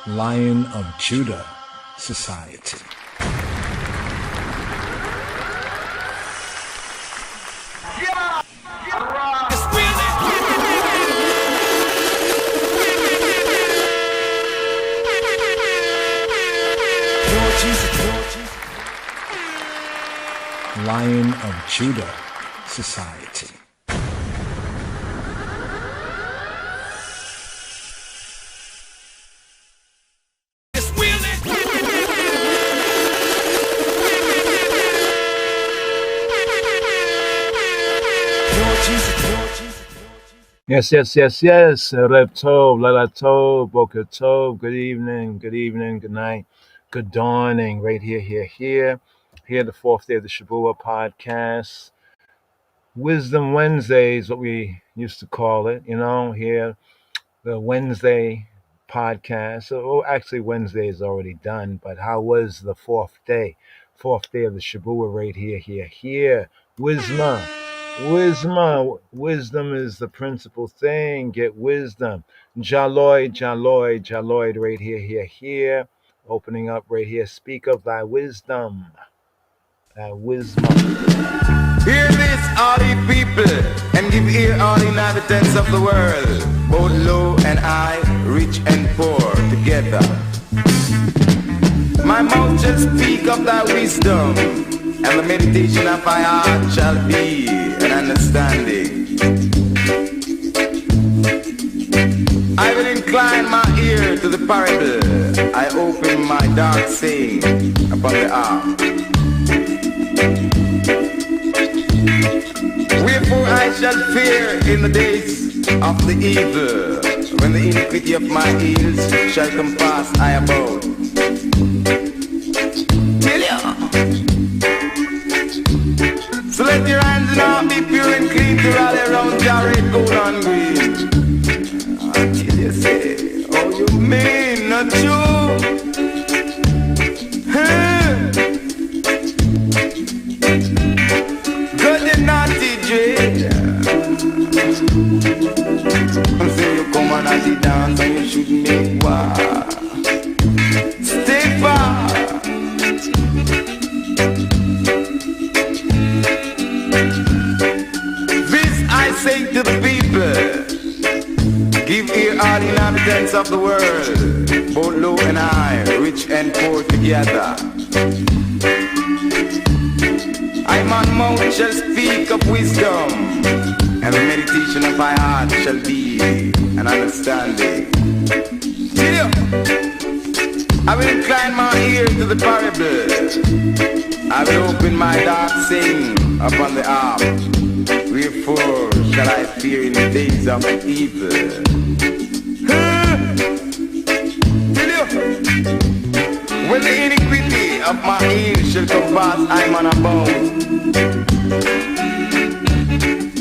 Lion of Judah Society. Lion of Judah Society. Yes. Rev Tov, Lala Tov, Boker Tov. Good evening, good night, good dawning. Right here. Here, the fourth day of the Shavua podcast. Wisdom Wednesday is what we used to call it, here, the Wednesday podcast. So, actually, Wednesday is already done, but how was the fourth day? Fourth day of the Shavua right here. Wisdom is the principal thing. Get wisdom. Jaloid, right here. Opening up right here. Speak of thy wisdom. Wisdom. Hear this, all ye people, and give ear, all inhabitants of the world, both low and high, rich and poor, together. My mouth shall speak of thy wisdom, and the meditation of my heart shall be an understanding. I will incline my ear to the parable. I open my dark saying upon the arm. Wherefore I shall fear in the days of the evil, when the iniquity of my heels shall compass I abode. Tell ya. So let your hands now be pure and clean to rally around Jared, gold and green. Until you say, oh you mean not true? Good and naughty dread. Say you come on and sit dance and you should make war. Stay far. This I say to the people. Give ear all inhabitants of the world, both low and high, rich and poor together. I man mouth shall speak of wisdom, and the meditation of my heart shall be an understanding. I will incline my ear to the parable. I will open my dark saying upon the arm. Wherefore shall I fear in the days of evil? When the iniquity of my heel shall compass, I'm on a bound.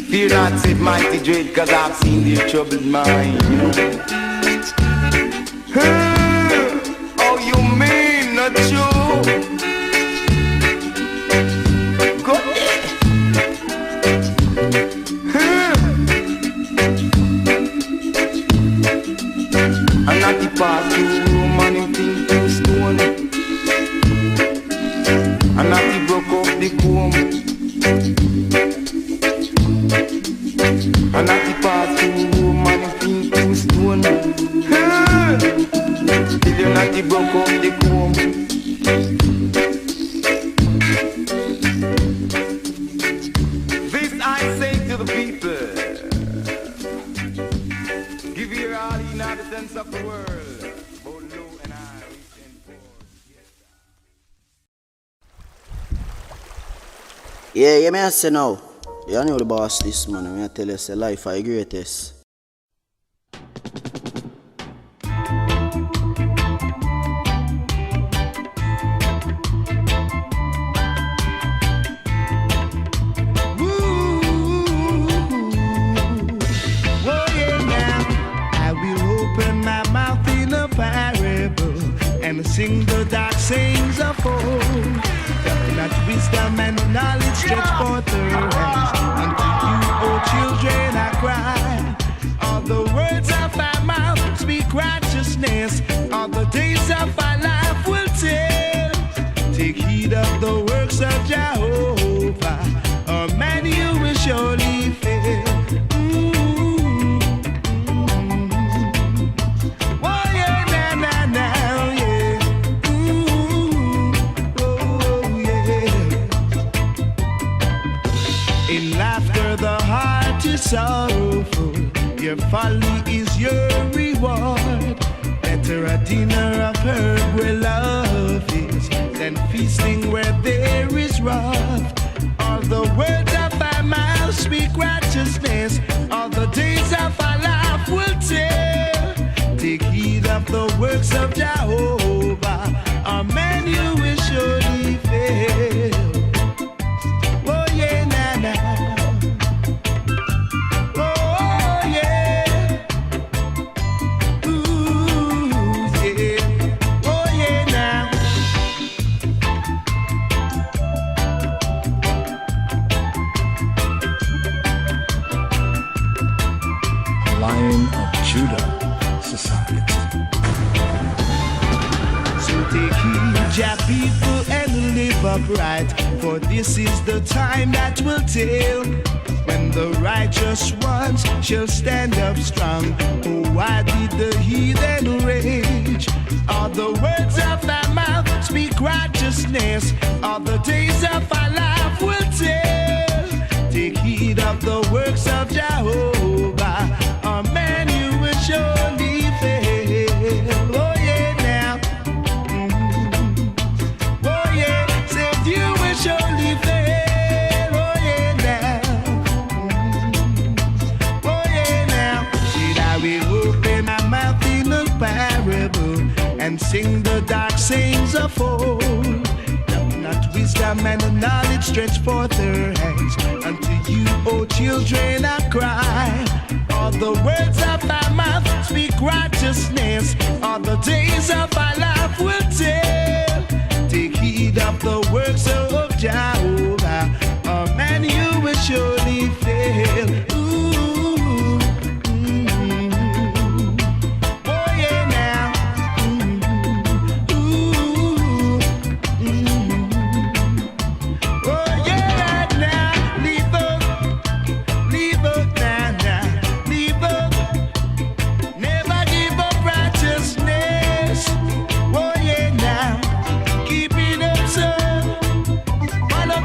Fear not, said mighty dread, cause I've seen their troubled mind. Oh, you mean not true? Go ahead. I'm not the path to room and him think to stone. I'm not the broke up the comb. I'm not the path to room and him think to stone. Till you're not the broke up the comb. This I say to the people. Give ear all the inhabitants of the world, both low and high, rich and poor. Yeah, me I say now. You know the boss this man, I tell you say life is greatest. Sing the dark sayings of old, that wisdom and knowledge stretch forth her hands. Unto you, O children, I cry. All the words of my mouth speak righteous righteousness, all the days of our life will tell. Take heed of the works of Jehovah, or man you will surely fail. Oh yeah, now, yeah. Oh yeah. In laughter the heart is sorrowful, your folly is your reward. Better a dinner of herb where love is than feasting where there is wrath. All the words of our mouth speak righteousness, all the days of our life will tell. Take heed of the works of Jehovah, or man you will surely fail. Oh yeah, now. Lion of Judah Society. So take heed, your people, and live upright, for this is the time that will tell, when the righteous ones shall stand up strong. Oh, why did the heathen rage? All the words of thy mouth speak righteousness, all the days of our life will tell. Take heed of the works of Jehovah, or man you will surely fail. Oh yeah, now. Oh yeah, said you will surely fail. Oh yeah, now. Oh yeah, now. Said I will open my mouth in a parable and sing the dark sayings of old. Not wisdom and knowledge stretch forth their hands. Unto you, O children, I cry. All the words of our mouth speak righteousness, all the days of our life will tell. Take heed of the works of Jehovah, or man you will surely fail. Ooh, oh yeah, now. Oh yeah, now. Leave up now. Leave up. Never give up righteousness. Oh yeah, now. Keep it up, son. Follow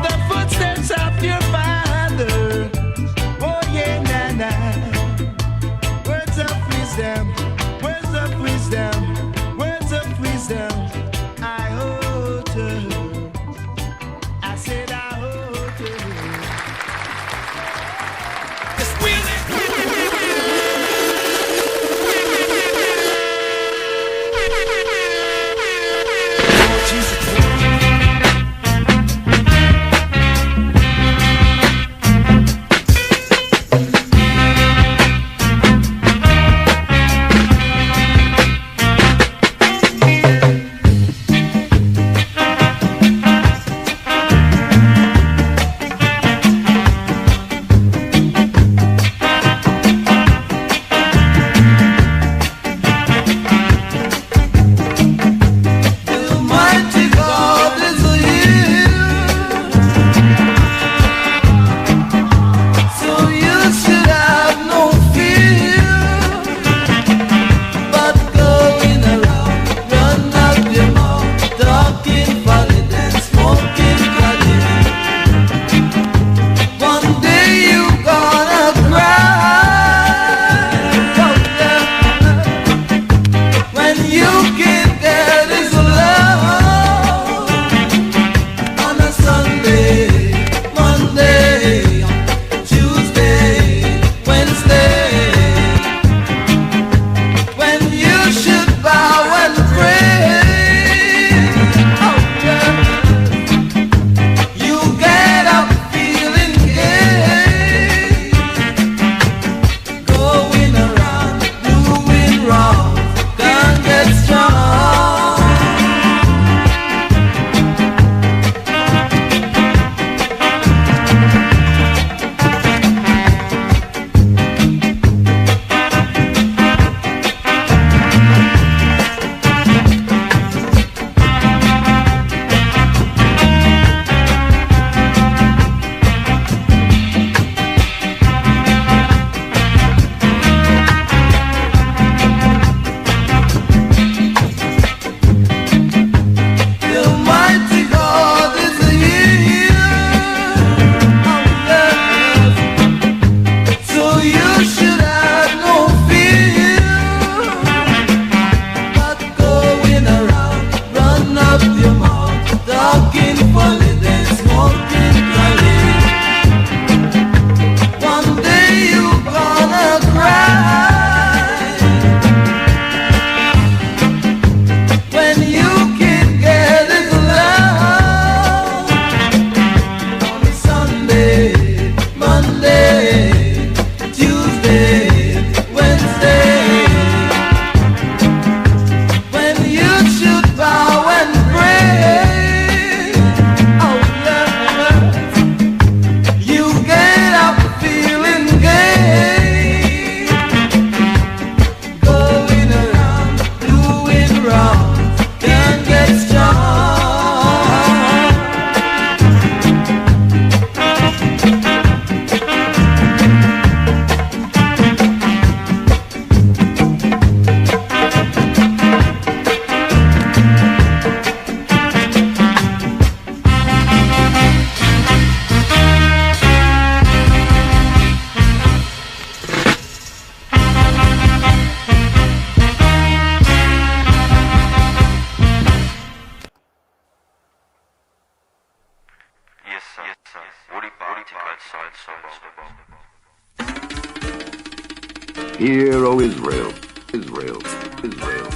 Hear, O Israel, Israel, Israel,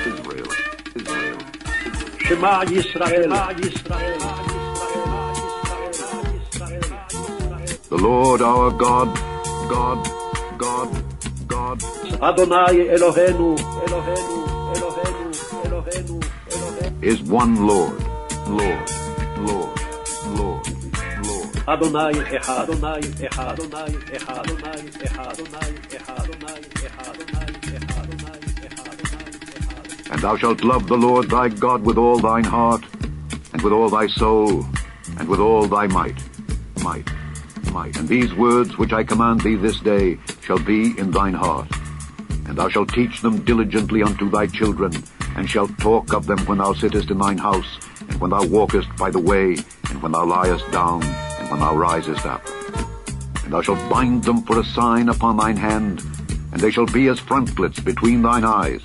Israel, Israel. Shema Yisrael. The Lord our God, God, God, God. Adonai Eloheinu, Eloheinu, Eloheinu, Eloheinu, Eloheinu. Is one Lord, Lord, Lord, Lord, Lord. Adonai Echad, Adonai Echad, Adonai Echad, Adonai Echad, Adonai Echad, Adonai Echad, Adonai Echad, Adonai Echad. And thou shalt love the Lord thy God with all thine heart, and with all thy soul, and with all thy might. And these words which I command thee this day shall be in thine heart. And thou shalt teach them diligently unto thy children, and shalt talk of them when thou sittest in thine house, and when thou walkest by the way, and when thou liest down, and when thou risest up. And thou shalt bind them for a sign upon thine hand, and they shall be as frontlets between thine eyes.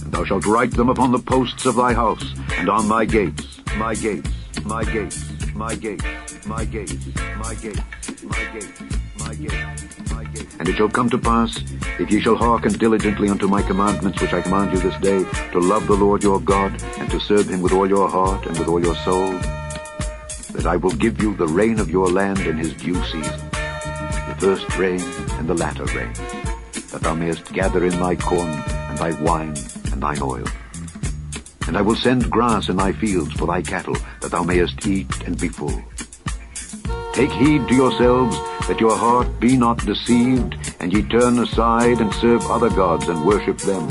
And thou shalt write them upon the posts of thy house, and on thy gates, my gates, my gates, my gates, my gates, my gates, my gates, my gates, my gates. And it shall come to pass, if ye shall hearken diligently unto my commandments which I command you this day, to love the Lord your God, and to serve him with all your heart and with all your soul, that I will give you the rain of your land in his due season, the first rain and the latter rain, that thou mayest gather in thy corn and thy wine and thine oil. And I will send grass in thy fields for thy cattle, that thou mayest eat and be full. Take heed to yourselves, that your heart be not deceived, and ye turn aside and serve other gods and worship them.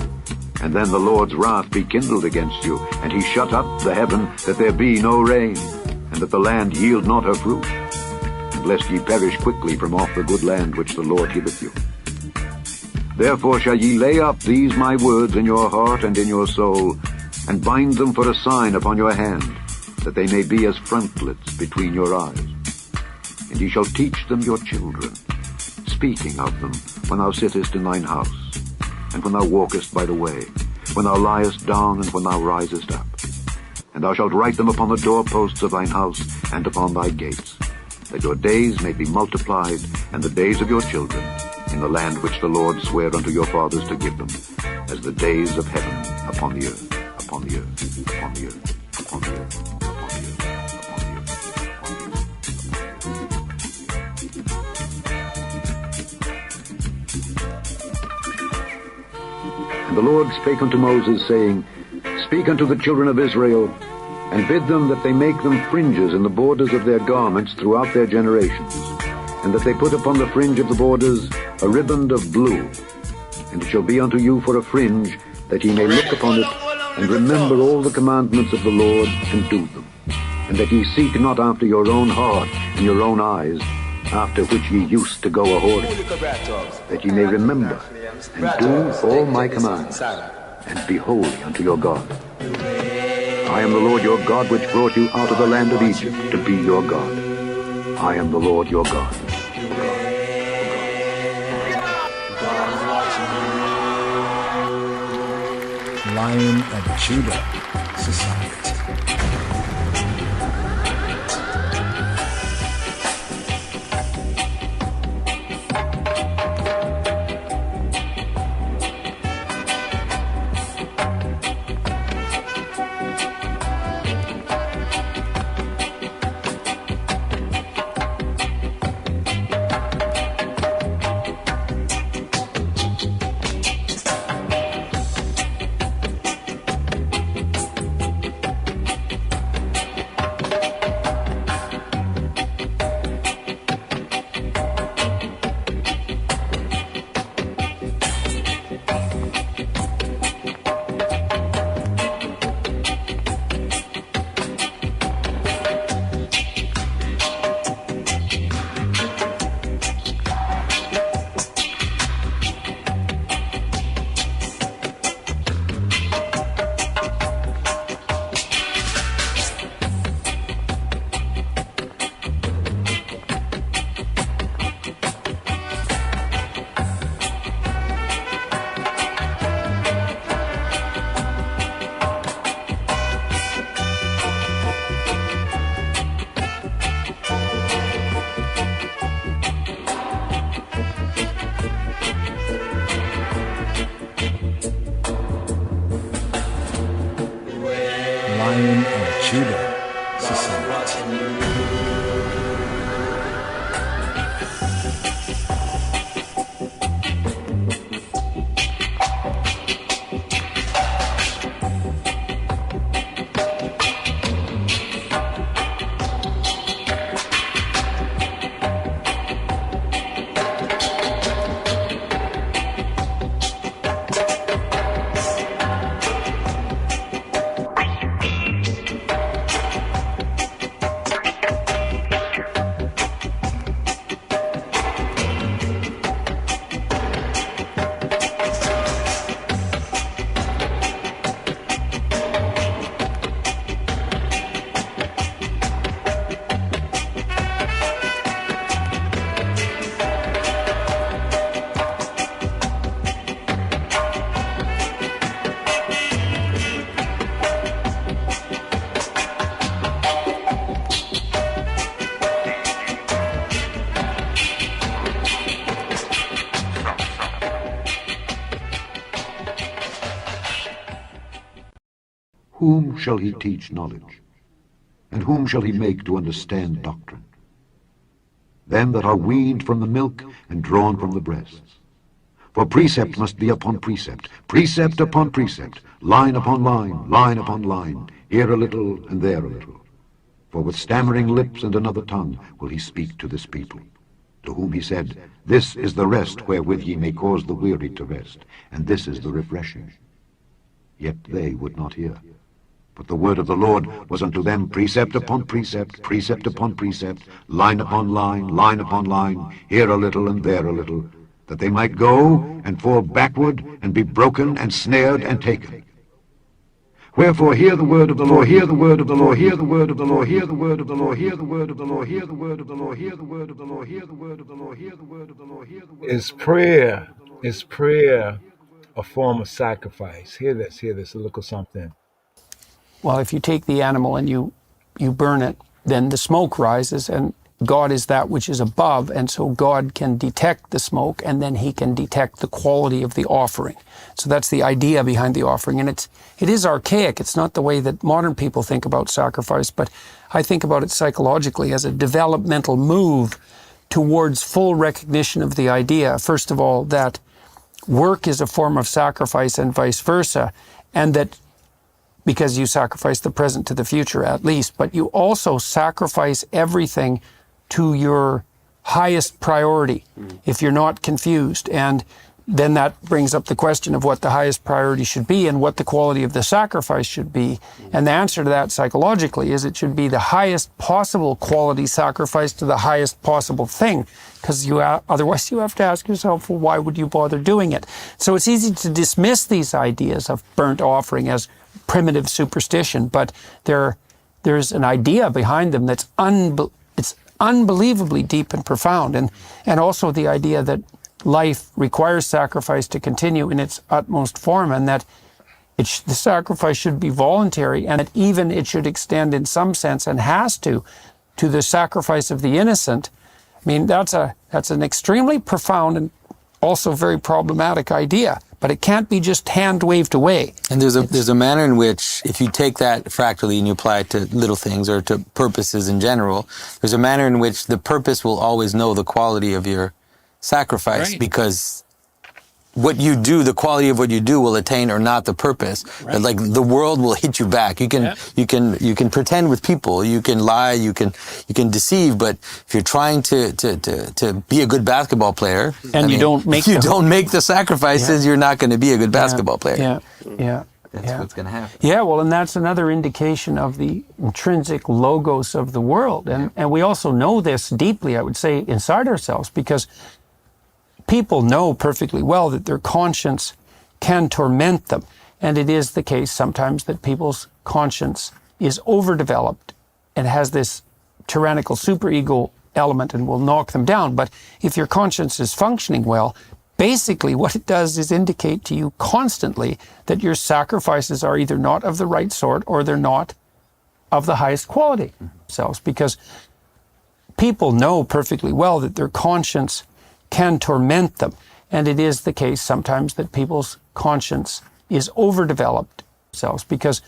And then the Lord's wrath be kindled against you, and he shut up the heaven, that there be no rain, and that the land yield not her fruit, and lest ye perish quickly from off the good land which the Lord giveth you. Therefore shall ye lay up these my words in your heart and in your soul, and bind them for a sign upon your hand, that they may be as frontlets between your eyes. And ye shall teach them your children, speaking of them when thou sittest in thine house, and when thou walkest by the way, when thou liest down, and when thou risest up. And thou shalt write them upon the doorposts of thine house, and upon thy gates, that your days may be multiplied, and the days of your children, in the land which the Lord sware unto your fathers to give them, as the days of heaven upon the earth, upon the earth, upon the earth, upon the earth, upon the earth, upon the earth, upon the earth. And the Lord spake unto Moses, saying, Speak unto the children of Israel, and bid them that they make them fringes in the borders of their garments throughout their generations, and that they put upon the fringe of the borders a riband of blue. And it shall be unto you for a fringe, that ye may look upon it, and remember all the commandments of the Lord, and do them. And that ye seek not after your own heart and your own eyes, after which ye used to go a-whoring, that ye may remember, and do all my commandments, and be holy unto your God. I am the Lord your God, which brought you out of the land of Egypt, to be your God. I am the Lord your God. Lion of Judah Society. Lion of Judah Society. Whom shall he teach knowledge? And whom shall he make to understand doctrine? Them that are weaned from the milk and drawn from the breasts. For precept must be upon precept, precept upon precept, line upon line, line upon line, here a little and there a little. For with stammering lips and another tongue will he speak to this people, to whom he said, This is the rest wherewith ye may cause the weary to rest, and this is the refreshing. Yet they would not hear. But the word of the Lord was unto them precept upon precept, precept upon precept, line upon line, line upon line, here a little and there a little, that they might go and fall backward and be broken and snared and taken. Wherefore hear the word of the Lord, hear the word of the Lord, hear the word of the Lord, hear the word of the Lord, hear the word of the Lord, hear the word of the Lord, hear the word of the Lord, hear the word of the Lord, hear the word of the Lord, hear the word of the Lord. Is prayer a form of sacrifice? Hear this, a little something. Well, if you take the animal and you burn it, then the smoke rises, and God is that which is above, and so God can detect the smoke, and then he can detect the quality of the offering. So that's the idea behind the offering, and it is archaic. It's not the way that modern people think about sacrifice, but I think about it psychologically as a developmental move towards full recognition of the idea, first of all, that work is a form of sacrifice and vice versa, and that because you sacrifice the present to the future at least, but you also sacrifice everything to your highest priority, if you're not confused. And then that brings up the question of what the highest priority should be and what the quality of the sacrifice should be. And the answer to that psychologically is it should be the highest possible quality sacrifice to the highest possible thing, because otherwise you have to ask yourself, well, why would you bother doing it? So it's easy to dismiss these ideas of burnt offering as primitive superstition, but there's an idea behind them that's it's unbelievably deep and profound, and also the idea that life requires sacrifice to continue in its utmost form, and that the sacrifice should be voluntary, and that even it should extend in some sense, and has to the sacrifice of the innocent. I mean, that's an extremely profound and also very problematic idea, but it can't be just hand-waved away. And there's a manner in which, if you take that fractally and you apply it to little things or to purposes in general, there's a manner in which the purpose will always know the quality of your sacrifice, right? Because what you do, the quality of what you do will attain or not the purpose. Right. But like the world will hit you back. You can pretend with people, you can lie, you can deceive, but if you're trying to be a good basketball player and you don't make the sacrifices, you're not going to be a good basketball player. That's what's going to happen. Yeah, well, and that's another indication of the intrinsic logos of the world. And we also know this deeply, I would say, inside ourselves, because people know perfectly well that their conscience can torment them. And it is the case sometimes that people's conscience is overdeveloped and has this tyrannical superego element and will knock them down. But if your conscience is functioning well, basically what it does is indicate to you constantly that your sacrifices are either not of the right sort or they're not of the highest quality themselves. Because people know perfectly well that their conscience can torment them. And it is the case sometimes that people's conscience is overdeveloped themselves, because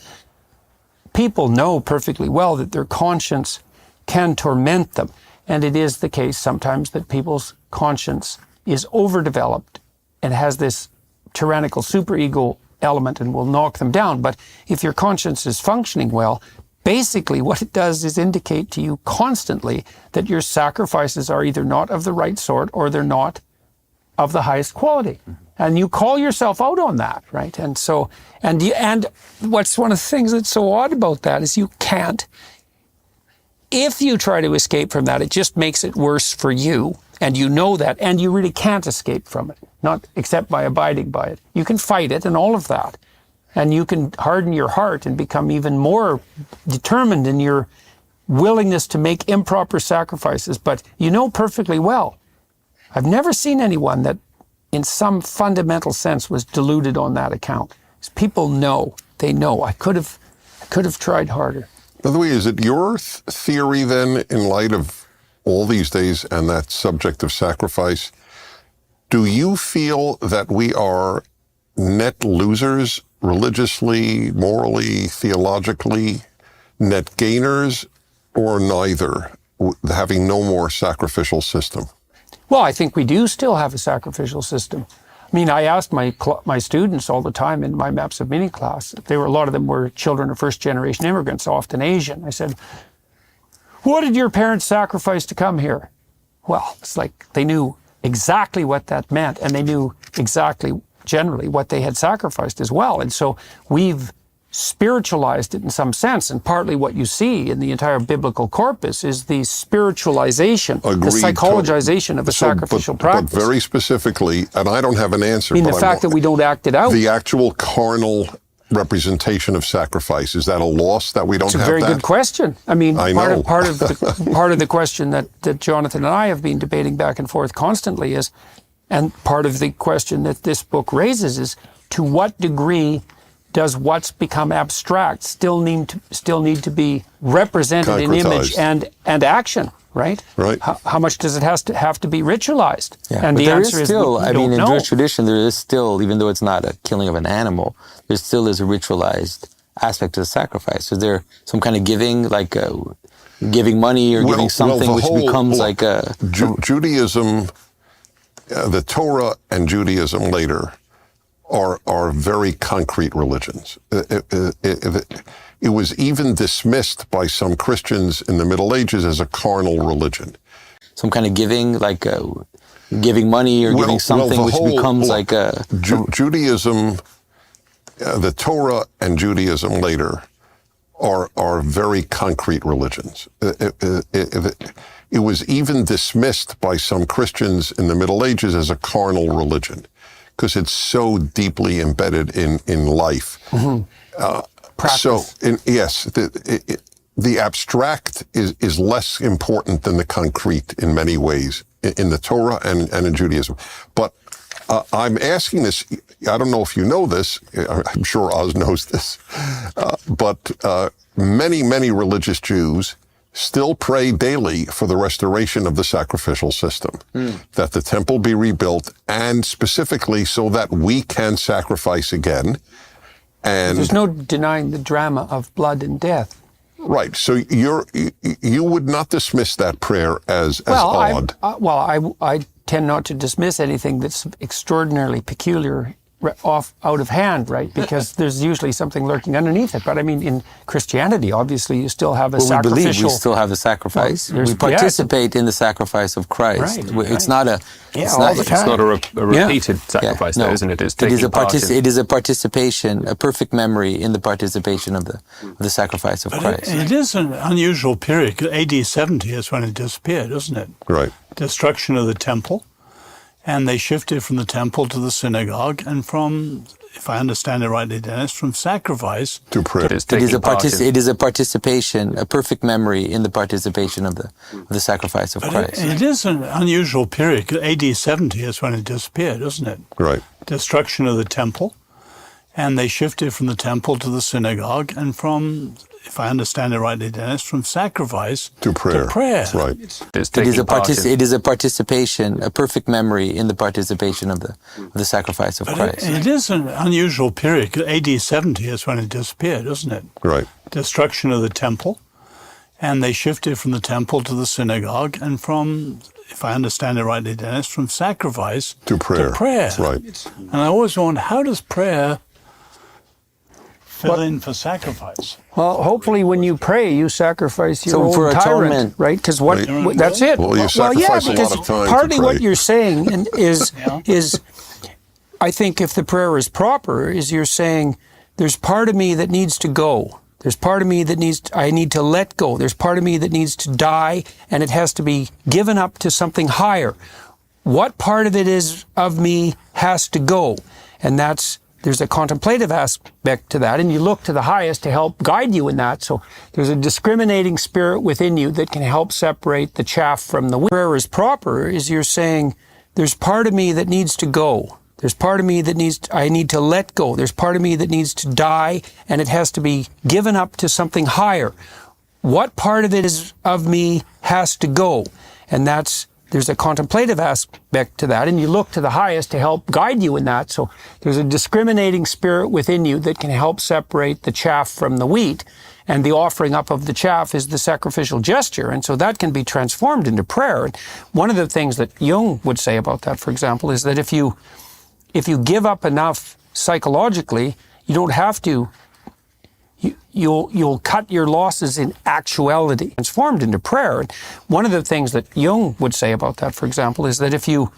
people know perfectly well that their conscience can torment them. And it is the case sometimes that people's conscience is overdeveloped and has this tyrannical superego element and will knock them down. But if your conscience is functioning well, basically what it does is indicate to you constantly that your sacrifices are either not of the right sort or they're not of the highest quality. And you call yourself out on that, right? And so, and what's one of the things that's so odd about that is you can't, if you try to escape from that, it just makes it worse for you. And you know that, and you really can't escape from it, not except by abiding by it. You can fight it and all of that. And you can harden your heart and become even more determined in your willingness to make improper sacrifices. But you know perfectly well, I've never seen anyone that in some fundamental sense was deluded on that account. People know, they know, I could have tried harder. By the way, is it your theory then, in light of all these days and that subject of sacrifice, do you feel that we are net losers religiously, morally, theologically, net gainers, or neither, having no more sacrificial system? Well, I think we do still have a sacrificial system. I mean, I asked my students all the time in my Maps of Meaning class, a lot of them were children of first-generation immigrants, often Asian. I said, what did your parents sacrifice to come here? Well, it's like they knew exactly what that meant, and they knew exactly, generally, what they had sacrificed as well. And so we've spiritualized it in some sense, and partly what you see in the entire biblical corpus is the spiritualization, the psychologization of a sacrificial practice. But very specifically, and I don't have an answer. I mean, the fact that we don't act it out. The actual carnal representation of sacrifice, is that a loss that we don't have that? It's a very good question. I mean, part of the question that Jonathan and I have been debating back and forth constantly is, and part of the question that this book raises is, to what degree does what's become abstract still need to be represented in image and action, right? Right. How much does it have to be ritualized? Yeah. And but the answer is still, we don't in know. Jewish tradition, there is still, even though it's not a killing of an animal, there still is a ritualized aspect to the sacrifice. Is there some kind of giving, like giving money or giving something which becomes like a... Judaism, the Torah and Judaism later are very concrete religions. It was even dismissed by some Christians in the Middle Ages as a carnal religion. Some kind of giving, like giving money or giving something which becomes like a... Judaism, the Torah and Judaism later are very concrete religions. It was even dismissed by some Christians in the Middle Ages as a carnal religion, because it's so deeply embedded in life. Mm-hmm. The abstract is less important than the concrete in many ways in the Torah and in Judaism. But I'm asking this, I don't know if you know this, I'm sure Oz knows this, but many, many religious Jews still pray daily for the restoration of the sacrificial system, that the temple be rebuilt, and specifically so that we can sacrifice again. And there's no denying the drama of blood and death. Right. So you would not dismiss that prayer as odd. I tend not to dismiss anything that's extraordinarily peculiar out of hand, right? Because there's usually something lurking underneath it. But I mean, in Christianity, obviously, you still have a sacrificial... We believe we still have the sacrifice. We participate in the sacrifice of Christ. Right, it's not a... It's not a repeated sacrifice, though, isn't it? It is a participation, a perfect memory in the participation of the sacrifice of Christ. It is an unusual period. AD 70 is when it disappeared, isn't it? Right. Destruction of the temple. And they shifted from the temple to the synagogue, and from, if I understand it rightly, Dennis, from sacrifice to prayer. It is a participation, a perfect memory in the participation of the sacrifice of Christ. It is an unusual period. AD 70 is when it disappeared, isn't it? Right. Destruction of the temple, and they shifted from the temple to the synagogue, and from, if I understand it rightly, Dennis, from sacrifice to prayer. Right. It is a participation, a perfect memory in the participation of the sacrifice of Christ. It is an unusual period. AD 70 is when it disappeared, isn't it? Right. Destruction of the temple. And they shifted from the temple to the synagogue, and from, if I understand it rightly, Dennis, from sacrifice to prayer. Right. And I always wonder, how does prayer fill in for sacrifice? Well, hopefully when you pray, you sacrifice your own for tyrant, atonement, right? Because that's it. Well, you sacrifice a lot of time partly to pray. what you're saying is, I think if the prayer is proper, is you're saying, there's part of me that needs to go. There's part of me that I need to let go. There's part of me that needs to die, and it has to be given up to something higher. What part of it is of me has to go? And there's a contemplative aspect to that, and you look to the highest to help guide you in that. So there's a discriminating spirit within you that can help separate the chaff from the wheat. Prayer is proper, is you're saying, there's part of me that needs to go. There's part of me that I need to let go. There's part of me that needs to die, and it has to be given up to something higher. What part of it is of me has to go? And there's a contemplative aspect to that, and you look to the highest to help guide you in that. So there's a discriminating spirit within you that can help separate the chaff from the wheat, and the offering up of the chaff is the sacrificial gesture, and so that can be transformed into prayer. And one of the things that Jung would say about that, for example, is that if you give up enough psychologically, you don't have to. You'll cut your losses in actuality. Transformed into prayer. And one of the things that Jung would say about that, for example, is that if you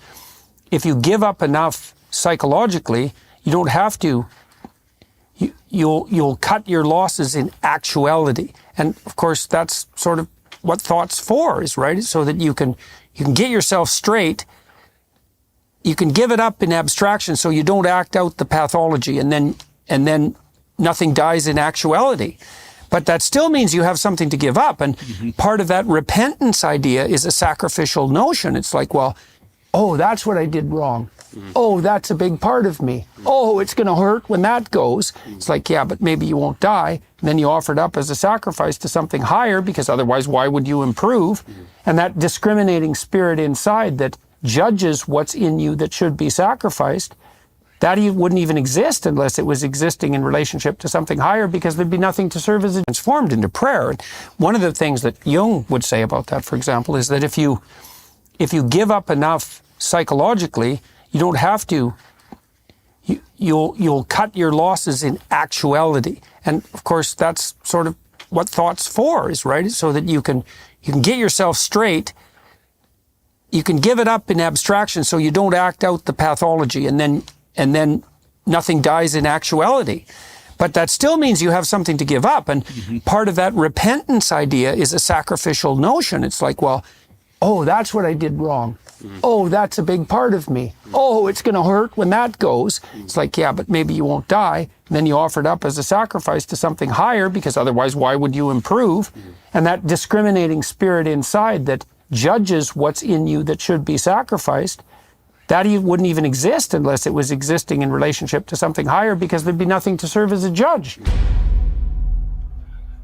give up enough psychologically, you don't have to. You'll cut your losses in actuality. And of course, that's sort of what thought's for, is right, so that you can get yourself straight. You can give it up in abstraction, so you don't act out the pathology, and then nothing dies in actuality. But that still means you have something to give up. And part of that repentance idea is a sacrificial notion. It's like, well, oh, that's what I did wrong. Oh, that's a big part of me. Oh, it's going to hurt when that goes. It's like, yeah, but maybe you won't die. And then you offer it up as a sacrifice to something higher, because otherwise, why would you improve? And that discriminating spirit inside that judges what's in you that should be sacrificed, that wouldn't even exist unless it was existing in relationship to something higher, because there'd be nothing to serve as transformed into prayer. And one of the things that Jung would say about that, for example, is that if you give up enough psychologically, you don't have to. You'll cut your losses in actuality. And of course, that's sort of what thought's for, is right, so that you can get yourself straight. You can give it up in abstraction, so you don't act out the pathology, and then nothing dies in actuality. But that still means you have something to give up. And part of that repentance idea is a sacrificial notion. It's like, well, oh, that's what I did wrong. Oh, that's a big part of me. Oh, it's going to hurt when that goes. It's like, yeah, but maybe you won't die. And then you offer it up as a sacrifice to something higher, because otherwise, why would you improve? And that discriminating spirit inside that judges what's in you that should be sacrificed, that wouldn't even exist unless it was existing in relationship to something higher, because there'd be nothing to serve as a judge.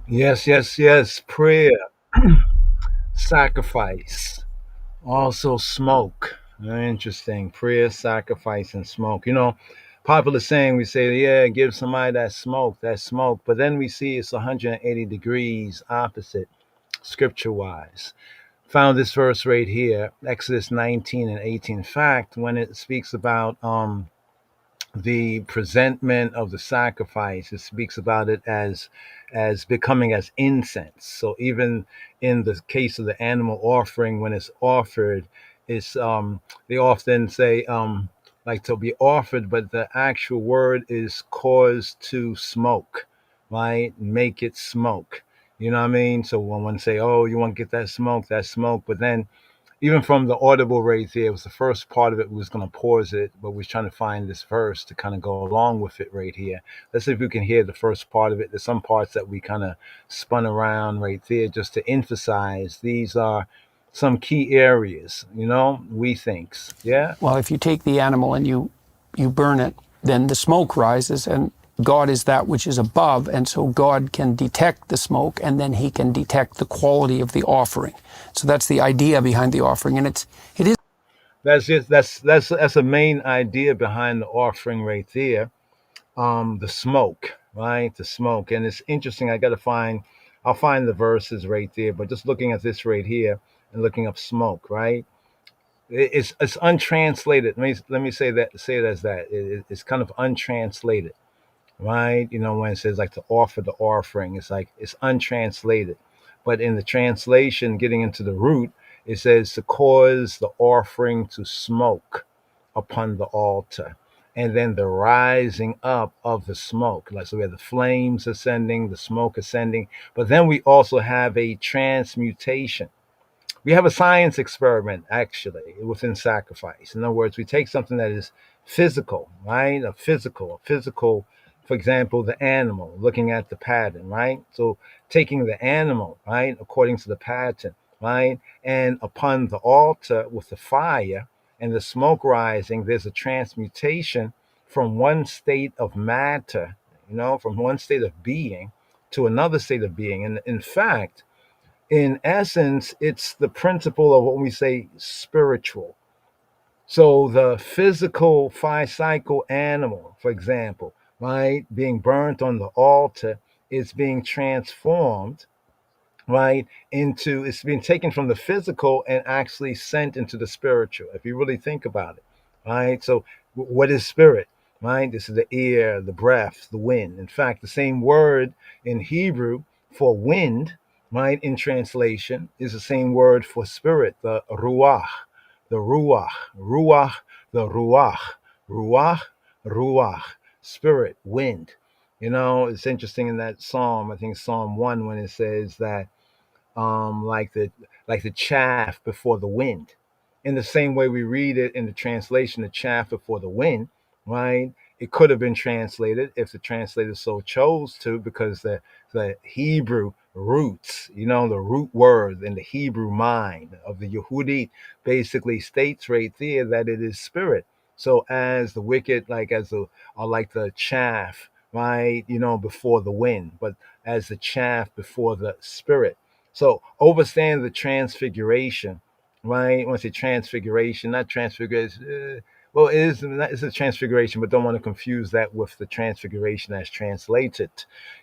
Yes. Prayer, sacrifice, also smoke. Very interesting. Prayer, sacrifice, and smoke. You know, popular saying, we say, yeah, give somebody that smoke. But then we see it's 180 degrees opposite, scripture-wise. Found this verse right here, Exodus 19 and 18. In fact, when it speaks about the presentment of the sacrifice, it speaks about it as becoming as incense. So even in the case of the animal offering, when it's offered, it's they often say like to be offered, but the actual word is caused to smoke, right? Make it smoke. You know what I mean? So when one say, oh, you want to get that smoke. But then even from the audible right there, it was the first part of it was going to pause it, but we're trying to find this verse to kind of go along with it right here. Let's see if we can hear the first part of it. There's some parts that we kind of spun around right there just to emphasize these are some key areas, we thinks. Yeah? Well, if you take the animal and you burn it, then the smoke rises, and God is that which is above, and so God can detect the smoke, and then he can detect the quality of the offering. So that's the idea behind the offering, and it is. That's a main idea behind the offering right there. The smoke, right? The smoke, and it's interesting. I'll find the verses right there, but just looking at this right here and looking up smoke, right? It's untranslated. Let me say it as that. It's kind of untranslated, right? When it says like to offer the offering, it's like it's untranslated. But in the translation, getting into the root, it says to cause the offering to smoke upon the altar. And then the rising up of the smoke. Like, so we have the flames ascending, the smoke ascending, but then we also have a transmutation. We have a science experiment actually within sacrifice. In other words, we take something that is physical, right? A physical, for example, the animal, looking at the pattern, right? So taking the animal, right, according to the pattern, right? And upon the altar with the fire and the smoke rising, there's a transmutation from one state of matter, from one state of being to another state of being. And in fact, in essence, it's the principle of what we say spiritual. So the physical cycle animal, for example, right, being burnt on the altar, is being transformed, right, into, it's being taken from the physical and actually sent into the spiritual, if you really think about it, right? So what is spirit, right? This is the air, the breath, the wind. In fact, the same word in Hebrew for wind, right, in translation, is the same word for spirit, the ruach, ruach, the ruach, ruach, spirit, wind. It's interesting in that psalm, I think Psalm 1, when it says that like the chaff before the wind. In the same way we read it in the translation, the chaff before the wind, right? It could have been translated if the translator so chose to, because the Hebrew roots, the root word in the Hebrew mind of the Yehudi basically states right there that it is spirit. So as the wicked, are like the chaff, right? Before the wind, but as the chaff before the spirit. So understand the transfiguration, right? When I say transfiguration, not transfiguration. Well, it's a transfiguration, but don't want to confuse that with the transfiguration as translated,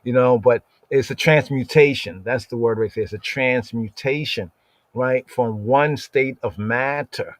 But it's a transmutation. That's the word right there. It's a transmutation, right, from one state of matter,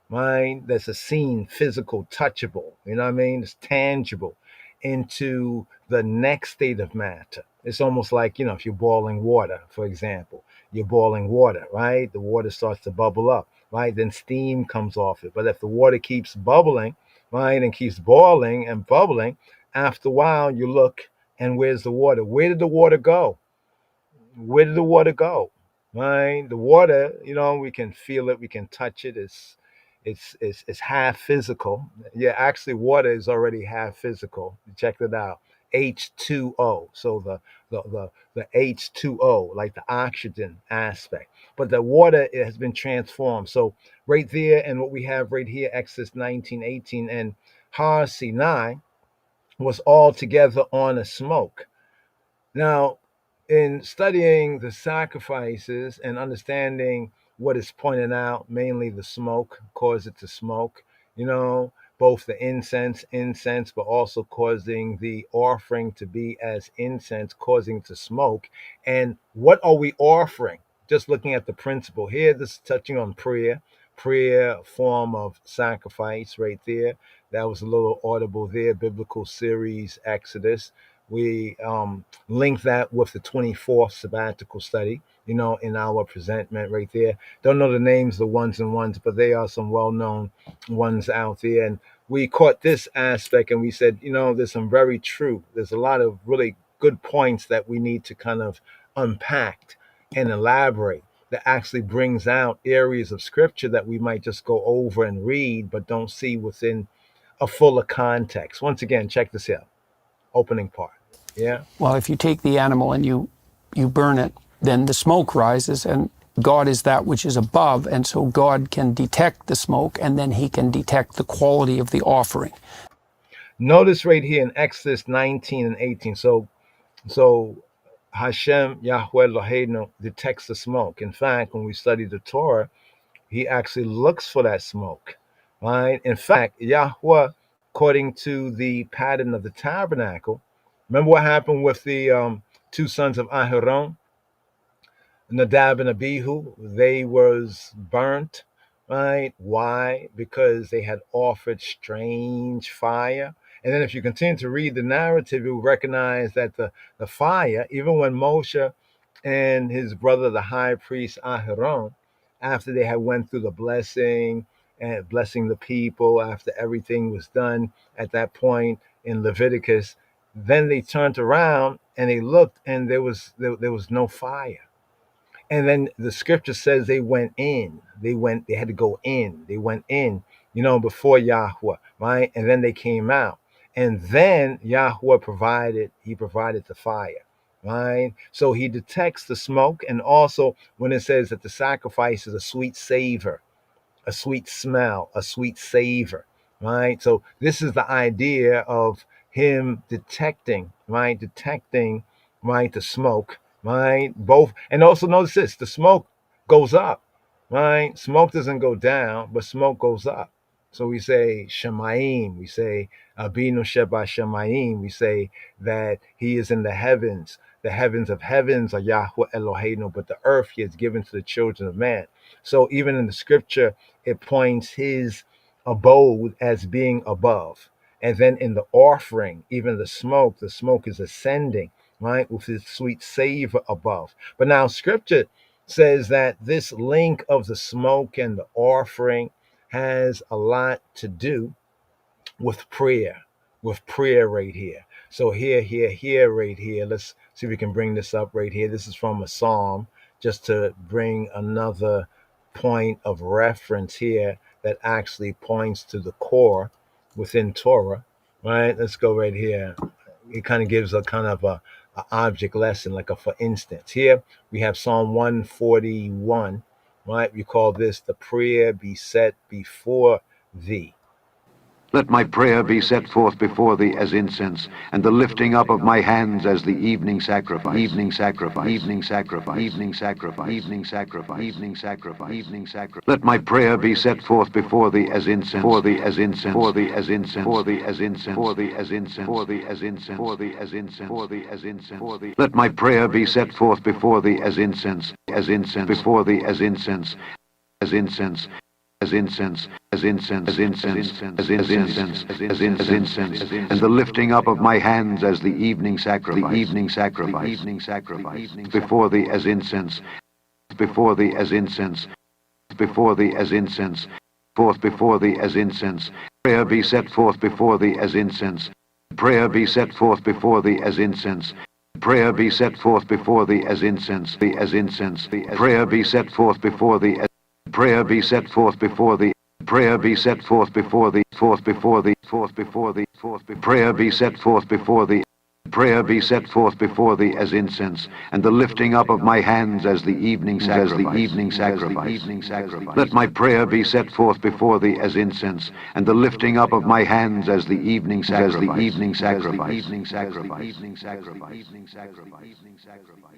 right? That's a seen, physical, touchable, you know what I mean? It's tangible, into the next state of matter. It's almost like, if you're boiling water, for example, you're boiling water, right? The water starts to bubble up, right? Then steam comes off it. But if the water keeps bubbling, right, and keeps boiling and bubbling, after a while you look, and where's the water? Where did the water go? Where did the water go? Right? The water, we can feel it, we can touch it. It's half physical. Yeah, actually, water is already half physical. Check it out. H2O. So the H2O, like the oxygen aspect. But the water, it has been transformed. So right there, and what we have right here, Exodus 19:18, and Har Sinai was all together on a smoke. Now, in studying the sacrifices and understanding what is pointed out, mainly the smoke, cause it to smoke, both the incense, but also causing the offering to be as incense, causing to smoke. And what are we offering? Just looking at the principle here, this is touching on prayer, a form of sacrifice right there. That was a little audible there, biblical series, Exodus. We link that with the 24th sabbatical study, in our presentment right there. Don't know the names of the ones and ones, but they are some well-known ones out there. And we caught this aspect and we said, there's some very true. There's a lot of really good points that we need to kind of unpack and elaborate, that actually brings out areas of scripture that we might just go over and read, but don't see within a fuller context. Once again, check this out. Opening part. Yeah. Well, if you take the animal and you burn it, then the smoke rises, and God is that which is above, and so God can detect the smoke, and then he can detect the quality of the offering. Notice right here in Exodus 19 and 18. So Hashem Yahweh Eloheinu detects the smoke. In fact, when we study the Torah, he actually looks for that smoke, right? In fact, Yahweh, according to the pattern of the tabernacle, remember what happened with the two sons of Aharon, Nadab and Abihu? They was burnt, right? Why? Because they had offered strange fire. And then if you continue to read the narrative, you'll recognize that the fire, even when Moshe and his brother, the high priest Aharon, after they had went through the blessing and blessing the people, after everything was done at that point in Leviticus, then they turned around and they looked and there was no fire. And then the scripture says they went in. They had to go in. They went in, before Yahweh, right? And then they came out. And then Yahweh provided the fire, right? So he detects the smoke. And also when it says that the sacrifice is a sweet savor, a sweet smell, a sweet savor, right? So this is the idea of him detecting, right? Detecting, right, the smoke, right? Both, and also notice this: the smoke goes up, right? Smoke doesn't go down, but smoke goes up. So we say Shemayim, we say Abinu Sheba Shemayim, we say that he is in the heavens. The heavens of heavens are Yahweh Eloheinu, but the earth he has given to the children of man. So even in the scripture, it points his abode as being above. And then in the offering, even the smoke is ascending, right, with its sweet savor above. But now scripture says that this link of the smoke and the offering has a lot to do with prayer right here. So here, right here. Let's see if we can bring this up right here. This is from a psalm, just to bring another point of reference here that actually points to the core within Torah, right? Let's go right here. It kind of gives a kind of a object lesson, like a for instance. Here we have Psalm 141, right? We call this the prayer be set before thee. Let my prayer be set forth before thee as incense, and the lifting up of my hands as the evening sacrifice. Evening sacrifice. Evening sacrifice. Evening sacrifice. Evening sacrifice. Evening sacrifice. Evening sacrifice. Let my prayer be set forth before thee as incense. For thee as incense. For thee as incense. For thee as incense. For thee as incense. For thee as incense. For thee as incense. For thee as incense. For thee. Let my prayer be set forth before thee as incense. As incense. Before thee as incense. As incense. As incense, as incense, as incense, as incense, as incense, and the lifting up of my hands as the evening sacrifice. The evening sacrifice. Evening sacrifice. Before thee as incense. Before thee as incense. Before thee as incense. Forth before thee as incense. Prayer be set forth before thee as incense. Prayer be set forth before thee as incense. Prayer be set forth before thee as incense. As incense. Prayer be set forth before thee as prayer be set forth before thee. Prayer be set forth before thee. Forth before thee. Forth before thee. Forth. Prayer be set forth before thee. Prayer be set forth before thee as incense, and the lifting up of my hands as the evening sacrifice. As the evening sacrifice. Evening sacrifice. Let my prayer be set forth before thee as incense, and the lifting up of my hands as the evening sacrifice. As the evening sacrifice. Evening sacrifice. Evening sacrifice. Evening sacrifice. Evening sacrifice. Evening sacrifice.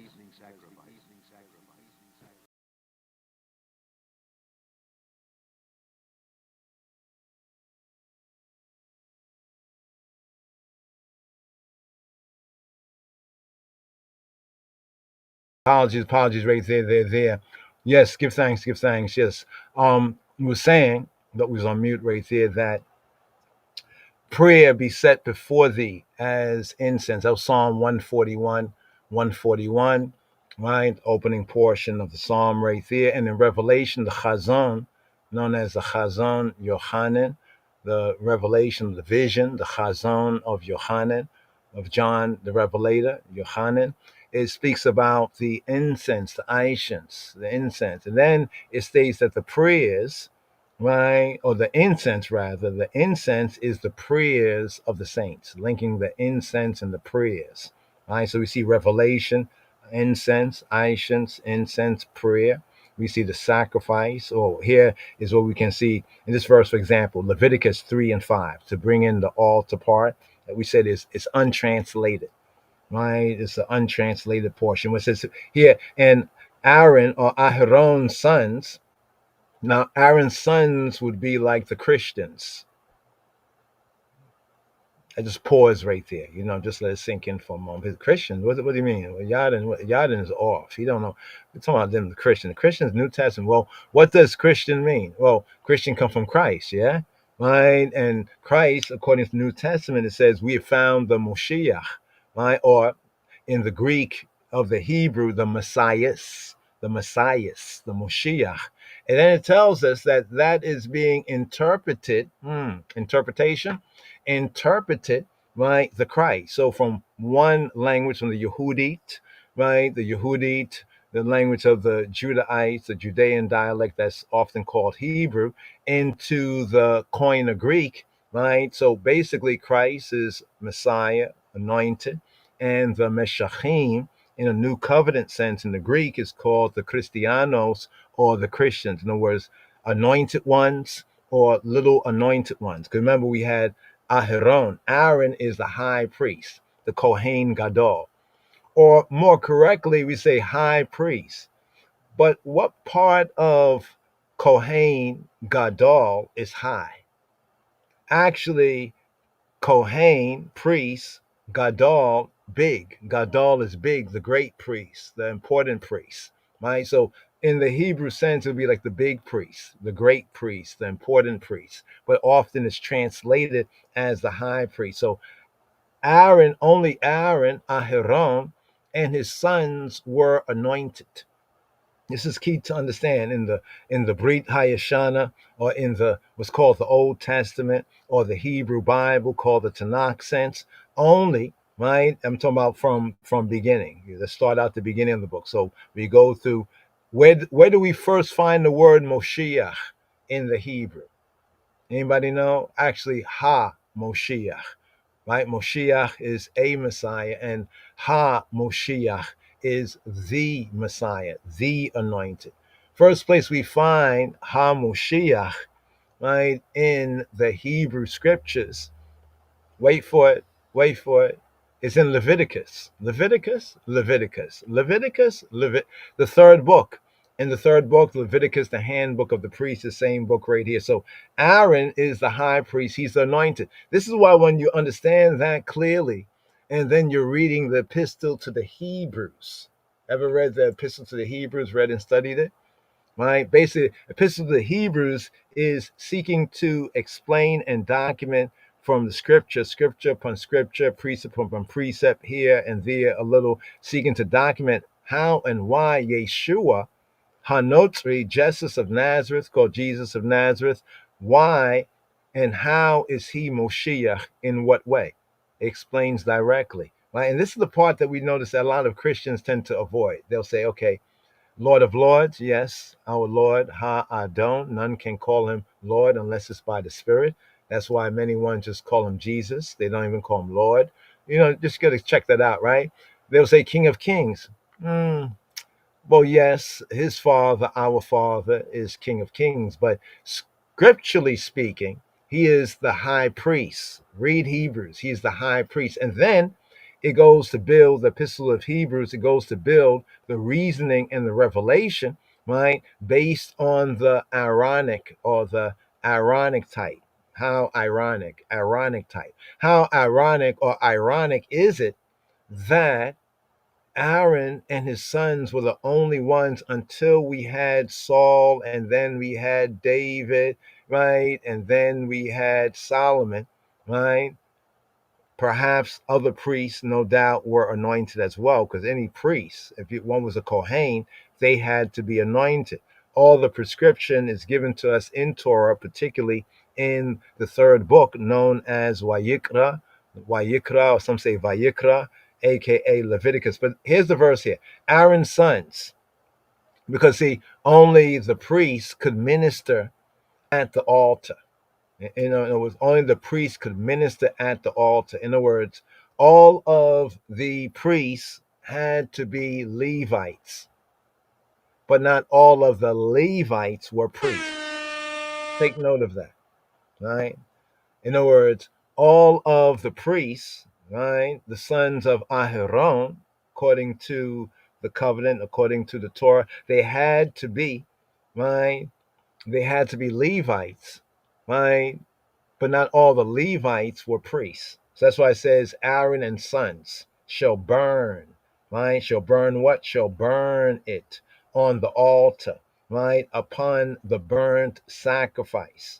Apologies right there. Yes, give thanks, yes. We were saying that we was on mute right there, that prayer be set before thee as incense. That was Psalm 141, right? Opening portion of the psalm right there. And in Revelation, the Chazon, known as the Chazon Yohanan, the revelation, the vision, the Chazon of Yohanan, of John the Revelator, Yohanan. It speaks about the incense, the incense. And then it states that the prayers, right, or the incense rather, the incense is the prayers of the saints, linking the incense and the prayers. Right, so we see revelation, incense, incense, prayer. we see the sacrifice. Or here is what we can see in this verse, for example, Leviticus 3 and 5, to bring in the altar part that we said is untranslated, right? It's an untranslated portion. What says here, and Aaron or Aharon's sons. Now, Aaron's sons would be like the Christians. I just pause right there, just let it sink in for a moment. His Christians, what do you mean? Well, Yarden is off. He don't know. We're talking about them, the Christian. The Christians, New Testament. Well, what does Christian mean? Well, Christian come from Christ, yeah? Right? And Christ, according to the New Testament, it says we have found the Moshiach, right? Or in the Greek of the Hebrew, the Messias, the Moshiach. And then it tells us that is being interpreted, interpreted, right, the Christ. So from one language, from the Yehudit, right, the language of the Judaites, the Judean dialect that's often called Hebrew, into the Koine Greek, right? So basically Christ is Messiah, anointed, and the Meshachim, in a new covenant sense in the Greek, is called the Christianos, or the Christians. In other words, anointed ones or little anointed ones. Because remember, we had Aharon. Aaron is the high priest, the Kohen Gadol. Or more correctly, we say high priest. But what part of Kohen Gadol is high? Actually, Kohen, priest, Gadol, big. Gadol is big, the great priest, the important priest, right? So in the Hebrew sense, it would be like the big priest, the great priest, the important priest, but often it's translated as the high priest. So only Aaron, Aharon, and his sons were anointed. This is key to understand in the Brit Hayashana, or in the what's called the Old Testament, or the Hebrew Bible called the Tanakh sense. Only, right? I'm talking about from beginning. Let's start out the beginning of the book. So we go through where do we first find the word Moshiach in the Hebrew? Anybody know? Actually, Ha Moshiach. Right? Moshiach is a Messiah, and Ha Moshiach is the Messiah, the anointed. First place we find Ha Moshiach, right, in the Hebrew scriptures. Wait for it. Wait for it. It's in Leviticus. The third book. In the third book, Leviticus, the handbook of the priest, the same book right here. So Aaron is the high priest. He's the anointed. This is why when you understand that clearly, and then you're reading the epistle to the Hebrews. Ever read the epistle to the Hebrews, read and studied it? Right? Basically, Epistle to the Hebrews is seeking to explain and document from the scripture upon scripture, precept upon precept, here and there a little, seeking to document how and why Yeshua, Hanotri, Jesus of Nazareth, called Jesus of Nazareth, why and how is he Moshiach, in what way? It explains directly. Right? And this is the part that we notice that a lot of Christians tend to avoid. They'll say, okay, Lord of Lords, yes, our Lord, Ha Adon. None can call him Lord unless it's by the Spirit. That's why many ones just call him Jesus. They don't even call him Lord. Just got to check that out, right? They'll say King of Kings. Well, yes, his father, our father, is King of Kings, but scripturally speaking, he is the high priest. Read Hebrews, he is the high priest. And then it goes to build the epistle of Hebrews, it goes to build the reasoning and the revelation, right, based on the Aaronic, or the Aaronic type. How ironic type. How ironic or ironic is it that Aaron and his sons were the only ones until we had Saul, and then we had David, right? And then we had Solomon, right? Perhaps other priests, no doubt, were anointed as well, because any priest, one was a Kohen, they had to be anointed. All the prescription is given to us in Torah, particularly in the third book known as Vayikra, or some say Vayikra, aka Leviticus. But here's the verse here: Aaron's sons, because see, only the priests could minister at the altar. It was only the priest could minister at the altar. In other words, all of the priests had to be Levites. but not all of the Levites were priests. Take note of that, right? In other words, all of the priests, right, the sons of Aharon, according to the covenant, according to the Torah, they had to be, right? They had to be Levites, right? But not all the Levites were priests. So that's why it says Aaron and sons shall burn, right? Shall burn what? Shall burn it on the altar, right? Upon the burnt sacrifice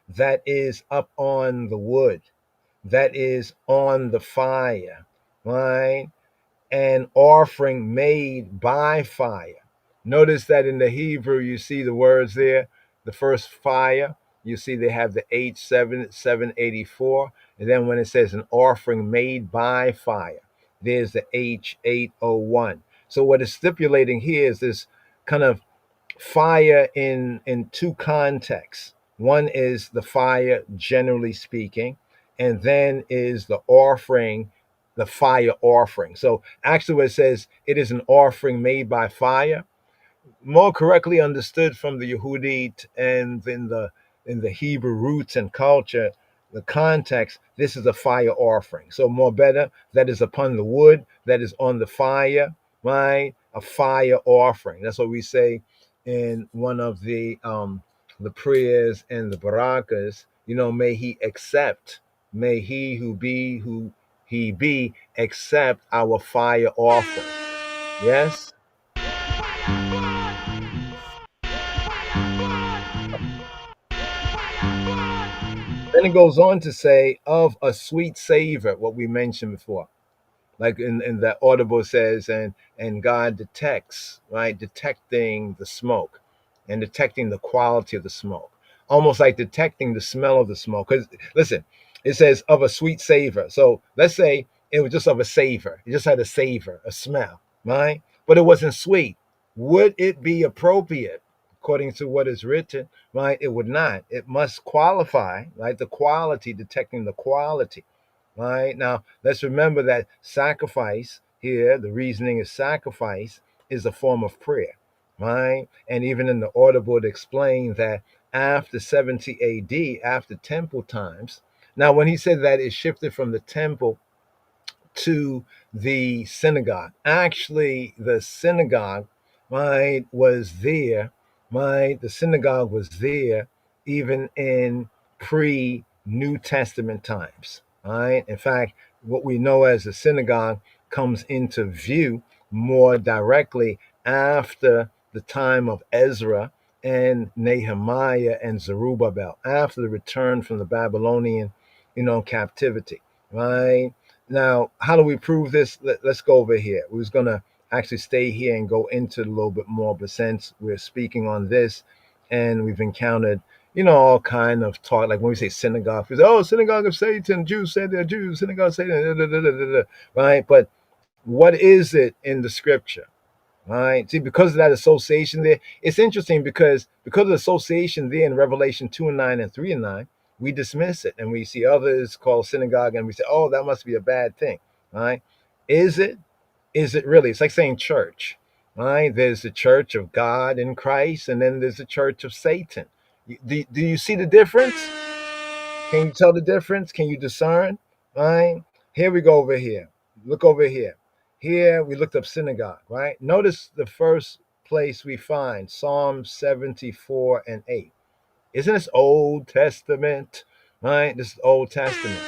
that is up on the wood, that is on the fire, right? An offering made by fire. Notice that in the Hebrew, you see the words there. The first fire, you see they have the H784. And then when it says an offering made by fire, there's the H801. So what it's stipulating here is this kind of fire in two contexts. One is the fire, generally speaking, and then is the offering, the fire offering. So actually, what it says, it is an offering made by fire, more correctly understood from the Yehudit and in the Hebrew roots and culture, the context, this is a fire offering. So more better, that is upon the wood, that is on the fire, right? A fire offering. That's what we say in one of the prayers and the barakas. You know, may he accept, may he who he be accept our fire offering. Yes. Then it goes on to say, of a sweet savor, what we mentioned before. Like in the audible says, and God detects, right? Detecting the smoke and detecting the quality of the smoke. Almost like detecting the smell of the smoke. Because listen, it says of a sweet savor. So let's say it was just of a savor. It just had a savor, a smell, right? But it wasn't sweet. Would it be appropriate, according to what is written, right? It would not. It must qualify, right? The quality, detecting the quality, right? Now, let's remember that sacrifice here, the reasoning is sacrifice is a form of prayer, right? And even in the audible, it explained that after 70 AD, after temple times, now when he said that it shifted from the temple to the synagogue. Actually, the synagogue, right, was there, right? The synagogue was there even in pre-New Testament times, right? In fact, what we know as the synagogue comes into view more directly after the time of Ezra and Nehemiah and Zerubbabel, after the return from the Babylonian, captivity, right? Now, how do we prove this? Let's go over here. We was going to actually stay here and go into it a little bit more, but since we're speaking on this and we've encountered, all kind of talk, like when we say synagogue, we say, oh, synagogue of Satan, Jews say they're Jews, synagogue of Satan, da, da, da, da, da, right? But what is it in the scripture? Right. See, because of that association there, it's interesting because of the association there in Revelation 2:9 and 3:9, we dismiss it and we see others called synagogue and we say, oh, that must be a bad thing. Right. Is it? Is it really? It's like saying church. Right. There's the church of God in Christ, and then there's the church of Satan. Do you see the difference? Can you tell the difference? Can you discern? Right? Here we go over here. Look over here. Here we looked up synagogue, right? Notice the first place we find Psalm 74 and 8. Isn't this Old Testament? Right? This is Old Testament.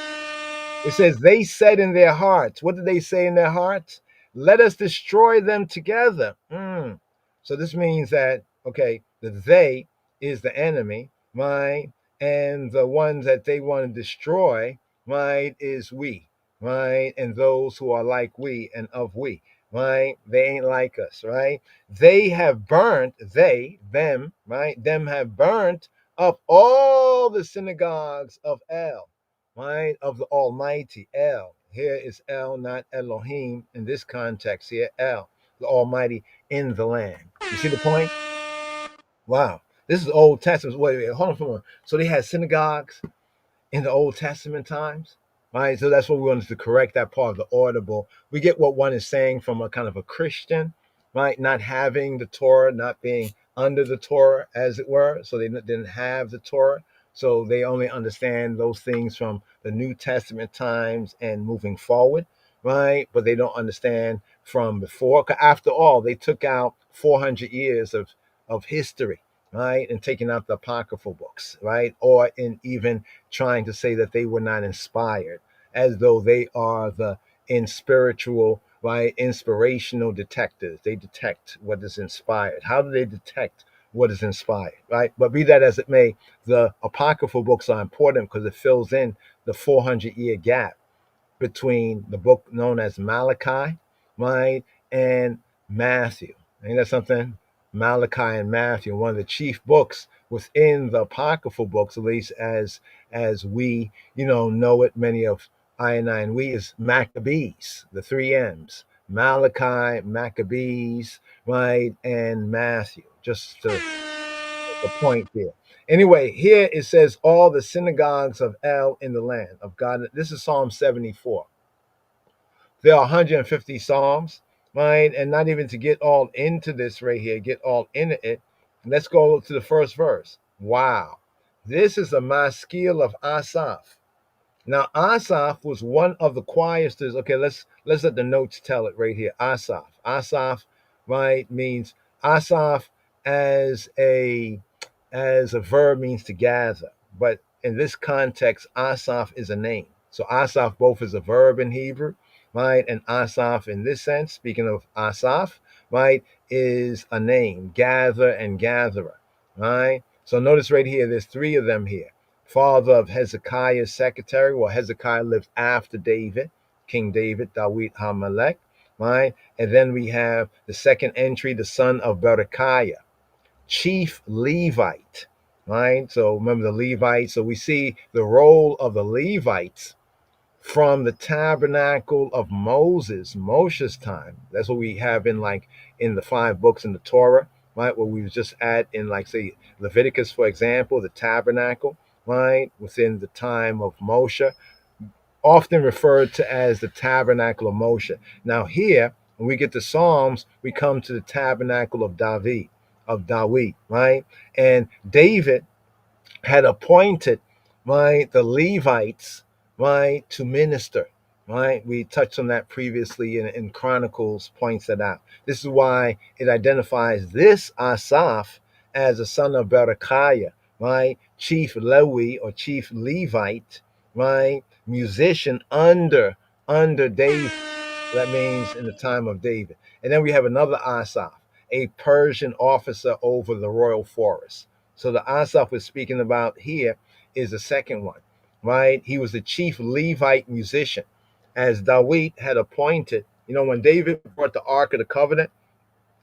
It says, they said in their hearts. What did they say in their hearts? Let us destroy them together. So this means that, okay, the they is the enemy, right? And the ones that they want to destroy, right, is we, right? And those who are like we and of we, right? They ain't like us, right? They have burnt, them, right? Them have burnt up all the synagogues of El, right? Of the Almighty, El. Here is El, not Elohim in this context here, El, the Almighty in the land. You see the point? Wow. This is Old Testament. Wait, hold on for a moment. So they had synagogues in the Old Testament times, right? So that's what we wanted to correct that part of the audible. We get what one is saying from a kind of a Christian, right? Not having the Torah, not being under the Torah, as it were. So they didn't have the Torah. So they only understand those things from the New Testament times and moving forward, right? But they don't understand from before. 'Cause after all, they took out 400 years of history, right? And taking out the apocryphal books, right? Or in even trying to say that they were not inspired, as though they are the spiritual, right, inspirational detectives. They detect what is inspired. How do they detect what is inspired, right? But be that as it may, the apocryphal books are important because it fills in the 400-year gap between the book known as Malachi, right, and Matthew. Ain't that something? Malachi and Matthew, one of the chief books within the apocryphal books, at least as we, know it. Many of I and we is Maccabees, the three M's: Malachi, Maccabees, right, and Matthew. Just to the point there. Anyway, here it says all the synagogues of El in the land of God. This is Psalm 74. There are 150 Psalms, right? And not even to get all into this right here, get all into it. Let's go to the first verse. Wow. This is a maskil of Asaph. Now, Asaph was one of the choristers. Okay, let's let the notes tell it right here. Asaph. Asaph, right, means Asaph as a verb means to gather. But in this context, Asaph is a name. So Asaph both is a verb in Hebrew, right? And Asaph in this sense, speaking of Asaph, right, is a name, gather and gatherer, right? So notice right here, there's three of them here. Father of Hezekiah's secretary. Well, Hezekiah lived after David, King David, Dawid HaMelech, right? And then we have the second entry, the son of Berechiah, chief Levite, right? So remember the Levites. So we see the role of the Levites from the tabernacle of Moshe's time. That's what we have in the 5 books in the Torah, right? Where we was just at in, like, say, Leviticus, for example, the tabernacle, right? Within the time of Moshe, often referred to as the tabernacle of Moshe. Now here, when we get to Psalms, we come to the tabernacle of Dawid, right? And David had appointed, right, the Levites, right, to minister, right? We touched on that previously in Chronicles, points that out. This is why it identifies this Asaph as a son of Berechiah, right? Chief Lewi or chief Levite, right? Musician under David. That means in the time of David. And then we have another Asaph, a Persian officer over the royal forest. So the Asaph we're speaking about here is the second one, right? He was the chief Levite musician, as Dawid had appointed. When David brought the Ark of the Covenant,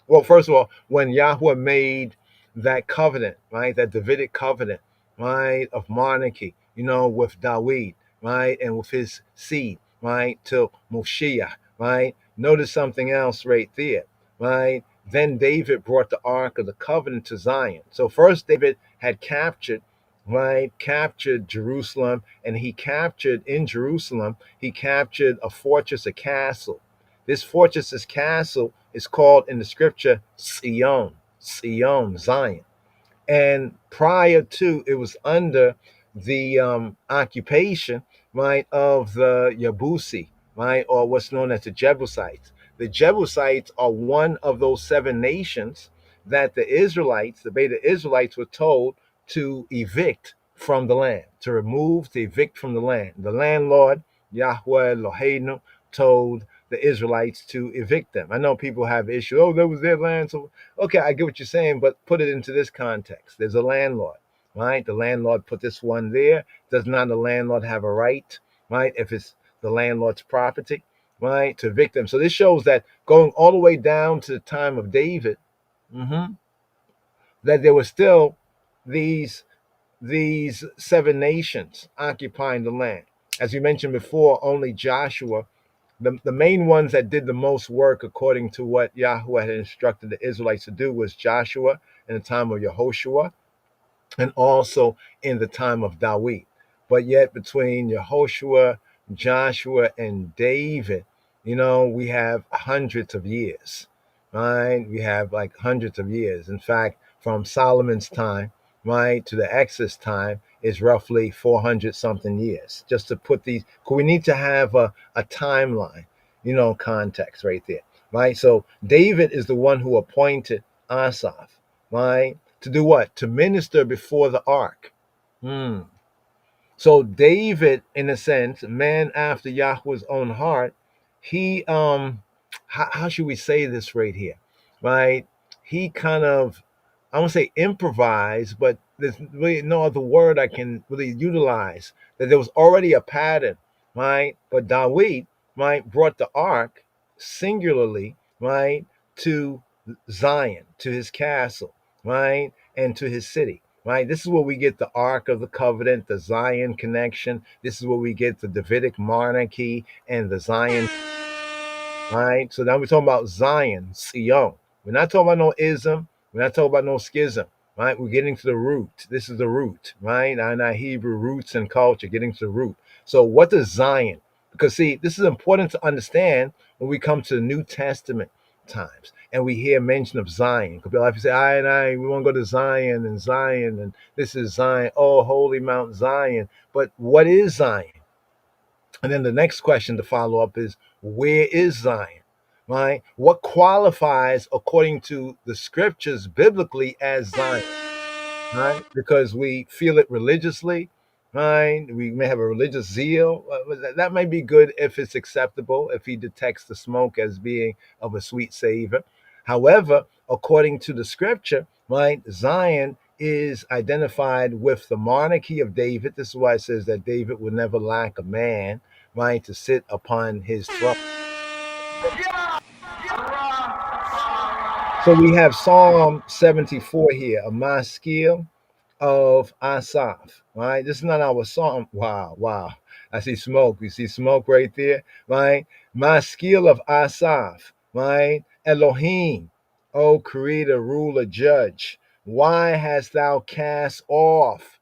well, first of all, when Yahweh made that covenant, right, that Davidic covenant, right, of monarchy, with Dawid, right, and with his seed, right, till Moshiach, right. Notice something else right there, right. Then David brought the Ark of the Covenant to Zion. So first David had captured Jerusalem, and he captured a fortress, a castle. This fortress, this castle, is called in the scripture Zion, Zion. And prior to, it was under the occupation, right, of the Yabusi, right, or what's known as the Jebusites. The Jebusites are one of those 7 nations that the Beta Israelites, were told to evict from the land, to evict from the land. The landlord, Yahweh Eloheinu, told the Israelites to evict them. I know people have issues. Oh, that was their land. So, okay, I get what you're saying, but put it into this context. There's a landlord, right? The landlord put this one there. Does not the landlord have a right, right, if it's the landlord's property, right, to evict them? So this shows that going all the way down to the time of David, that there were still these 7 nations occupying the land. As we mentioned before, only Joshua, the main ones that did the most work according to what Yahweh had instructed the Israelites to do, was Joshua in the time of Yehoshua, and also in the time of Dawid. But yet between Yehoshua, Joshua, and David, we have hundreds of years, right? We have like hundreds of years. In fact, from Solomon's time, right, to the Exodus time is roughly 400 something years. Just to put these, because we need to have a timeline, context right there, right? So David is the one who appointed Asaph, right, to do what? To minister before the ark. Hmm. So David, in a sense, man after Yahweh's own heart, he how should we say this right here? Right? He kind of, I won't say improvise, but there's really no other word I can really utilize. That there was already a pattern, right? But David, right, brought the ark singularly, right, to Zion, to his castle, right, and to his city. Right, this is where we get the Ark of the Covenant, the Zion connection. This is where we get the Davidic monarchy and the Zion. Right, so now we're talking about Zion, Sion. We're not talking about no ism. We're not talking about no schism. Right, we're getting to the root. This is the root. Right, our Hebrew roots and culture, getting to the root. So, what is Zion? Because see, this is important to understand when we come to the New Testament times and we hear mention of Zion. Could be like you say, we want to go to Zion, and this is Zion. Oh, holy Mount Zion. But what is Zion? And then the next question to follow up is, where is Zion? Right? What qualifies according to the scriptures biblically as Zion? Right? Because we feel it religiously, right? We may have a religious zeal. That may be good if it's acceptable, if he detects the smoke as being of a sweet savor. However, according to the scripture, right, Zion is identified with the monarchy of David. This is why it says that David would never lack a man, right, to sit upon his throne. So we have Psalm 74 here, a maskil of Asaph, right? This is not our song. Wow, wow. I see smoke. You see smoke right there, right? Maskil of Asaph, right? Elohim, O creator, ruler, judge. Why hast thou cast off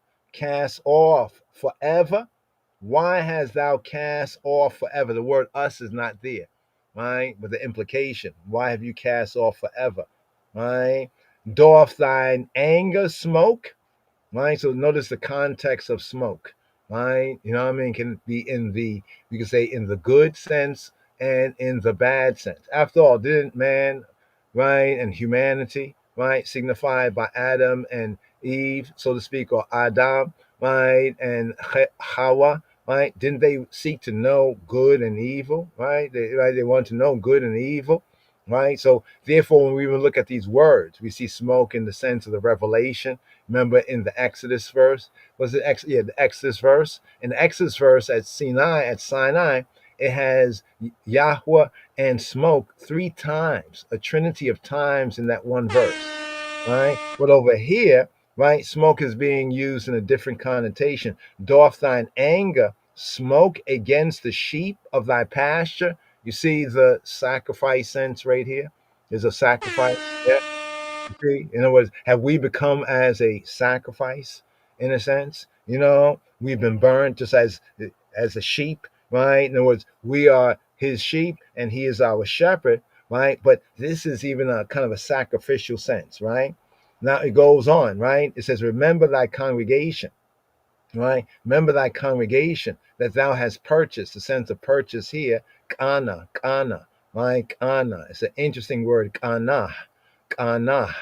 forever? Why hast thou cast off forever? The word us is not there, right? But the implication, why have you cast off forever, right? Doth thine anger smoke? Right? So notice the context of smoke, right? You know what I mean? Can be you can say in the good sense and in the bad sense. After all, didn't man, right, and humanity, right, signified by Adam and Eve, so to speak, or Adam, right, and Hawa, right? Didn't they seek to know good and evil, right? They want to know good and evil, right? So therefore, when we even look at these words, we see smoke in the sense of the revelation. Remember in the Exodus verse, the Exodus verse. In the Exodus verse at Sinai, it has Yahweh and smoke 3 times, a trinity of times in that one verse, right? But over here, right, smoke is being used in a different connotation. Doth thine anger smoke against the sheep of thy pasture? You see the sacrifice sense right here? There's a sacrifice. Yeah. See, in other words, have we become as a sacrifice in a sense? We've been burned just as a sheep, right? In other words, we are his sheep and he is our shepherd, right? But this is even a kind of a sacrificial sense, right? Now it goes on, right? It says, remember thy congregation, right? Remember thy congregation that thou hast purchased. The sense of purchase here, kana, right? Kana. It's an interesting word, kana. Kana,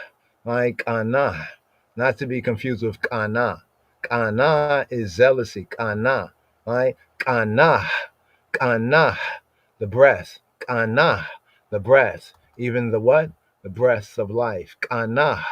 right? Kana, not to be confused with kana. Kana is zealousy. Kana, right? Kana, the breath. Kana, the breath. Even the what? The breath of life. Kana.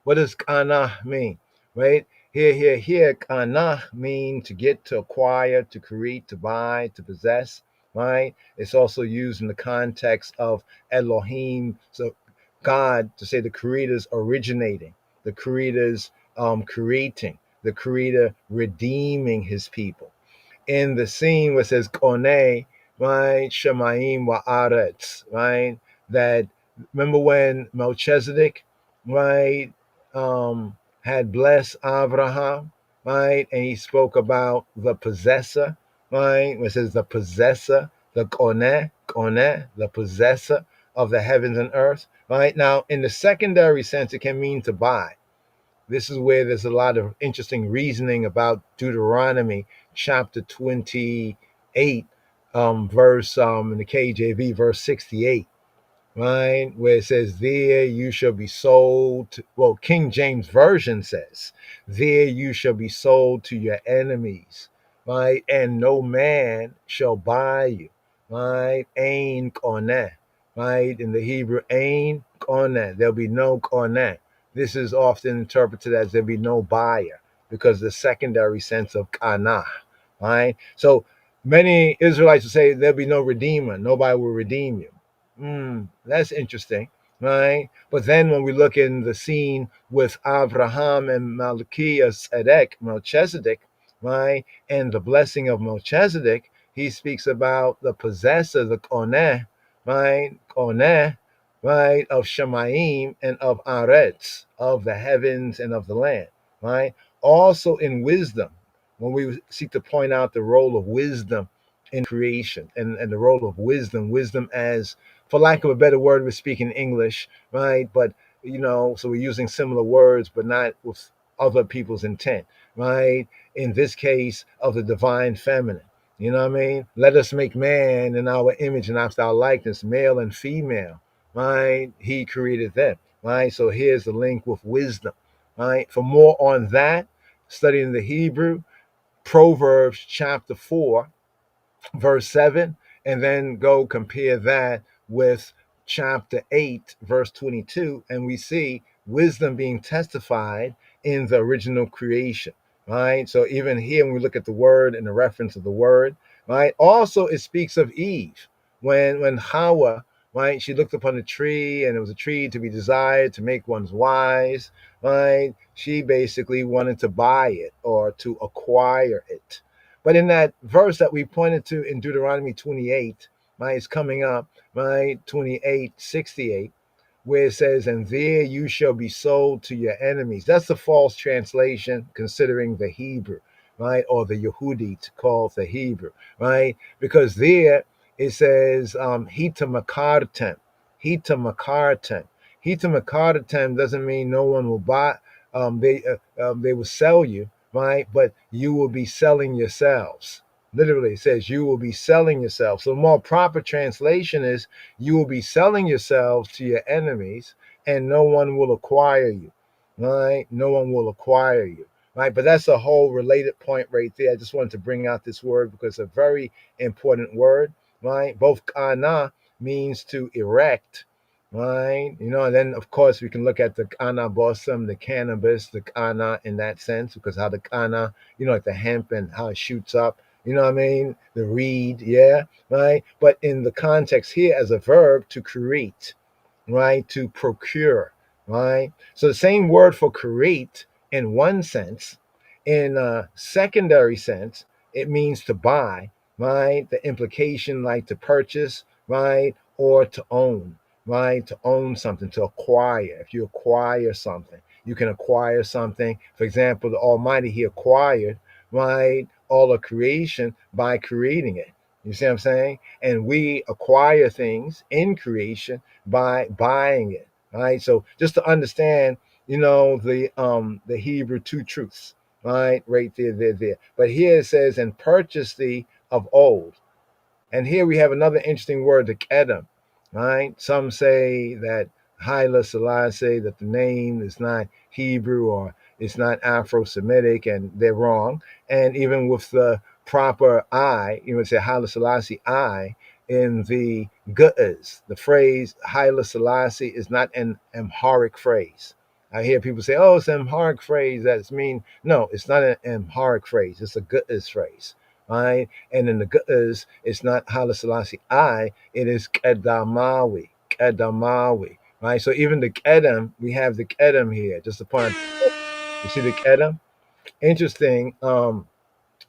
What does kana mean? Right? Here. Kana mean to get, to acquire, to create, to buy, to possess. Right? It's also used in the context of Elohim. So God, to say the creator's originating, the creator's creating, the creator redeeming his people. In the scene where it says Koneh, right? Shemaim Wa'aretz, right? That remember when Melchizedek, right, had blessed Abraham, right? And he spoke about the possessor, right? When it says the possessor, the Koneh, the possessor, of the heavens and earth. Right now, in the secondary sense, it can mean to buy. This is where there's a lot of interesting reasoning about Deuteronomy chapter 28, verse in the KJV, verse 68, right? Where it says, there you shall be sold. Well, King James Version says, there you shall be sold to your enemies, right? And no man shall buy you, right? Ain koneh, right? In the Hebrew, ain koneh. There'll be no koneh. This is often interpreted as there'll be no buyer because the secondary sense of kana, right? So many Israelites will say there'll be no redeemer. Nobody will redeem you. That's interesting, right? But then when we look in the scene with Abraham and Melchizedek, right, and the blessing of Melchizedek, he speaks about the possessor, the Koneh, right, Koneh, right, of Shemaim and of Aretz, of the heavens and of the land, right? Also in wisdom, when we seek to point out the role of wisdom in creation and the role of wisdom as, for lack of a better word, we're speaking English, right? But so we're using similar words, but not with other people's intent, right? In this case, of the divine feminine. You know what I mean? Let us make man in our image and after our likeness, male and female, right? He created them, right? So here's the link with wisdom, right? For more on that, studying the Hebrew, Proverbs chapter 4, verse 7, and then go compare that with chapter 8, verse 22, and we see wisdom being testified in the original creation, right? So even here, when we look at the word and the reference of the word, right? Also, it speaks of Eve when Hawa, right? She looked upon the tree, and it was a tree to be desired to make one's wise, right? She basically wanted to buy it or to acquire it. But in that verse that we pointed to in Deuteronomy 28, right, it's coming up, right, 28:68, where it says, and there you shall be sold to your enemies. That's a false translation considering the Hebrew, right, or the Yehudi to call the Hebrew, right, because there it says, hita makartem, hita makartem. Hita makartem doesn't mean no one will buy, they will sell you, right? But you will be selling yourselves. Literally, it says you will be selling yourselves. So, the more proper translation is you will be selling yourselves to your enemies, and no one will acquire you, right? No one will acquire you, right? But that's a whole related point right there. I just wanted to bring out this word because it's a very important word, right? Both kana means to erect, right? And then of course we can look at the kana bossum, the cannabis, the kana in that sense, because how the kana, like the hemp and how it shoots up, you know what I mean? The reed, yeah, right? But in the context here as a verb, to create, right? To procure, right? So the same word for create in one sense, in a secondary sense, it means to buy, right? The implication like to purchase, right? Or to own, right? To own something, to acquire. If you acquire something, you can acquire something. For example, the Almighty, He acquired, right, all of creation by creating it. You see what I'm saying? And we acquire things in creation by buying it. Right. So just to understand, the Hebrew two truths, right there. But here it says, and purchase thee of old. And here we have another interesting word, the kedem, right? Some say that Haile Selassie, that the name is not Hebrew or it's not Afro-Semitic, and they're wrong. And even with the proper I, you would say Haile Selassie I in the Gu'as. The phrase Haile Selassie is not an Amharic phrase. I hear people say, oh, it's an Amharic phrase. That's mean. No, it's not an Amharic phrase. It's a Gu'as phrase. Right? And in the Gu'as, it's not Haile Selassie I, it is Kedamawi, right? So even the Kedem, we have the Kedem here, just to point out, you see the Kedem? Interesting.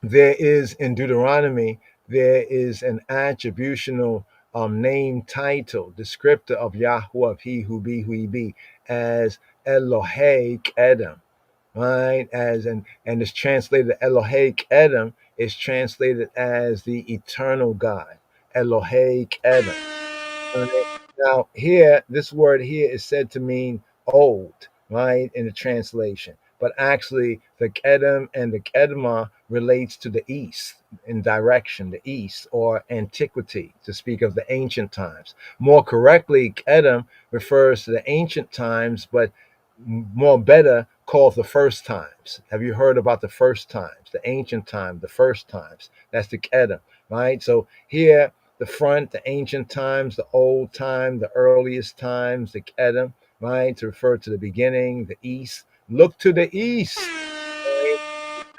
There is in Deuteronomy, there is an attributional name title, descriptor of Yahweh, of he who be, who he be, as Elohei Kedem, right? And it's translated Elohei Kedem is translated as the eternal God, Elohei Kedem. Right? Now, here, this word here is said to mean old, right, in the translation. But actually, the Kedem and the Kedma relates to the east in direction, the east, or antiquity, to speak of the ancient times. More correctly, Kedem refers to the ancient times, but more better called the first times. Have you heard about the first times, the ancient time, the first times? That's the Kedem, right? So here, the front, the ancient times, the old time, the earliest times, the Kedem, right? To refer to the beginning, the east. Look to the east, right?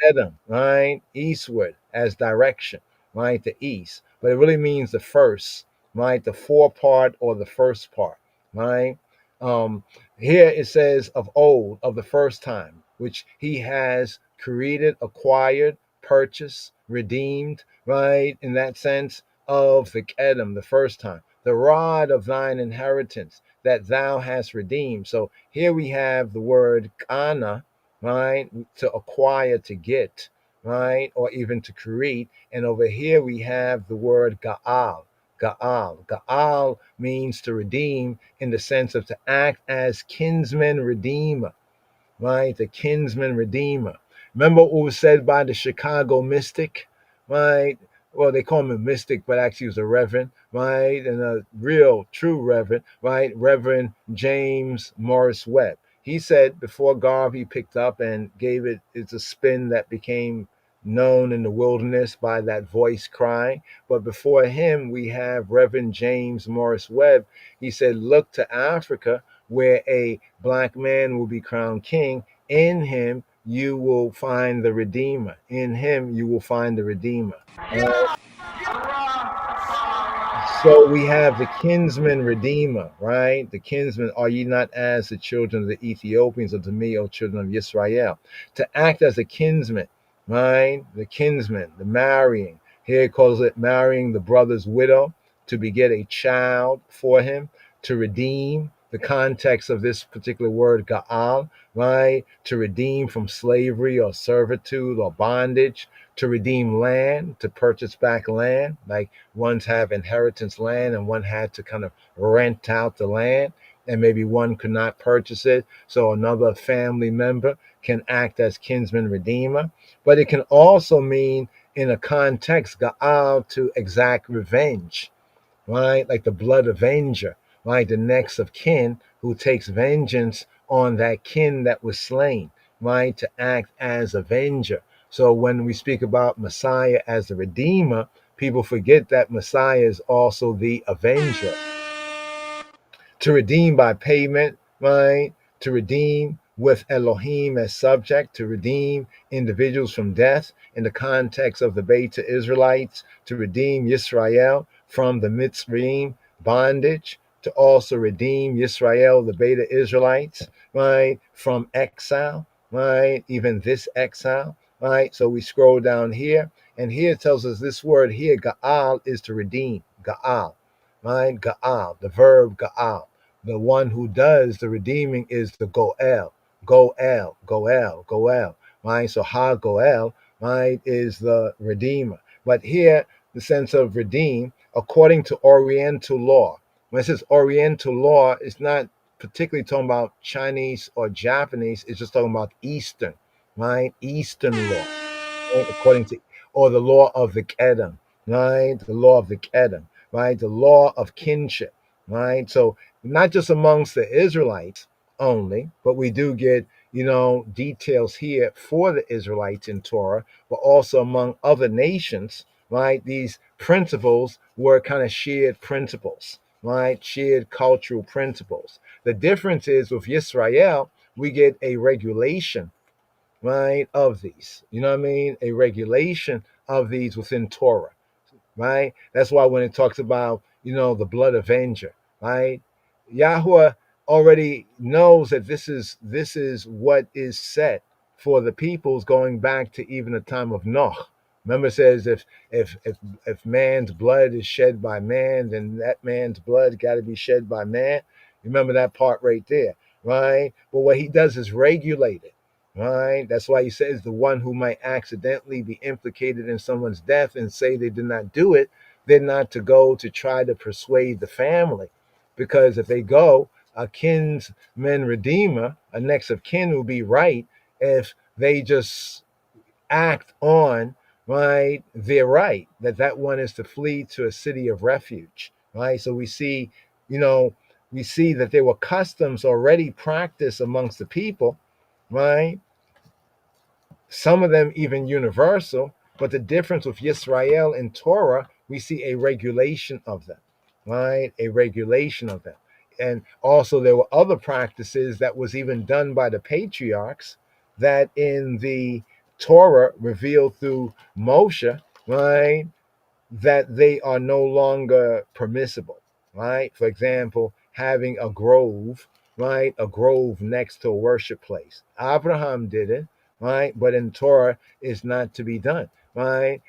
Kedem, right? Eastward as direction, right? The east. But it really means the first, right? The forepart or the first part, right? Um, Here it says of old, of the first time, which he has created, acquired, purchased, redeemed, right? In that sense of the Kedem, the first time, the rod of thine inheritance that thou hast redeemed. So here we have the word kana, right? To acquire, to get, right? Or even to create. And over here we have the word ga'al. Ga'al. Ga'al means to redeem in the sense of to act as kinsman redeemer, right? The kinsman redeemer. Remember what was said by the Chicago mystic, right? Well, they call him a mystic, but actually he was a reverend, right? And a real, true reverend, right? Reverend James Morris Webb. He said before Garvey picked up and gave it, it's a spin that became known in the wilderness by that voice crying. But before him, we have Reverend James Morris Webb. He said, look to Africa where a black man will be crowned king. In him, you will find the Redeemer. In him, you will find the Redeemer. So we have the kinsman redeemer, right? The kinsman, are ye not as the children of the Ethiopians unto me, O children of Israel? To act as a kinsman, right? The kinsman, the marrying. Here it calls it marrying the brother's widow to beget a child for him, to redeem. The context of this particular word, ga'al, right? To redeem from slavery or servitude or bondage, to redeem land, to purchase back land, like ones have inheritance land and one had to kind of rent out the land, and maybe one could not purchase it, so another family member can act as kinsman redeemer. But it can also mean, in a context, ga'al, to exact revenge, right? Like the blood avenger, right? The next of kin who takes vengeance on that kin that was slain, right? To act as avenger. So when we speak about Messiah as the Redeemer, people forget that Messiah is also the avenger. To redeem by payment, right? To redeem with Elohim as subject, to redeem individuals from death in the context of the Beta Israelites, to redeem Yisrael from the Mitzrayim bondage, to also redeem Yisrael, the Beta Israelites, right, from exile, right, even this exile, right? So we scroll down here, and here it tells us this word here, Ga'al, is to redeem, Ga'al, right? Ga'al, the verb Ga'al. The one who does the redeeming is the Goel, Goel, Goel, Goel, right? So Ha Goel, right, is the redeemer. But here, the sense of redeem, according to Oriental law. When it says Oriental law, it's not particularly talking about Chinese or Japanese. It's just talking about Eastern, right? Eastern law, right? According to, or the law of the Kedem, right? The law of the Kedem, right? The law of kinship, right? So not just amongst the Israelites only, but we do get, details here for the Israelites in Torah, but also among other nations, right? These principles were kind of shared principles, right? Shared cultural principles. The difference is with Yisrael, we get a regulation, right, of these. You know what I mean? A regulation of these within Torah, right? That's why when it talks about, the blood avenger, right? Yahweh already knows that this is what is set for the peoples going back to even the time of Noah. Remember, it says if man's blood is shed by man, then that man's blood got to be shed by man. Remember that part right there, right? But what he does is regulate it. Right. That's why he says the one who might accidentally be implicated in someone's death and say they did not do it, they're not to go to try to persuade the family, because if they go, a kinsman redeemer, a next of kin, will be right if they just act on, right, their right, that one is to flee to a city of refuge, right? So we see, you know, we see that there were customs already practiced amongst the people, right? Some of them even universal, but the difference with Yisrael and Torah, we see a regulation of them, right? A regulation of them. And also there were other practices that was even done by the patriarchs that in the Torah revealed through Moshe, right? That they are no longer permissible, right? For example, having a grove, right? A grove next to a worship place. Abraham did it, right? But in Torah, it's not to be done, right?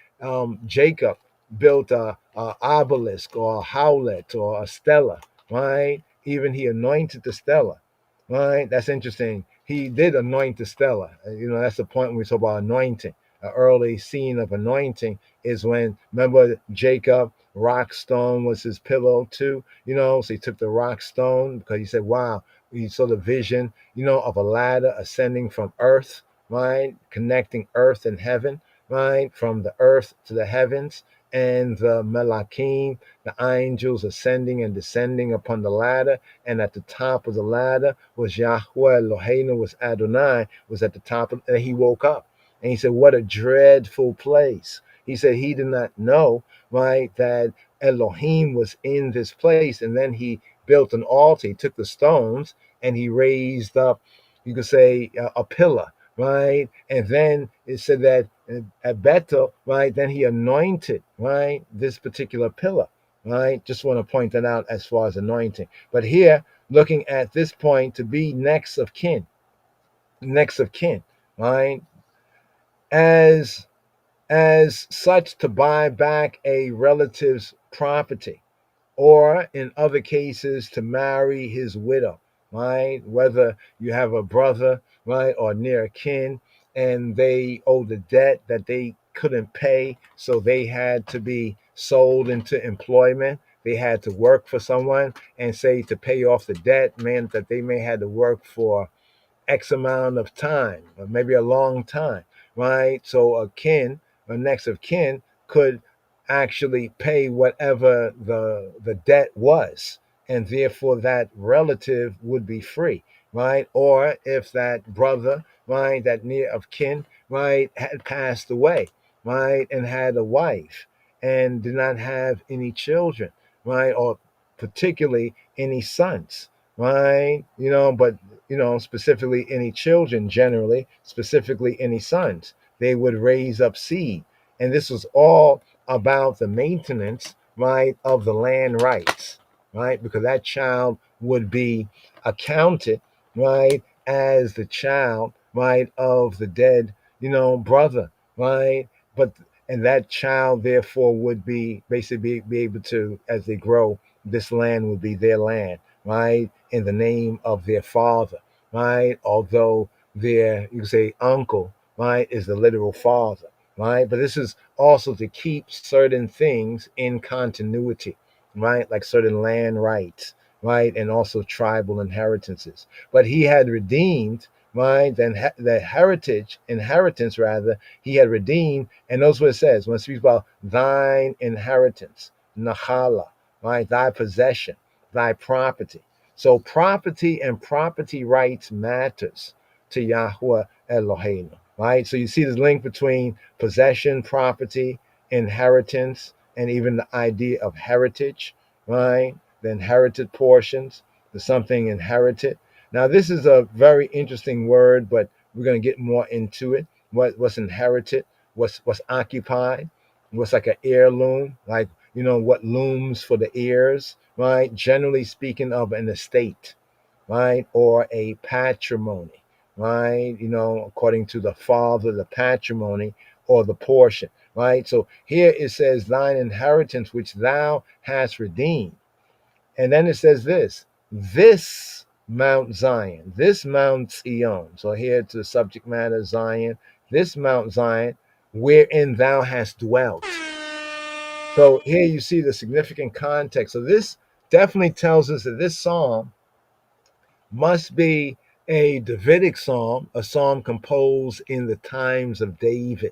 Jacob built a obelisk or a howlet or a stela, right? Even he anointed the stela, right? That's interesting. He did anoint the stela. That's the point when we talk about anointing. An early scene of anointing is when, remember, Jacob, rock stone was his pillow too, so he took the rock stone because he said, wow, he saw the vision, of a ladder ascending from earth, right, connecting earth and heaven, right, from the earth to the heavens, and the Malakim, the angels ascending and descending upon the ladder, and at the top of the ladder was Yahweh Eloheinu, was Adonai, was at the top, and he woke up. And he said, what a dreadful place. He said he did not know, right, that Elohim was in this place. And then he built an altar. He took the stones and he raised up, you could say, a pillar, right? And then it said that at Bethel, right, then he anointed, right, this particular pillar, right? Just want to point that out as far as anointing. But here, looking at this point, to be next of kin, right? As such, to buy back a relative's property, or in other cases to marry his widow, right? Whether you have a brother, right, or near kin, and they owed a debt that they couldn't pay, so they had to be sold into employment. They had to work for someone, and say to pay off the debt meant that they may had to work for X amount of time, or maybe a long time, right? So a next of kin, could actually pay whatever the debt was, and therefore that relative would be free, right? Or if that brother, right, that near of kin, right, had passed away, right, and had a wife and did not have any children, right, or particularly any sons, right? But specifically any children, generally, specifically any sons. They would raise up seed. And this was all about the maintenance, right, of the land rights, right? Because that child would be accounted, right, as the child, right, of the dead, brother, right? But and that child therefore would be basically be able to, as they grow, this land would be their land, right, in the name of their father, right? Although their, you could say, uncle, right, is the literal father, right? But this is also to keep certain things in continuity, right? Like certain land rights, right? And also tribal inheritances. But he had redeemed, right? Then the inheritance rather, he had redeemed. And notice what it says when it speaks about thine inheritance, Nahala, right? Thy possession, thy property. So property and property rights matters to Yahweh Eloheinu, right? So you see this link between possession, property, inheritance, and even the idea of heritage, right? The inherited portions, the something inherited. Now this is a very interesting word, but we're going to get more into it. What's inherited? What's occupied? What's like an heirloom? Like, what looms for the heirs, right? Generally speaking, of an estate, right? Or a patrimony, right? According to the father, the patrimony or the portion, right? So here it says, thine inheritance, which thou hast redeemed. And then it says this Mount Zion, this Mount Zion. So here to the subject matter, Zion, this Mount Zion, wherein thou hast dwelt. So here you see the significant context. So this definitely tells us that this psalm must be a Davidic psalm, a psalm composed in the times of David,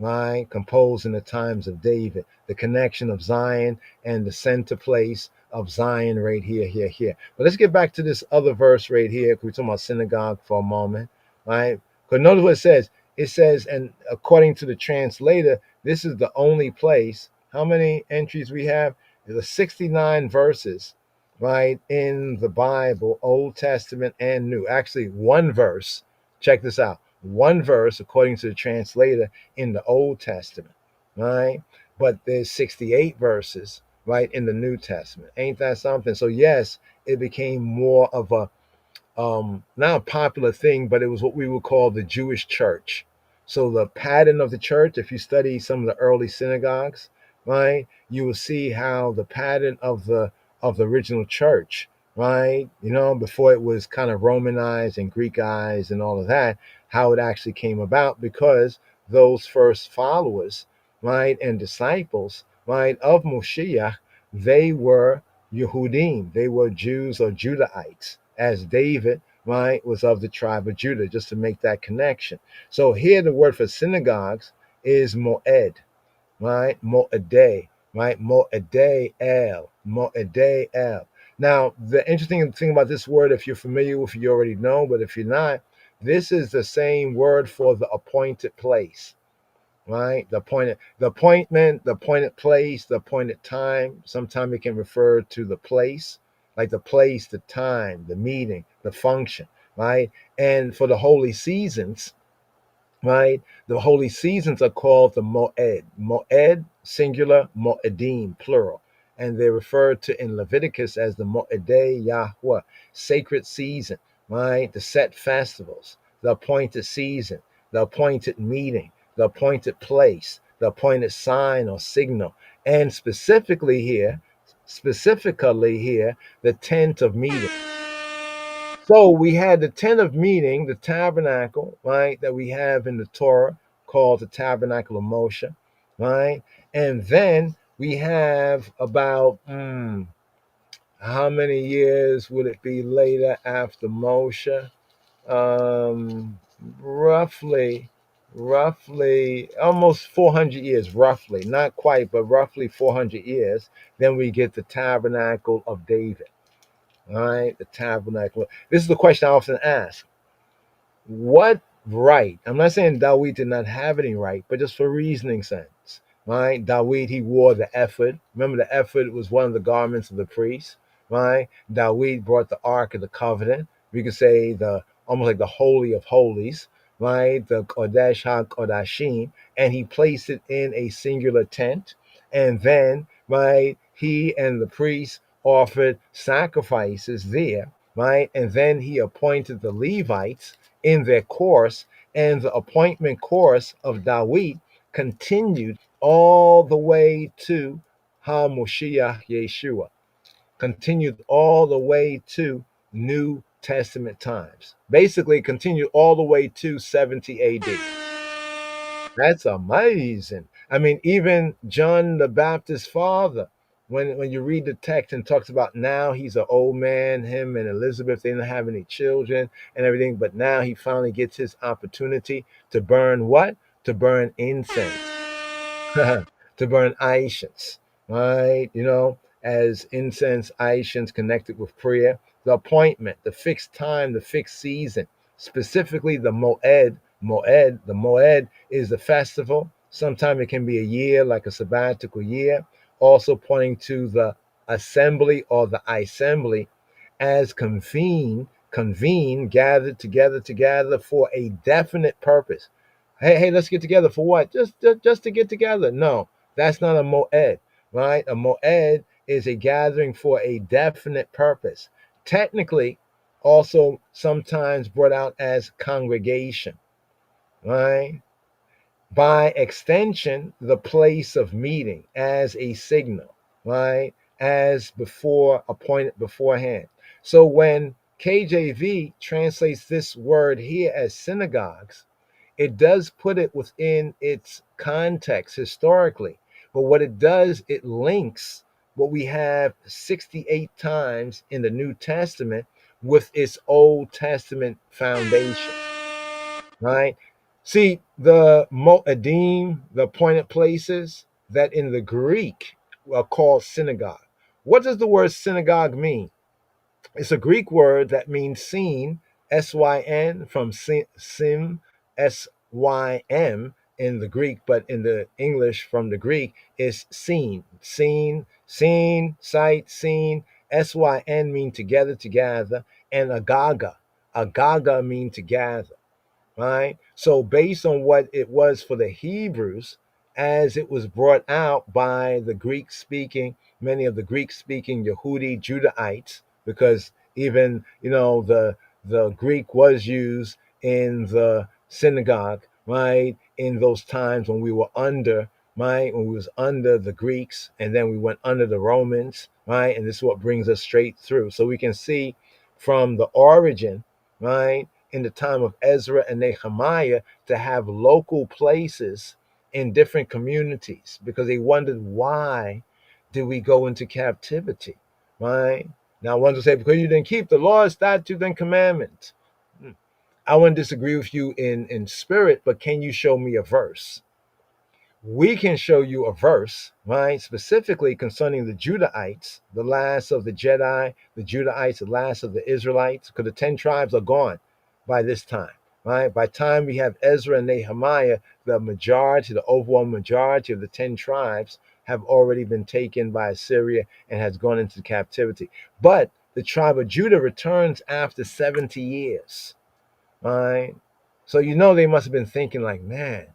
right? Composed in the times of David, the connection of Zion and the center place of Zion right here. But let's get back to this other verse right here. We're talking about synagogue for a moment, right? Because notice what it says. It says, and according to the translator, this is the only place. How many entries we have? There's 69 verses, right, in the Bible, Old Testament and New. Actually, one verse. Check this out. One verse, according to the translator, in the Old Testament, right? But there's 68 verses, right, in the New Testament. Ain't that something? So yes, it became more of a not a popular thing, but it was what we would call the Jewish church. So the pattern of the church, if you study some of the early synagogues, right, you will see how the pattern of the original church, right, before it was kind of Romanized and Greekized and all of that, how it actually came about, because those first followers, right, and disciples, right, of Moshiach, they were Yehudim, they were Jews or Judahites, as David, right, was of the tribe of Judah, just to make that connection. So here the word for synagogues is moed, right? Moedeh, right? Moedeh el. Now, the interesting thing about this word, if you're familiar with it, you already know, but if you're not, this is the same word for the appointed place, right? The appointment, the appointed place, the appointed time. Sometimes it can refer to the place, like the place, the time, the meeting, the function, right? And for the holy seasons, right? The holy seasons are called the moed. Moed, singular, moedim, plural. And they're referred to in Leviticus as the moedei Yahweh, sacred season, right? The set festivals, the appointed season, the appointed meeting, the appointed place, the appointed sign or signal. And specifically here, the tent of meeting. So we had the tent of meeting, the tabernacle, right, that we have in the Torah called the tabernacle of Moshe, right? And then we have about how many years would it be later after Moshe? Um, roughly, roughly almost 400 years, roughly, not quite, but roughly 400 years. Then we get the tabernacle of David. All right, the tabernacle. This is the question I often ask. What right? I'm not saying Dawid did not have any right, but just for reasoning sense, right? Dawid, he wore the ephod. Remember, the ephod was one of the garments of the priest, right? Dawid brought the Ark of the Covenant. We could say the almost like the Holy of Holies, right? The Kodesh HaKodashim, and he placed it in a singular tent. And then, right, he and the priest offered sacrifices there, right? And then he appointed the Levites in their course, and the appointment course of Dawid continued all the way to HaMoshiach Yeshua, continued all the way to New Testament times. Basically, continued all the way to 70 AD. That's amazing. I mean, even John the Baptist's father, when you read the text and talks about now he's an old man, him and Elizabeth, they didn't have any children and everything, but now he finally gets his opportunity to burn what? To burn incense. To burn Aishans, right? As incense Aishans connected with prayer, the appointment, the fixed time, the fixed season, specifically the Moed. The Moed is the festival. Sometimes it can be a year, like a sabbatical year, also pointing to the assembly or the assembly as convene, gathered together for a definite purpose. Hey, let's get together for what? Just to get together. No, that's not a moed, right? A moed is a gathering for a definite purpose. Technically, also sometimes brought out as congregation, right? By extension, the place of meeting as a signal, right? As before, appointed beforehand. So when KJV translates this word here as synagogues, it does put it within its context historically. But what it does, it links what we have 68 times in the New Testament with its Old Testament foundation, right? See, the Moedim, the appointed places, that in the Greek are called synagogue. What does the word synagogue mean? It's a Greek word that means seen, S-Y-N, from sim, S-Y-M in the Greek, but in the English from the Greek is seen, seen, sight, seen. S-Y-N mean together, together, and agaga mean to gather, right? So based on what it was for the Hebrews, as it was brought out by the Greek speaking, many of the Greek speaking Yehudi Judahites, because even the Greek was used in the synagogue, right? In those times when we were under, right? When we was under the Greeks, and then we went under the Romans, right? And this is what brings us straight through. So we can see from the origin, right? In the time of Ezra and Nehemiah, to have local places in different communities, because they wondered, why did we go into captivity, right? Now one will say, because you didn't keep the law, statutes, and commandments. I wouldn't disagree with you in spirit, but can you show me a verse? We can show you a verse, right, specifically concerning the Judahites, the last of the Jedi, the Judahites, the last of the Israelites, because the 10 tribes are gone by this time, right? By the time we have Ezra and Nehemiah, the majority, the overwhelming majority of the 10 tribes have already been taken by Assyria and has gone into captivity. But the tribe of Judah returns after 70 years, right? So they must have been thinking like, man,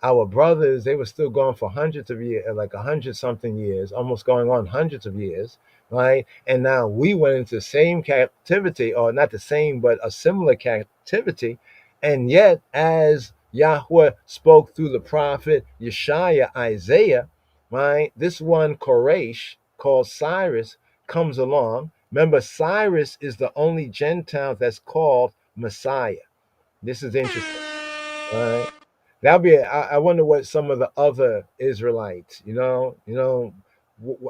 our brothers, they were still gone for hundreds of years, like 100 something years, almost going on hundreds of years, right? And now we went into the same captivity, or not the same, but a similar captivity. And yet, as Yahweh spoke through the prophet Yeshaya, Isaiah, right? This one Koresh called Cyrus comes along. Remember, Cyrus is the only Gentile that's called Messiah. This is interesting. All right. That'll be. I wonder what some of the other Israelites,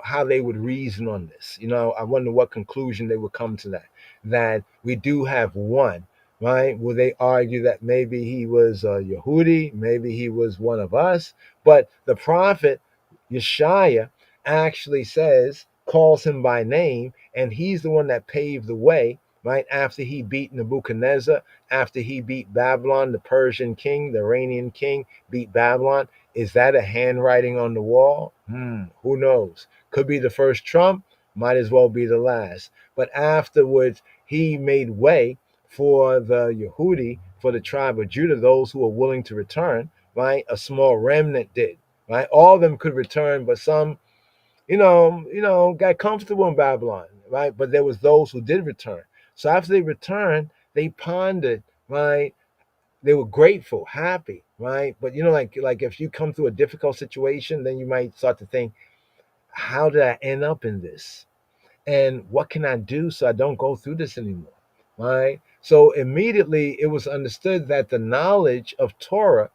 how they would reason on this. I wonder what conclusion they would come to that. That we do have one, right? Will they argue that maybe he was a Yehudi, maybe he was one of us? But the prophet Yeshaya actually calls him by name, and he's the one that paved the way, right? After he beat Nebuchadnezzar, after he beat Babylon, the Persian king, the Iranian king beat Babylon. Is that a handwriting on the wall? Who knows? Could be the first trump, might as well be the last. But afterwards, he made way for the Yehudi, for the tribe of Judah, those who were willing to return, right? A small remnant did, right? All of them could return, but some, got comfortable in Babylon, right? But there was those who did return. So after they returned, they pondered, right? They were grateful, happy, right? But like if you come through a difficult situation, then you might start to think, how did I end up in this? And what can I do so I don't go through this anymore? Right? So immediately it was understood that the knowledge of Torah,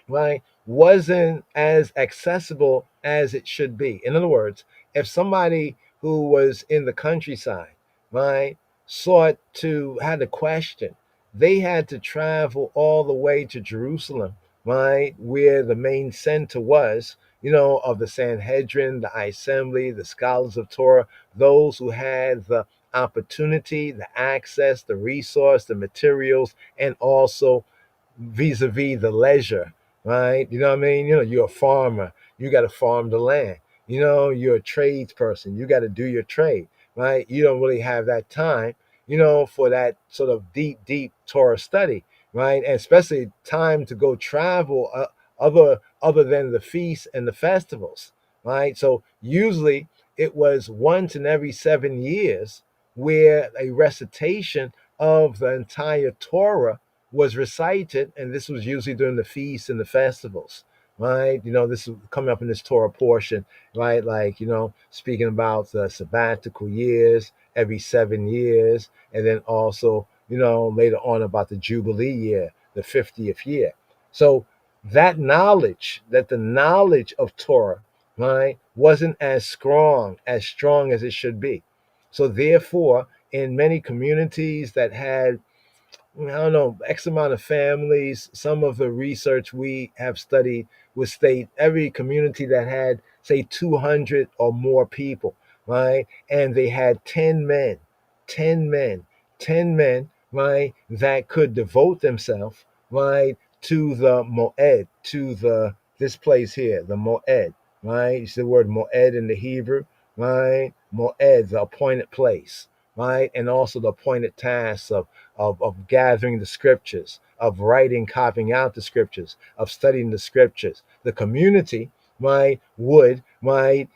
right, wasn't as accessible as it should be. In other words, if somebody who was in the countryside, right, had a question, they had to travel all the way to Jerusalem, right, where the main center was, of the Sanhedrin, the assembly, the scholars of Torah, those who had the opportunity, the access, the resource, the materials, and also vis-a-vis the leisure, right? You know what I mean? You're a farmer, you got to farm the land. You're a tradesperson, you got to do your trade, right? You don't really have that time, for that sort of deep Torah study, right? And especially time to go travel other than the feasts and the festivals, right? So usually it was once in every 7 years where a recitation of the entire Torah was recited, and this was usually during the feasts and the festivals, right? This is coming up in this Torah portion, right? Like, speaking about the sabbatical years every 7 years, and then also, later on about the Jubilee year, the 50th year. So that the knowledge of Torah right, wasn't as strong as it should be. So therefore, in many communities that had, I don't know, X amount of families, some of the research we have studied would state every community that had, say, 200 or more people, right? And they had 10 men, 10 men, 10 men, right, that could devote themselves, right, to the Moed, to this place here, the Moed, right? You see the word Moed in the Hebrew, right? Moed, the appointed place, right? And also the appointed tasks of gathering the scriptures, of writing, copying out the scriptures, of studying the scriptures. The community, right, would, right,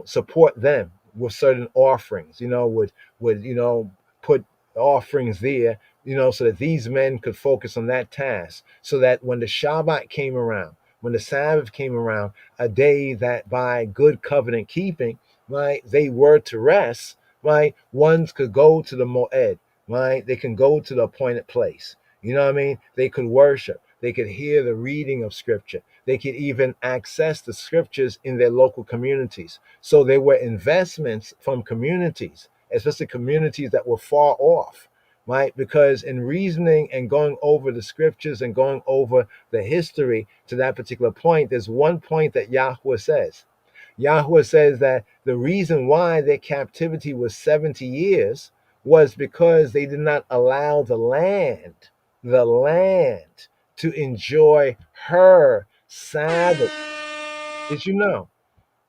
support them with certain offerings, would, put offerings there, so that these men could focus on that task, so that when the Shabbat came around, when the Sabbath came around, a day that by good covenant keeping, right, they were to rest, right, ones could go to the Moed, right? They can go to the appointed place. You know what I mean? They could worship. They could hear the reading of scripture. They could even access the scriptures in their local communities. So there were investments from communities, especially communities that were far off, right? Because in reasoning and going over the scriptures and going over the history to that particular point, there's one point that Yahweh says. Yahweh says that the reason why their captivity was 70 years was because they did not allow the land to enjoy her Sabbath. Did you know?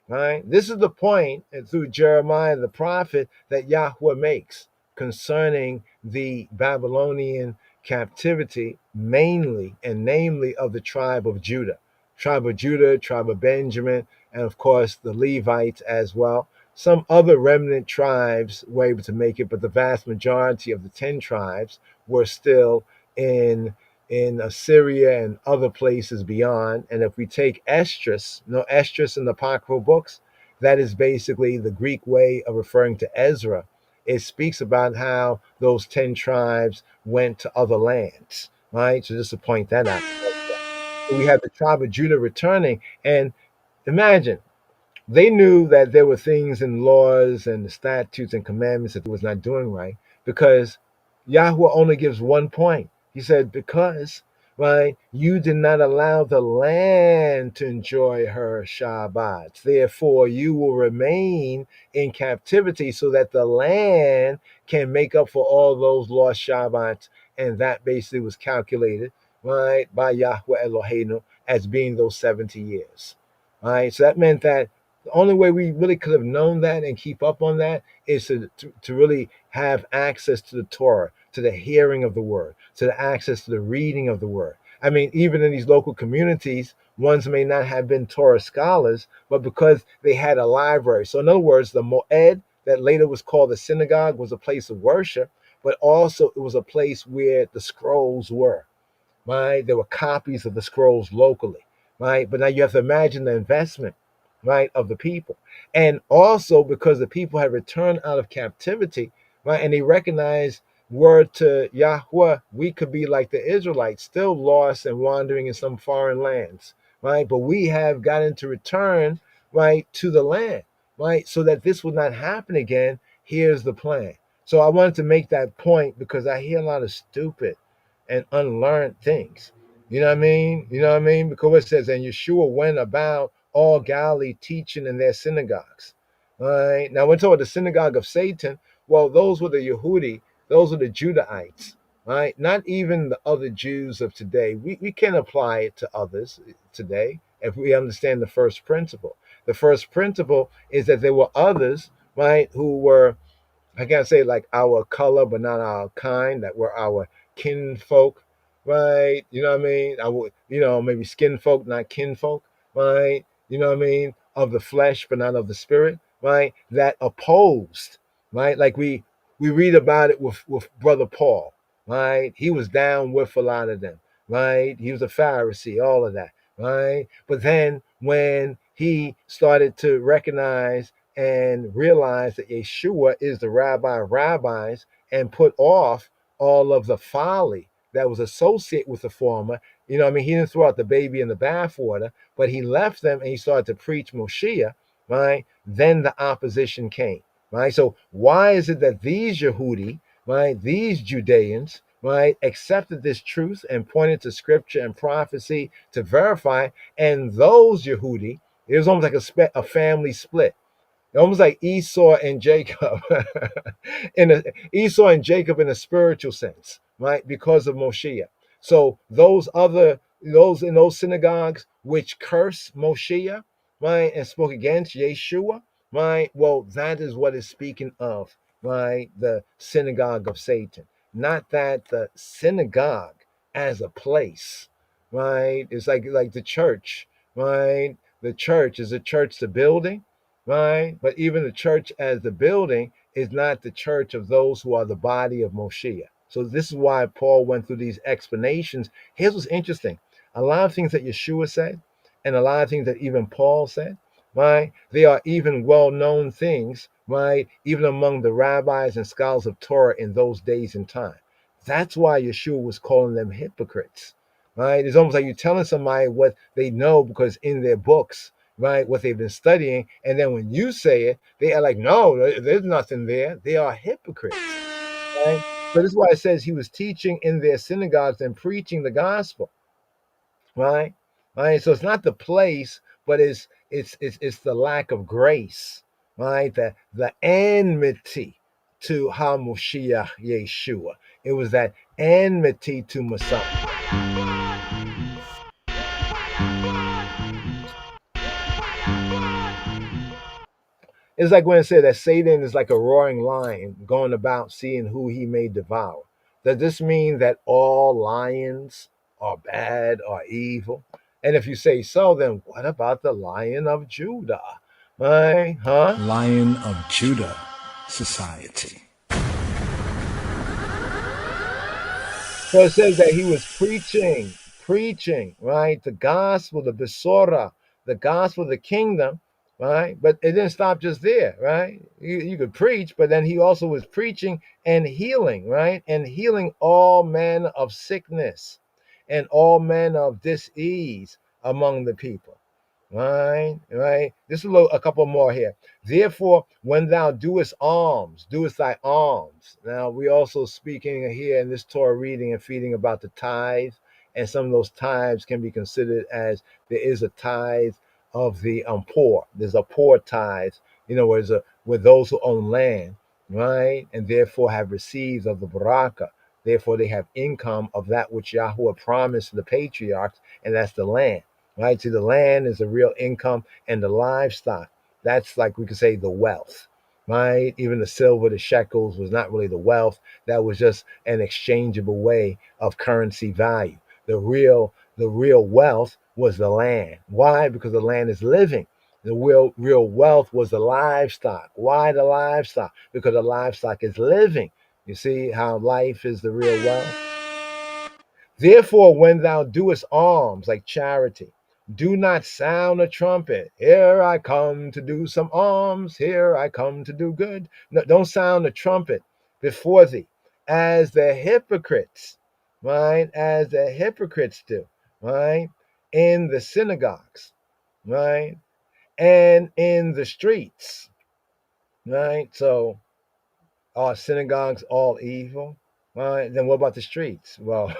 Right? This is the point through Jeremiah the prophet that Yahweh makes concerning the Babylonian captivity, mainly and namely of the tribe of Judah, tribe of Benjamin, and of course the Levites as well. Some other remnant tribes were able to make it, but the vast majority of the 10 tribes were still in Assyria and other places beyond. And if we take Esdras, Esdras in the Apocryphal books, that is basically the Greek way of referring to Ezra. It speaks about how those 10 tribes went to other lands, right? So just to point that out. So we have the tribe of Judah returning. And imagine, they knew that there were things in laws and the statutes and commandments that they was not doing right, because Yahweh only gives one point. He said, because, right, you did not allow the land to enjoy her Shabbat. Therefore, you will remain in captivity so that the land can make up for all those lost Shabbats. And that basically was calculated, right, by Yahweh Eloheinu as being those 70 years. All right, so that meant that the only way we really could have known that and keep up on that is to really have access to the Torah, to the hearing of the word, to the access to the reading of the word. I mean, even in these local communities, ones may not have been Torah scholars, but because they had a library. So in other words, the Moed, that later was called the synagogue, was a place of worship, but also it was a place where the scrolls were, right? There were copies of the scrolls locally, right? But now you have to imagine the investment, right, of the people. And also because the people had returned out of captivity, right, and they recognized, word to Yahweh, we could be like the Israelites, still lost and wandering in some foreign lands, right? But we have gotten to return, right, to the land, right? So that this would not happen again. Here's the plan. So I wanted to make that point because I hear a lot of stupid and unlearned things. You know what I mean? You know what I mean? Because it says, and Yeshua went about all Galilee teaching in their synagogues. All right. Now, we're talking about the synagogue of Satan. Well, those were the Yehudi, those are the Judahites, right? Not even the other Jews of today. We can apply it to others today if we understand the first principle. The first principle is that there were others, right, who were, I can't say like our color, but not our kind, that were our kinfolk, right? You know what I mean? I would, maybe skin folk, not kinfolk, right? You know what I mean? Of the flesh, but not of the spirit, right? That opposed, right? Like we read about it with Brother Paul, right? He was down with a lot of them, right? He was a Pharisee, all of that, right? But then when he started to recognize and realize that Yeshua is the rabbi of rabbis and put off all of the folly that was associated with the former. You know, I mean, he didn't throw out the baby in the bathwater, but he left them and he started to preach Moshiach, right? Then the opposition came, right? So why is it that these Yehudi, right, these Judeans, right, accepted this truth and pointed to scripture and prophecy to verify, and those Yehudi, it was almost like a family split, almost like Esau and Jacob, Esau and Jacob in a spiritual sense, right? Because of Moshiach. So those in those synagogues which curse Moshiach, right, and spoke against Yeshua, right? Well, that is what is speaking of, right? The synagogue of Satan, not that the synagogue as a place, right? It's like the church, right? The church is a church, the building, right? But even the church as the building is not the church of those who are the body of Moshiach. So this is why Paul went through these explanations. Here's what's interesting. A lot of things that Yeshua said and a lot of things that even Paul said, right? They are even well-known things, right? Even among the rabbis and scholars of Torah in those days and time. That's why Yeshua was calling them hypocrites, right? It's almost like you're telling somebody what they know because in their books, right, what they've been studying, and then when you say it, they are like, no, there's nothing there. They are hypocrites, right? So this is why it says he was teaching in their synagogues and preaching the gospel, right? Right. So it's not the place, but it's the lack of grace, right? The enmity to HaMoshiach Yeshua. It was that enmity to Messiah. It's like when it said that Satan is like a roaring lion going about seeing who he may devour. Does this mean that all lions are bad or evil? And if you say so, then what about the Lion of Judah? Right? Huh? Lion of Judah Society. So it says that he was preaching, right? The gospel, the Besora, the gospel of the kingdom, right? But it didn't stop just there, right? You could preach, but then he also was preaching and healing, right? And healing all manner of sickness and all manner of dis-ease among the people. Right, right. This is a couple more here. Therefore, when thou doest alms, doest thy alms. Now, we also speaking here in this Torah reading and feeding about the tithe, and some of those tithes can be considered as there is a tithe of the poor. There's a poor tithe, where those who own land, right, and therefore have received of the baraka. Therefore, they have income of that which Yahweh promised to the patriarchs, and that's the land. Right? See, the land is the real income, and the livestock, that's like we could say the wealth, right? Even the silver, the shekels was not really the wealth. That was just an exchangeable way of currency value. The real wealth was the land. Why? Because the land is living. The real wealth was the livestock. Why the livestock? Because the livestock is living. You see how life is the real wealth? Therefore, when thou doest alms, like charity, do not sound a trumpet. Here I come to do some alms. Here I come to do good. No, don't sound a trumpet before thee, as the hypocrites, right? As the hypocrites do, right? In the synagogues, right? And in the streets, right? So, are synagogues all evil? Right? Then what about the streets? Well,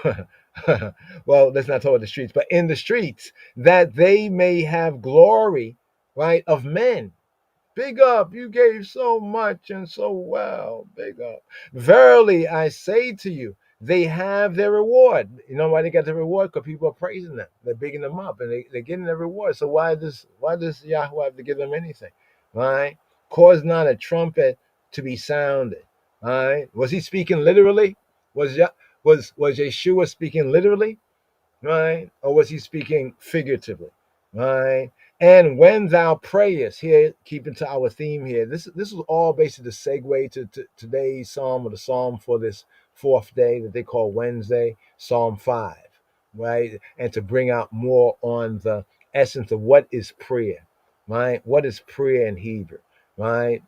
well, let's not talk about the streets, but in the streets, that they may have glory, right, of men. Big up, you gave so much and so well. Big up. Verily, I say to you, they have their reward. You know why they got the reward? Because people are praising them. They're bigging them up, and they're getting their reward. So why does Yahweh have to give them anything? Right? Cause not a trumpet to be sounded. Right? Was he speaking literally? Was Yeshua speaking literally? Right? Or was he speaking figuratively? Right? And when thou prayest, here, keeping to our theme here, this is all basically the segue to today's psalm, or the psalm for this fourth day that they call Wednesday, Psalm 5, right? And to bring out more on the essence of what is prayer, right? What is prayer in Hebrew, right?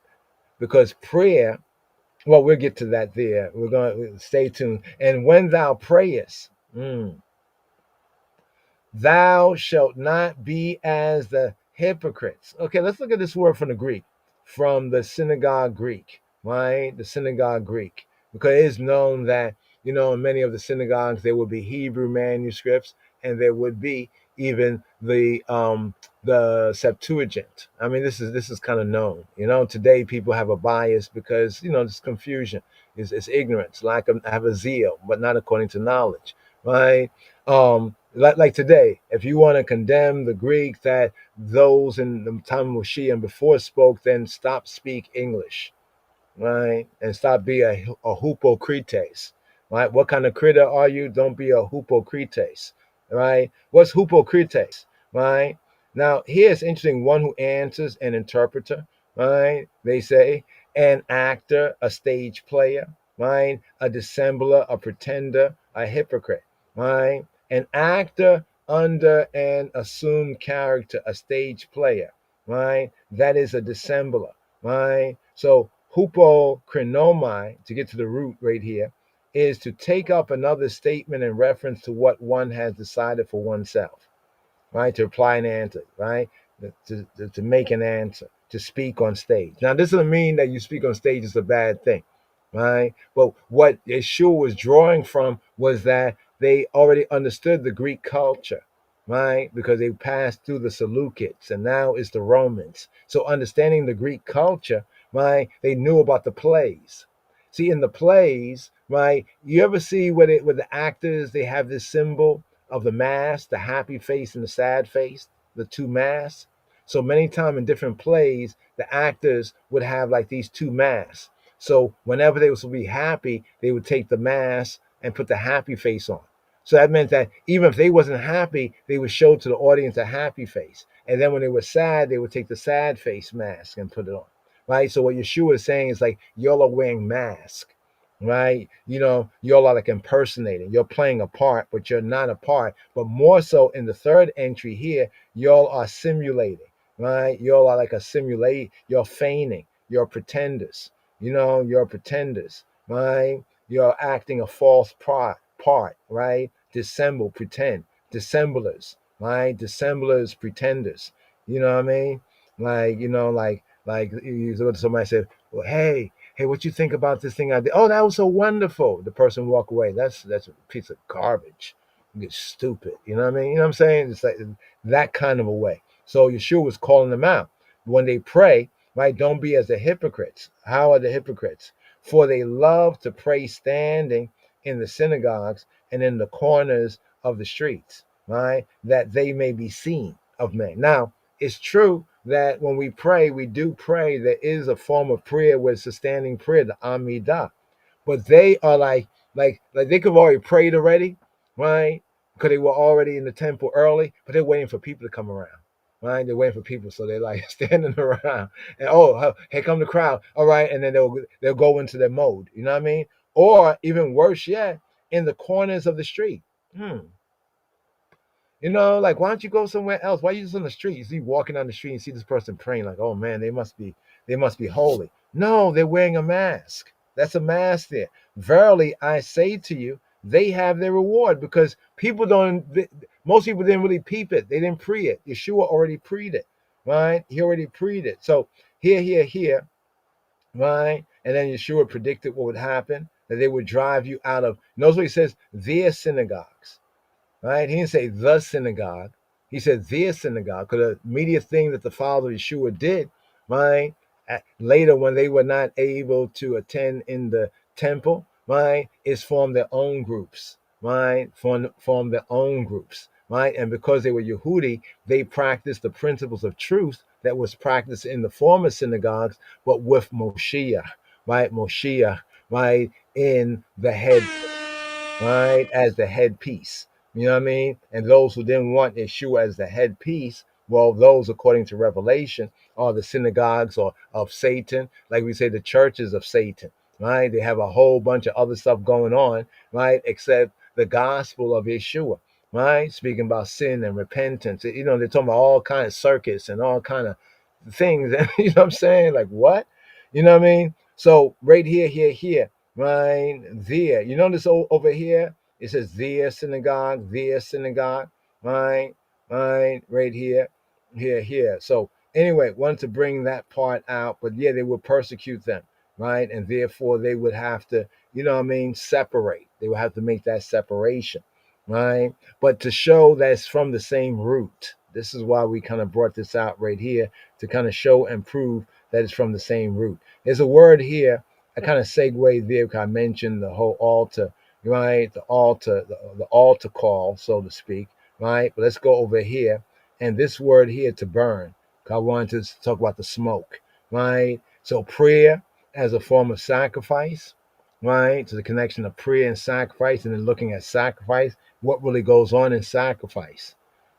Because prayer, Well, we'll get to that there. We're going to stay tuned. And when thou prayest, thou shalt not be as the hypocrites. Okay, let's look at this word from the Greek, from the synagogue Greek, right? The synagogue Greek. Because it is known that, in many of the synagogues, there would be Hebrew manuscripts and there would be even the Septuagint. I mean, this is kind of known. Today people have a bias because, this confusion is ignorance, lack of have a zeal, but not according to knowledge, right? Like today, if you want to condemn the Greek that those in the time of Moshe and before spoke, then speak English, right? And stop being a hypocrites, right? What kind of critter are you? Don't be a hypocrites, right? What's hypocrites, right? Now, here's interesting: one who answers, an interpreter, right? They say an actor, a stage player, right? A dissembler, a pretender, a hypocrite, right? An actor under an assumed character, a stage player, right? That is a dissembler, right? So hupokrinomai, to get to the root right here, is to take up another statement in reference to what one has decided for oneself, right? To apply an answer, right? To make an answer, to speak on stage. Now, this doesn't mean that you speak on stage is a bad thing, right? But what Yeshua was drawing from was that they already understood the Greek culture, right? Because they passed through the Seleucids and now it's the Romans. So understanding the Greek culture, right? They knew about the plays. See, in the plays, right? You ever see where the actors, they have this symbol of the mask, the happy face and the sad face, the two masks. So many times in different plays, the actors would have like these two masks. So whenever they were supposed to be happy, they would take the mask and put the happy face on. So that meant that even if they wasn't happy, they would show to the audience a happy face. And then when they were sad, they would take the sad face mask and put it on. Right? So what Yeshua is saying is like, y'all are wearing masks, right? Y'all are like impersonating. You're playing a part, but you're not a part. But more so in the third entry here, y'all are simulating, right? Y'all are like a simulate. You're feigning. You're pretenders. You're pretenders, right? You're acting a false part, right? Dissemble, pretend. Dissemblers, right? Dissemblers, pretenders. You know what I mean? Like somebody said, well, hey, what you think about this thing I did? Oh, that was so wonderful. The person walk away. That's a piece of garbage. You get stupid. You know what I mean? You know what I'm saying? It's like that kind of a way. So Yeshua was calling them out. When they pray, right, don't be as the hypocrites. How are the hypocrites? For they love to pray standing in the synagogues and in the corners of the streets, right? That they may be seen of men. Now, it's true that when we pray, we do pray. There is a form of prayer where it's a standing prayer, the Amidah. But they are like they could have already prayed already, right? Because they were already in the temple early, but they're waiting for people to come around. Right? They're waiting for people, so they're like standing around, and here come the crowd. All right, and then they'll go into their mode. You know what I mean? Or even worse yet, in the corners of the street. Like, why don't you go somewhere else? Why are you just on the street? You see walking down the street and see this person praying, like, oh man, they must be holy. No, they're wearing a mask. That's a mask there. Verily, I say to you, they have their reward because most people didn't really peep it. They didn't pre it. Yeshua already preed it, right? He already preed it. So here, right? And then Yeshua predicted what would happen, that they would drive you out of, notice what he says, their synagogues. Right? He didn't say the synagogue. He said their synagogue. Because the immediate thing that the father of Yeshua did, right? Later, when they were not able to attend in the temple, right, is form their own groups, right? Form their own groups, right? And because they were Yehudi, they practiced the principles of truth that was practiced in the former synagogues, but with Moshiach, right? Moshiach, right? In the head, right? As the headpiece. You know what I mean? And those who didn't want Yeshua as the headpiece, well, those, according to Revelation, are the synagogues of Satan. Like we say, the churches of Satan, right? They have a whole bunch of other stuff going on, right? Except the gospel of Yeshua, right? Speaking about sin and repentance. They're talking about all kind of circus and all kind of things. You know what I'm saying? Like, what? You know what I mean? So right here, right there. You notice over here, it says their synagogue, right, right here. So anyway, wanted to bring that part out, but yeah, they would persecute them, right, and therefore they would have to, separate. They would have to make that separation, right? But to show that it's from the same root. This is why we kind of brought this out right here to kind of show and prove that it's from the same root. There's a word here. I kind of segue there because I mentioned the whole altar, right? The altar call, so to speak, right? But let's go over here. And this word here, to burn, because I wanted to talk about the smoke, right? So prayer as a form of sacrifice, right? So the connection of prayer and sacrifice, and then looking at sacrifice, what really goes on in sacrifice,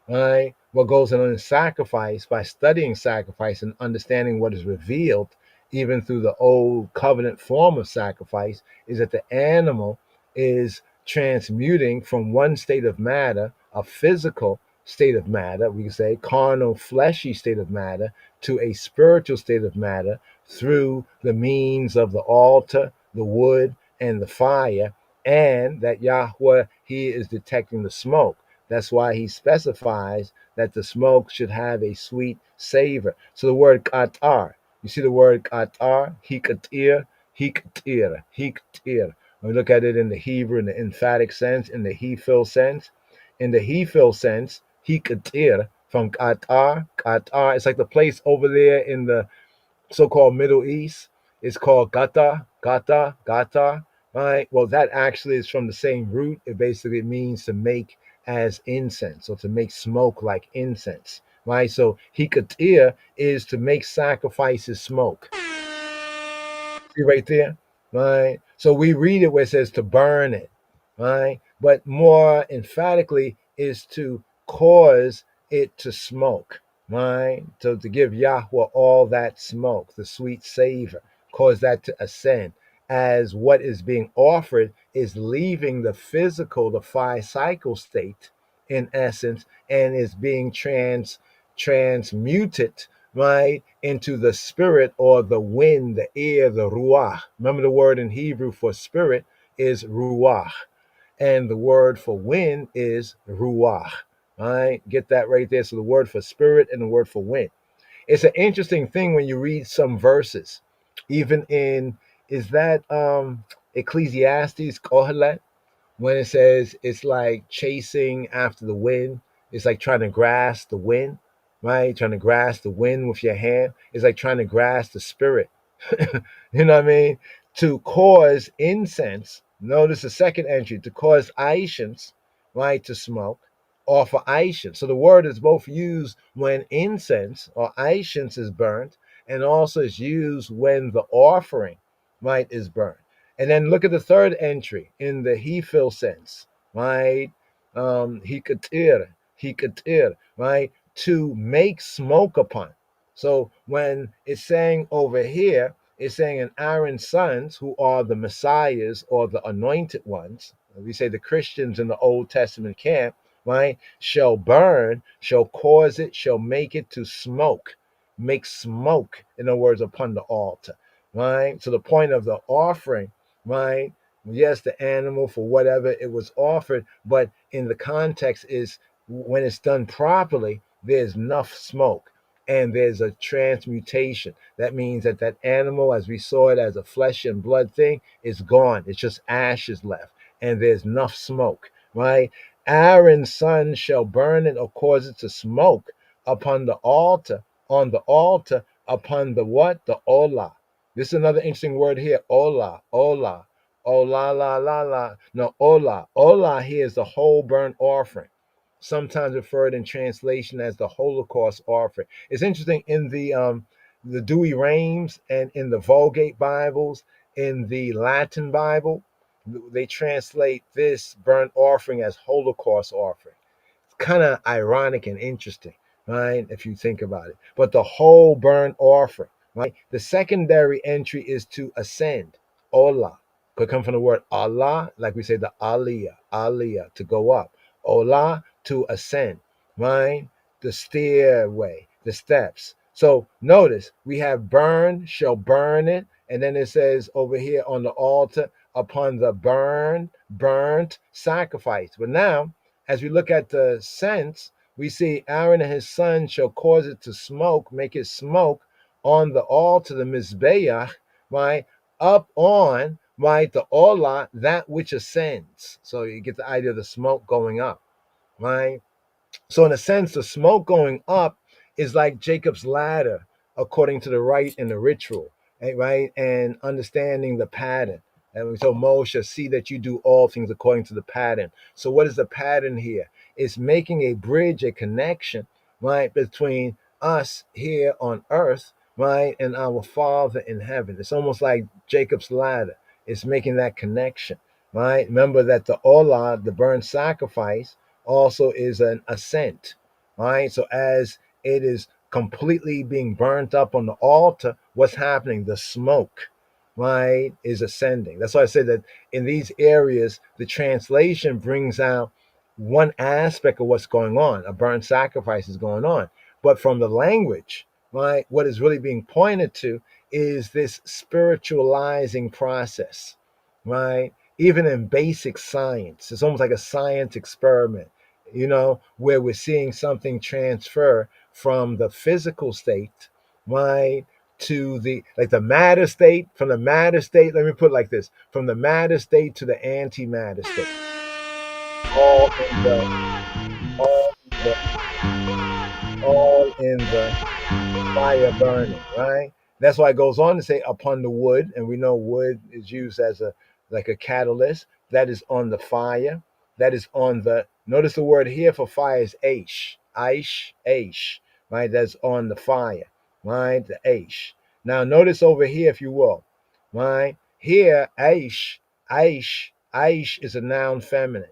right? What goes on in sacrifice, by studying sacrifice and understanding what is revealed, even through the old covenant form of sacrifice, is that the animal is transmuting from one state of matter, a physical state of matter, we can say carnal, fleshy state of matter, to a spiritual state of matter through the means of the altar, the wood, and the fire, and that Yahweh, he is detecting the smoke. That's why he specifies that the smoke should have a sweet savor. So the word qatar, you see the word qatar, hikatir, hikatir, hikatir. When we look at it in the Hebrew, in the emphatic sense, in the he-fill sense, hikatir, from qatar, qatar, it's like the place over there in the so-called Middle East is called gata, right? Well, that actually is from the same root. It basically means to make as incense or to make smoke like incense, right? So hikatir is to make sacrifices smoke. See right there, right? So we read it where it says to burn it, right? But more emphatically is to cause it to smoke, right? So to give Yahweh all that smoke, the sweet savor, cause that to ascend, as what is being offered is leaving the physical, the 5 cycle state, in essence, and is being transmuted, right, into the spirit or the wind, the air, the ruach. Remember the word in Hebrew for spirit is ruach, and the word for wind is ruach. All right, get that right there. So the word for spirit and the word for wind. It's an interesting thing when you read some verses, even in, is that Ecclesiastes, Kohelet, when it says it's like chasing after the wind. It's like trying to grasp the wind, right? Trying to grasp the wind with your hand. It's like trying to grasp the spirit. You know what I mean? To cause incense, notice the second entry, to cause Aishans, right, to smoke, or for Aishans. So the word is both used when incense or Aishans is burnt, and also is used when the offering, right, is burnt. And then look at the third entry in the he-fill sense, right? Hikatir, right? To make smoke upon. So when it's saying over here, it's saying in Aaron's sons, who are the messiahs or the anointed ones, we say the Christians in the Old Testament camp, right, shall burn, shall cause it, shall make it to smoke, make smoke, in other words, upon the altar, right? So the point of the offering, right? Yes, the animal for whatever it was offered, but in the context is when it's done properly, there's enough smoke and there's a transmutation. That means that that animal, as we saw it as a flesh and blood thing, is gone. It's just ashes left, and there's enough smoke, right? Aaron's son shall burn it or cause it to smoke upon the altar, on the altar, upon the what? The olah. This is another interesting word here. Olah, olah, olah, la, la, la. No, olah. Olah here is the whole burnt offering, sometimes referred in translation as the Holocaust offering. It's interesting in the Dewey Reims and in the Vulgate Bibles, in the Latin Bible, they translate this burnt offering as Holocaust offering. It's kind of ironic and interesting, right? If you think about it. But the whole burnt offering, right? The secondary entry is to ascend, Olah. Could come from the word Allah, like we say the aliyah, to go up. Olah, to ascend, right? The stairway, the steps. So notice we have burn, shall burn it, And then it says over here on the altar upon the burnt sacrifice. But now, as we look at the sense, we see Aaron and his son shall cause it to smoke, make it smoke on the altar, the Mizbeach, right? Up on, right, the Olah, that which ascends. So you get the idea of the smoke going up, right? So in a sense, the smoke going up is like Jacob's ladder, according to the rite and the ritual, right? And understanding the pattern. And so Moshe, see that you do all things according to the pattern. So what is the pattern here? It's making a bridge, a connection, right, between us here on earth, right, and our Father in heaven. It's almost like Jacob's ladder. It's making that connection, right? Remember that the Olah, the burnt sacrifice, also is an ascent, right? So as it is completely being burnt up on the altar, what's happening? The smoke, right, is ascending. That's why I say that in these areas, the translation brings out one aspect of what's going on. A burnt sacrifice is going on. But from the language, right, what is really being pointed to is this spiritualizing process, right? Even in basic science, it's almost like a science experiment, where we're seeing something transfer from the physical state, right, to the matter state, from the matter state, let me put it like this, from the matter state to the antimatter state, all in the all in the all in the fire burning, right? That's why it goes on to say upon the wood, and we know wood is used as a catalyst that is on the fire, that is on the, notice the word here for fire is aish, right? That's on the fire, right? The aish. Now notice over here, if you will, right? Here, aish is a noun feminine.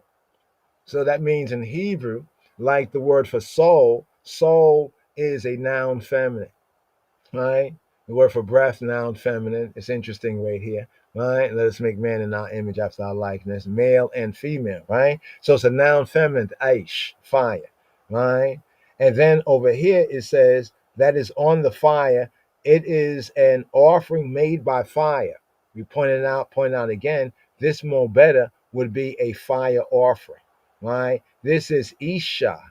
So that means in Hebrew, like the word for soul is a noun feminine, right? The word for breath, noun feminine. It's interesting right here, right? Let us make man in our image after our likeness, male and female, right? So it's a noun feminine, aish, fire, right? And then over here it says that is on the fire. It is an offering made by fire. We point out again, this more better would be a fire offering, right? This is Isha.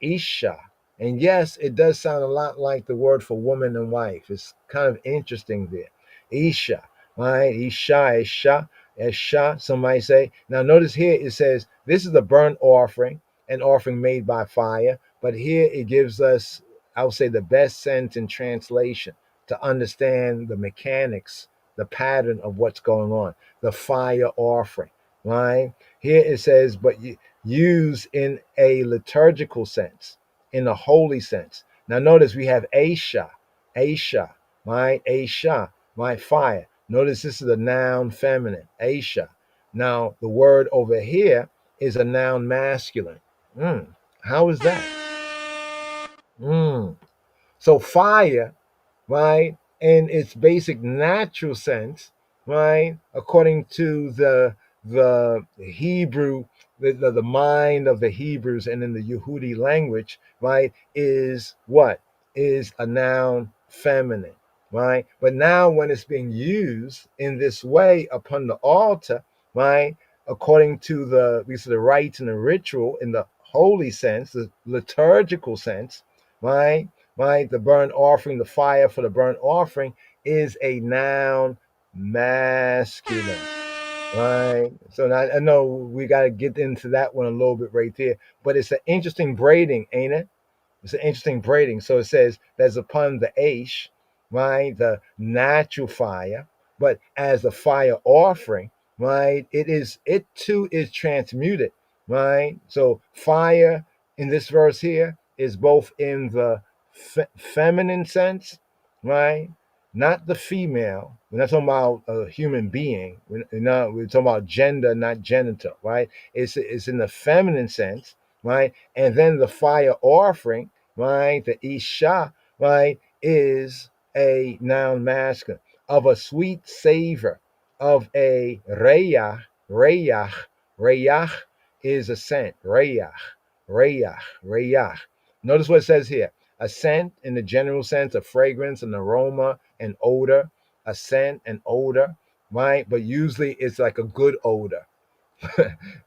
And yes, it does sound a lot like the word for woman and wife. It's kind of interesting there. Isha, right? Isha, somebody say. Now notice here it says this is the burnt offering, an offering made by fire. But here it gives us, I would say, the best sense in translation to understand the mechanics, the pattern of what's going on. The fire offering, right? Here it says, but used in a liturgical sense, in a holy sense. Now notice we have Aisha, right? Aisha, right? Fire. Notice this is a noun feminine, Aisha. Now the word over here is a noun masculine. How is that? So fire, right, in its basic natural sense, right, according to the Hebrew, the mind of the Hebrews and in the Yehudi language, right, is what? Is a noun feminine, right? But now when it's being used in this way upon the altar, right, according to the rites and the ritual in the holy sense, the liturgical sense, right? Right? The burnt offering, the fire for the burnt offering is a noun masculine, right? So now, I know we got to get into that one a little bit right there, but it's an interesting braiding, ain't it? It's an interesting braiding. So it says that's upon the Aish, right? The natural fire, but as a fire offering, right? It too is transmuted, right? So fire in this verse here is both in the feminine sense, right? Not the female. We're not talking about a human being. We're talking about gender, not genital, right? It's in the feminine sense, right? And then the fire offering, right? The Isha, right, is a noun masculine of a sweet savor, of a reyach is a scent, reyach. Notice what it says here. A scent in the general sense, a fragrance, an aroma, an odor. a scent, an odor, right? But usually it's like a good odor.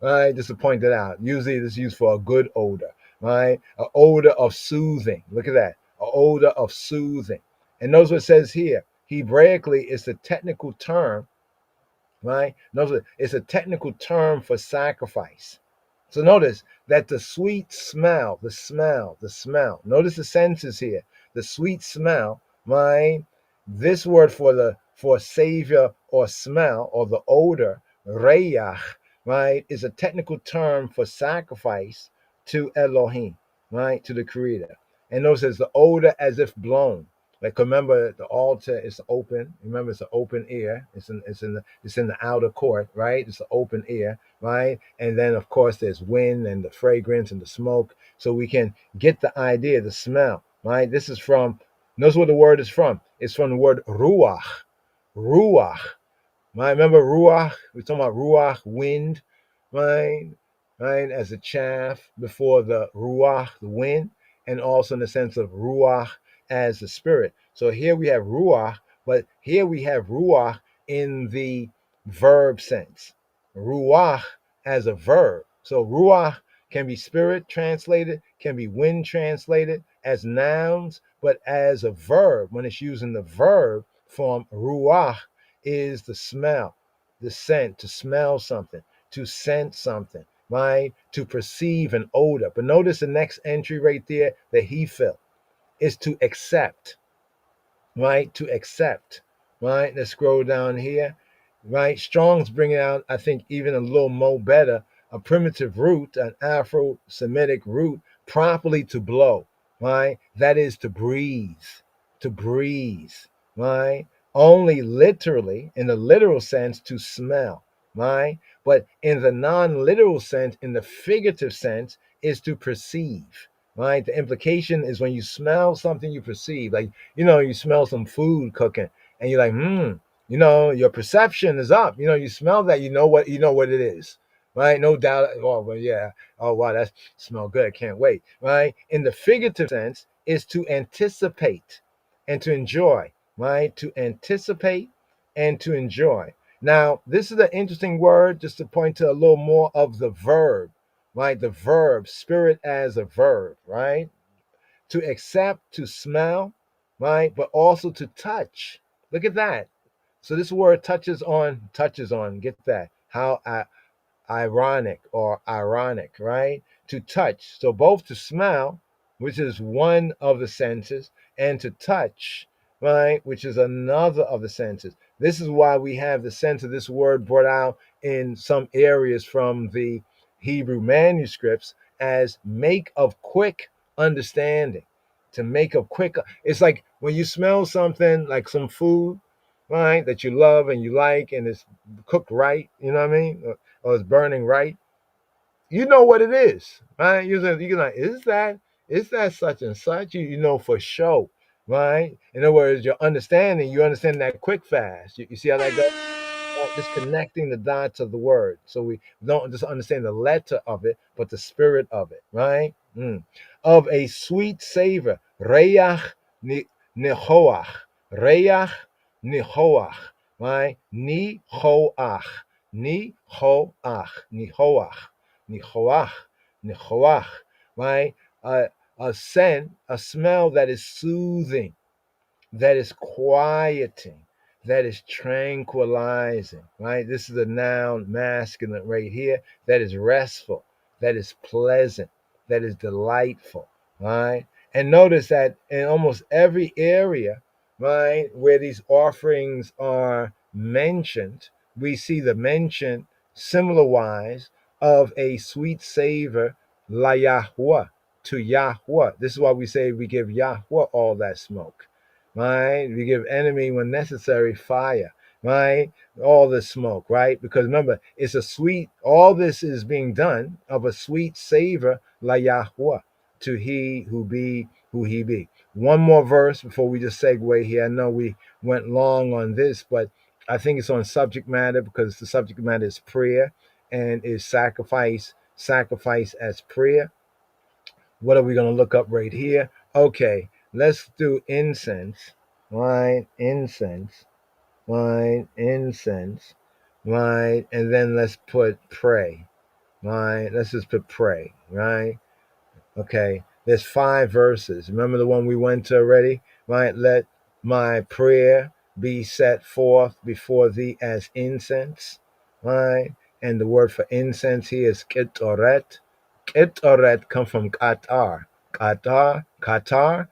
Right? Just to point that out. Usually it's used for a good odor, right? An odor of soothing. Look at that. An odor of soothing. And notice what it says here. Hebraically, it's a technical term, right? Notice it's a technical term for sacrifice. So notice that the sweet smell, the smell. Notice the senses here. The sweet smell, right? This word for savior or smell or the odor, reyach, right, is a technical term for sacrifice to Elohim, right, to the Creator. And notice it's the odor as if blown. Like remember, the altar is open. Remember, it's an open air. It's in the outer court, right? It's an open air, right? And then of course there's wind and the fragrance and the smoke, so we can get the idea, the smell, right? This is from. Notice where the word is from. It's from the word ruach, ruach. Right? Remember ruach? We're talking about ruach, wind, right? Right? As a chaff before the ruach, the wind, and also in the sense of ruach as the spirit. So here we have ruach, but here we have ruach in the verb sense. Ruach as a verb. So ruach can be spirit translated, can be wind translated as nouns, but as a verb, when it's used in the verb form, ruach is the smell, the scent, to smell something, to scent something, right? To perceive an odor. But notice the next entry right there, the hefil, is to accept, right? To accept, right? Let's scroll down here, right? Strong's bringing out, I think, even a little more better, a primitive root, an Afro-Semitic root, properly to blow, right? That is to breathe, right? Only literally, in the literal sense, to smell, right? But in the non-literal sense, in the figurative sense, is to perceive, right? The implication is when you smell something, you perceive. Like, you smell some food cooking and you're like, your perception is up. You smell that, you know what it is, right? No doubt. Oh, well, yeah. Oh, wow, that smell good. Can't wait, right? In the figurative sense, is to anticipate and to enjoy, right? To anticipate and to enjoy. Now, this is an interesting word just to point to a little more of the verb, right? The verb, spirit as a verb, right? To accept, to smell, right? But also to touch. Look at that. So this word touches on, get that. How ironic, right? To touch. So both to smell, which is one of the senses, and to touch, right, which is another of the senses. This is why we have the sense of this word brought out in some areas from the Hebrew manuscripts as make of quick understanding. To make of quick, it's like when you smell something like some food, right, that you love and you like, and it's cooked right, you know what I mean? Or it's burning right, you know what it is, right? You're like, is that such and such? You know for sure, right? In other words, you understand that quick fast. You see how that goes? Just connecting the dots of the word. So we don't just understand the letter of it, but the spirit of it, right? Of a sweet savor. Reyach nihoach. Reyach nihoach. Right? Nihoach. Nihoach. Nihoach. Nihoach. Nihoach. Right? A scent, a smell that is soothing, that is quieting, that is tranquilizing, right? This is a noun masculine right here, that is restful, that is pleasant, that is delightful, right? And notice that in almost every area, right, where these offerings are mentioned, we see the mention, similar wise, of a sweet savor, la Yahweh, to Yahweh. This is why we say we give Yahweh all that smoke, right? We give enemy when necessary fire, right? All the smoke, right? Because remember, it's a sweet, all this is being done of a sweet savor, la Yahweh, to he who be who he be. One more verse before we just segue here. I know we went long on this, but I think it's on subject matter because the subject matter is prayer and is sacrifice as prayer. What are we going to look up right here? Okay, let's do incense, right? Incense. right? Incense, right? And then let's put pray, right? Let's just put pray, right? Okay, there's 5 verses. Remember the one we went to already? Right? Let my prayer be set forth before thee as incense. Right? And the word for incense here is ketoret. Ketoret come from Qatar. Qatar, ketoret.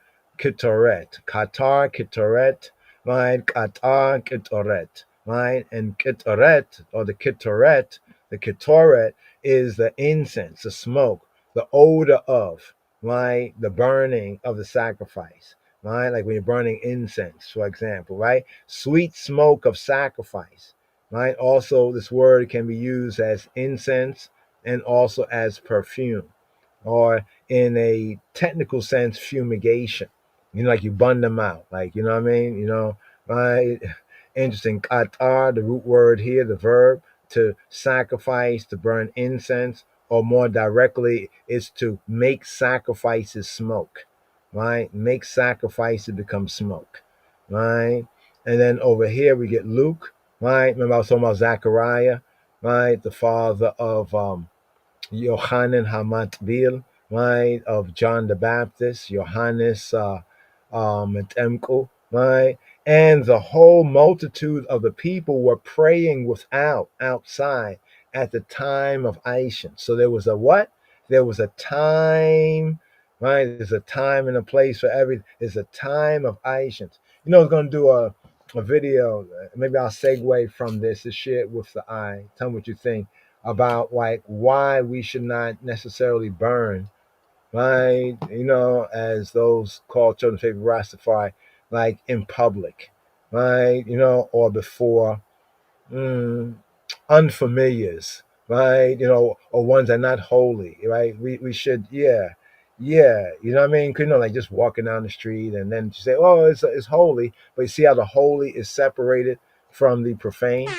Qatar, ketoret. Right? Qatar, ketoret. Right? And ketoret, or the ketoret is the incense, the smoke, the odor of, right? The burning of the sacrifice, right? Like when you're burning incense, for example, right? Sweet smoke of sacrifice, right? Also, this word can be used as incense and also as perfume, or in a technical sense, fumigation. Like you burn them out, like, you know what I mean? Right? Interesting. Qatar, the root word here, the verb to sacrifice, to burn incense, or more directly, is to make sacrifices smoke, right? Make sacrifices become smoke, right? And then over here we get Luke, right? Remember I was talking about Zechariah, right? The father of Yohanan Hamatbil, right, of John the Baptist, Johannes Metemko, right? And the whole multitude of the people were praying outside at the time of Aishan. So there was a what? There was a time, right? There's a time and a place for everything. There's a time of Aishan. I was going to do a video. Maybe I'll segue from this to share it with the eye. Tell me what you think about like why we should not necessarily burn, right? As those called children of favorite Rastafari, like in public, right? Or before unfamiliars, right? Or ones that are not holy, right? We should, yeah. You know what I mean? Like just walking down the street and then you say, oh, it's holy, but you see how the holy is separated from the profane.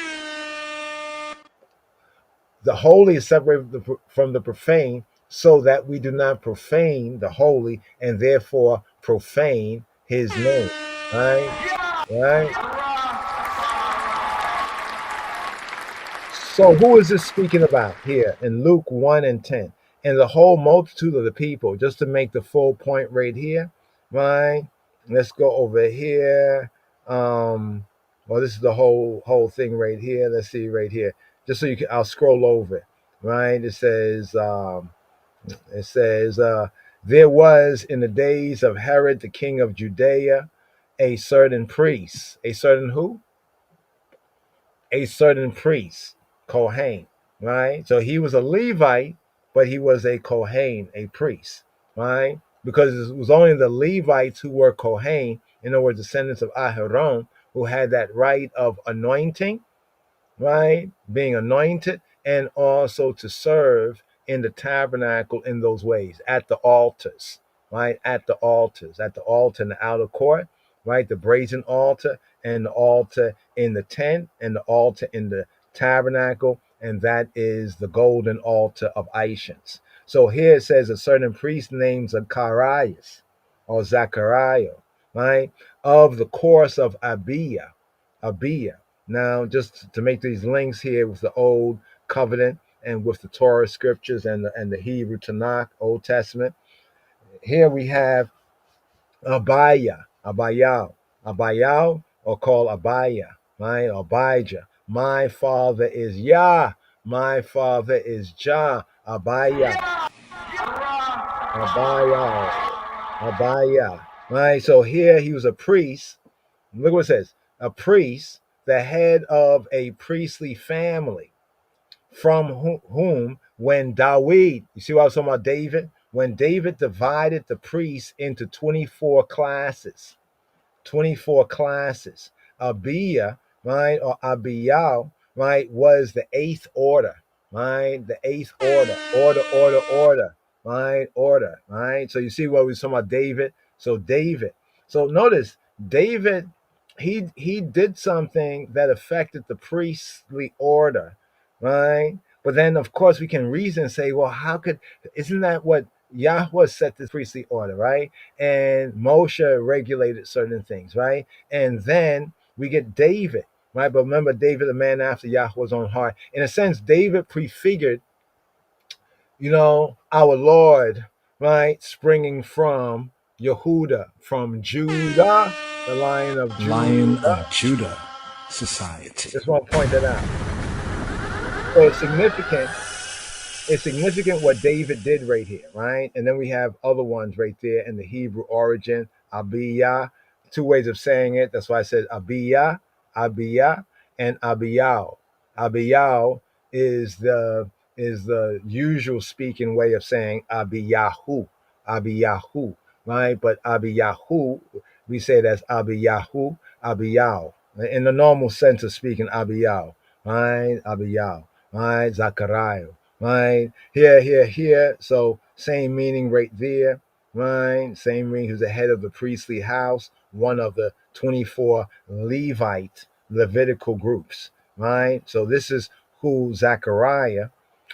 The holy is separated from the profane so that we do not profane the holy and therefore profane his name. Right? Right? So who is this speaking about here in Luke 1 and 10? And the whole multitude of the people, just to make the full point right here, right? Let's go over here. Well, this is the whole thing right here. Let's see right here. Just so you can, I'll scroll over it. Right? It says, there was in the days of Herod, the king of Judea, a certain priest. A certain who? A certain priest, Kohen, right? So he was a Levite, but he was a Kohen, a priest, right? Because it was only the Levites who were Kohen, in other words, descendants of Aharon, who had that right of anointing, right? Being anointed, and also to serve in the tabernacle in those ways, at the altars, right? At the altar in the outer court, right? The brazen altar, and the altar in the tent, and the altar in the tabernacle, and that is the golden altar of Aishans. So here it says a certain priest named Zacharias or Zachariah, right? Of the course of Abia. Now, just to make these links here with the Old Covenant and with the Torah scriptures and the Hebrew Tanakh, Old Testament, here we have Abayal, or called Abaya, right? Abijah. My father is Yah. My father is Jah. Abaya. Right? So here he was a priest. Look what it says. A priest, the head of a priestly family, from whom, when David, you see what I was talking about David? When David divided the priests into 24 classes, 24 classes. Abia, right, or Abiyal, right, was the eighth order, right? The eighth order, right? Order, right? So you see what we were talking about David. So David. So notice David, he did something that affected the priestly order, right? But then of course we can reason and say, well, how could, isn't that what Yahweh set the priestly order, right? And Moshe regulated certain things, right? And then we get David. right? But remember, David, a man after Yahweh's own heart. In a sense, David prefigured, our Lord, right, springing from Yehuda, from Judah, the Lion of Lion Judah. of Judah Society. Just want to point that out. So it's significant. It's significant what David did right here, right? And then we have other ones right there in the Hebrew origin, Abiyah. Two ways of saying it. That's why I said Abiyah, Abiyah, and Abiyah. Abiyah is the usual speaking way of saying Abiyahu, Abiyahu, right? But Abiyahu, we say it as Abiyahu, Abiyah. In the normal sense of speaking, Abiyah, right? Abiyah, right? Zachariah, right? Here. So same meaning right there, right? Same meaning. Who's the head of the priestly house, one of the 24 Levite Levitical groups, right? So this is who Zechariah,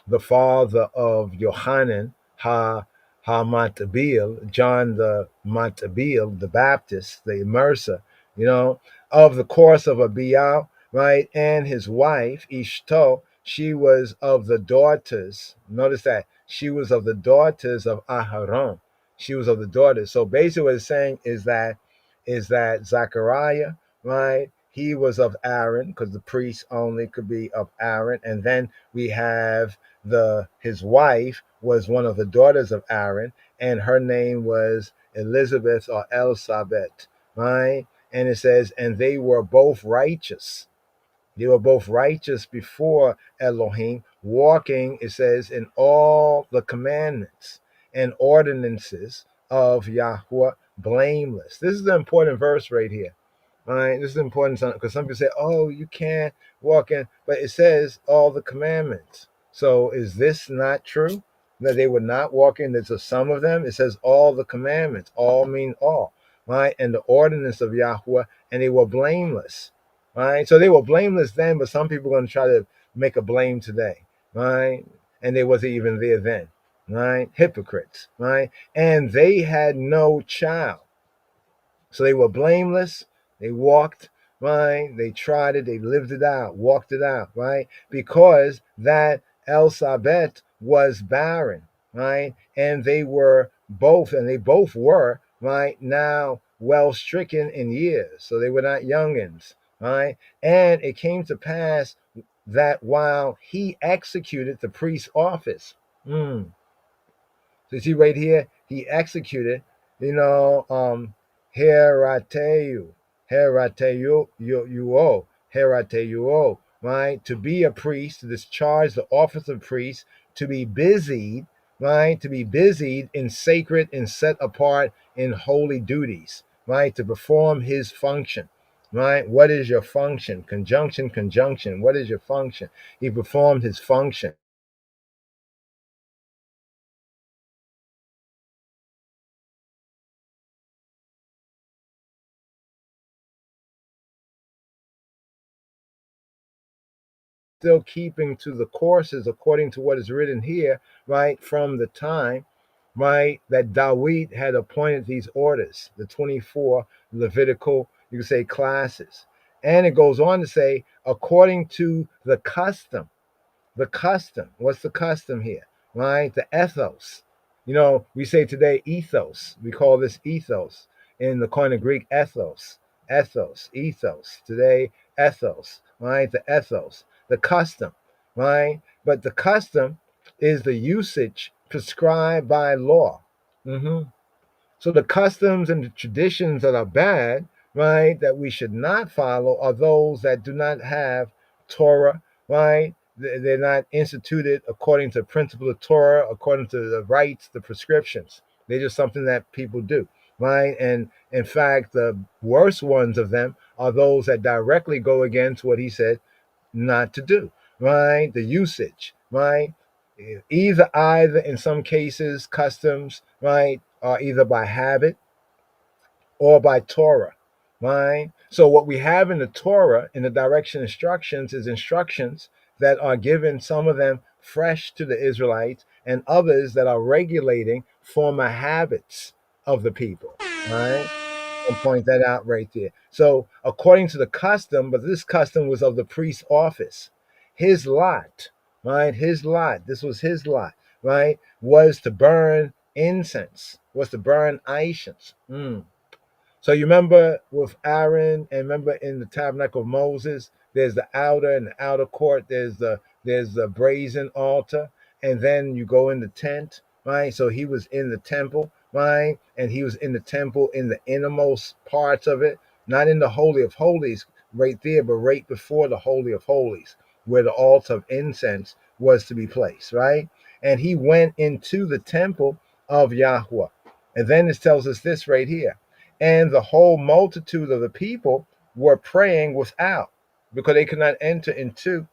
the father of Yohanan Matabil, John the Matabil, the Baptist, the immerser, of the course of Abiyah, right? And his wife, Ishto, she was of the daughters. Notice that she was of the daughters of Aharon. She was of the daughters. So basically, what it's saying is that Zechariah, right? He was of Aaron, because the priest only could be of Aaron. And then we have his wife was one of the daughters of Aaron, and her name was Elizabeth or Elsabet, right? And it says, and they were both righteous. They were both righteous before Elohim, walking, it says, in all the commandments and ordinances of Yahweh, blameless. This is the important verse right here. All right, this is important because some people say, "Oh, you can't walk in," but it says all the commandments. So is this not true? That they would not walk in? There's a some of them. It says all the commandments. All mean all, right? And the ordinance of Yahweh, and they were blameless, right? So they were blameless then, but some people are going to try to make a blame today, right? And they wasn't even there then, right? Hypocrites, right? And they had no child. So they were blameless. They walked, right? They tried it. They lived it out, walked it out, right? Because that Elsabet was barren, right? And they both were, right, now well stricken in years. So they were not youngins, right? And it came to pass that while he executed the priest's office, so you see right here, he executed, Herateu, Herateuo, right? To be a priest, to discharge the office of priest, to be busied, right? To be busied in sacred and set apart in holy duties, right? To perform his function, right? What is your function? Conjunction. What is your function? He performed his function. Still keeping to the courses according to what is written here, right, from the time, right, that Dawid had appointed these orders, the 24 Levitical, you could say, classes. And it goes on to say, according to the custom. The custom. What's the custom here? Right? The ethos. We say today ethos. We call this ethos. In the Koine Greek, ethos. Ethos. Today, ethos. Right? The ethos. The custom. Right? But the custom is the usage prescribed by law. So the customs and the traditions that are bad, right, that we should not follow are those that do not have Torah, right? They're not instituted according to the principle of Torah, according to the rites, the prescriptions. They're just something that people do, right? And in fact, the worst ones of them are those that directly go against what he said not to do, right? The usage, right? Either in some cases, customs, right, are either by habit or by Torah, right? So what we have in the Torah, in the direction instructions, is instructions that are given, some of them fresh to the Israelites, and others that are regulating former habits of the people, right? I'll point that out right there. So, according to the custom, but this custom was of the priest's office. His lot, right? His lot, this was his lot, right? Was to burn incense, was to burn incense. So you remember with Aaron, and remember in the tabernacle of Moses, there's the outer and the outer court. There's the brazen altar, and then you go in the tent, right? So he was in the temple, right? And he was in the temple in the innermost parts of it, not in the holy of holies, right there, but right before the holy of holies, where the altar of incense was to be placed, right? And he went into the temple of Yahweh, and then it tells us this right here, and the whole multitude of the people were praying without, because they could not enter into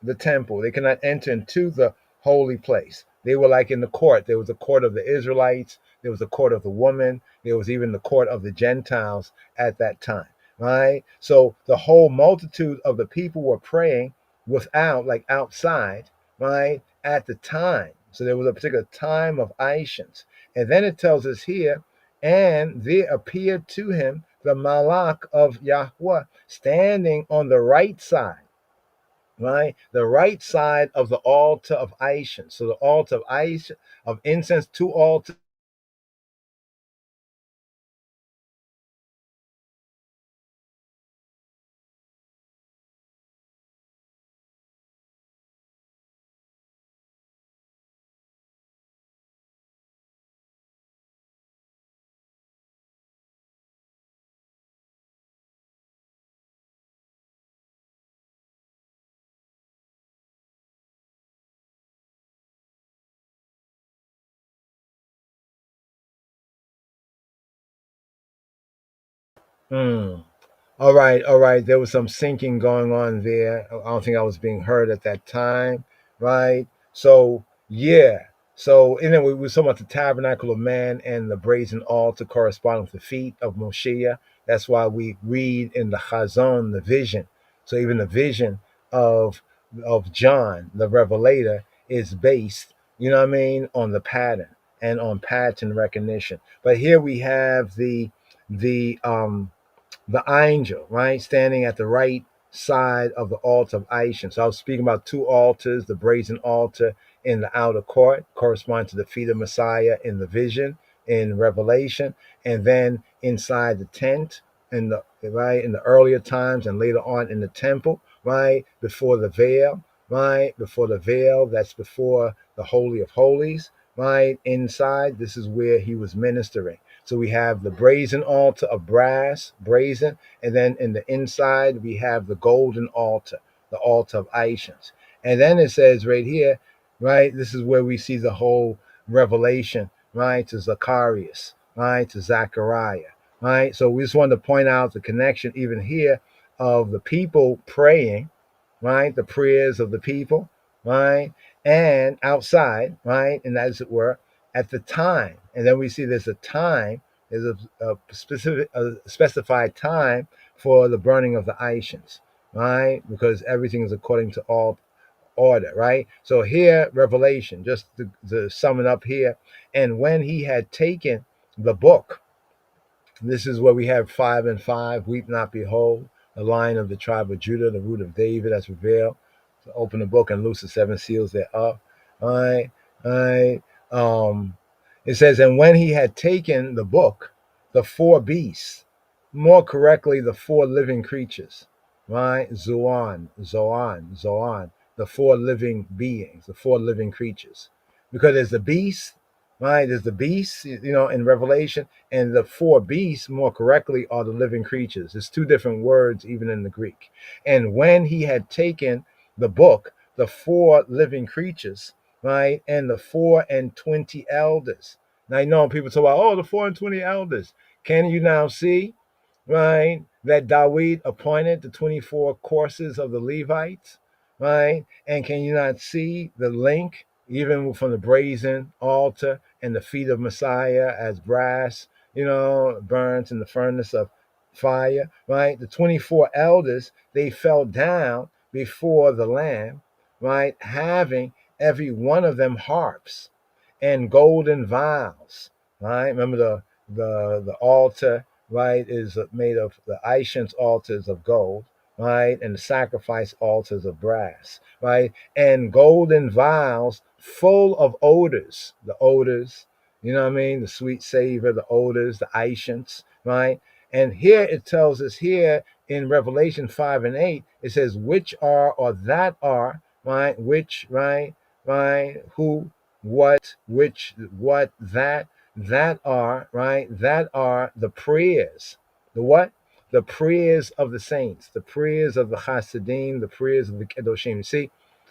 the temple. They could not enter into the holy place. They were like in the court. There was the court of the Israelites. There was the court of the woman. There was even the court of the Gentiles at that time, right? So the whole multitude of the people were praying without, like outside, right, at the time. So there was a particular time of Aishans. And then it tells us here, and there appeared to him the Malach of Yahweh standing on the right side, right? The right side of the altar of Aishon. So the altar of Aishon, of incense, two altars. Hmm. All right. There was some syncing going on there. I don't think I was being heard at that time, right? So yeah. So and then we were talking about the tabernacle of man and the brazen altar corresponding with the feet of Moshiach. That's why we read in the Chazon the vision. So even the vision of John, the Revelator, is based, you know what I mean, on the pattern and on pattern recognition. But here we have the angel, right, standing at the right side of the altar of Aishon. So I was speaking about two altars, the brazen altar in the outer court, corresponding to the feet of Messiah in the vision in Revelation, and then inside the tent in the right in the earlier times, and later on in the temple, right, before the veil, right, before the veil, that's before the Holy of Holies, right, inside, this is where he was ministering. So we have the brazen altar of brass, brazen, and then in the inside we have the golden altar, the altar of Aishans. And then it says right here, right, this is where we see the whole revelation, right, to Zacharias, right, to Zechariah, right. So we just wanted to point out the connection even here of the people praying, right, the prayers of the people, right, and outside, right, and as it were, at the time. And then we see there's a time, there's a specific, a specified time for the burning of the Aishans, right, because everything is according to all order, right? So here, Revelation, just to sum it up here, and when he had taken the book, this is where we have 5 and 5. Weep not, behold, the Lion of the tribe of Judah, the root of David has prevailed. So open the book and loose the seven seals thereof. All right, all right. It says, and when he had taken the book, the four beasts, more correctly, the four living creatures, right? Zoan, the four living beings, the four living creatures. Because there's the beast, right? There's the beast, in Revelation, and the four beasts, more correctly, are the living creatures. There's two different words, even in the Greek. And when he had taken the book, the four living creatures, right, and the 24 elders. Now, people talk about, the 24 elders. Can you now see, right, that David appointed the 24 courses of the Levites, right? And can you not see the link, even from the brazen altar and the feet of Messiah as brass, burns in the furnace of fire, right? The 24 elders, they fell down before the Lamb, right, having every one of them harps and golden vials, right? Remember the altar, right, is made of the Aishans altars of gold, right, and the sacrifice altars of brass, right, and golden vials full of odors, the odors, you know what I mean, the sweet savor, the odors, the Aishans, right. And here it tells us here in Revelation 5 and 8, it says, which are or that are, right, which, right, who, what, which, what, that are, right, that are the prayers. The what? The prayers of the saints, the prayers of the Hasidim, the prayers of the Kedoshim. You see,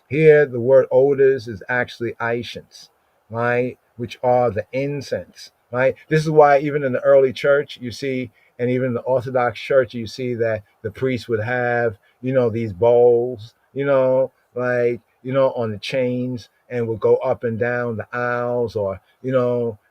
here the word odors is actually Aishans, right, which are the incense, right? This is why even in the early church, you see, and even in the Orthodox church, you see that the priest would have, these bowls, on the chains, and would go up and down the aisles, or,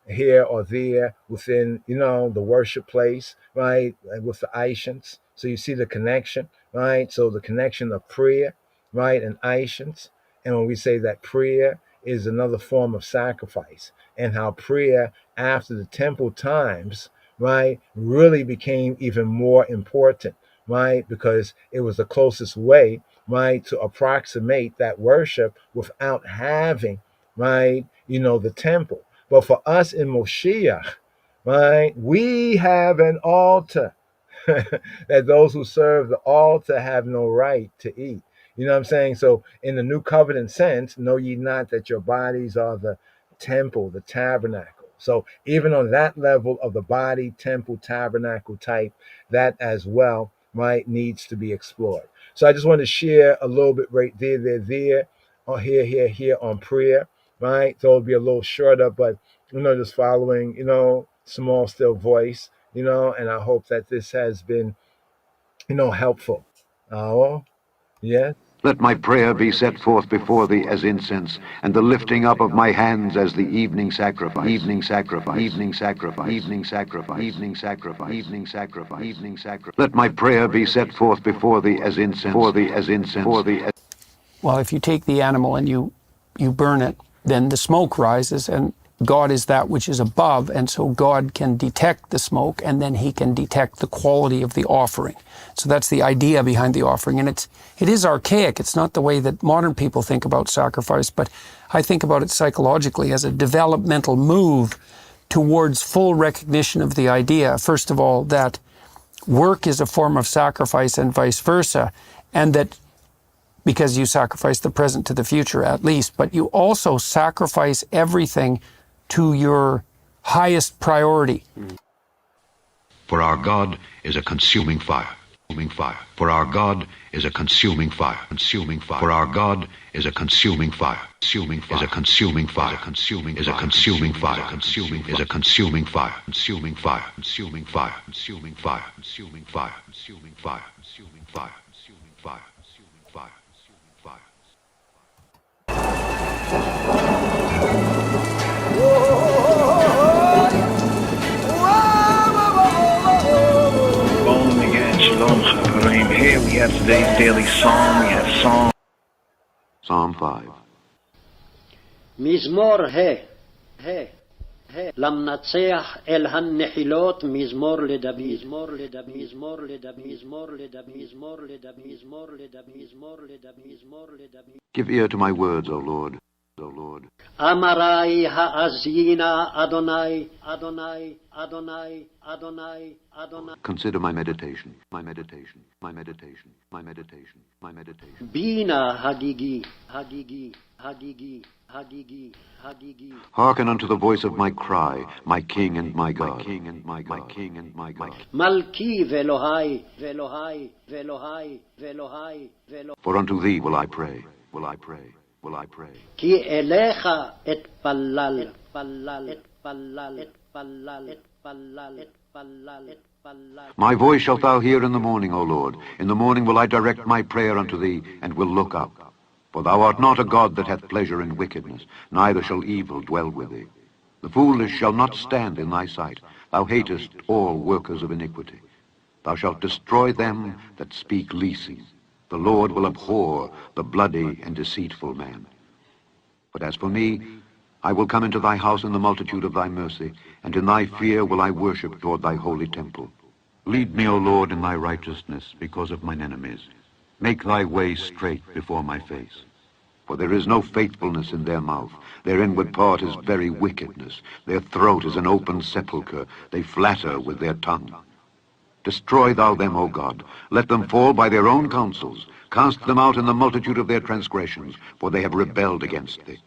here or there within, the worship place, right, with the Aishans. So you see the connection, right? So the connection of prayer, right, and Aishans. And when we say that prayer is another form of sacrifice, and how prayer after the temple times, right, really became even more important, right, because it was the closest way, right, to approximate that worship without having, right, the temple. But for us in Moshiach, right, we have an altar that those who serve the altar have no right to eat. You know what I'm saying? So in the new covenant sense, know ye not that your bodies are the temple, the tabernacle. So even on that level of the body, temple, tabernacle type, that as well, right, needs to be explored. So I just want to share a little bit right there, or here on prayer, right? So it'll be a little shorter, but just following, small still voice, and I hope that this has been, helpful. Yes. Let my prayer be set forth before thee as incense, and the lifting up of my hands as the evening sacrifice. Evening sacrifice. Evening sacrifice. Evening sacrifice. Evening sacrifice. Evening sacrifice. Evening sacrifice. Let my prayer be set forth before thee as incense. For thee as incense. For thee as. Well, if you take the animal and you burn it, then the smoke rises, and God is that which is above, and so God can detect the smoke, and then he can detect the quality of the offering. So that's the idea behind the offering, and it is archaic. It's not the way that modern people think about sacrifice, but I think about it psychologically as a developmental move towards full recognition of the idea, first of all, that work is a form of sacrifice and vice versa, and that because you sacrifice the present to the future at least, but you also sacrifice everything to your highest priority. For our God is a consuming fire. Consuming fire. For our God is a consuming fire. Consuming fire. For our God is a consuming fire. Consuming fire. Is a consuming fire. Consuming is a consuming fire. Consuming is a consuming fire. Consuming fire. Consuming fire. Consuming fire. Consuming fire. Consuming fire. Consuming fire. Consuming fire. Consuming fire. Consuming fire. Bowling again, Shalom Chaverim. Here we have today's daily psalm. We have Psalm 5. מזמור למנצח אל הנחילות מזמור לדוד מזמור לדוד מזמור לדוד מזמור לדוד מזמור לדוד מזמור לדוד מזמור לדוד מזמור לדוד. Give ear to my words, O Lord. O Lord. אמרי האזינה אדוני אדוני אדוני אדוני אדוני. Consider my meditation, my meditation, my meditation, my meditation, my meditation. בינה הגיגי הגיגי הגיגי הגיגי הגיגי. Hearken unto the voice of my cry, my King and my God. My King and my God. My King and my God. מלכי ואלוהי ואלוהי ואלוהי ואלוהי ואלוהי. For unto thee will I pray, will I pray, will I pray. כי אליך אתפלל אתפלל אתפלל אתפלל אתפלל אתפלל אתפלל. My voice shalt thou hear in the morning, O Lord. In the morning will I direct my prayer unto thee, and will look up. For thou art not a God that hath pleasure in wickedness, neither shall evil dwell with thee. The foolish shall not stand in thy sight. Thou hatest all workers of iniquity. Thou shalt destroy them that speak leasing. The Lord will abhor the bloody and deceitful man. But as for me, I will come into thy house in the multitude of thy mercy, and in thy fear will I worship toward thy holy temple. Lead me, O Lord, in thy righteousness because of mine enemies. Make thy way straight before my face. For there is no faithfulness in their mouth. Their inward part is very wickedness. Their throat is an open sepulchre. They flatter with their tongue. Destroy thou them, O God. Let them fall by their own counsels. Cast them out in the multitude of their transgressions, for they have rebelled against thee.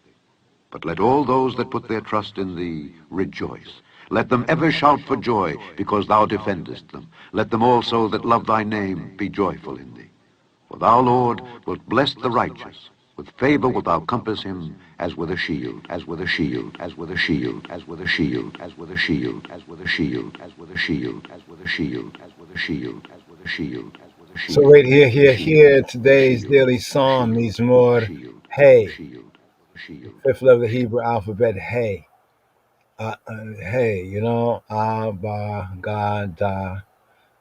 But let all those that put their trust in thee rejoice. Let them ever shout for joy, because thou defendest them. Let them also that love thy name be joyful in thee. For thou, Lord, wilt bless the righteous. With favor wilt thou compass him as with a shield, as with a shield, as with a shield, as with a shield, as with a shield, as with a shield, as with a shield, as with a shield, as with a shield, as with a shield, as with a So shield. right here, today's daily psalm, Mizmor, hey, fifth letter of the Hebrew alphabet, hey. Hey, Abba, God,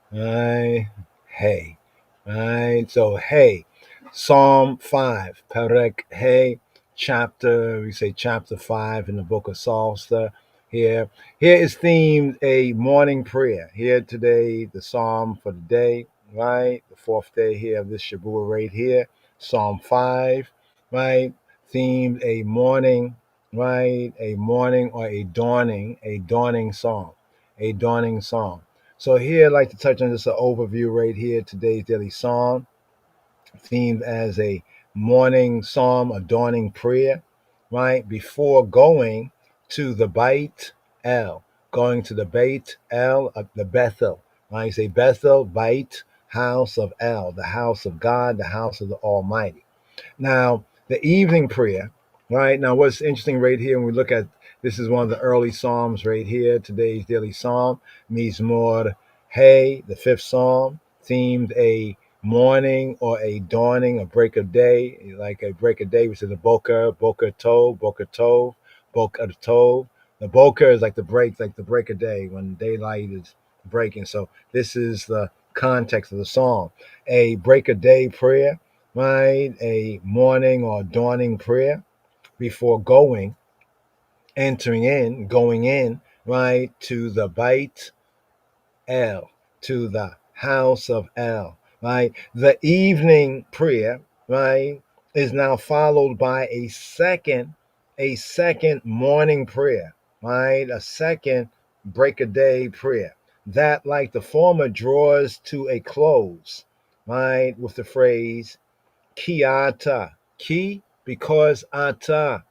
right? Hey, right? So, hey, Psalm 5, Perek, hey, we say chapter 5 in the book of Psalter. Here is themed a morning prayer. Here today, the psalm for the day, right? The fourth day here of this Shabbat right here, Psalm 5, right? Themed a morning, right? A morning or a dawning song, a dawning song. So here I'd like to touch on just an overview right here, today's daily psalm, themed as a morning psalm, a dawning prayer, right? Before going to the Beit El, going to the Beit El, the Bethel, right? You say Bethel, Beit, house of El, the house of God, the house of the Almighty. Now, the evening prayer, right? Now, what's interesting right here when we look at this is one of the early Psalms right here, today's daily Psalm, Mizmor Hey, the fifth Psalm, themed a morning or a dawning, a break of day, like a break of day, which is a Boker Tov, Boker Tov. The Boker is like the break of day when daylight is breaking. So this is the context of the psalm. A break of day prayer, right? A morning or dawning prayer before going in, right, to the Beit El, to the house of El, right? The evening prayer, right, is now followed by a second morning prayer, right? A second break a day prayer. That, like the former, draws to a close, right, with the phrase Ki ata. Ki, because ata,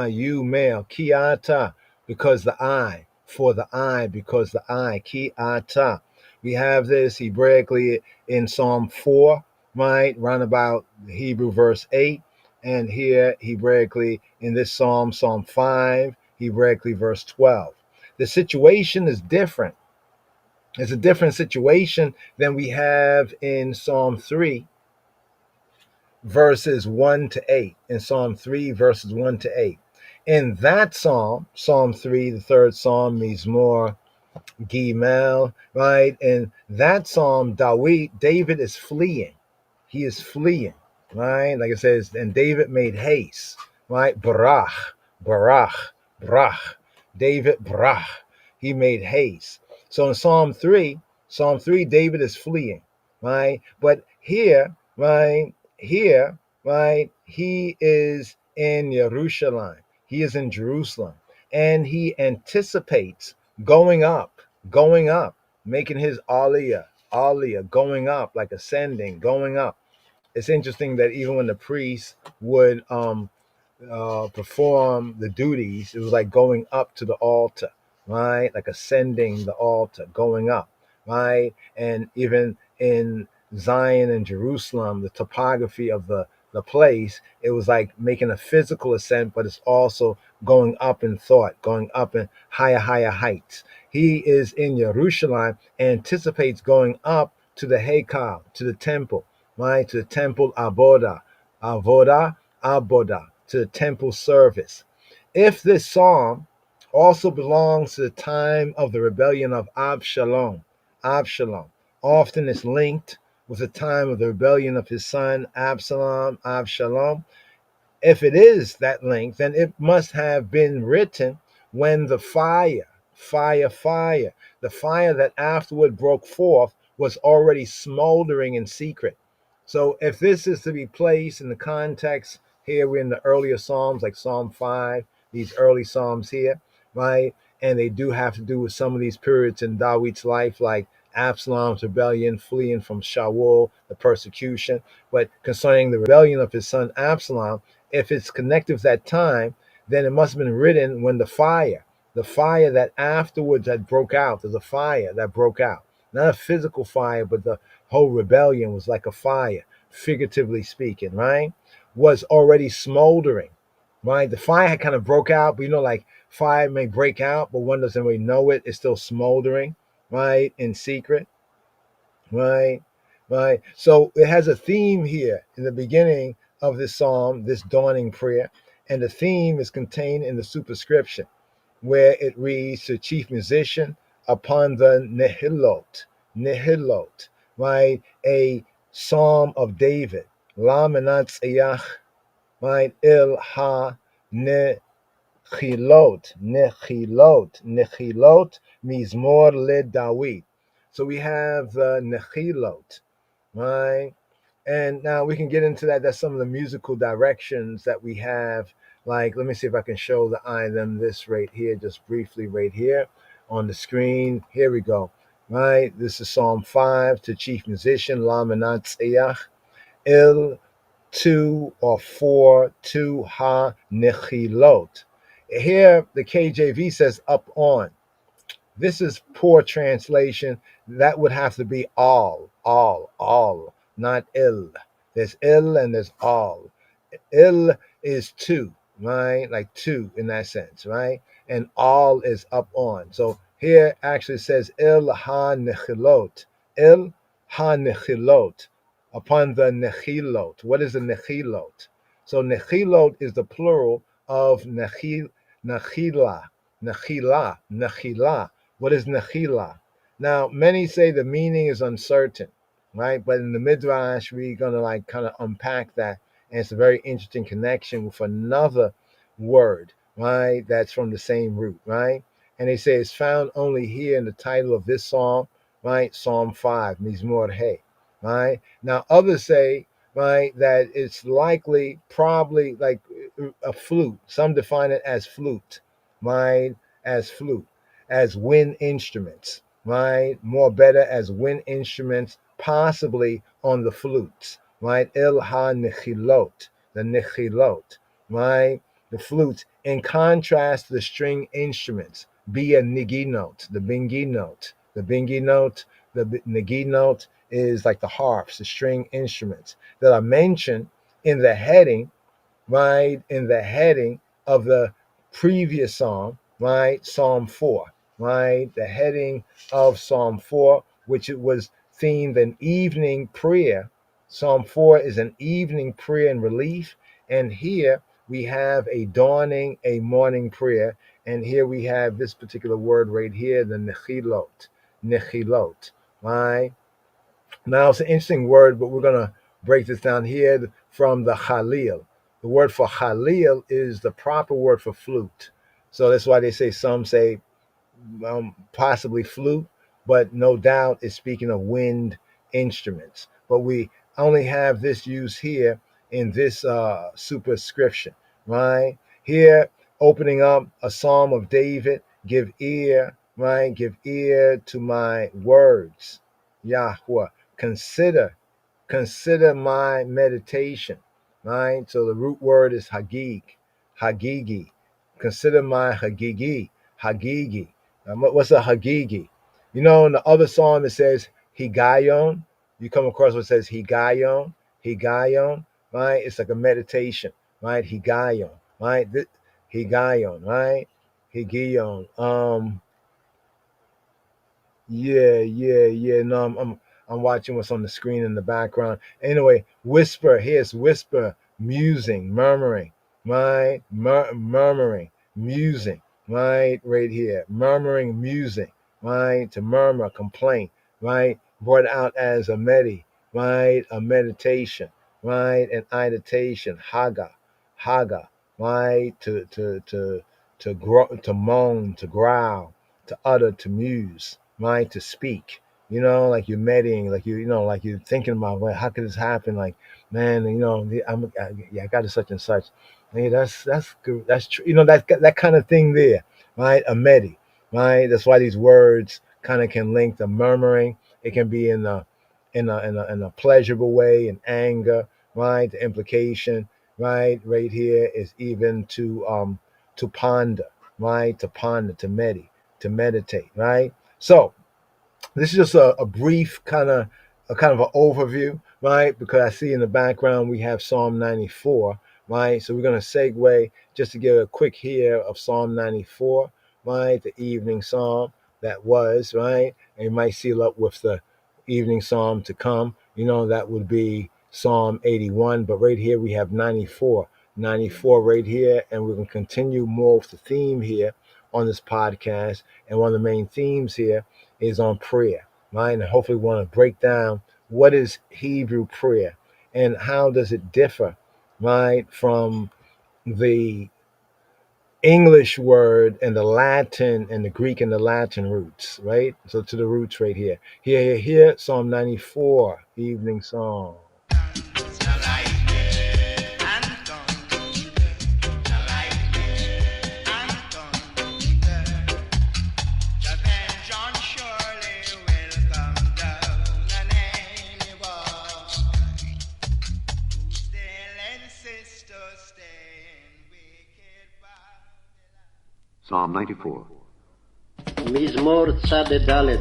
you male. Ki ata, because the I. For the I, because the I. Ki ata. We have this Hebraically in Psalm 4, right? Round about Hebrew verse 8. And here Hebraically in this Psalm, Psalm 5, Hebraically verse 12. The situation is different. It's a different situation than we have in Psalm 3, verses 1 to 8, in Psalm 3, verses 1 to 8. In that psalm, Psalm 3, the third psalm, Mizmor Gimel, right? In that psalm, David is fleeing. He is fleeing, right? Like it says, and David made haste, right? Barach. David brach. He made haste. So in Psalm 3, David is fleeing, right? But here, right, he is in Jerusalem. He is in Jerusalem. And he anticipates going up, making his aliyah, going up, like ascending, going up. It's interesting that even when the priests would perform the duties, it was like going up to the altar, right? Like ascending the altar, going up, right? And even in Zion and Jerusalem, the topography of the place, it was like making a physical ascent, but it's also going up in thought, going up in higher heights. He is in Jerusalem, anticipates going up to the Haykal, to the temple, right? To the temple Aboda, to the temple service. If this psalm also belongs to the time of the rebellion of Absalom, often is linked with the time of the rebellion of his son Absalom. If it is that link, then it must have been written when the fire fire, fire. The fire that afterward broke forth was already smoldering in secret. So if this is to be placed in the context, here we're in the earlier Psalms, like Psalm 5, these early Psalms here, right? And they do have to do with some of these periods in Dawid's life, like Absalom's rebellion, fleeing from Shaul, the persecution. But concerning the rebellion of his son Absalom, if it's connected with that time, then it must have been written when the fire that afterwards had broke out, there's a fire that broke out. Not a physical fire, but the whole rebellion was like a fire, figuratively speaking, right? Was already smoldering, right? The fire had kind of broke out, but like fire may break out, but one doesn't really know it. It's still smoldering, right? In secret, right? Right. So it has a theme here in the beginning of this psalm, this dawning prayer. And the theme is contained in the superscription, where it reads to chief musician upon the Nehilot, right? A psalm of David. La menatziach, right? Il ha nechilot, mizmor le David. So we have the nechilot, right? And now we can get into that. That's some of the musical directions that we have. Like, let me see if I can show the item this right here, just briefly right here on the screen. Here we go. Right. This is Psalm 5 to chief musician, La Menatziach, Il 2 or 4 to Ha Nechilot. Here the KJV says up on. This is poor translation. That would have to be all, not il. There's il and there's all. Il is two, right? Like two in that sense, right? And all is up on. So here actually says il ha nechilot. Il ha nechilot. Upon the nechilot. What is the nechilot? So nechilot is the plural of nechila. Nechila. What is nechila? Now, many say the meaning is uncertain, right? But in the Midrash, we're going to kind of unpack that. And it's a very interesting connection with another word, right? That's from the same root, right? And they say it's found only here in the title of this psalm, right? Psalm 5, Mizmor He, right? Now, others say, right, that it's likely, probably like a flute. Some define it as flute, right? As flute, as wind instruments, right? More better as wind instruments, possibly on the flutes, right? Il ha nechilot, the nechilot, right? The flutes, in contrast to the string instruments, be a nigi note, the bingi note, the bingi note, the nigi note is like the harps, the string instruments that are mentioned in the heading, right? In the heading of the previous psalm, right? Psalm 4, right? The heading of Psalm 4, which it was themed an evening prayer. Psalm 4 is an evening prayer and relief. And here we have a dawning, a morning prayer. And here we have this particular word right here, the nechilot, right? Now, it's an interesting word, but we're going to break this down here from the Khalil. The word for Khalil is the proper word for flute. So that's why they say, some say possibly flute, but no doubt it's speaking of wind instruments. But we only have this used here in this superscription, right? Here, opening up a psalm of David, give ear, right? Give ear to my words, Yahweh. Consider my meditation, right? So the root word is hagigi. Consider my hagigi. What's a hagigi? In the other psalm it says higayon. You come across what says higayon, right? It's like a meditation, right? Higayon, right? Higayon, right? Higayon. Yeah. No, I'm watching what's on the screen in the background. Anyway, whisper. Here's whisper, musing, murmuring, right? Murmuring, musing, right? Right here, murmuring, musing, right? To murmur, complaint, right? Brought out as a right? A meditation, right? An meditation, haga, right? To grow, to moan, to growl. to utter, to muse, right? To speak. Like you're meditating, like like you're thinking about, well, how could this happen? Like, man, I got to such and such. Hey, that's good. That's true. That kind of thing there, right? A medi, right? That's why these words kind of can link the murmuring. It can be in a pleasurable way, in anger, right? The implication, right here is even to ponder, right? To ponder, to meditate, right? So this is just a brief kind of an overview, right? Because I see in the background we have Psalm 94, right? So we're going to segue just to give a quick here of Psalm 94, right? The evening psalm that was, right? And you might seal up with the evening psalm to come. That would be Psalm 81, but right here we have 94 right here, and we're going to continue more with the theme here on this podcast. And one of the main themes here is on prayer, right? And hopefully we want to break down what is Hebrew prayer and how does it differ, right, from the English word and the Latin and the Greek and the Latin roots, right? So to the roots right here. Here, Psalm 94, evening song. Psalm 94. מזמור צד ד'.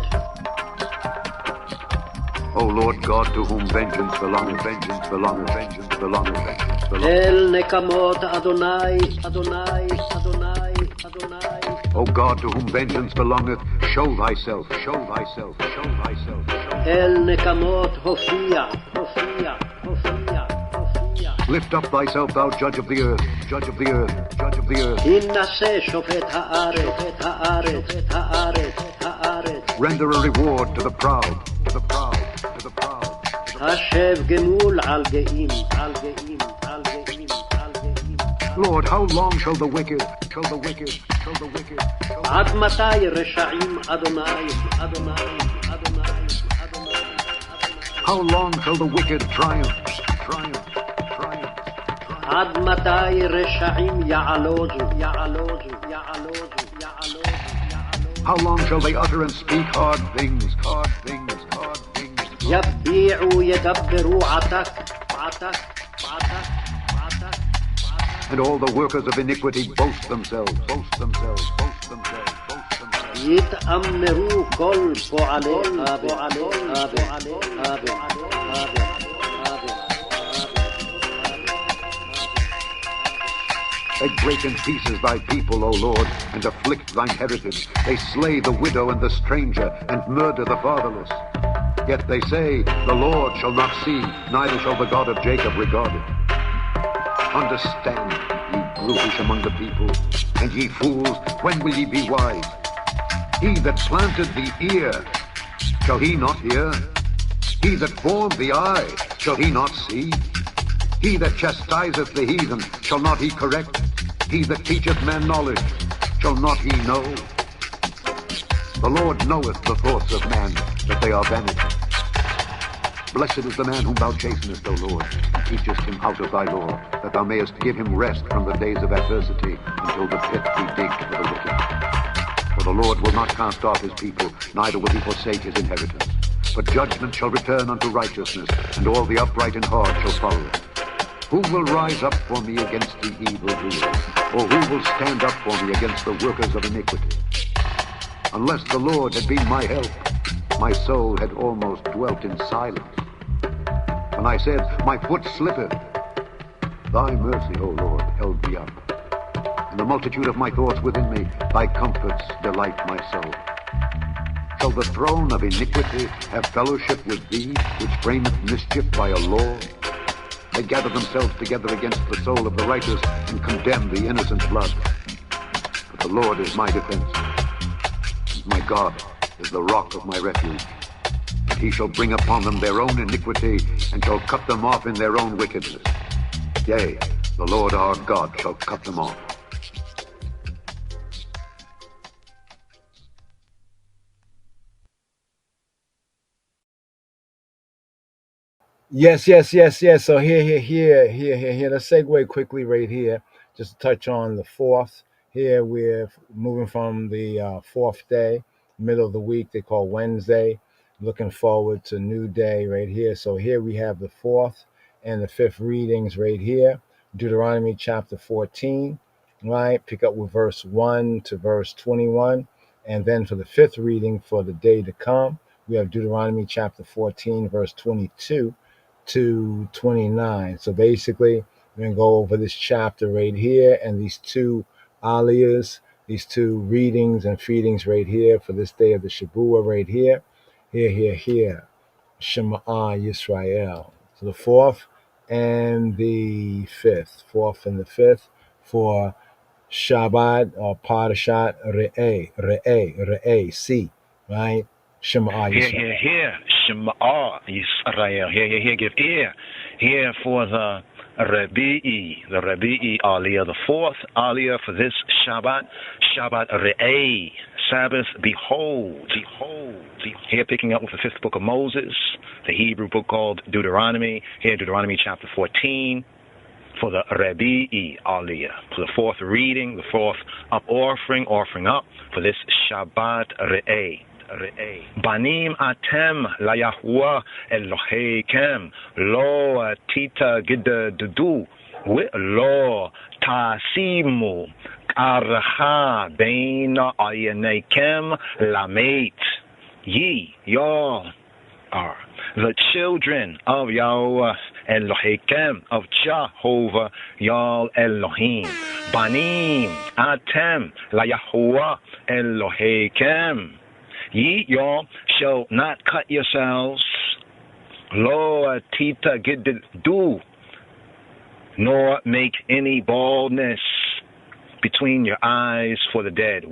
O Lord God, to whom vengeance belongeth, vengeance belongeth, vengeance belongeth, vengeance belongeth. אל נקמות אדוני, אדוני, אדוני, אדוני. O God, to whom vengeance belongeth, show thyself, show thyself, show thyself, show thyself. אל נקמות הופיע, הופיע, הופיע, הופיע. Lift up thyself, thou judge of the earth, judge of the earth, judge of the earth. הנשא שופט הארץ, הארץ, הארץ, הארץ. Render a reward to the proud, to the proud, to the proud. השב גמול על גאים, על גאים, על גאים, על גאים. Lord, how long shall the wicked, shall the wicked, shall the wicked, shall the... עד מתי רשעים אדוני, אדוני, אדוני, אדוני. How long shall the wicked triumph, triumph, triumph? עד מתי רשעים יעלוזו, יעלוזו, יעלוזו, יעלוזו. How long shall they utter and speak hard things, hard things, hard things? יביעו ידברו עתק, עתק, עתק, עתק. And all the workers of iniquity boast themselves, boast themselves, boast themselves, boast themselves. יתאמרו כל פועלי אבי, אבי, אבי, אבי. They break in pieces thy people, O Lord, and afflict thine heritage. They slay the widow and the stranger, and murder the fatherless. Yet they say, the Lord shall not see, neither shall the God of Jacob regard it. Understand, ye brutish among the people, and ye fools, when will ye be wise? He that planted the ear, shall he not hear? He that formed the eye, shall he not see? He that chastiseth the heathen, shall not he correct? He that teacheth men knowledge, shall not he know? The Lord knoweth the thoughts of man, that they are vanity. Blessed is the man whom thou chastenest, O Lord, and teachest him out of thy law, that thou mayest give him rest from the days of adversity, until the pit be digged for the wicked. For the Lord will not cast off his people, neither will he forsake his inheritance. But judgment shall return unto righteousness, and all the upright in heart shall follow it. Who will rise up for me against the evildoers? Or who will stand up for me against the workers of iniquity? Unless the Lord had been my help, my soul had almost dwelt in silence. When I said, my foot slippeth, thy mercy, O Lord, held me up. In the multitude of my thoughts within me, thy comforts delight my soul. Shall the throne of iniquity have fellowship with thee, which frameth mischief by a law? They gather themselves together against the soul of the righteous and condemn the innocent blood. But the Lord is my defense, and my God is the rock of my refuge. And he shall bring upon them their own iniquity, and shall cut them off in their own wickedness. Yea, the Lord our God shall cut them off. Yes, yes, yes, yes. So here. Let's segue quickly right here. Just to touch on the fourth. Here we're moving from the fourth day, middle of the week. They call Wednesday. Looking forward to new day right here. So here we have the fourth and the fifth readings right here. Deuteronomy chapter 14. Right. Pick up with verse 1 to verse 21. And then for the fifth reading for the day to come, we have Deuteronomy chapter 14, verse 22 to 29. So basically, we're going to go over this chapter right here and these two aliyahs, these two readings and feedings right here for this day of the Shabua right here. Here. Shema Yisrael. So the fourth and the fifth. Fourth and the fifth for Shabbat or Parashat Re'eh, see, right? Shema Yisrael. Here. Shema Yisrael. Here. Give ear. Here for the Rabi'i Aliyah, the fourth Aliyah for this Shabbat Re'eh, Sabbath, behold. Here picking up with the fifth book of Moses, the Hebrew book called Deuteronomy. Here Deuteronomy chapter 14. For the Rabi'i Aliyah, for the fourth reading, the fourth offering up for this Shabbat Re'eh. Banim atem la Yahuwah Eloheikem lo tita giddu lo tasimu arha bein ayaneikem lamet. Ye, y'all are the children of Yahweh Eloheikem, of Jehovah Yal Elohim. Banim atem la Yahuwah Eloheikem. Ye, y'all, shall not cut yourselves, lo tita giddu, nor make any baldness between your eyes for the dead.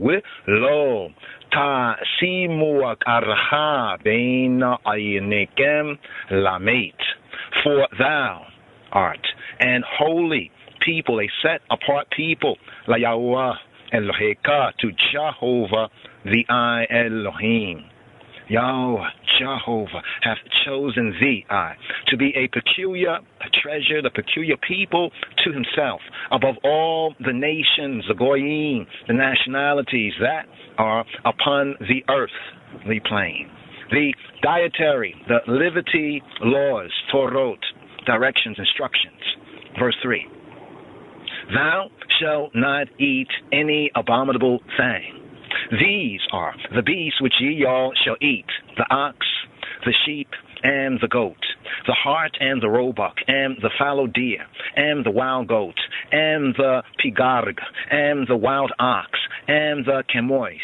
Lo ta simu arha bein ayinekem lamet. For thou art an holy people, a set apart people, la Yahweh Eloheka, to Jehovah the I Elohim. Yahweh, Jehovah, hath chosen thee, to be a peculiar treasure, the peculiar people to himself, above all the nations, the goyim, the nationalities that are upon the earthly plane. The dietary, the liberty laws, Torot, directions, instructions. Verse 3. Thou shalt not eat any abominable thing. These are the beasts which ye y'all shall eat, the ox, the sheep, and the goat, the hart and the roebuck, and the fallow deer, and the wild goat, and the pigarg, and the wild ox, and the chemois,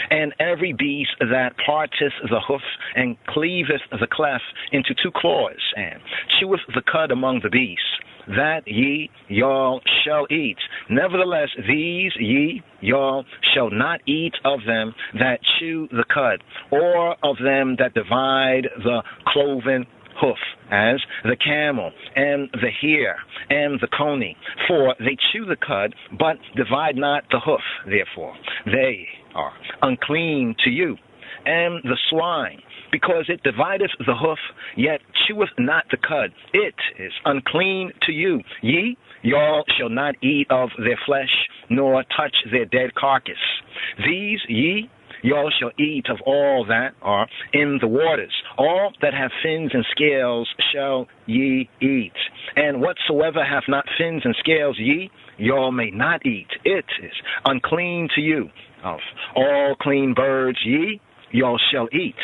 and every beast that parteth the hoof, and cleaveth the cleft into two claws, and cheweth the cud among the beasts, that ye y'all shall eat. Nevertheless, these ye y'all shall not eat of them that chew the cud, or of them that divide the cloven hoof, as the camel, and the hare, and the coney. For they chew the cud, but divide not the hoof. Therefore, they are unclean to you. And the swine, because it divideth the hoof, yet cheweth not the cud, it is unclean to you. Ye, y'all shall not eat of their flesh, nor touch their dead carcass. These ye, y'all shall eat of all that are in the waters. All that have fins and scales shall ye eat. And whatsoever hath not fins and scales, ye, y'all may not eat. It is unclean to you. Of all clean birds, ye, y'all shall eat.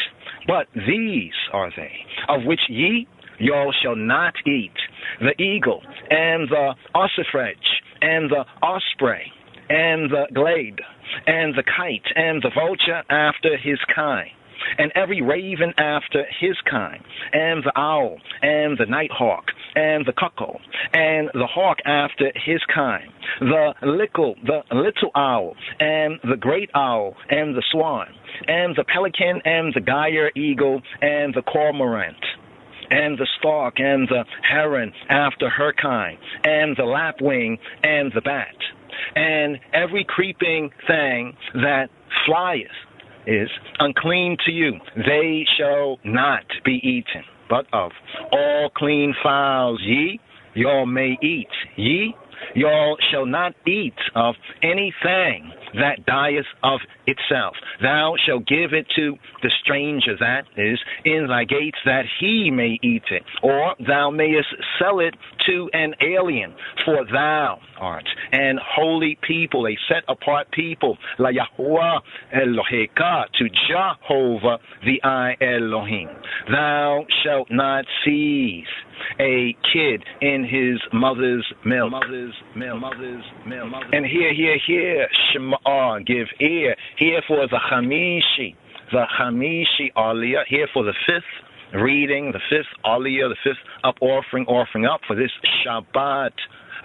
But these are they, of which ye, y'all shall not eat: the eagle, and the ossifrage, and the osprey, and the glade, and the kite, and the vulture after his kind, and every raven after his kind, and the owl, and the nighthawk, and the cuckoo, and the hawk after his kind, the little owl, and the great owl, and the swan, and the pelican, and the gyre eagle, and the cormorant, and the stork, and the heron after her kind, and the lapwing, and the bat, and every creeping thing that flieth is unclean to you. They shall not be eaten. but of all clean fowls y'all may eat. Y'all shall not eat of anything that dieth of itself. Thou shalt give it to the stranger that is in thy gates, that he may eat it. Or thou mayest sell it to an alien, for thou art an holy people, a set apart people, la Yahuwah Eloheka, to Jehovah the I Elohim. Thou shalt not seize a kid in his mother's milk. And hear, Shema, give ear. Here for the Hamishi Aliyah, here for the fifth reading, the fifth Aliyah, the fifth offering up for this Shabbat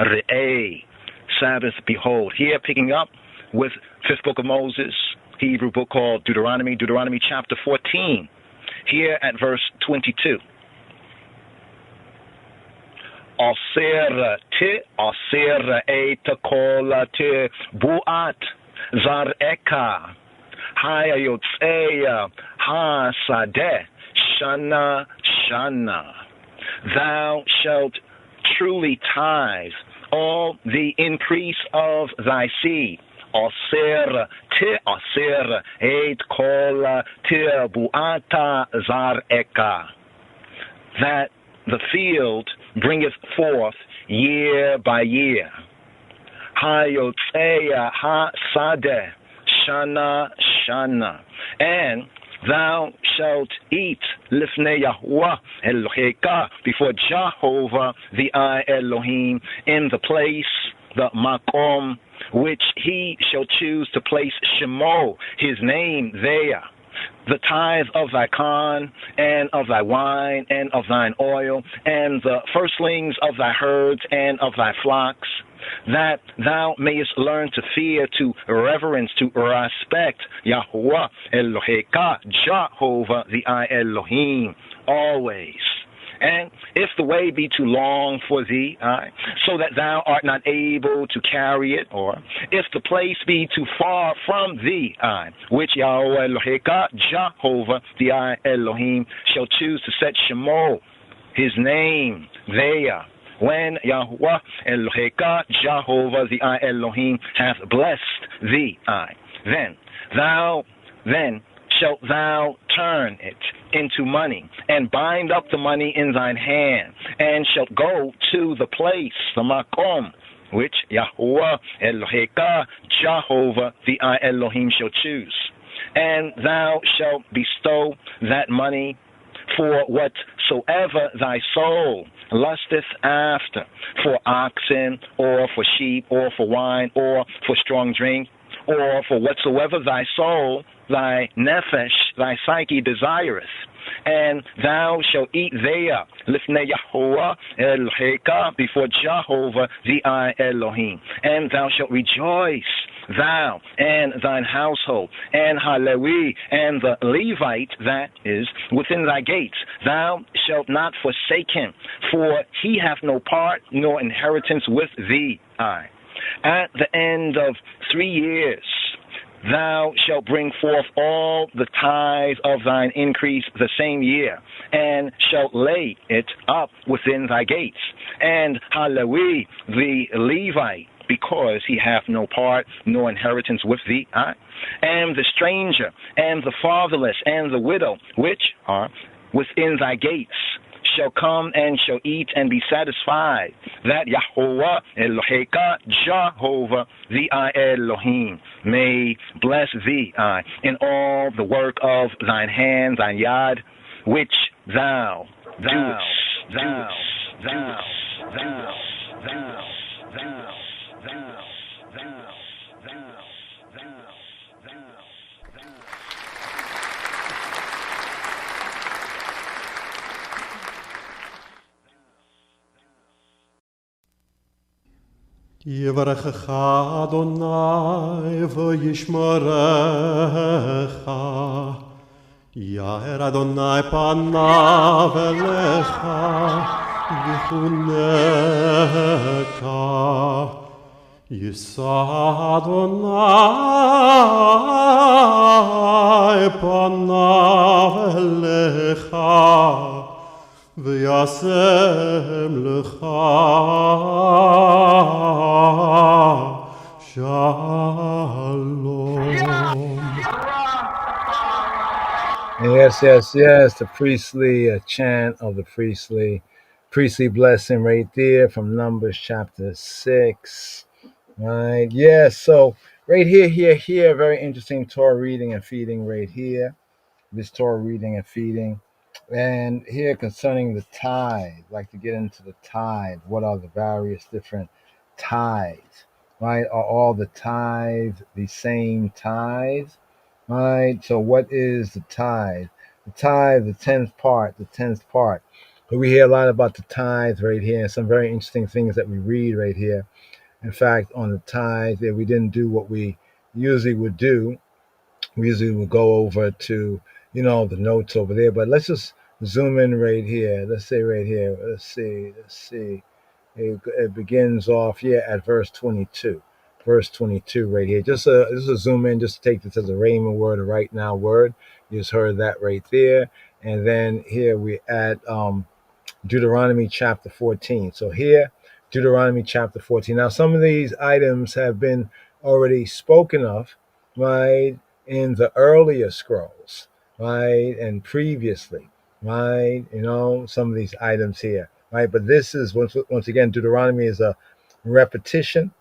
Re'eh, Sabbath Behold. Here picking up with fifth book of Moses, Hebrew book called Deuteronomy chapter 14, here at verse 22. Aser et kol te buat zareka hayotzeya hasadeh shana. Thou shalt truly tithe all the increase of thy seed. Aser et kol te buata zareka. That the field bringeth forth year by year. Hayotzeya hasadeh shana. And thou shalt eat lifnei Yahuwah Eloheka, before Jehovah the I Elohim, in the place, the makom, which he shall choose to place Shemo, his name, there. The tithe of thy corn, and of thy wine, and of thine oil, and the firstlings of thy herds, and of thy flocks, that thou mayest learn to fear, to reverence, to respect Yahuwah Eloheka, Jehovah the I Elohim, always. And if the way be too long for thee, so that thou art not able to carry it, or if the place be too far from thee, which Yahweh Eloheka, Jehovah the I Elohim, shall choose to set Shemo, his name, there, when Yahweh Eloheka, Jehovah the I Elohim, hath blessed thee, then shalt thou turn it into money, and bind up the money in thine hand, and shalt go to the place, the makom, which Yahuwah Eloheka, Jehovah the I Elohim, shall choose. And thou shalt bestow that money for whatsoever thy soul lusteth after, for oxen, or for sheep, or for wine, or for strong drink, or for whatsoever thy soul, thy nefesh, thy psyche desireth. And thou shalt eat there, lifnei Yahuwah Eloheka, before Jehovah the I Elohim. And thou shalt rejoice, thou and thine household, and Halewi, and the Levite that is within thy gates. Thou shalt not forsake him, for he hath no part nor inheritance with thee. At the end of 3 years, thou shalt bring forth all the tithe of thine increase the same year, and shalt lay it up within thy gates. And Halewi, the Levite, because he hath no part nor inheritance with thee, and the stranger, and the fatherless, and the widow, which are within thy gates, shall come and shall eat and be satisfied, that Yahuwah Eloheka, Jehovah the I Elohim, may bless thee in all the work of thine hand, thine yad, which thou doest. Yevarachecha Adonai v'yishmerecha, Yair Adonai panav elecha v'chuneka, Yisa Adonai panav elecha וישם לך שלום. Yes, the priestly chant of the priestly blessing right there from Numbers chapter 6. Right, yeah, so right here, very interesting Torah reading and feeding right here. This Torah reading and feeding. And here concerning the tithe, like to get into the tithe. What are the various different tithes? Right? Are all the tithes the same tithe? Right? So what is the tithe? The tithe, the tenth part. But we hear a lot about the tithe right here, and some very interesting things that we read right here. In fact, on the tithe, that we didn't do what we usually would do. We usually would go over to, the notes over there. But let's just zoom in right here. Let's say right here. Let's see. It begins off at verse 22. Verse 22 right here. Just a zoom in, just take this as a Rhema word, a right now word. You just heard that right there. And then here we add Deuteronomy chapter 14. So here, Deuteronomy chapter 14. Now, some of these items have been already spoken of, right, in the earlier scrolls, right, and previously, right, some of these items here, right. But this is, once again, Deuteronomy is a repetition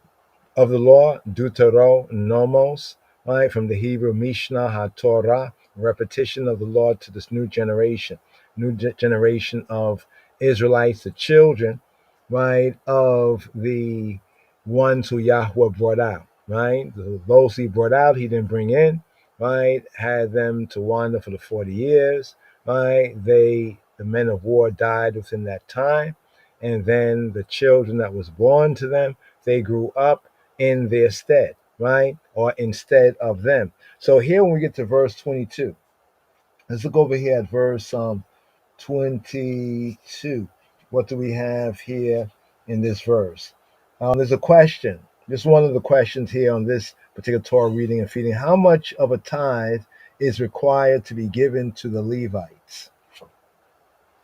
of the law, Deuteronomos, right, from the Hebrew Mishnah HaTorah, repetition of the law to this new generation of Israelites, the children, right, of the ones who Yahweh brought out, right? Those he brought out, he didn't bring in, right? Had them to wander for the 40 years, right? The men of war died within that time, and then the children that was born to them, they grew up in their stead, right? Or instead of them. So here when we get to verse 22, let's look over here at verse 22. What do we have here in this verse? There's a question. Just one of the questions here on this particular Torah reading and feeding. How much of a tithe is required to be given to the Levites?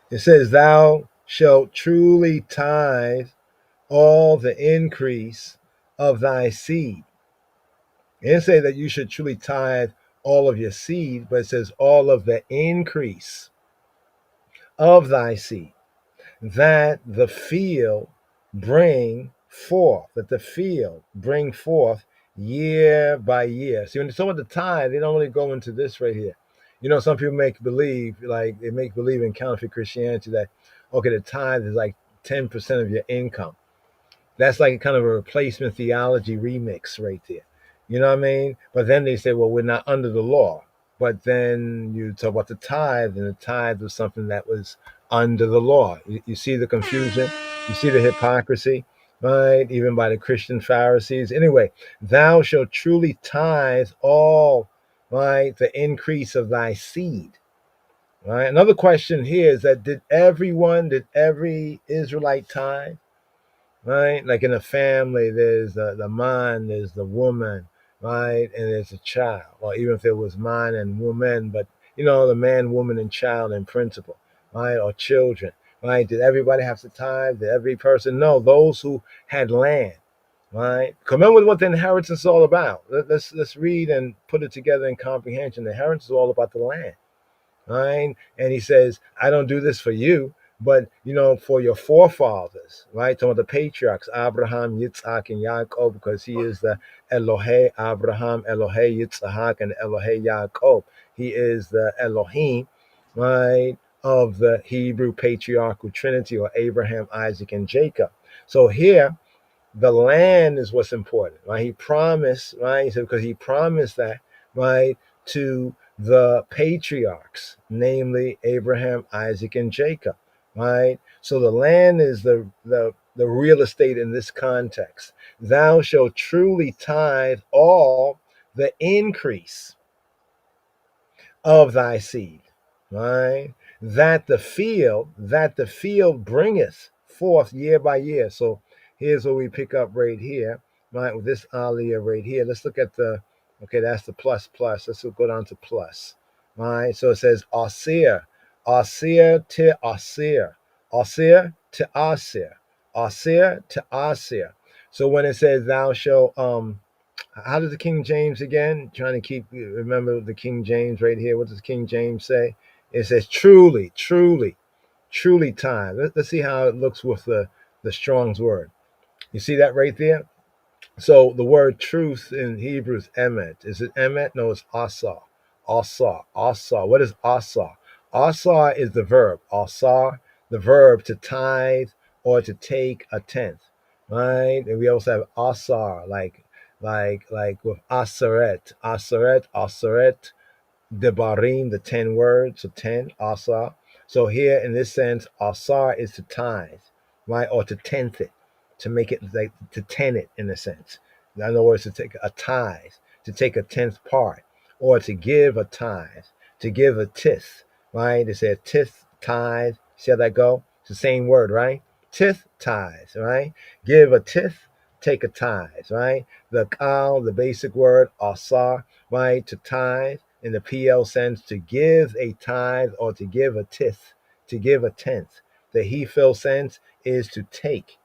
It says, thou shalt truly tithe all the increase of thy seed. It didn't say that you should truly tithe all of your seed, but it says all of the increase of thy seed, that the field bring forth, year by year. See, when it's talking about the tithe, they don't really go into this right here. Some people make believe in counterfeit Christianity that, okay, the tithe is like 10% of your income. That's like kind of a replacement theology remix right there. You know what I mean? But then they say, well, we're not under the law. But then you talk about the tithe, and the tithe was something that was under the law. You see the confusion, you see the hypocrisy, right? Even by the Christian Pharisees. Anyway, thou shalt truly tithe all, right, the increase of thy seed. Right. Another question here is that did every Israelite tithe? Right? Like in a family, there's the man, there's the woman, right? And there's a child, or even if there was man and woman, but the man, woman, and child in principle, right? Or children, right? Did everybody have to tithe? Did every person? No, those who had land, right? Remember what the inheritance is all about. Let's read and put it together in comprehension. The inheritance is all about the land. Right? And he says, I don't do this for you, but for your forefathers, right? Some of the patriarchs, Abraham, Yitzhak, and Yaakov, because he is the Elohe Abraham, Elohe Yitzhak, and Elohe Yaakov. He is the Elohim, right, of the Hebrew patriarchal trinity, or Abraham, Isaac, and Jacob. So here, the land is what's important, right? He promised, right? He said, because he promised that, right, to the patriarchs, namely Abraham, Isaac, and Jacob, right? So the land is the real estate in this context. Thou shalt truly tithe all the increase of thy seed, right? That the field bringeth forth year by year. So here's what we pick up right here, right? With this aliyah right here. Let's look at that's the plus. Let's go down to plus, right? So it says asir te asir, Asir to Asir. Asir to Asir. So when it says thou shalt how does the King James again? Trying to remember the King James right here. What does King James say? It says truly, truly, truly time. Let's see how it looks with the Strong's word. You see that right there? So the word truth in Hebrew is emet. Is it emet? No, it's asa. Asa. Asa. What is asa? Asa is the verb. Asa, the verb to tithe or to take a tenth. Right? And we also have asar, like with aseret. Aseret, aseret, Debarim, the 10 words, so 10, Asa. So here in this sense, Asar is to tithe, right? Or to tenth it, to make it like to ten it in a sense. In other words, to take a tithe, to take a tenth part, or to give a tithe, to give a tithe, right? They say tithe, tithe. See how that go? It's the same word, right? Tithe, tithe, right? Give a tithe, take a tithe, right? The kal, the basic word, asar, right? To tithe in the PL sense, to give a tithe or to give a tithe, to give a tenth. The He-Phil sense is to take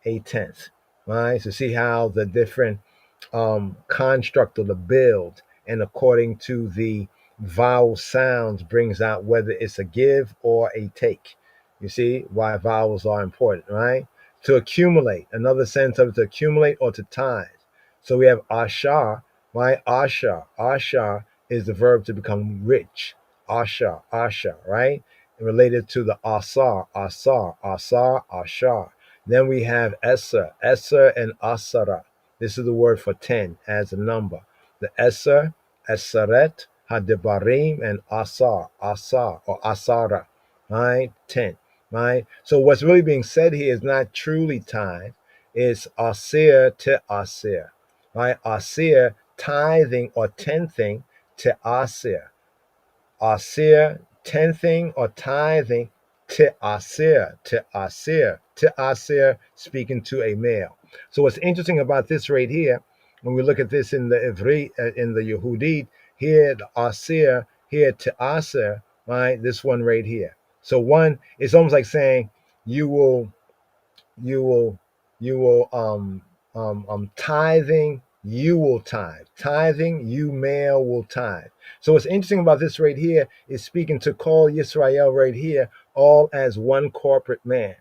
a tenth, right? So see how the different construct of the build and according to the vowel sounds brings out whether it's a give or a take. You see why vowels are important, right? To accumulate, another sense of it, to accumulate or to tithe. So we have ashar, right? Ashar is the verb to become rich. Ashar, right? Related to the ashar. Then we have Eser and Asara. This is the word for 10 as a number. The Eser, Eseret, Hadebarim, and Asar or Asara, right? 10, right? So what's really being said here is not truly tithe, it's Asir to Asir, right? Asir, tithing or tenthing to Asir. Asir, tenthing or tithing to Asir, speaking to a male. So what's interesting about this right here, when we look at this in the Ivri, in the Yehudit, here the Asir, here to Asir, right? This one right here. So one, it's almost like saying you will you will you will tithing, you will tithing, you male will tithe. So what's interesting about this right here is speaking to call Yisrael right here all as one corporate man,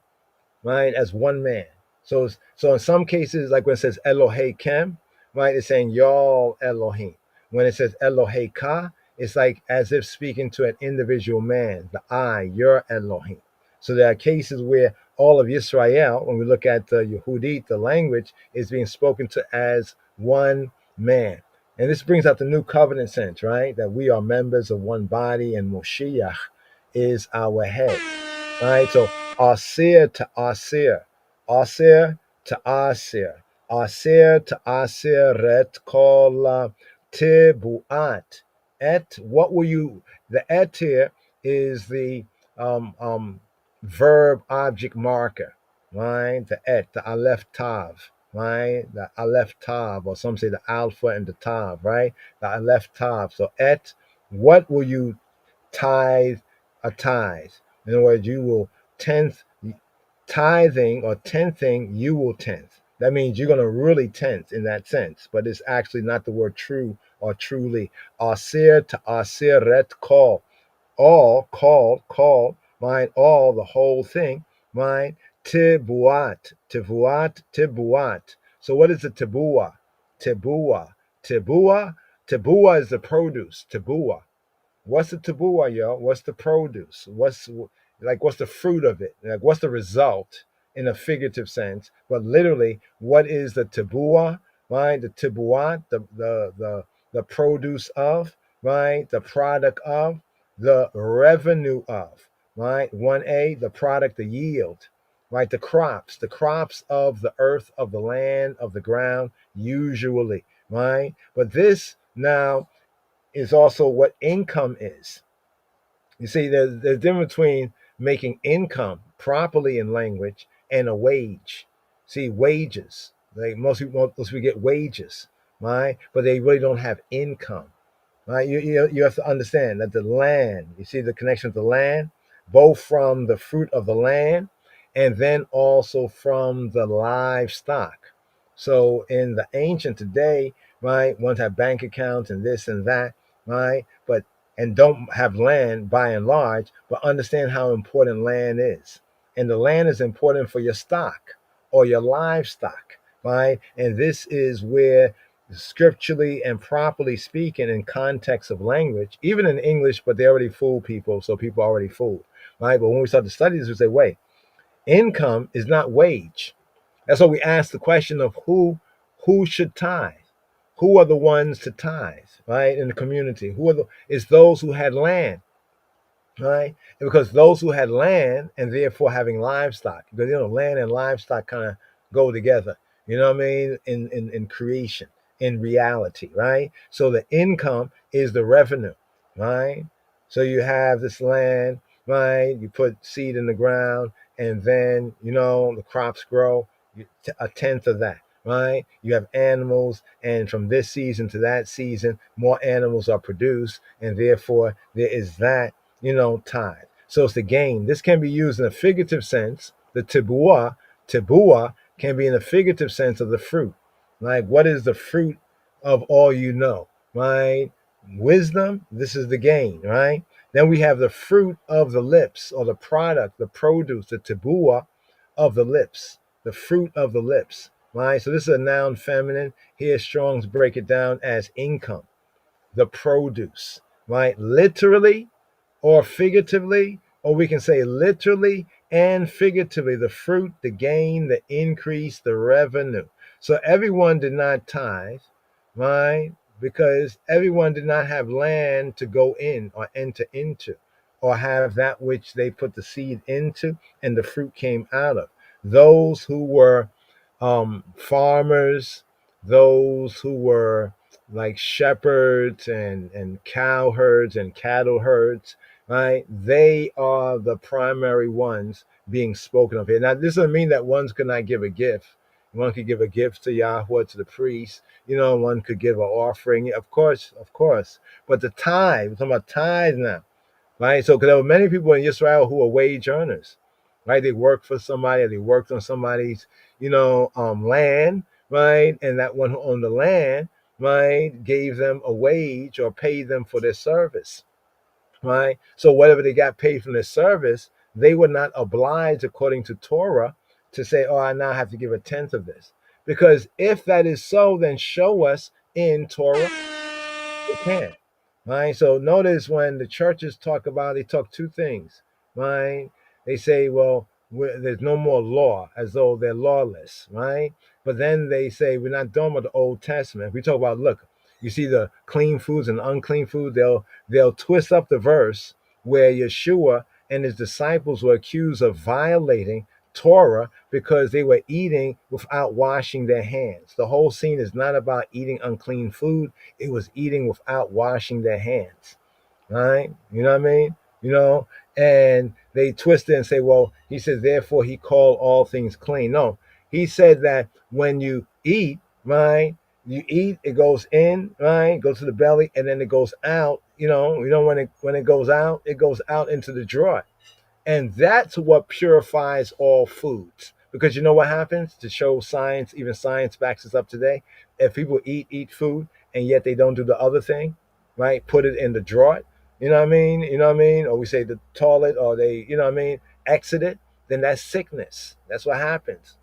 right? As one man. So in some cases, like when it says Elohim, right, it's saying y'all Elohim. When it says Eloheka, it's like as if speaking to an individual man, the I, your Elohim. So there are cases where all of Yisrael, when we look at the Yehudit, the language, is being spoken to as one man. And this brings out the new covenant sense, right? That we are members of one body and Moshiach is our head. Right? So Asir to Asir. Asir to Asir. Asir to Asir ret kol tibuat. Et, what will you, the et here is the verb object marker, right? The et, the aleph tav, right? The aleph tav, or some say the alpha and the tav, right? The aleph tav. So et, what will you tithe a tithe? In other words, you will tenth, tithing or tenthing, you will tenth. That means you're going to really tenth in that sense, but it's actually not the word true or truly. Asir to asir ret call. All, call, mind, all, the whole thing, mind, tibuat. So what is the tibua? Tibua is the produce, tibua. What's the tabua, yo? What's the produce? What's the fruit of it? Like what's the result in a figurative sense? But literally, what is the tabua? Right? The tibuat, the produce of, right? The product of, the revenue of, right? 1A, the product, the yield, right? The crops of the earth, of the land, of the ground, usually, right? But this now is also what income is. You see, there's a difference between making income properly in language and a wage. See, wages. Like most people get wages, right? But they really don't have income, right? You have to understand that the land, you see the connection with the land? both from the fruit of the land and then also from the livestock. So in the ancient today, right, ones have bank accounts and this and that, right? But and don't have land by and large, but understand how important land is. And the land is important for your stock or your livestock, right? And this is where scripturally and properly speaking in context of language, even in English, but they already fool people, so people are already fooled, right? But when we start to study this, we say, wait, income is not wage. That's why we ask the question of who should tithe. Who are the ones to tithe, right? In the community, who are the? It's those who had land, right? And because those who had land and therefore having livestock, because land and livestock kind of go together. You know what I mean? In creation, in reality, right? So the income is the revenue, right? So you have this land, right? You put seed in the ground, and then the crops grow. A tenth of that, right? You have animals, and from this season to that season, more animals are produced, and therefore there is that tithe. So it's the gain. This can be used in a figurative sense. The tibua can be in a figurative sense of the fruit. Like, what is the fruit of all you know, right? Wisdom, this is the gain, right? Then we have the fruit of the lips, or the product, the produce, the tibua of the lips, the fruit of the lips, right? So this is a noun feminine. Here Strong's break it down as income, the produce, right? Literally, or figuratively, or we can say literally and figuratively, the fruit, the gain, the increase, the revenue. So everyone did not tithe, right? Because everyone did not have land to go in or enter into, or have that which they put the seed into and the fruit came out of. Those who were farmers, those who were like shepherds and cow herds and cattle herds, right? They are the primary ones being spoken of here. Now, this doesn't mean that ones could not give a gift. One could give a gift to Yahweh, to the priest. One could give an offering. Of course, of course. But the tithe, we're talking about tithe now, right? So, because there were many people in Israel who were wage earners, right? They worked for somebody, or they worked on somebody's, land, right? And that one who owned the land, right, gave them a wage or paid them for their service, right? So whatever they got paid from their service, they were not obliged according to Torah to say, oh, I now have to give a tenth of this. Because if that is so, then show us in Torah. They can't, right? So notice when the churches talk about, they talk two things, right? They say, well, there's no more law, as though they're lawless, right? But then they say we're not done with the Old Testament. We talk about, look, you see the clean foods and unclean food. They'll twist up the verse where Yeshua and his disciples were accused of violating Torah because they were eating without washing their hands. The whole scene is not about eating unclean food. It was eating without washing their hands, right? You know what I mean? And they twist it and say, well, he says, therefore he called all things clean. No, he said that when you eat, right, you eat, it goes in, right, goes to the belly, and then it goes out. When it goes out into the draught. And that's what purifies all foods. Because you know what happens? To show science, even science backs this up today. If people eat food and yet they don't do the other thing, right? Put it in the draught, you know what I mean? You know what I mean? Or we say the toilet, or they, you know what I mean, exit it, then that's sickness. That's what happens,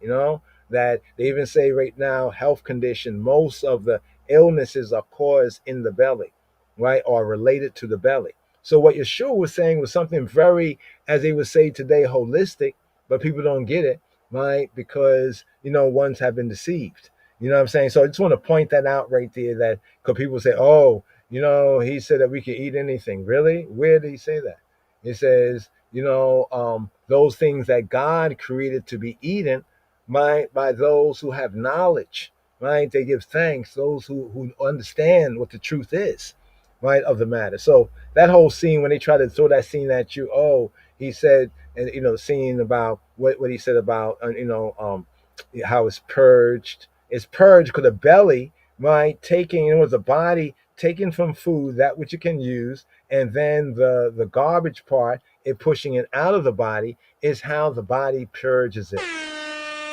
that they even say right now, health condition, most of the illnesses are caused in the belly, right? Or related to the belly. So what Yeshua was saying was something very, as they would say today, holistic, but people don't get it, right? Because, ones have been deceived. You know what I'm saying? So I just want to point that out right there, that because people say, oh, he said that we can eat anything. Really? Where did he say that? It says, those things that God created to be eaten by those who have knowledge, right? They give thanks, those who understand what the truth is, right, of the matter. So that whole scene, when they try to throw that scene at you, oh, he said, and the scene about what he said about, how it's purged. It's purged because the belly, right, taking, it was the body taken from food, that which you can use, and then the garbage part it pushing it out of the body is how the body purges it.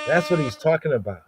That's what he's talking about.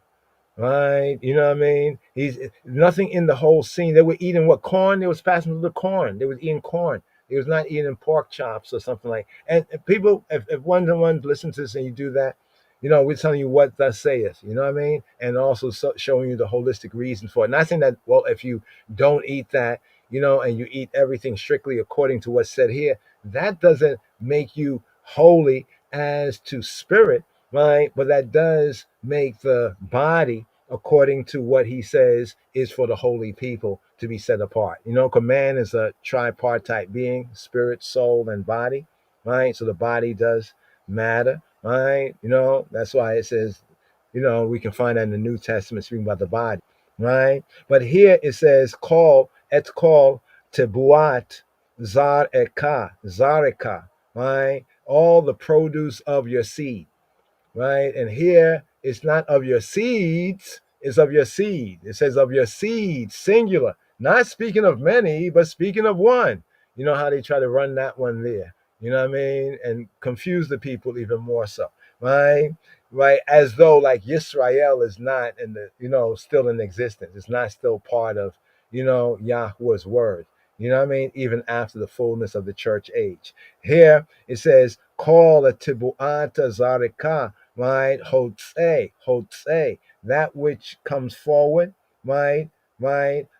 Right? You know what I mean? He's nothing in the whole scene. They were eating what corn? They was passing through the corn. They was eating corn. They was not eating pork chops or something like. And people, if one to one listen to this and you do that, we're telling you what thus saith. You know what I mean? And also showing you the holistic reason for it. Not saying that if you don't eat that, and you eat everything strictly according to what's said here, that doesn't make you holy as to spirit, right? But that does make the body according to what he says is for the holy people to be set apart. Because man is a tripartite being, spirit, soul, and body, right? So the body does matter, right? That's why it says, we can find that in the New Testament speaking about the body, right? But here it says, it's called tebuat zareka, right? All the produce of your seed. Right? And here it's not of your seeds, it's of your seed. It says of your seed, singular, not speaking of many, but speaking of one. You know how they try to run that one there, you know what I mean? And confuse the people even more so, right? Right? As though like Yisrael is not in the, still in existence. It's not still part of, Yahweh's word. You know what I mean? Even after the fullness of the church age. Here it says, call a tibuata zareka, right? Hotse, that which comes forward, right?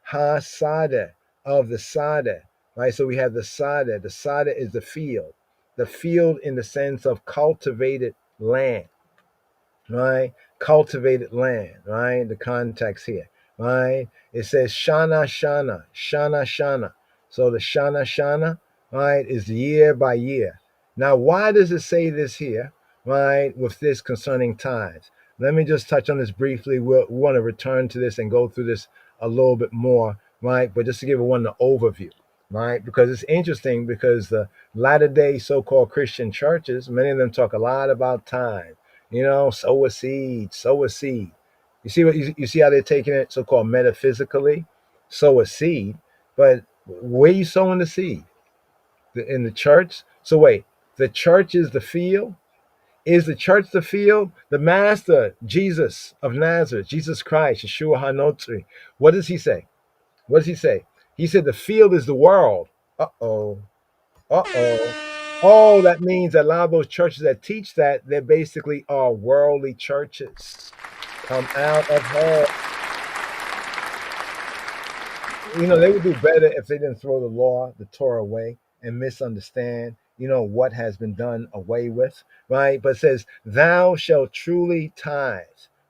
Ha-sada, of the sada, right? So we have the sada. The sada is the field in the sense of cultivated land, right? Cultivated land, right? The context here, right? It says shana, shana, shana, shana. So the shana, shana, right, is year by year. Now, why does it say this here, right, with this concerning tithes? Let me just touch on this briefly. We want to return to this and go through this a little bit more, right? But just to give one the overview, right? Because it's interesting because the latter-day so-called Christian churches, many of them talk a lot about tithe. Sow a seed, sow a seed. You see you see how they're taking it so-called metaphysically, sow a seed, but where you sowing the seed? In the church? So wait, the church is the field? Is the church the field? The master, Jesus of Nazareth, Jesus Christ, Yeshua HaNotri. What does he say? What does he say? He said the field is the world. Uh-oh. Uh-oh. Oh, that means that a lot of those churches that teach that, they basically are worldly churches. Come out of her. They would do better if they didn't throw the law, the Torah away and misunderstand, what has been done away with, right? But it says, thou shalt truly tithe,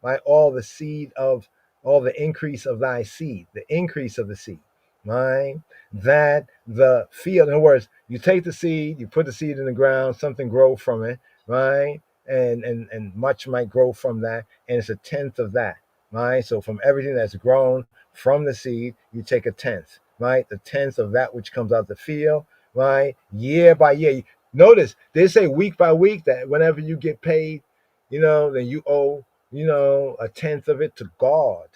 right? All the increase of thy seed, the increase of the seed, right? That the field, in other words, you take the seed, you put the seed in the ground, something grow from it, right? And much might grow from that, and it's a tenth of that, right? So from everything that's grown from the seed, you take a tenth, right? The tenth of that which comes out the field, right? Year by year. Notice they say week by week that whenever you get paid, then you owe, a tenth of it to God,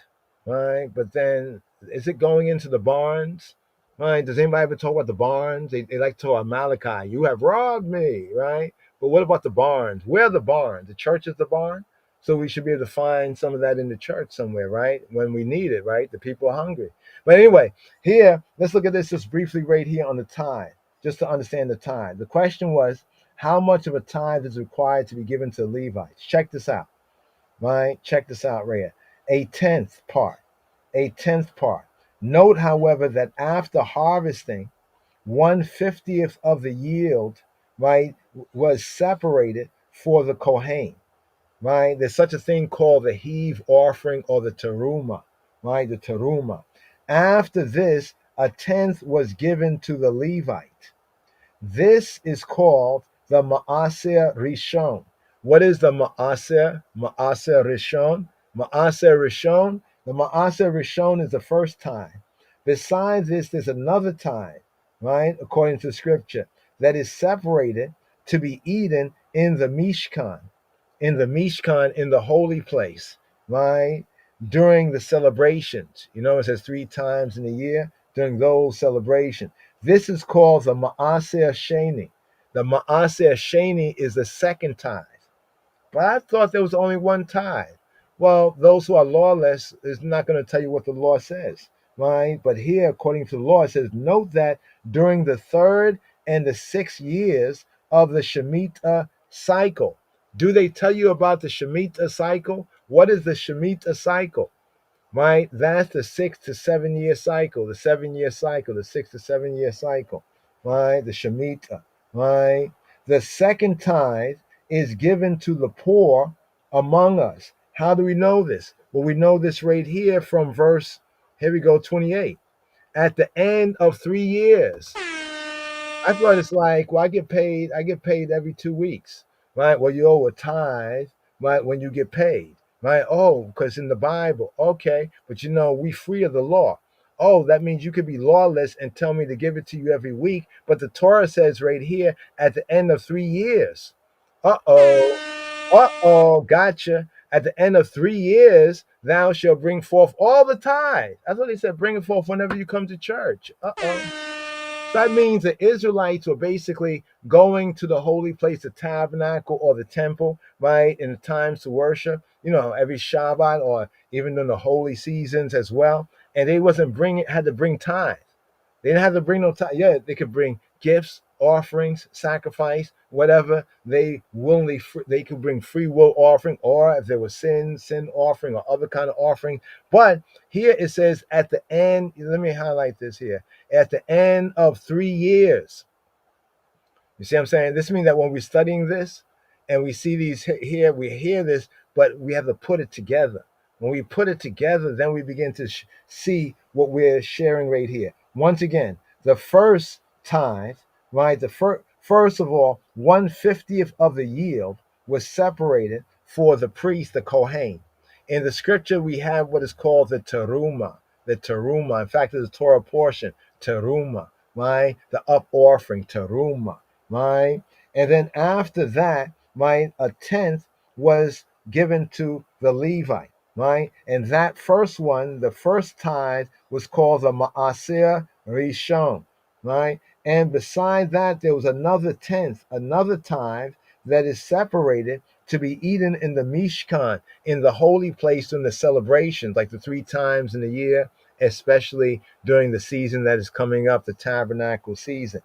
right? But then is it going into the barns? Right? Does anybody ever talk about the barns? They like to talk about Malachi. You have robbed me, right? But what about the barns? Where are the barns? The church is the barn. So we should be able to find some of that in the church somewhere, right? When we need it, right? The people are hungry. But anyway, here, let's look at this just briefly right here on the tithe, just to understand the tithe. The question was, how much of a tithe is required to be given to Levites? Check this out, right? Check this out right here. A tenth part. Note, however, that after harvesting, 1/50th of the yield, right, was separated for the Kohen, right? There's such a thing called the heave offering or the teruma, right? The teruma. After this, a tenth was given to the Levite. This is called the Ma'aser Rishon. What is the Ma'aser? Ma'aser Rishon? Ma'aser Rishon? The Ma'aser Rishon is the first time. Besides this, there's another time, right, according to scripture, that is separated to be eaten in the Mishkan, in the holy place, right, during the celebrations. It says 3 times in a year during those celebrations. This is called the Ma'aser Sheni. The Maaser Sheni is the second tithe. But I thought there was only one tithe. Well, those who are lawless is not going to tell you what the law says, right? But here, according to the law, it says, note that during the 3rd and the 6th years of the Shemitah cycle. Do they tell you about the Shemitah cycle? What is the Shemitah cycle? Right? That's the 6 to 7 year cycle, the 7-year cycle, the 6 to 7 year cycle, right? The Shemitah, right? The second tithe is given to the poor among us. How do we know this? Well, we know this right here from verse, here we go, 28. At the end of 3 years. I thought it's like, well, I get paid every 2 weeks, right? Well, you owe a tithe, right, when you get paid, right? Oh, because in the Bible, okay, but we free of the law. Oh, that means you could be lawless and tell me to give it to you every week. But the Torah says right here at the end of 3 years. Gotcha. At the end of 3 years, thou shalt bring forth all the tithe. That's what they said, bring it forth whenever you come to church. So that means the Israelites were basically going to the holy place, the tabernacle or the temple, right, in the times to worship, every Shabbat or even in the holy seasons as well. And they had to bring tithe. They didn't have to bring no tithe. Yeah, they could bring gifts, offerings, sacrifice, whatever they could bring free will offering, or if there was sin offering or other kind of offering. But here it says at the end, let me highlight this here, at the end of 3 years. You see what I'm saying? This means that when we're studying this and we see these here, we hear this, but we have to put it together. When we put it together, then we begin to see what we're sharing right here. Once again, the first tithe, right? First of all, 1/50th of the yield was separated for the priest, the Kohen. In the scripture, we have what is called the teruma. The teruma. In fact, there's a Torah portion, teruma, right? The up offering, teruma, right? And then after that, right, a tenth was given to the Levite, right? And that first one, the first tithe, was called the Maaser Rishon, right? And beside that, there was another tenth, another tithe that is separated to be eaten in the Mishkan, in the holy place during the celebrations, like the 3 times in a year, especially during the season that is coming up, the tabernacle season.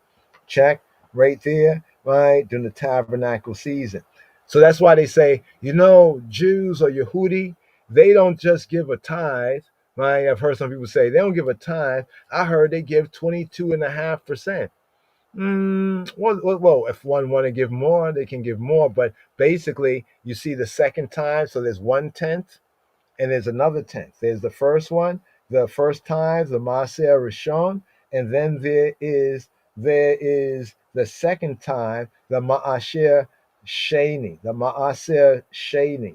Check right there, right, during the tabernacle season. So that's why they say, Jews or Yehudi, they don't just give a tithe, right? I've heard some people say they don't give a tithe. I heard they give 22.5%. Well, if one want to give more, they can give more. But basically, you see the second tithe, so there's 1/10, and there's another tenth. There's the first one, the first tithe, the Maaser Rishon, and then there is the second tithe, the Maaser Sheni,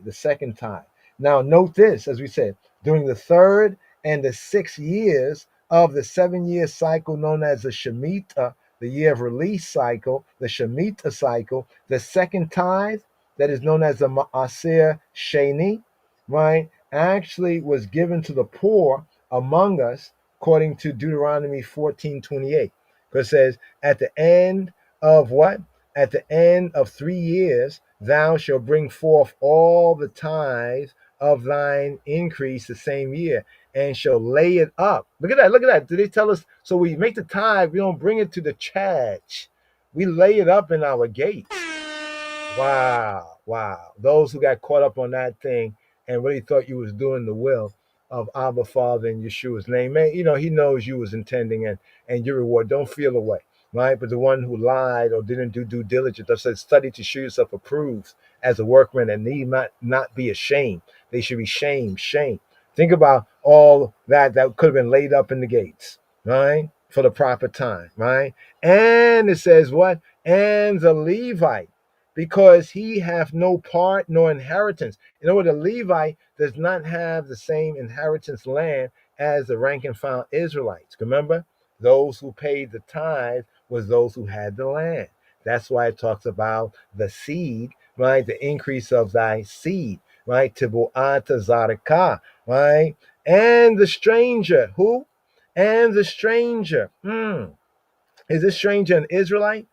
the second tithe. Now note this, as we said, during the 3rd and the 6th years of the 7-year cycle known as the Shemitah, the year of release cycle, the Shemitah cycle, the second tithe that is known as the Maaser Sheni, right, actually was given to the poor among us, according to Deuteronomy 14:28. Because it says, at the end of what? At the end of 3 years, thou shalt bring forth all the tithe of thine increase the same year, and shall lay it up. Look at that, look at that. Did they tell us? So we make the tithe, we don't bring it to the church. We lay it up in our gates. Wow. Those who got caught up on that thing and really thought you was doing the will of Abba Father in Yeshua's name, man, he knows you was intending and your reward. Don't feel away, right? But the one who lied or didn't do due diligence, I said, study to show yourself approved as a workman and need not be ashamed. They should be shame. Think about all that could have been laid up in the gates, right? For the proper time, right? And it says what? And the Levite, because he hath no part nor inheritance. In other words, the Levite does not have the same inheritance land as the rank and file Israelites. Remember, those who paid the tithe was those who had the land. That's why it talks about the seed, right? The increase of thy seed, right? Tibu'ata Zaraka, right? And the stranger, who? And the stranger. Is this stranger an Israelite?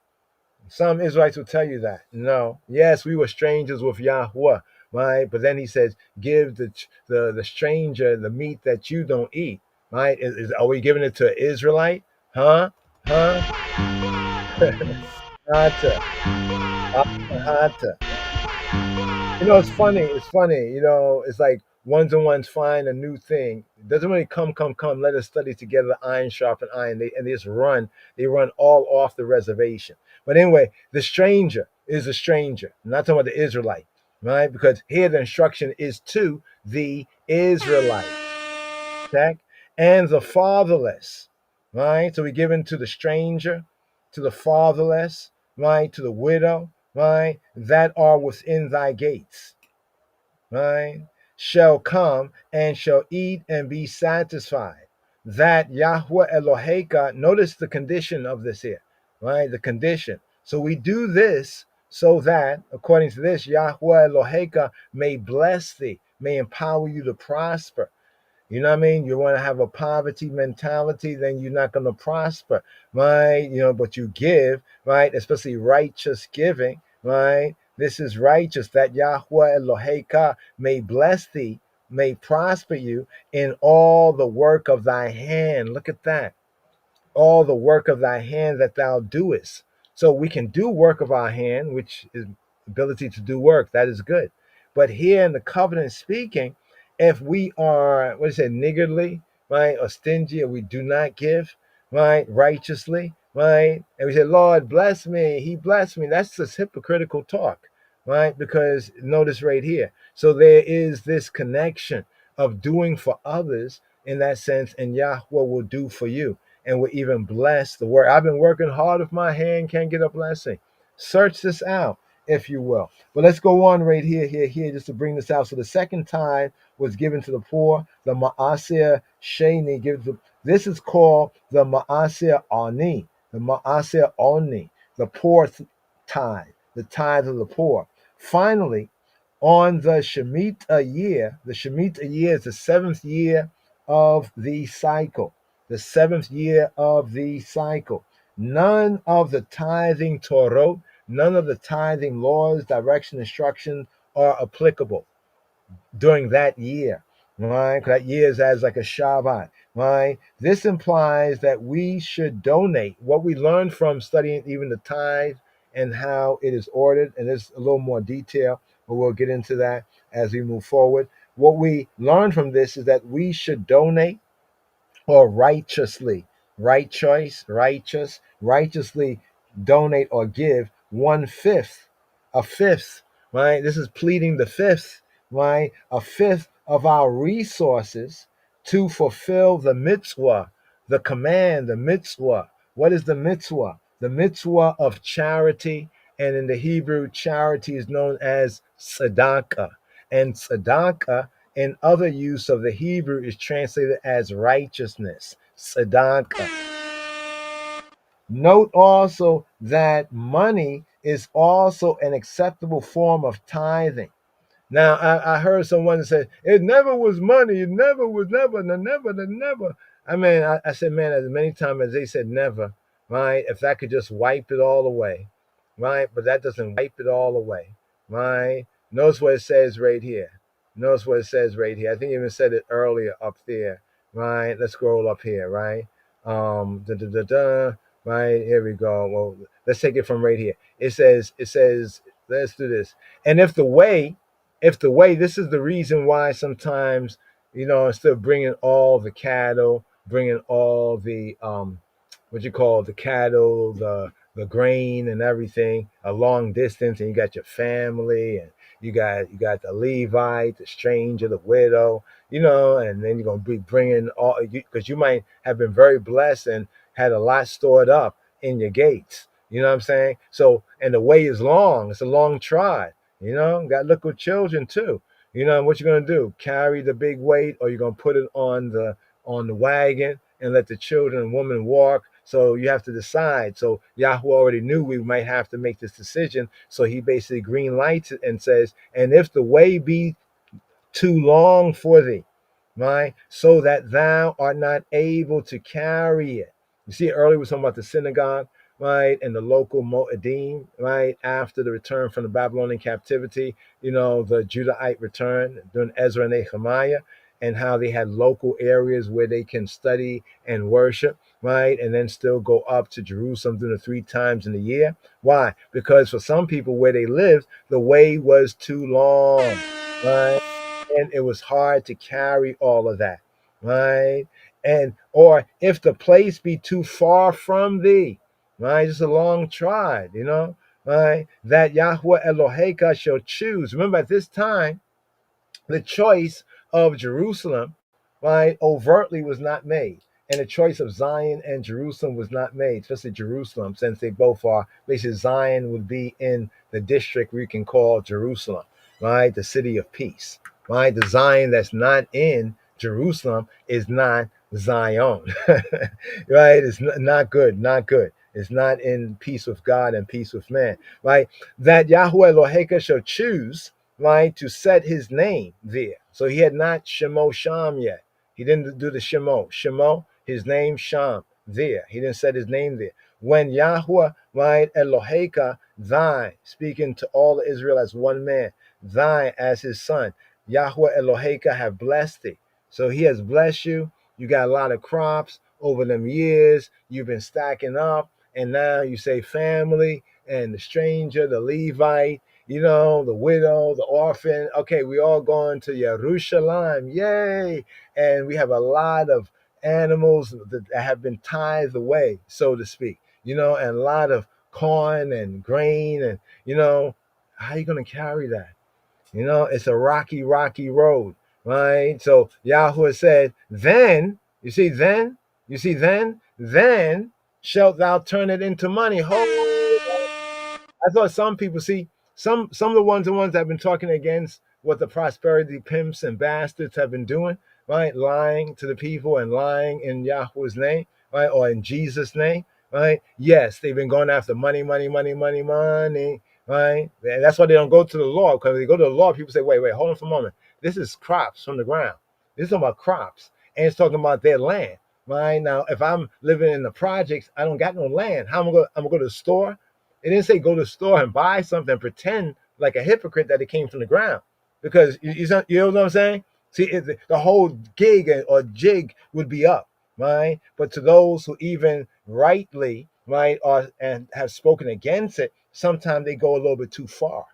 Some Israelites will tell you that. No. Yes, we were strangers with Yahweh, right? But then he says, give the stranger the meat that you don't eat, right? Are we giving it to an Israelite? Huh? Huh? Hata. Hata. It's funny. It's funny. It's like ones and ones find a new thing. It doesn't really come. Let us study together. Iron sharpen iron. They just run. They run all off the reservation. But anyway, the stranger is a stranger. I'm not talking about the Israelite, right? Because here the instruction is to the Israelite, check, and the fatherless, right? So we given to the stranger, to the fatherless, right? To the widow, right? That are within thy gates, right, shall come and shall eat and be satisfied. That Yahweh Eloheka, notice the condition of this here, right? The condition. So we do this so that, according to this, Yahweh Eloheka may bless thee, may empower you to prosper. You know what I mean? You want to have a poverty mentality, then you're not going to prosper, right? But you give, right? Especially righteous giving, right? This is righteous, that Yahweh Eloheka may bless thee, may prosper you in all the work of thy hand. Look at that, all the work of thy hand that thou doest. So we can do work of our hand, which is ability to do work. That is good. But here in the covenant speaking, if we are, what is it, niggardly, right, or stingy, or we do not give, right, righteously, right, and we say, Lord, bless me, he blessed me, that's just hypocritical talk, right? Because notice right here. So there is this connection of doing for others in that sense, and Yahweh will do for you and will even bless the work. I've been working hard with my hand, can't get a blessing. Search this out, if you will. But let's go on right here, just to bring this out. So the second tithe was given to the poor. The Ma'aseh Sheni gives this is called the Ma'aseh Ani, the Ma'aseh Oni, the poor tithe, the tithe of the poor. Finally, on the Shemitah year, the Shemitah year is the seventh year of the cycle, the seventh year of the cycle. None of the tithing Torah, none of the tithing laws, direction, instruction are applicable during that year, right? That year is as like a Shabbat, right? This implies that we should donate what we learned from studying even the tithe and how it is ordered. And there's a little more detail, but we'll get into that as we move forward. What we learned from this is that we should donate or righteously, right choice, righteously donate or give 1/5, a fifth, right? This is pleading the fifth, right? A fifth of our resources to fulfill the mitzvah, the command, the mitzvah. What is the mitzvah? The mitzvah of charity, and in the Hebrew, charity is known as tzedakah. And tzedakah in other use of the Hebrew is translated as righteousness, tzedakah. Note also that money is also an acceptable form of tithing. Now, I heard someone say, it never was money, it never was never. I mean, I said, man, as many times as they said never, right? If that could just wipe it all away, right? But that doesn't wipe it all away, right? Notice what it says right here. Notice what it says right here. I think you even said it earlier up there, right? Let's scroll up here, right? Right, here we go. Well, let's take it from right here. It says, let's do this. And if the way, this is the reason why sometimes, instead of bringing all the cattle, bringing all the what you call the cattle, the grain and everything a long distance, and you got your family, and you got the Levite, the stranger, the widow, and then you're gonna be bringing all, because you might have been very blessed and had a lot stored up in your gates. You know what I'm saying? So, and the way is long. It's a long trot. Got little children too. What you're gonna do? Carry the big weight, or you're gonna put it on the wagon and let the children and woman walk. So you have to decide. So Yahweh already knew we might have to make this decision. So he basically green lights it and says, and if the way be too long for thee, right, so that thou art not able to carry it. You see, earlier we were talking about the synagogue, right, and the local Moedim, right, after the return from the Babylonian captivity, the Judahite return during Ezra and Nehemiah, and how they had local areas where they can study and worship, right, and then still go up to Jerusalem during the 3 times in the year. Why? Because for some people where they lived, the way was too long, right? And it was hard to carry all of that, right? And or if the place be too far from thee, right? Just a long tride, right? That Yahweh Eloheka shall choose. Remember, at this time, the choice of Jerusalem, right, overtly was not made. And the choice of Zion and Jerusalem was not made, especially Jerusalem, since they both are, basically, Zion would be in the district we can call Jerusalem, right? The city of peace, right? The Zion that's not in Jerusalem is not Zion, right? It's not good, not good. It's not in peace with God and peace with man, right? That Yahweh Eloheka shall choose, right, to set his name there. So he had not Shemo Sham yet. He didn't do the Shemo. Shemo, his name Sham there. He didn't set his name there. When Yahweh, right, Eloheka, thine, speaking to all of Israel as one man, thine as his son, Yahweh Eloheka have blessed thee. So he has blessed you. You got a lot of crops over them years. You've been stacking up. And now you say family and the stranger, the Levite, the widow, the orphan. Okay, we all going to Jerusalem. Yay. And we have a lot of animals that have been tithed away, so to speak, and a lot of corn and grain. And, how are you going to carry that? It's a rocky, rocky road, right? So Yahweh said, then, then shalt thou turn it into money. I thought some people some of the ones that have been talking against what the prosperity pimps and bastards have been doing, right? Lying to the people and lying in Yahweh's name, right? Or in Jesus' name, right? Yes, they've been going after money, money, money, money, money, right? And that's why they don't go to the law, because they go to the law, people say, wait, hold on for a moment. This is crops from the ground. This is talking about crops, and it's talking about their land, right? Now, if I'm living in the projects, I don't got no land. How am I going to go to the store? It didn't say go to the store and buy something and pretend like a hypocrite that it came from the ground. Because you know what I'm saying? See, the whole gig or jig would be up, right? But to those who even rightly, right, and have spoken against it, sometimes they go a little bit too far,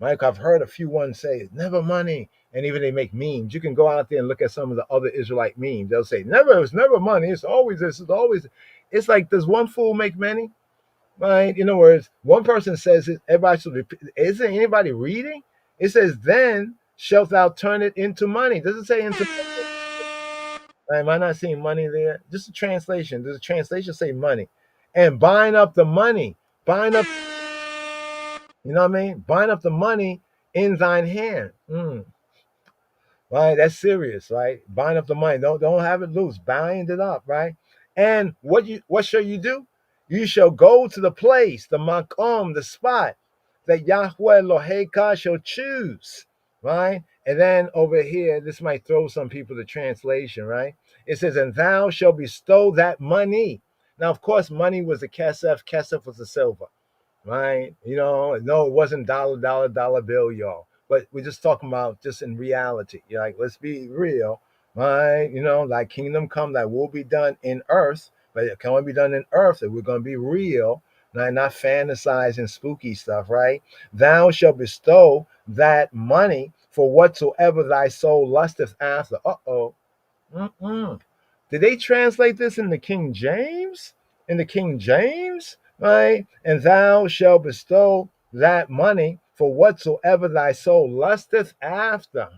right? I've heard a few ones say, it's never money. And even they make memes. You can go out there and look at some of the other Israelite memes. They'll say, it's never money. It's always this. It's always. It's like, does one fool make many? Right? In other words, one person says it, everybody should repeat. Isn't anybody reading? It says, then shalt thou turn it into money. Does it say into money? Am I not seeing money there? Just a translation. Does the translation say money? And bind up the money. Bind up, you know what I mean? Bind up the money in thine hand. Right? That's serious, right? Bind up the money. Don't have it loose. Bind it up, right? And what shall you do? You shall go to the place, the makom, the spot that Yahweh Eloheka shall choose, right? And then over here, this might throw some people to translation, right? It says, and thou shalt bestow that money. Now, of course, money was a kesef. Kesef was a silver, right? No, it wasn't dollar bill, y'all. But we're just talking about just in reality. You're like, let's be real, right? Thy kingdom come, thy will be done in earth, but it can only be done in earth if we're going to be real, not fantasizing spooky stuff, right? Thou shalt bestow that money for whatsoever thy soul lusteth after. Did they translate this in the King James? In the King James, right? And thou shalt bestow that money for whatsoever thy soul lusteth after.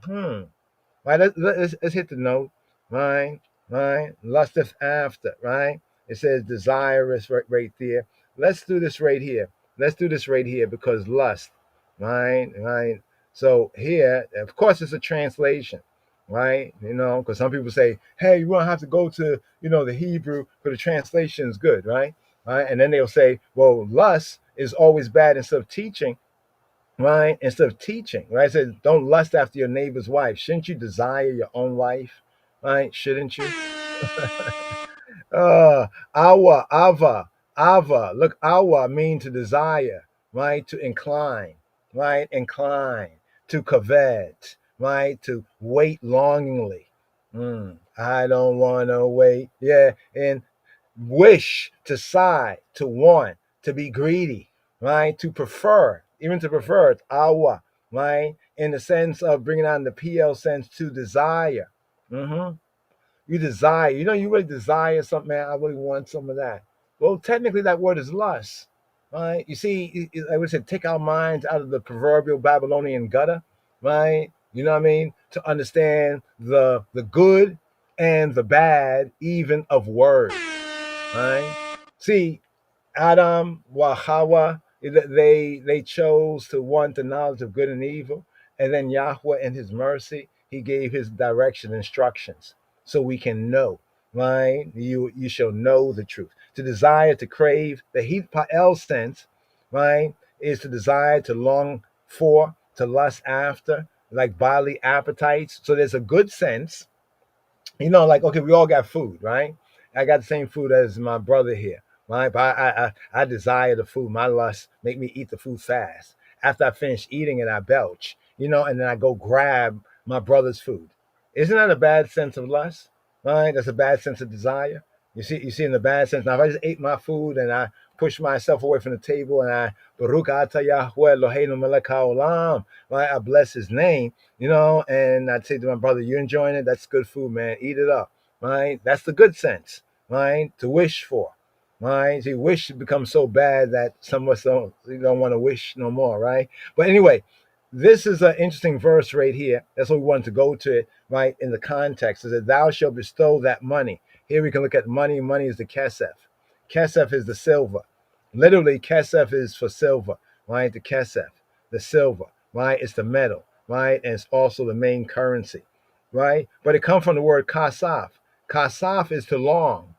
Right, let's hit the note, right? Lusteth after, right? It says desirous right there. Let's do this right here. Because lust, right? So here, of course, it's a translation, right? Because some people say, hey, you won't have to go to, the Hebrew, but the translation is good, right? And then they'll say, well, lust is always bad instead of teaching. Right? Instead of teaching, right? It says, don't lust after your neighbor's wife. Shouldn't you desire your own wife? Right? Shouldn't you? Awa, Ava, Ava, look, awa mean to desire, right? To incline, right? Incline, to covet, right? To wait longingly. I don't want to wait. Yeah. And wish, to sigh, to want, to be greedy, right? To prefer, even to prefer, it's awa, right? In the sense of bringing on the PL sense, to desire. You desire, you really desire something, man. I really want some of that. Well, technically, that word is lust, right? You see, I would say, take our minds out of the proverbial Babylonian gutter, right? You know what I mean? To understand the good and the bad, even of words, right? See, Adam, Wahawa, they chose to want the knowledge of good and evil, and then Yahweh, in His mercy, He gave His direction, instructions, so we can know. Right? You shall know the truth. To desire, to crave, the heat pa'el sense, right, is to desire, to long for, to lust after, like bodily appetites. So there's a good sense, like, okay, we all got food, right? I got the same food as my brother here, right? But I desire the food. My lust make me eat the food fast. After I finish eating it, I belch, and then I go grab my brother's food. Isn't that a bad sense of lust, right? That's a bad sense of desire. You see, in the bad sense. Now, if I just ate my food and I push myself away from the table and I Baruch Ata Yahweh Eloheinu Melech HaOlam, right? I bless His name, and I'd say to my brother, you enjoying it? That's good food, man. Eat it up, right? That's the good sense, right? To wish for, right? See, wish becomes so bad that some of us don't want to wish no more, right? But anyway, this is an interesting verse right here. That's what we wanted to go to it, right? In the context, is that thou shalt bestow that money. Here we can look at money. Money is the kesef. Kesef is the silver. Literally, kesef is for silver, right? The kesef, the silver, right? It's the metal, right? And it's also the main currency, right? But it comes from the word kasaf. Kasaf is to long.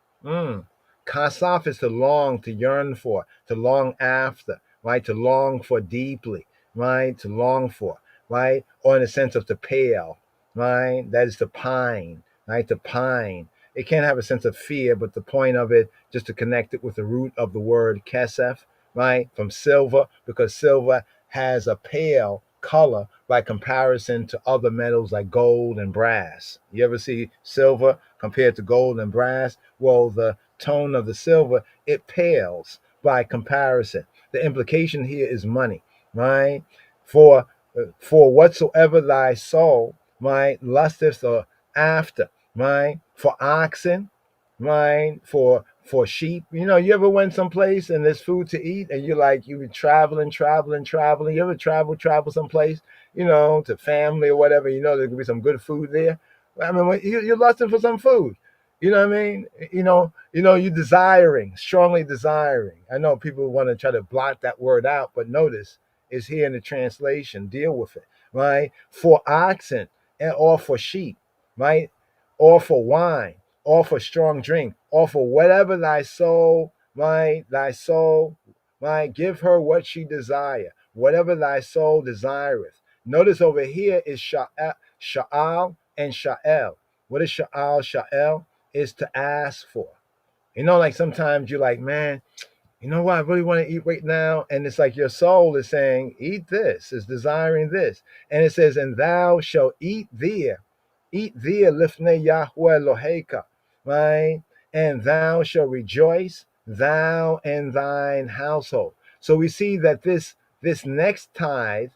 Kasaf is to long, to yearn for, to long after, right? To long for deeply, right? To long for, right? Or in the sense of to pale, right? That is to pine, right? To pine. It can't have a sense of fear, but the point of it, just to connect it with the root of the word kesef, right? From silver, because silver has a pale color by comparison to other metals like gold and brass. You ever see silver compared to gold and brass? Well, the tone of the silver, it pales by comparison. The implication here is money, right? For whatsoever thy soul, right, lusteth or after, right? For oxen, right? For sheep. You ever went someplace and there's food to eat and you've been traveling. You ever travel someplace, to family or whatever, there could be some good food there. I mean, you're lusting for some food. You know what I mean? You're desiring, strongly desiring. I know people want to try to blot that word out, but notice it's here in the translation. Deal with it, right? For oxen or for sheep, right? Or for wine, or for strong drink, or for whatever thy soul, right? Thy soul, right? Give her what she desire, whatever thy soul desireth. Notice over here is sha'al and sha'el. What is sha'al? Sha'el is to ask for. Like sometimes you're like, man, you know what I really want to eat right now? And it's like your soul is saying, eat this, is desiring this. And it says, and thou shalt eat there lifnei Yahweh Eloheka, right? And thou shalt rejoice, thou and thine household. So we see that this next tithe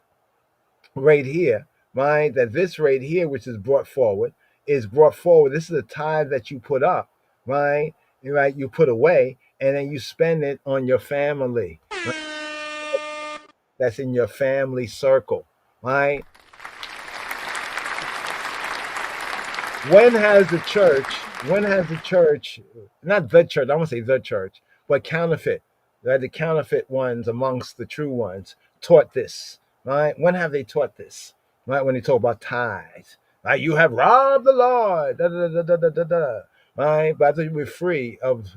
right here, right? That this right here, which is brought forward, is brought forward. This is a tithe that you put up, right? Right? You put away, and then you spend it on your family. That's in your family circle, right? When has the church, not the church, I won't say the church, but counterfeit, right? The counterfeit ones amongst the true ones taught this, right? When have they taught this, right? When they talk about tithes, right? You have robbed the Lord, da, da, da, da, da, da, da, right? But I think we're free of,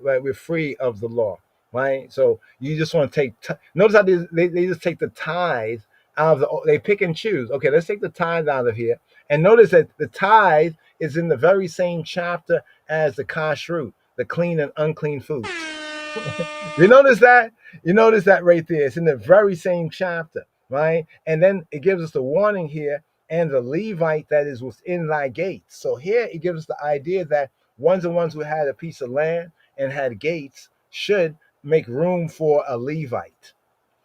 right? We're free of the law, right? So you just want to take, notice how they just take the tithe out of they pick and choose. Okay, let's take the tithe out of here. And notice that the tithe is in the very same chapter as the kashrut, the clean and unclean foods. You notice that? You notice that right there. It's in the very same chapter, right? And then it gives us the warning here, and the Levite that is within thy gates. So here it gives us the idea that ones and ones who had a piece of land and had gates should make room for a Levite,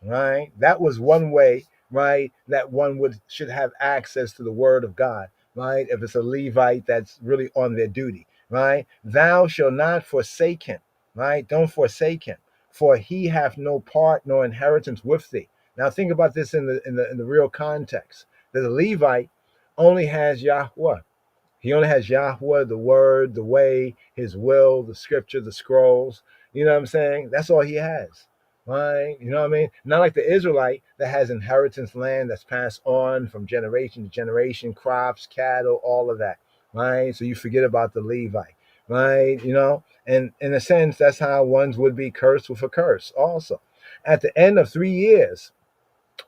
right? That was one way, right, that one should have access to the word of God, right? If it's a Levite that's really on their duty, right? Thou shalt not forsake him, right? Don't forsake him, for he hath no part nor inheritance with thee. Now think about this in the real context. That the Levite only has Yahweh. He only has Yahweh, the word, the way, his will, the scripture, the scrolls. You know what I'm saying? That's all he has. Right? You know what I mean? Not like the Israelite that has inheritance land that's passed on from generation to generation, crops, cattle, all of that. Right? So you forget about the Levite. Right? You know, and in a sense, that's how ones would be cursed with a curse also. At the end of 3 years,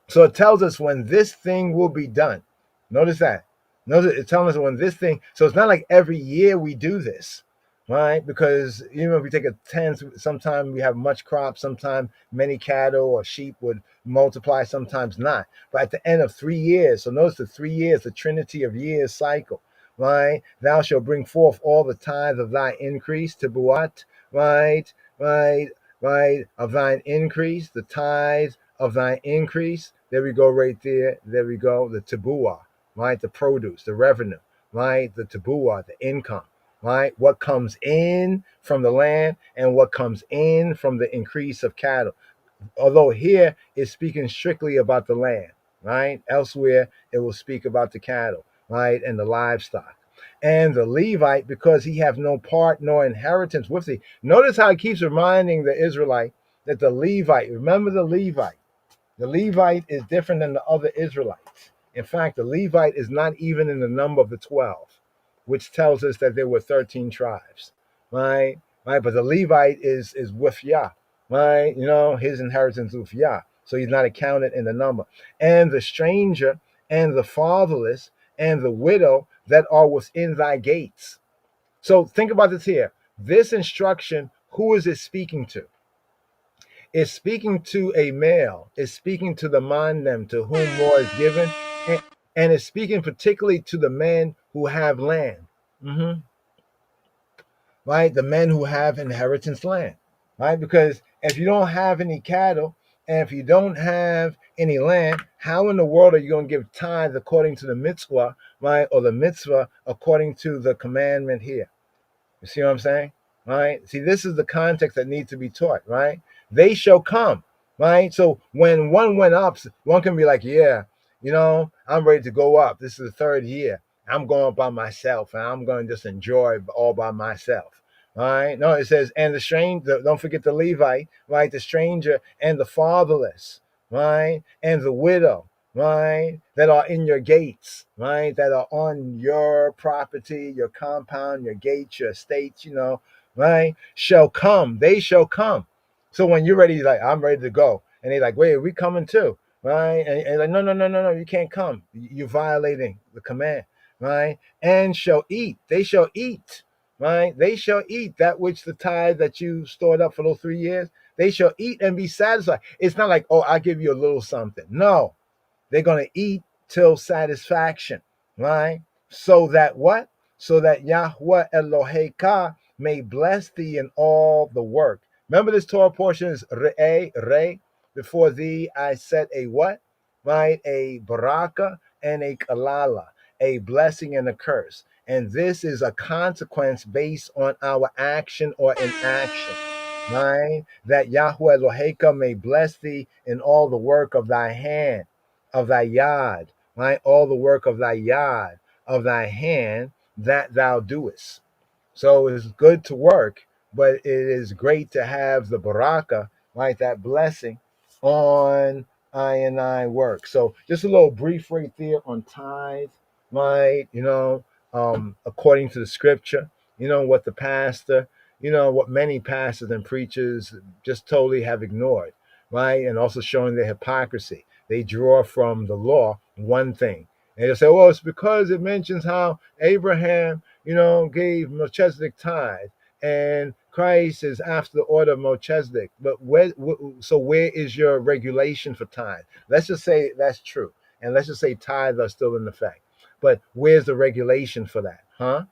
so it tells us when this thing will be done. Notice that. Notice it tells us when this thing. So it's not like every year we do this, right? Because even if we take a tenth, sometimes we have much crop, sometimes many cattle or sheep would multiply, sometimes not. But at the end of 3 years, so notice the 3 years, the Trinity of years cycle, right? Thou shalt bring forth all the tithes of thy increase to Buat, right? Right, right, of thine increase, the tithes of thine increase. There we go, right there. There we go. The tabuah, right? The produce, the revenue, right? The tabuah, the income, right? What comes in from the land and what comes in from the increase of cattle. Although here it's speaking strictly about the land, right? Elsewhere it will speak about the cattle, right? And the livestock. And the Levite, because he have no part nor inheritance with thee. Notice how he keeps reminding the Israelite that the Levite, remember the Levite. The Levite is different than the other Israelites. In fact, the Levite is not even in the number of the 12, which tells us that there were 13 tribes, right? Right, but the Levite is with Yah, right? You know, his inheritance with Yah, so he's not accounted in the number. And the stranger and the fatherless and the widow that are within thy gates. So think about this here. This instruction, who is it speaking to? Is speaking to a male, is speaking to the mandem to whom more is given, and is speaking particularly to the men who have land, right? The men who have inheritance land, right? Because if you don't have any cattle and if you don't have any land, how in the world are you going to give tithes according to the mitzvah, right? Or the mitzvah according to the commandment here? You see what I'm saying? Right? See, this is the context that needs to be taught, right? They shall come, right? So when one went up, one can be like, yeah, you know, I'm ready to go up. This is the third year. I'm going up by myself and I'm going to just enjoy all by myself. All right. No, it says, and the stranger, don't forget the Levite, right? The stranger and the fatherless, right? And the widow, right, that are in your gates, right, that are on your property, your compound, your gates, your estates, you know, right, shall come. They shall come. So when you're ready, like, I'm ready to go. And they're like, wait, are we coming too? Right? And like, no, you can't come. You're violating the command, right? And shall eat. They shall eat, right? They shall eat that which the tithe that you stored up for those 3 years. They shall eat and be satisfied. It's not like, oh, I'll give you a little something. No, they're going to eat till satisfaction, right? So that what? So that Yahweh Eloheka may bless thee in all the work. Remember this Torah portion is re. Before thee I set a what? Right? A baraka and a kalala, a blessing and a curse. And this is a consequence based on our action or inaction, right? That Yahweh Eloheka may bless thee in all the work of thy hand, of thy yad, right? All the work of thy yad, of thy hand that thou doest. So it's good to work, but it is great to have the baraka, right? That blessing on I and I work. So just a little brief right there on tithe, right? You know, according to the scripture, you know, what the pastor, you know, what many pastors and preachers just totally have ignored, right? And also showing their hypocrisy. They draw from the law one thing. And they'll say, well, it's because it mentions how Abraham, you know, gave Melchizedek tithe, and Christ is after the order of Melchizedek. But so where is your regulation for tithe? Let's just say that's true. And let's just say tithes are still in effect. But where's the regulation for that? Huh?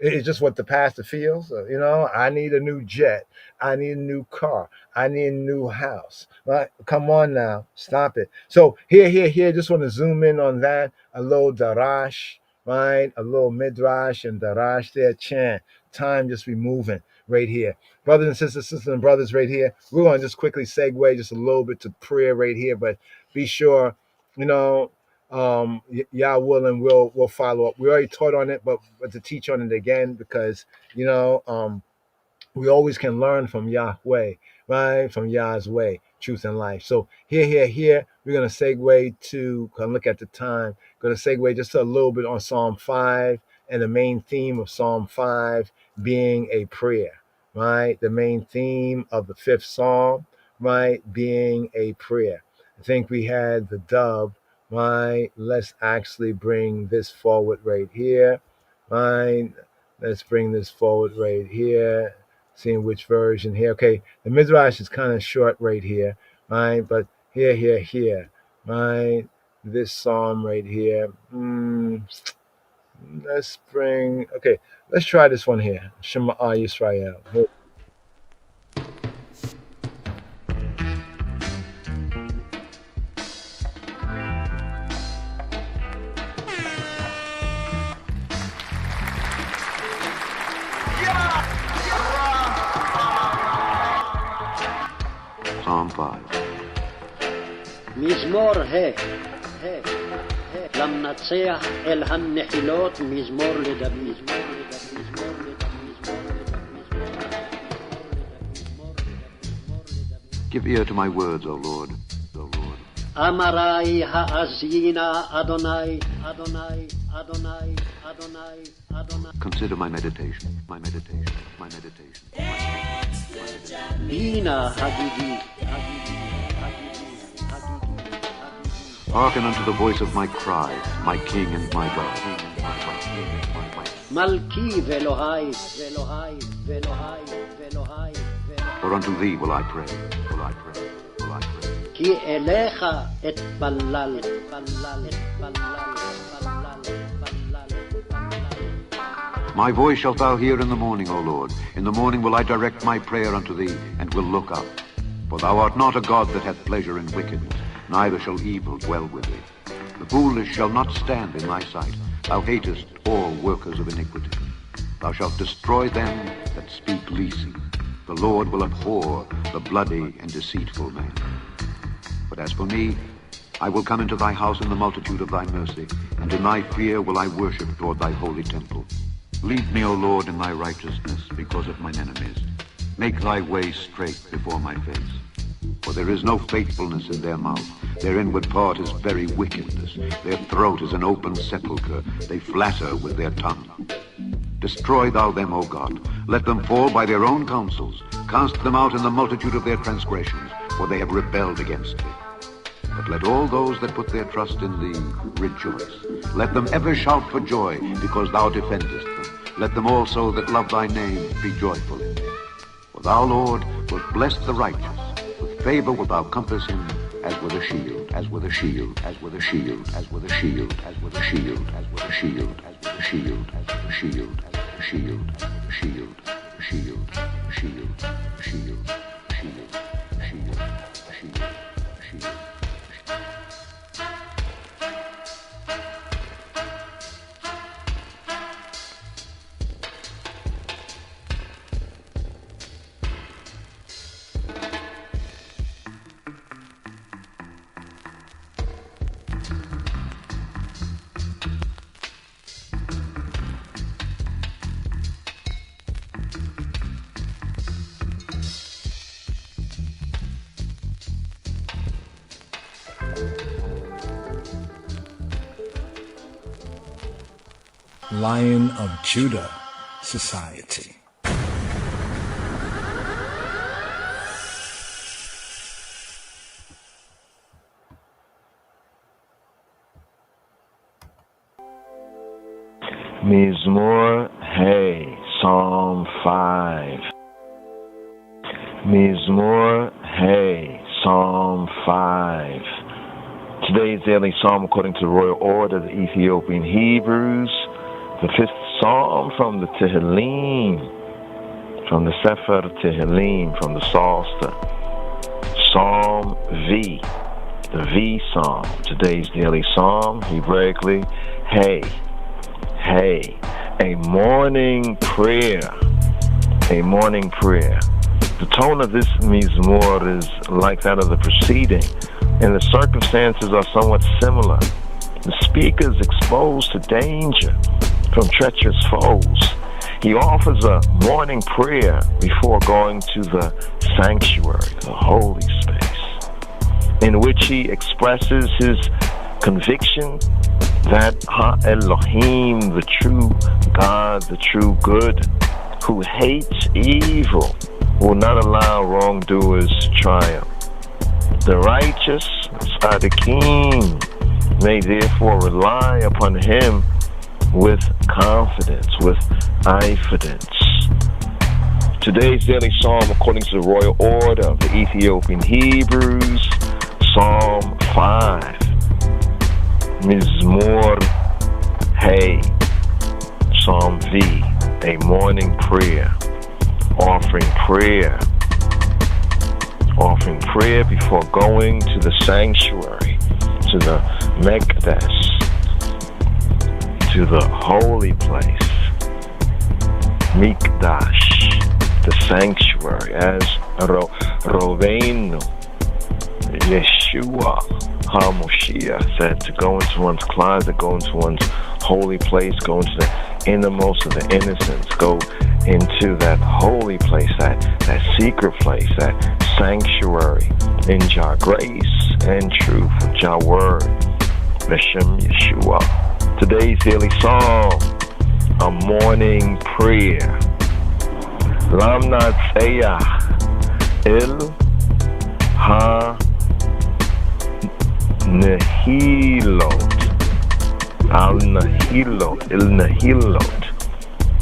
It's just what the pastor feels. I need a new jet. I need a new car. I need a new house. Right? Come on now. Stop it. So here. Just want to zoom in on that. A little darash, right? A little midrash and darash there. Chant. Time just be moving right here. Brothers and sisters and brothers right here. We're going to just quickly segue just a little bit to prayer right here. But be sure, Yah willing, we'll follow up. We already taught on it, but to teach on it again, because we always can learn from Yahweh, right? From Yah's way, truth and life. So here, we're gonna segue to look at the time. Gonna segue just a little bit on Psalm 5 and the main theme of Psalm 5 being a prayer, right? The main theme of the 5th Psalm, right, being a prayer. I think we had the dove. Right, let's actually bring this forward right here. Right, let's bring this forward right here. Seeing which version here. Okay, the Midrash is kind of short right here. Right, but here. Right, this psalm right here. Let's bring. Okay, let's try this one here. Shema Yisrael. Psalm 5. מזמור למנצח אל הנחילות מזמור לדוד. Give ear to my words, O Lord. אמרי האזינה אדוני, אדוני, אדוני, אדוני, אדוני. Consider my meditation. בינה הגידי. Hearken unto the voice of my cry, my King and my God. מלכי ואלוהי, ואלוהי, ואלוהי, ואלוהי. For unto thee will I pray. כי אליך אתפלל, אתפלל, אתפלל, אתפלל, אתפלל. My voice shalt thou hear in the morning, O Lord. In the morning will I direct my prayer unto thee, and will look up. For thou art not a God that hath pleasure in wickedness, neither shall evil dwell with thee. The foolish shall not stand in thy sight. Thou hatest all workers of iniquity. Thou shalt destroy them that speak leasing. The Lord will abhor the bloody and deceitful man. But as for me, I will come into thy house in the multitude of thy mercy, and in thy fear will I worship toward thy holy temple. Lead me, O Lord, in thy righteousness because of mine enemies. Make thy way straight before my face. For there is no faithfulness in their mouth. Their inward part is very wickedness. Their throat is an open sepulchre. They flatter with their tongue. Destroy thou them, O God. Let them fall by their own counsels. Cast them out in the multitude of their transgressions, for they have rebelled against thee. But let all those that put their trust in thee rejoice. Let them ever shout for joy, because thou defendest them. Let them also that love thy name be joyful in thee. For thou, Lord, wilt bless the righteous. With favor wilt thou compass him as with a shield, as with a shield, as with a shield, as with a shield, as with a shield, as with a shield, as with a shield, as with a shield, as with a shield, shield, shield, shield, shield, shield, shield, shield, shield. Lion of Judah Society. Mizmor Hey, Psalm 5. Mizmor Hey, Psalm 5. Today's daily psalm according to the royal order of the Ethiopian Hebrews, the 5th psalm from the Tehillim, from the Sefer Tehillim, from the Psalter. Psalm V, the V Psalm. Today's daily psalm, Hebraically, Hey, Hey, a morning prayer, a morning prayer. The tone of this Mizmor is like that of the preceding, and the circumstances are somewhat similar. The speaker is exposed to danger from treacherous foes. He offers a morning prayer before going to the sanctuary, the holy space, in which he expresses his conviction that Ha-Elohim, the true God, the true good, who hates evil, will not allow wrongdoers to triumph. The righteous, Tzadikim, may therefore rely upon him with confidence, with confidence. Today's daily psalm, according to the royal order of the Ethiopian Hebrews, Psalm 5. Mizmor Hey, Psalm V, a morning prayer, offering prayer before going to the sanctuary, to the Mekdesh, to the holy place, Mikdash, the sanctuary, as Roveinu, Yeshua HaMoshiach said, to go into one's closet, go into one's holy place, go into the innermost of the innocents, go into that holy place, that secret place, that sanctuary, in Jah grace and truth, Jah word, Beshem Yeshua. Today's daily psalm, a morning prayer. Lam Natseyah Il Ha Nehilot Al Nehilot Il Nehilot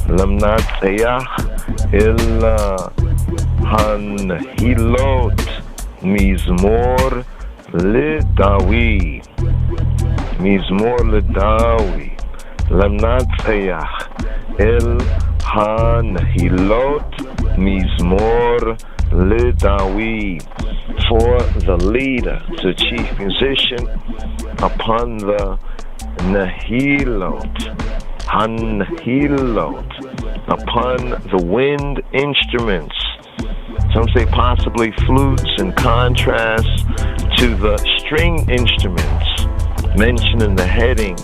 Lam Natseyah Il Ha Nehilot Mizmor LeDavid Mizmor LeDavid Lam Natseyah El Ha Nehilot Mizmor LeDavid, for the leader, the chief musician, upon the Nehilot, Han-Nehilot, upon the wind instruments. Some say possibly flutes, in contrast to the string instruments mentioned in the heading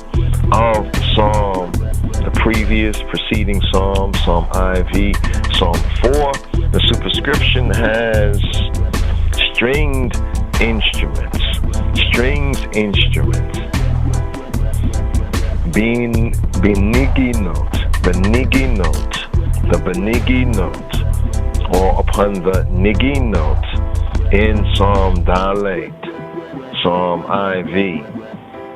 of Psalm, the previous preceding Psalm, Psalm IV, Psalm 4. The superscription has stringed instruments, strings instruments, benigi note, the benigi note, or upon the nigi note in Psalm Dalet, Psalm IV,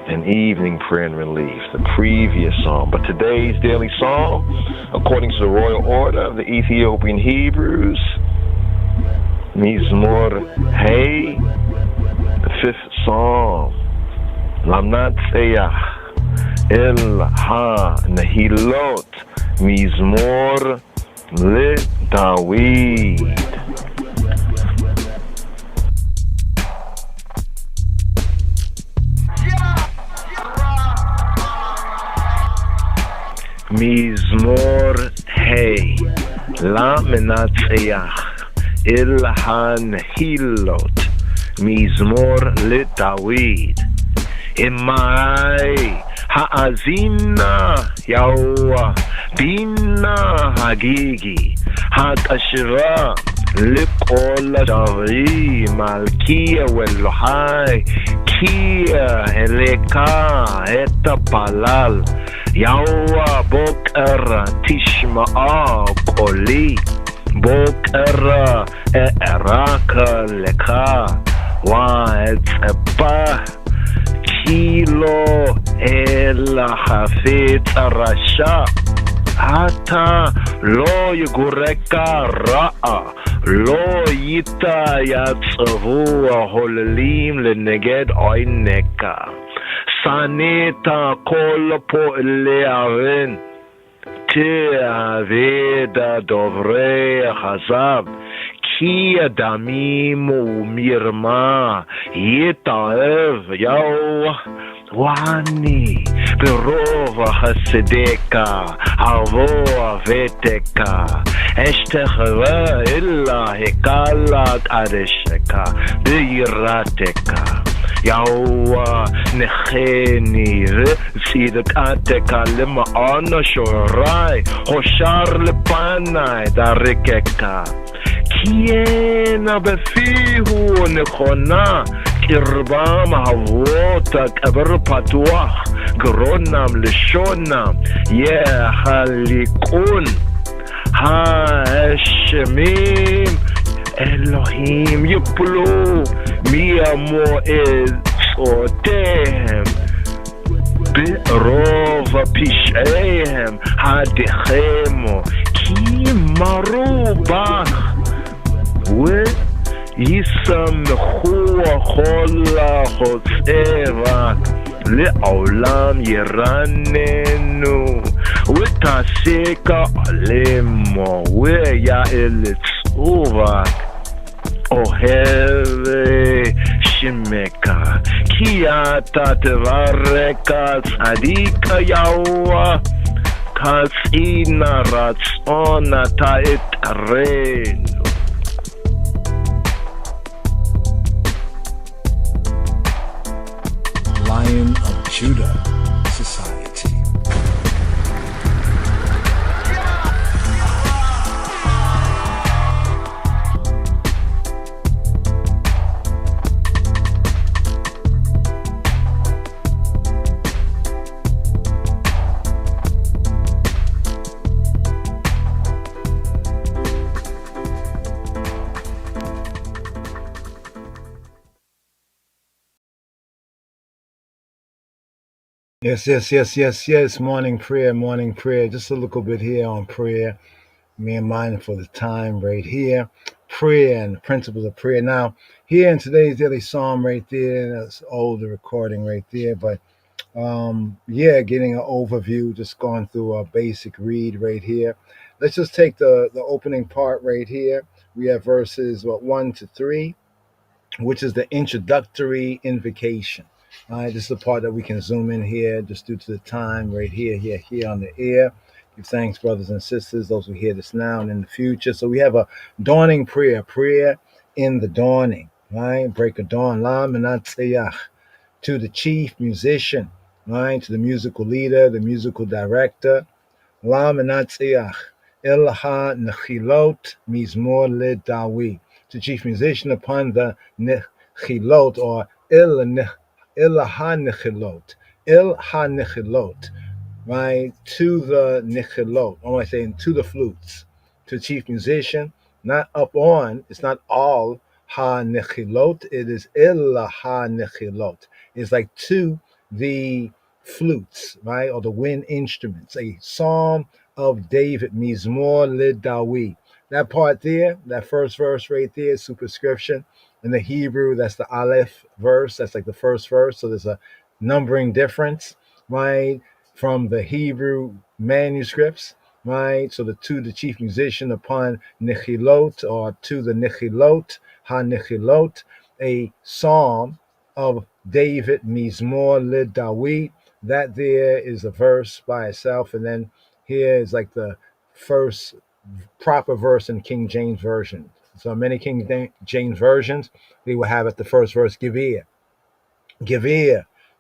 an evening prayer and relief, the previous psalm. But today's daily psalm, according to the royal order of the Ethiopian Hebrews, Mizmor Hey, the 5th psalm, Lam Natseyah El Ha Nehilot Mizmor LeDavid. Mizmor Hey, La Menatzeach, El HaNehilot, Mizmor LeDavid. Emai Ha'azina Yahuwah, Bina Hagigi, Ha'ashra, Likol Shari, Malkia Welohai, Kia Eleka, Eta Palal. Yahuwah Boker Tishma'a Koli, Boker E'eraka Leka, Wa'etzepah Kilo El Hafetz Rasha, Ata lo yugureka ra'a lo yita yatsavu aholim leneged oineka sanita kolapo leaven te aveda dovre hazab ki adamim umirma yitaev yaw وعني برova حسدك عفو فتك اشتخوا إلا هكالك عرشك بيراتك يوا نخيني سيدك أتك لما أنا شوراي خوشار لباناي داركك كينا بفيه نخونا كربام هوتك أبر بطوح قرونام لشونام يا خليكون هاشميم إلهيم يبلو ميا مو صوتهم بروفا بيشيهم هادي خيمو كي مروباخ يسمخوا خلا خطيرك לעולם ירננו ותעשיק עלימו ויעל צורק אוהב שמך כי אתה תברק צדיק יהוה כצעינה רצון אתה אתערנו Lion of Judah Society. Yes. Morning prayer. Just a little bit here on prayer. Being mindful of the time right here. Prayer and the principles of prayer. Now, here in today's daily psalm right there, that's older recording right there, but getting an overview, just going through a basic read right here. Let's just take the opening part right here. We have verses 1 to 3, which is the introductory invocation. All right, this is the part that we can zoom in here just due to the time right here on the air. Give thanks, brothers and sisters, those who hear this now and in the future. So we have a dawning prayer in the dawning. Right, break of dawn, la minatzeyach, to the chief musician, right, to the musical leader, the musical director, la minatzeyach, ilha nechilot mizmor le dawi, to chief musician upon the nechilot or il ha-nechilot, right, to the nechilot, or am I saying to the flutes, to chief musician, not up on, it's not all ha-nechilot, it is il ha-nechilot. It's like to the flutes, right, or the wind instruments, a psalm of David, Mizmor Lidawi. That part there, that first verse right there, superscription. In the Hebrew, that's the Aleph verse. That's like the first verse. So there's a numbering difference, right, from the Hebrew manuscripts, right? So to the chief musician upon Nechilot, or to the Nechilot, Ha-Nechilot, a psalm of David, Mizmor Lidawi. That there is a verse by itself. And then here is like the first proper verse in King James Version. So many King James versions, we will have at the first verse, give ear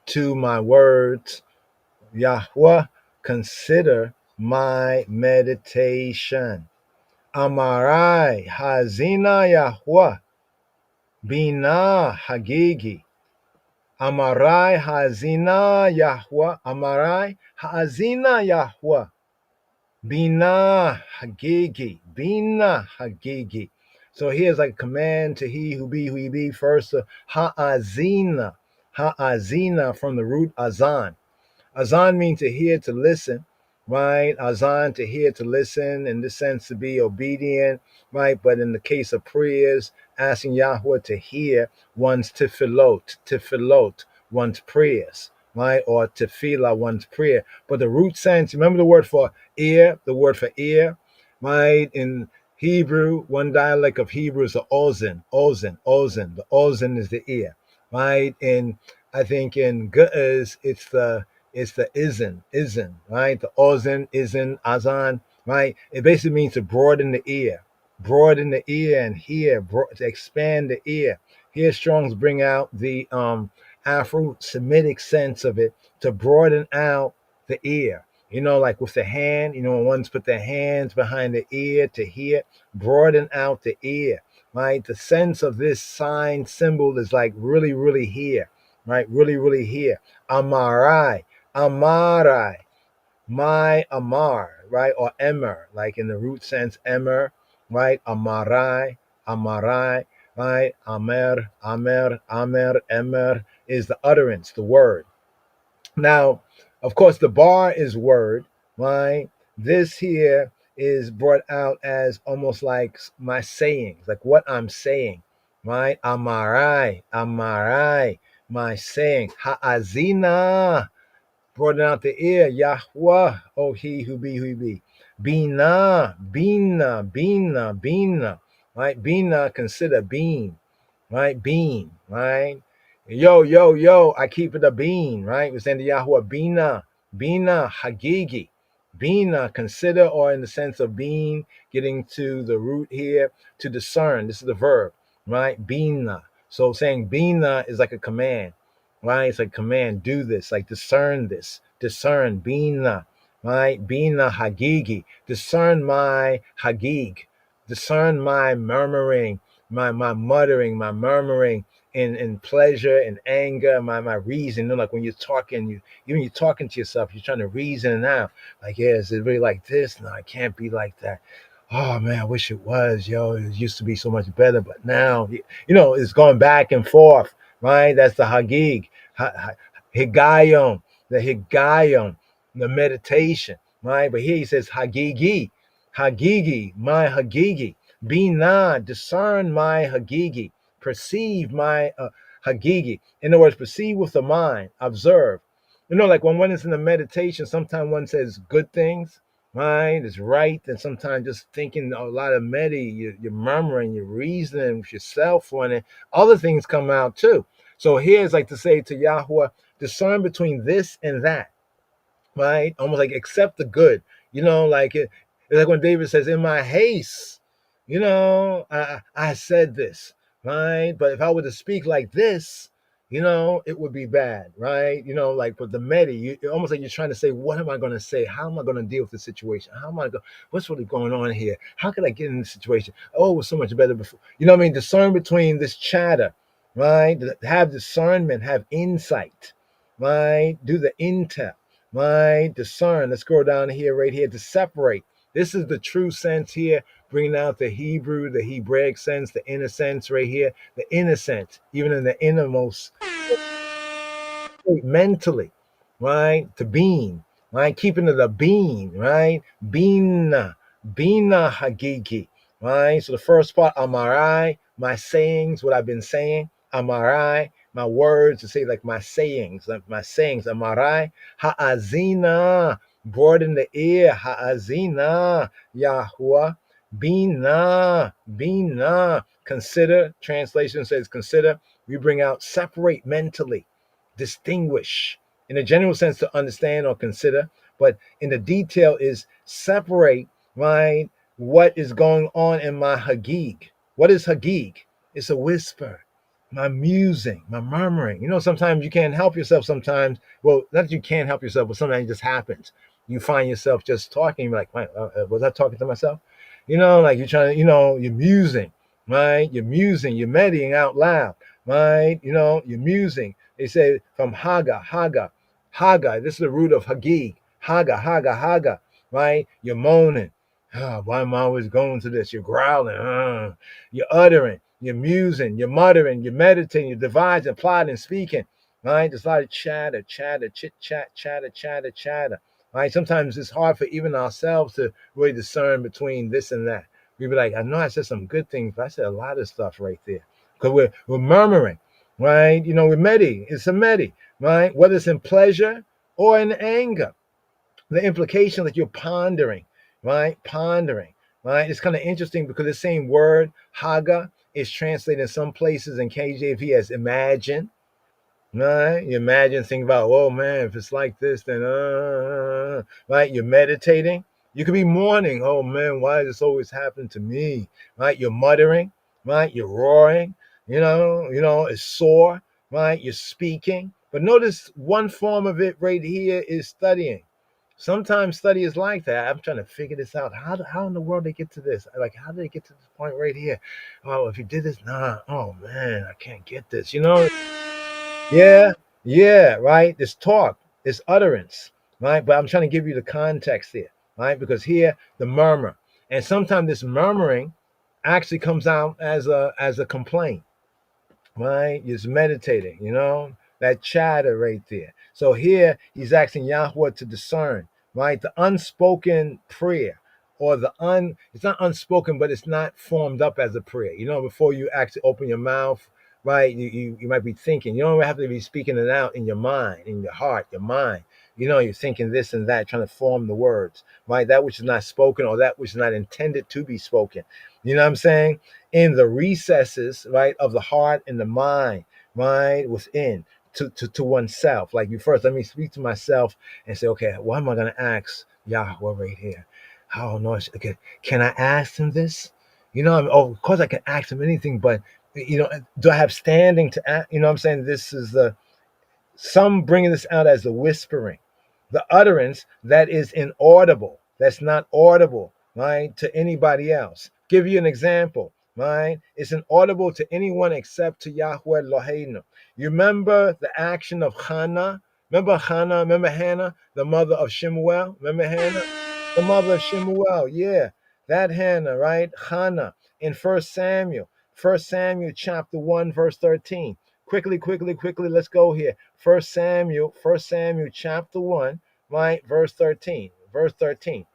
to my words, Yahweh, consider my meditation. Amarai hazina Yahweh, bina hagigi. Amarai hazina Yahweh, Amarai hazina Yahweh, bina hagigi. So here's like a command to he who be. First, ha'azina from the root azan. Azan means to hear, to listen, right? Azan, to hear, to listen, in this sense, to be obedient, right? But in the case of prayers, asking Yahweh to hear one's tefillot, one's prayers, right? Or tefillah, one's prayer. But the root sense, remember the word for ear, right? In Hebrew, one dialect of Hebrew is the ozen. The ozen is the ear, right? In I think in Ge'ez, it's the izin, right? The ozen, izin, azan, right? It basically means to broaden the ear and hear, to expand the ear. Here Strong's bring out the Afro-Semitic sense of it, to broaden out the ear. You know, like with the hand, you know, when one's put their hands behind the ear to hear, broaden out the ear, right? The sense of this sign symbol is like really, really here, right? Really, really here. Amarai, my Amar, right? Or Emer, like in the root sense, Emer, right? Amarai, right? Amer, Emer is the utterance, the word. Now, of course, the bar is word, right? This here is brought out as almost like my sayings, like what I'm saying, right? Amarai, my saying. Ha'azina, brought out the ear. Yahweh, oh he who be. Bina, right? Bina, consider being, right? Bean, right? Yo, I keep it a bean, right? We're saying to Yahweh, Bina, Hagigi. Bina, consider, or in the sense of being, getting to the root here, to discern. This is the verb, right? Bina. So saying Bina is like a command, right? It's like command, do this, like discern this, discern, Bina, right? Bina Hagigi. Discern my Hagig. Discern my murmuring, my muttering, my murmuring in pleasure and anger, my reason. You know, like when you're talking, even you're talking to yourself, you're trying to reason it out. Like, yeah, is it really like this? No, I can't be like that. Oh man, I wish it was, yo. It used to be so much better, but now, you know, it's going back and forth, right? That's the Hagig, Higayom, the Higayom, the meditation, right? But here he says Hagigi, my Hagigi. Bina, discern my Hagigi, perceive my Hagigi. In other words, perceive with the mind, observe. You know, like when one is in a meditation, sometimes one says good things, right? It's right. And sometimes just thinking a lot of you're murmuring, you're reasoning with yourself on it. Other things come out too. So here's like to say to Yahweh, discern between this and that, right? Almost like accept the good. You know, like it's like when David says, "In my haste, you know, I said this, right? But if I were to speak like this, you know, it would be bad, right? You know, like with the almost like you're trying to say, what am I going to say? How am I going to deal with the situation? What's really going on here? How could I get in this situation? Oh, it was so much better before. You know what I mean? Discern between this chatter, right? Have discernment, have insight, right? Do the intel, right? Discern. Let's go down here, right here, to separate. This is the true sense here, bringing out the Hebrew, the Hebraic sense, the inner sense right here, the inner sense, even in the innermost, mentally, right? To being, right? Keeping it a being, right? Bina Hagigi, right? So the first part, Amarai, my sayings, what I've been saying, Amarai, my words, to say like my sayings, Amarai, Ha'azina, broaden the ear, Ha'azina, Yahuwah, Bina, consider, translation says consider, we bring out separate mentally, distinguish, in a general sense to understand or consider, but in the detail is separate, right? What is going on in my Hagig? What is Hagig? It's a whisper, my musing, my murmuring. You know, sometimes you can't help yourself. Sometimes, well, not that you can't help yourself, but sometimes it just happens. You find yourself just talking, you're like, was I talking to myself? You know, like you're trying to, you know, you're musing, right? You're musing, you're meditating out loud, right? You know, you're musing. They say from Haga. This is the root of Hagig. Haga, right? You're moaning. Oh, why am I always going to this? You're growling. You're uttering. You're musing. You're muttering. You're meditating. You're devising, plotting, speaking. Right? There's a lot of chatter, chit chat, chatter. right? Sometimes it's hard for even ourselves to really discern between this and that. We be like, I know I said some good things, but I said a lot of stuff right there because we're murmuring, right? We're medi. It's a medi, right? Whether it's in pleasure or in anger, the implication that you're pondering, right? Pondering, right? It's kind of interesting because the same word haga is translated in some places in KJV as imagine. Right? You imagine, think about, oh man, if it's like this, then right? You're meditating. You could be mourning. Oh man, why does this always happen to me? Right? You're muttering, right? You're roaring. It's sore, right? You're speaking. But notice one form of it right here is studying. Sometimes study is like that. I'm trying to figure this out. How in the world they get to this? Like, how did they get to this point right here? Oh, if you did this, nah. Oh man, I can't get this. Yeah, yeah, right. This talk, this utterance, right? But I'm trying to give you the context here, right? Because here the murmur, and sometimes this murmuring actually comes out as a complaint, right? He's meditating, that chatter right there. So here he's asking Yahweh to discern, right? The unspoken prayer, or it's not unspoken, but it's not formed up as a prayer. Before you actually open your mouth, right? You might be thinking. You don't have to be speaking it out in your mind, in your heart, your mind. You're thinking this and that, trying to form the words, right? That which is not spoken, or that which is not intended to be spoken. You know what I'm saying? In the recesses, right, of the heart and the mind, right, within, to oneself. Like, let me speak to myself and say, okay, what am I going to ask Yahweh right here? I don't know. Okay, can I ask him this? Of course I can ask him anything, but do I have standing to ask? What I'm saying? This is some bringing this out as the whispering, the utterance that is inaudible, that's not audible, right, to anybody else. Give you an example, right? It's inaudible to anyone except to Yahweh Eloheinu. You remember the action of Hannah? Remember Hannah? Remember Hannah, the mother of Shemuel? Remember Hannah? The mother of Shemuel, yeah. That Hannah, right? Hannah in First Samuel chapter 1, verse 13. Quickly, let's go here. First Samuel chapter 1, right? Verse 13. Verse 13.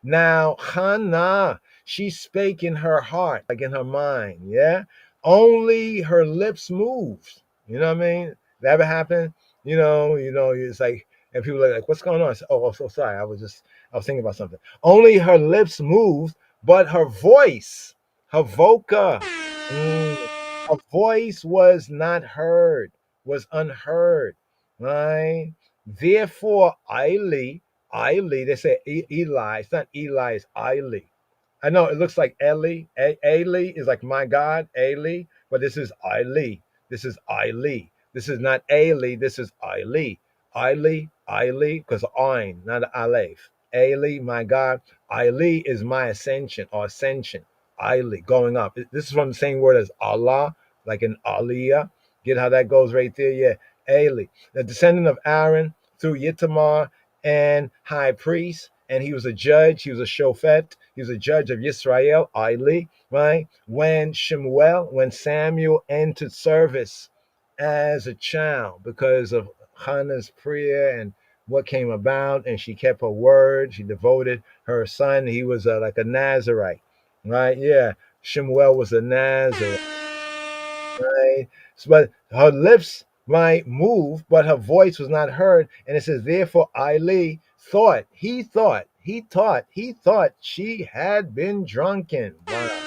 Now Hannah, she spake in her heart, like in her mind, yeah? Only her lips moved. You know what I mean? That ever happened? It's like, and people are like, what's going on? I said, oh, so sorry. I was thinking about something. Only her lips moved, but her voice, her voca, her voice was not heard, was unheard, right? Therefore, Eli, they say Eli. It's not Eli, it's Eli. I know it looks like Eli. Eli is like my God, Eli, but this is Eli. This is Eli. This is not Eli. This is Eli. Eli, because Ein, not Aleph. Eli, my God. Eli is my ascension or ascension. Eli, going up. This is from the same word as Allah, like in Aliyah. Get how that goes right there? Yeah. Eli, the descendant of Aaron through Yitamar and high priest, and he was a judge, he was a shofet, he was a judge of Yisrael, Eli, right? When Samuel entered service as a child, because of Hannah's prayer and what came about, and she kept her word, she devoted her son, he was like a Nazarite, right? Yeah, Shemuel was a Nazarite, right? But her lips might move, but her voice was not heard. And it says, therefore, Eli he thought she had been drunken. Wow.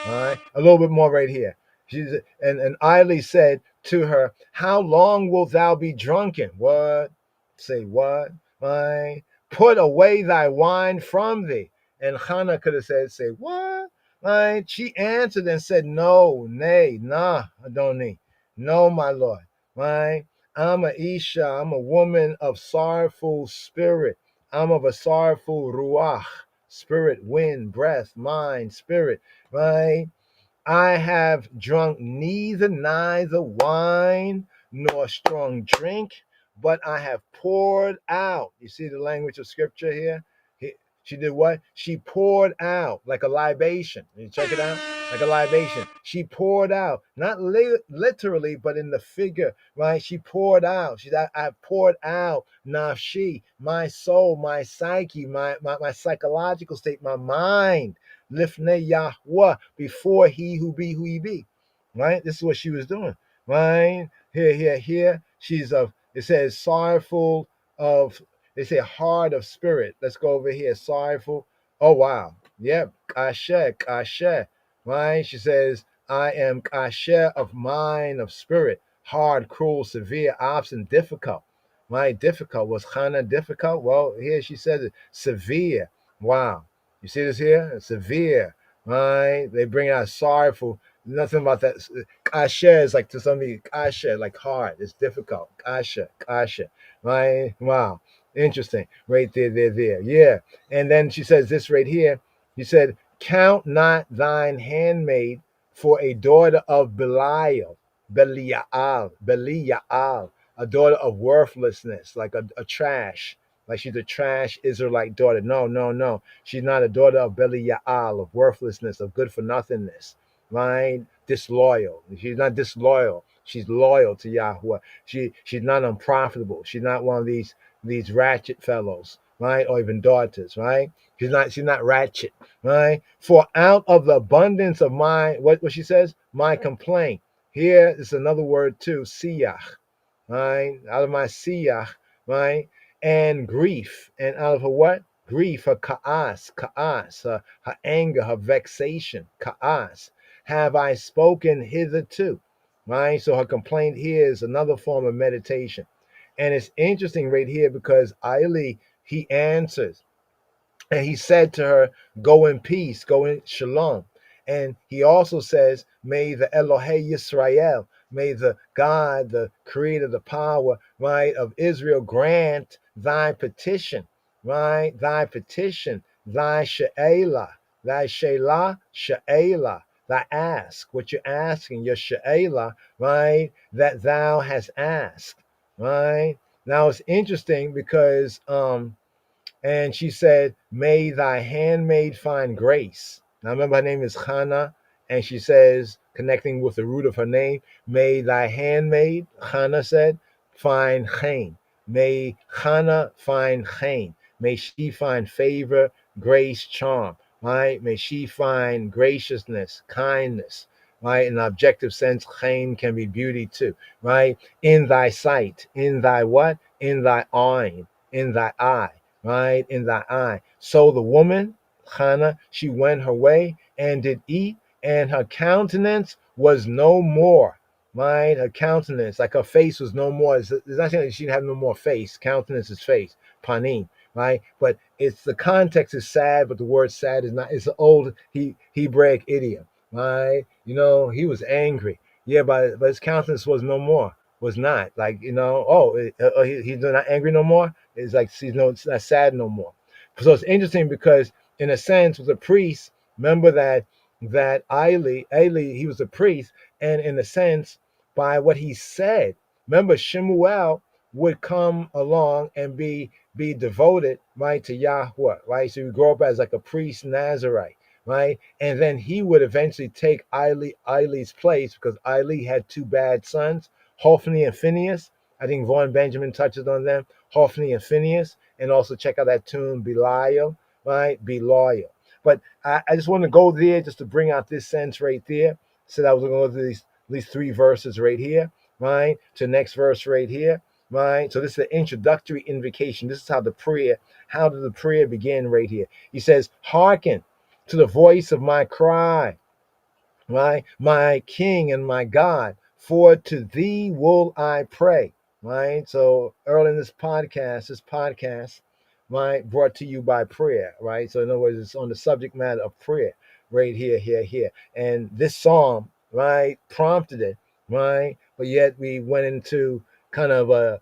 All right, a little bit more right here. And Eli said to her, how long wilt thou be drunken? What? Say what? Right? Put away thy wine from thee. And Hannah could have said, say what? Right? She answered and said, no, nay, nah, Adoni. No, my Lord. Right? I'm a Isha. I'm a woman of sorrowful spirit. I'm of a sorrowful ruach, spirit, wind, breath, mind, spirit. Right? I have drunk neither wine nor strong drink, but I have poured out. You see the language of scripture here? She did what? She poured out like a libation. You check it out? like a libation. She poured out, not literally, but in the figure, right? She poured out. I poured out nafshi, my soul, my psyche, my psychological state, my mind, lifnei Yahweh, before he who he be. Right? This is what she was doing. Right? Here. She's of, it says, sorrowful of, they say hard of spirit. Let's go over here. Sorrowful. Oh, wow. Yep. Kasher. Right? She says, I am kasher of mind, of spirit. Hard, cruel, severe, obstinate, difficult. Right? Difficult. Was Hannah difficult? Well, here she says it. Severe. Wow. You see this here? Severe. Right? They bring out sorrowful. Nothing about that. Kasher is like, to somebody, kasher, like hard. It's difficult. Kasher. Right? Wow. Interesting. Right there. Yeah. And then she says this right here. He said, count not thine handmaid for a daughter of Belial, a daughter of worthlessness, like a trash, like she's a trash Israelite daughter. No. She's not a daughter of Belial, of worthlessness, of good for nothingness, right? Disloyal. She's not disloyal. She's loyal to Yahweh. She's not unprofitable. She's not one of these ratchet fellows, right? Or even daughters, right? She's not ratchet, right? For out of the abundance of my, what she says, my complaint. Here is another word too, siyach, right? Out of my siyach, right? And grief. And out of her what? Grief, her ka'as, her anger, her vexation, ka'as. Have I spoken hitherto, right? So her complaint here is another form of meditation. And it's interesting right here because Eli, he answers. And he said to her, go in peace, go in shalom. And he also says, may the Elohei Yisrael, may the God, the creator, the power, right, of Israel grant thy petition, right? Thy petition, thy she'elah, she'elah, thy ask, what you're asking, your she'elah, right, that thou hast asked, right? Now it's interesting because, and she said, may thy handmaid find grace. Now remember, her name is Hannah, and she says, connecting with the root of her name, may thy handmaid, Hannah said, find chen. May Hannah find chen. May she find favor, grace, charm. Right? May she find graciousness, kindness. Right? In an objective sense, chen can be beauty too. Right? In thy sight, in thy what? In thy eye, in thy eye. Right, in thy eye. So the woman, Hannah, she went her way and did eat, and her countenance was no more. Right, her countenance, like her face was no more. It's not saying that she didn't have no more face. Countenance is face, panim. Right, but it's the context is sad, but the word sad is not. It's an old Hebraic idiom. Right, he was angry. Yeah, but his countenance was no more. Was not like he's not angry no more. It's like it's not sad no more. So it's interesting because, in a sense, with a priest, remember that Eli, he was a priest, and in a sense, by what he said, remember Shemuel would come along and be devoted, right, to Yahweh, right? So he would grow up as like a priest Nazarite, right? And then he would eventually take Eli's place because Eli had two bad sons, Hophni and Phinehas. I think Vaughn Benjamin touches on them, Hophni and Phinehas, and also check out that tune, Belial, right? Be loyal. But I just want to go there just to bring out this sense right there. So I was going to go through these three verses right here, right? To the next verse right here, right? So this is the introductory invocation. This is how did the prayer begin right here? He says, hearken to the voice of my cry, right? My King and my God, for to thee will I pray, right? So early in this podcast, right, brought to you by prayer, right? So in other words, it's on the subject matter of prayer, right here. And this psalm, right, prompted it, right? But yet we went into kind of a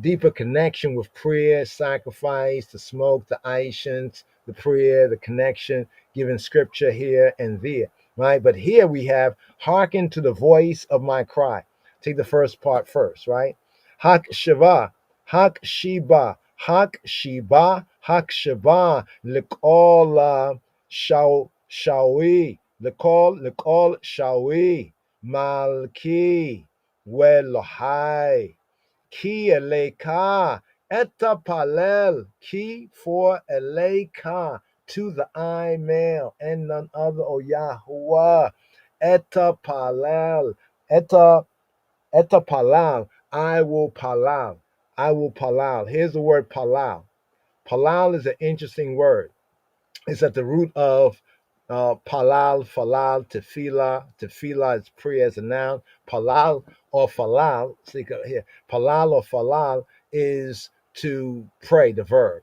deeper connection with prayer, sacrifice, the smoke, the ancients, the prayer, the connection, giving scripture here and there, right? But here we have hearken to the voice of my cry. Take the first part first, right? Hak Shiva, Hak Shiba, Hak Shiba, Hak Shiba, Likola Shawi, Lekol shawi malki welohai ki eleka etapalel ki for eleka to the I male and none other, O Yahuwah. Etapalel etapalal, I will palal. I will palal. Here's the word palal. Palal is an interesting word. It's at the root of palal, falal, tefillah. Tefillah is prayer as a noun. Palal or falal, see here, palal or falal is to pray, the verb.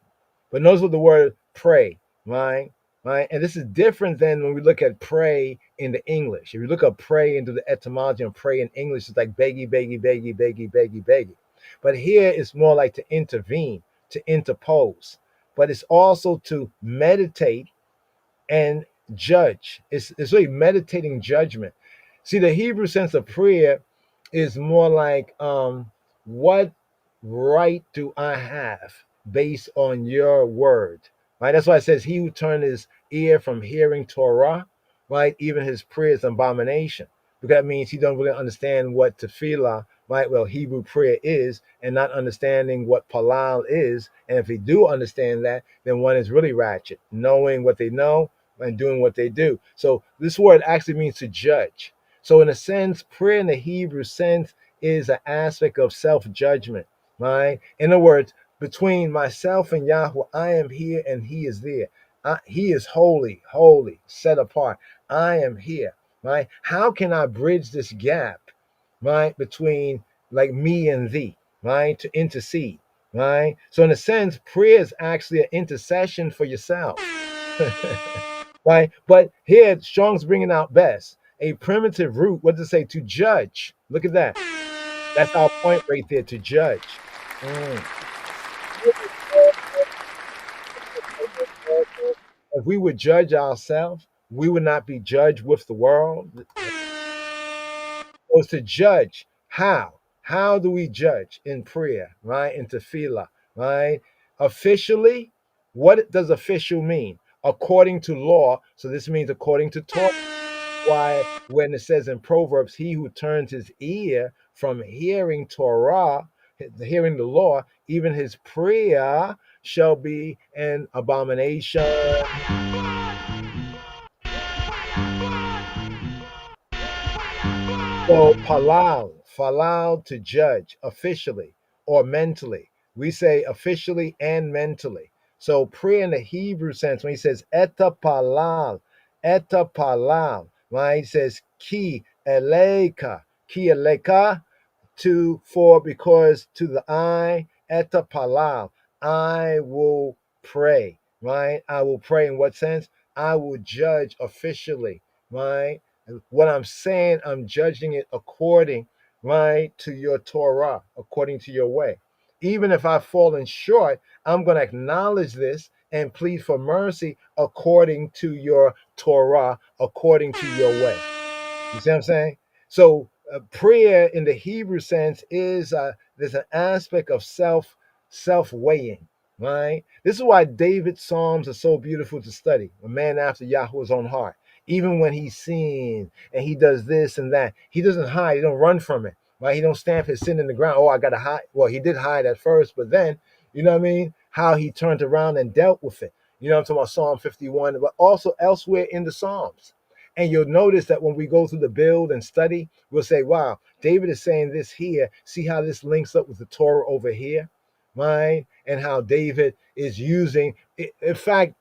But notice what the word pray, right? Right? And this is different than when we look at pray in the English. If you look up pray into the etymology of pray in English, it's like beggy, beggy, beggy, beggy, beggy, beggy. But here it's more like to intervene, to interpose. But it's also to meditate and judge. It's really meditating judgment. See, the Hebrew sense of prayer is more like, what right do I have based on your word? Right? That's why it says, he who turned his ear from hearing Torah, right? Even his prayer is abomination. Because that means he don't really understand what tefillah, right? Well, Hebrew prayer is, and not understanding what palal is. And if he do understand that, then one is really ratchet, knowing what they know and doing what they do. So this word actually means to judge. So in a sense, prayer in the Hebrew sense is an aspect of self-judgment, right? In other words, between myself and Yahweh, I am here and he is there. He is holy, holy, set apart. I am here, right? How can I bridge this gap, right, between like me and thee, right, to intercede, right? So in a sense, prayer is actually an intercession for yourself. Right? But here, Strong's bringing out best. A primitive root, what does it say? To judge. Look at that. That's our point right there, to judge. If we would judge ourselves, we would not be judged with the world. Was to judge. How? How do we judge in prayer, right? In tefillah, right? Officially, what does official mean? According to law. So this means according to Torah. Why, when it says in Proverbs, he who turns his ear from hearing Torah, hearing the law, even his prayer shall be an abomination. So falal to judge officially or mentally. We say officially and mentally. So prayer in the Hebrew sense, when he says eta palal, right? He says ki eleka, to for because to the eye eta palal, I will pray, right? I will pray in what sense? I will judge officially, right? What I'm saying, I'm judging it according, right, to your Torah, according to your way. Even if I've fallen short, I'm going to acknowledge this and plead for mercy according to your Torah, according to your way. You see what I'm saying? So prayer in the Hebrew sense is there's an aspect of self weighing, right? This is why David's Psalms are so beautiful to study. A man after Yahweh's own heart. Even when he's sin and he does this and that, he doesn't hide. He don't run from it, right? He don't stamp his sin in the ground. Oh, I got to hide. Well, he did hide at first, but then, you know what I mean? How he turned around and dealt with it. You know, I'm talking about Psalm 51, but also elsewhere in the Psalms. And you'll notice that when we go through the build and study, we'll say, wow, David is saying this here. See how this links up with the Torah over here, right? And how David is using, in fact,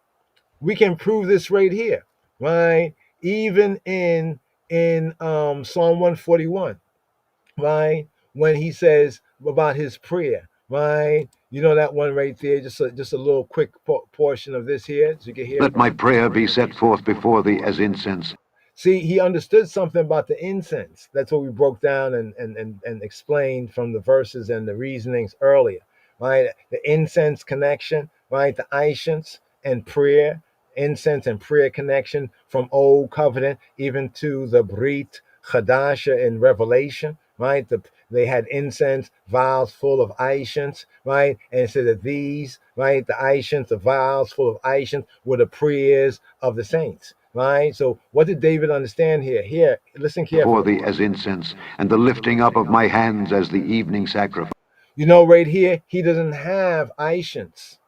we can prove this right here, right? Even in Psalm 141, right? When he says about his prayer, right? You know that one right there, just a little quick portion of this here, so you can hear. Let my prayer be set forth before thee as incense. See, he understood something about the incense. That's what we broke down and explained from the verses and the reasonings earlier, right? The incense connection, right? The Aishans and prayer, incense and prayer connection from Old Covenant even to the Brit Chadasha in Revelation, right? They had incense vials full of Aishans, right? And it said that these, right, the Aishans, the vials full of Aishans were the prayers of the saints. right? So what did David understand here? Here, listen Before carefully. thee as incense, and the lifting up of my hands as the evening sacrifice. You know, right here, he doesn't have Ishans.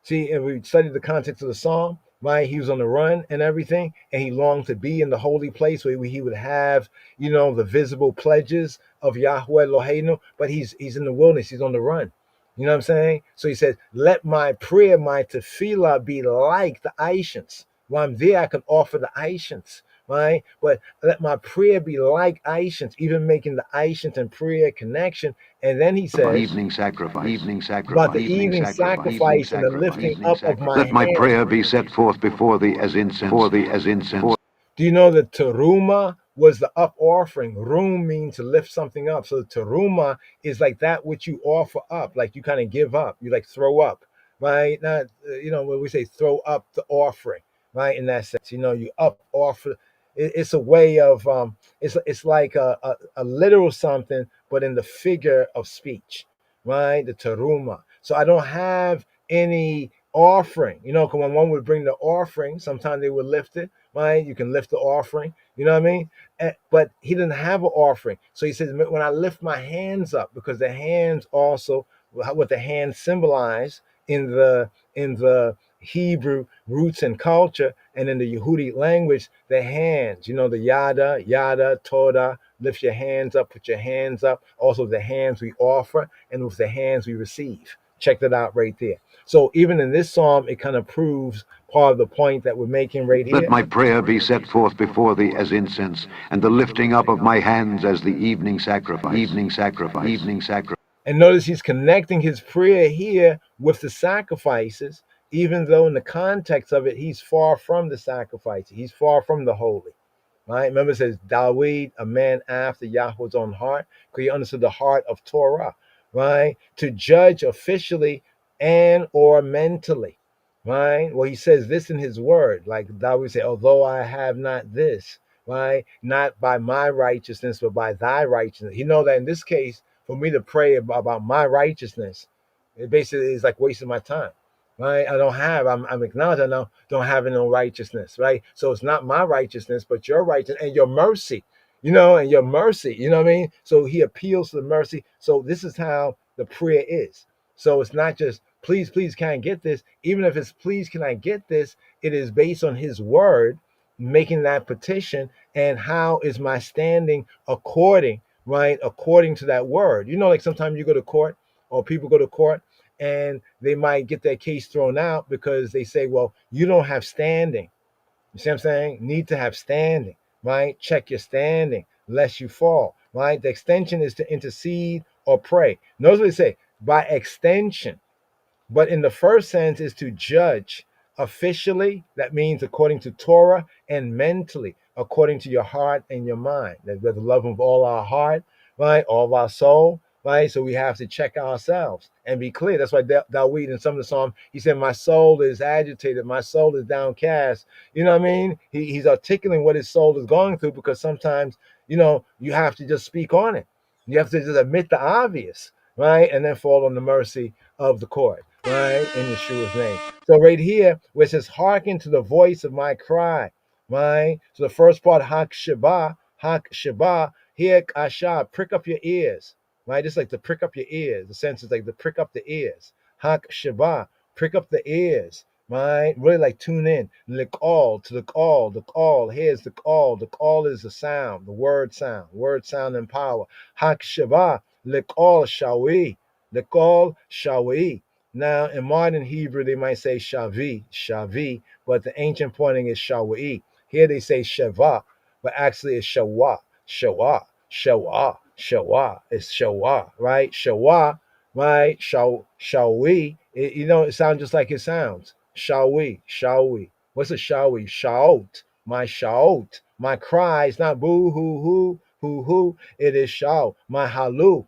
See, and we studied the context of the psalm, right? He was on the run and everything, and he longed to be in the holy place where he would have, you know, the visible pledges of Yahweh Eloheinu, but he's in the wilderness, he's on the run. You know what I'm saying? So he said, let my prayer, my tefillah be like the Ishans. While I'm there, I can offer the Ishans, right? But let my prayer be like Ishans, even making the Ishans and prayer connection. And then he says, Evening sacrifice, evening about sacrifice, the evening sacrifice and the lifting up of my Let my hands. prayer be set forth before thee as incense, for thee as incense. Do you know that teruma was the up offering? Rum means to lift something up. So teruma is like that which you offer up, like you kind of give up, you like throw up, right? Not, you know, when we say throw up the offering, right? In that sense, you know, you up offer. It's a way of, it's like a literal something, but in the figure of speech, right? The teruma. So I don't have any offering, you know, because when one would bring the offering, sometimes they would lift it, right? You can lift the offering, you know what I mean? But he didn't have an offering. So he says, when I lift my hands up, because the hands also, what the hands symbolize in the Hebrew roots and culture, and in the Yehudi language, the hands, you know, the yada, toda, lift your hands up, put your hands up. Also the hands we offer, and with the hands we receive. Check that out right there. So even in this psalm, it kind of proves part of the point that we're making right here. Let my prayer be set forth before thee as incense, and the lifting up of my hands as the evening sacrifice, evening sacrifice, evening sacrifice. And notice he's connecting his prayer here with the sacrifices, even though in the context of it, he's far from the sacrifices. He's far from the holy. Right? Remember, it says Dawid, a man after Yahweh's own heart, because he understood the heart of Torah, right? To judge officially and or mentally, right? Well, he says this in his word, like Dawid said, although I have not this, right? Not by my righteousness, but by thy righteousness. You know that in this case, for me to pray about my righteousness, it basically is like wasting my time. Right, I'm acknowledging I don't have no righteousness, right? So it's not my righteousness, but your righteousness and your mercy, you know, and your mercy, you know what I mean? So he appeals to the mercy. So this is how the prayer is. So it's not just please, please, can I get this? Even if it's please, can I get this? It is based on his word, making that petition, and how is my standing according, right? According to that word. You know, like sometimes you go to court or people go to court and they might get their case thrown out because they say, well, you don't have standing. You see what I'm saying? Need to have standing, right? Check your standing lest you fall, right? The extension is to intercede or pray. Notice what they say, by extension. But in the first sense is to judge officially, that means according to Torah, and mentally, according to your heart and your mind. That we're the love of all our heart, right? All of our soul, right? So we have to check ourselves and be clear. That's why Dawid in some of the Psalms, he said, my soul is agitated, my soul is downcast. You know what I mean? He's articulating what his soul is going through, because sometimes, you know, you have to just speak on it. You have to just admit the obvious, right? And then fall on the mercy of the court, right? In Yeshua's name. So right here, where it says, hearken to the voice of my cry, right? So the first part, hak sheba, here kasha, prick up your ears, right? It's like to prick up your ears. The sense is like to prick up the ears. Hak sheba, prick up the ears, right? Really like tune in. Likal, to the call. Here's the call. The call is the sound, the word sound and power. Hak sheba, likal shawi. Likal shawi. Now, in modern Hebrew, they might say shavi, but the ancient pointing is shawi. Here they say shava, but actually it's shawa. It's shawa, right? Shawa, right? Shawi. You know, it sounds just like it sounds. Shawi. What's a shawi? Shout. My shout. My cry. It's not boo hoo hoo. It is shout. My hallelujah.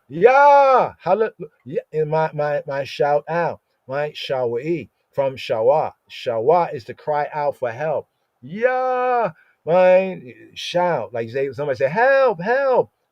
Yeah. Hallelujah. In my shout out. My shawi from shawa. Shawa is to cry out for help. Yeah. Right? Shout. Like somebody say, help,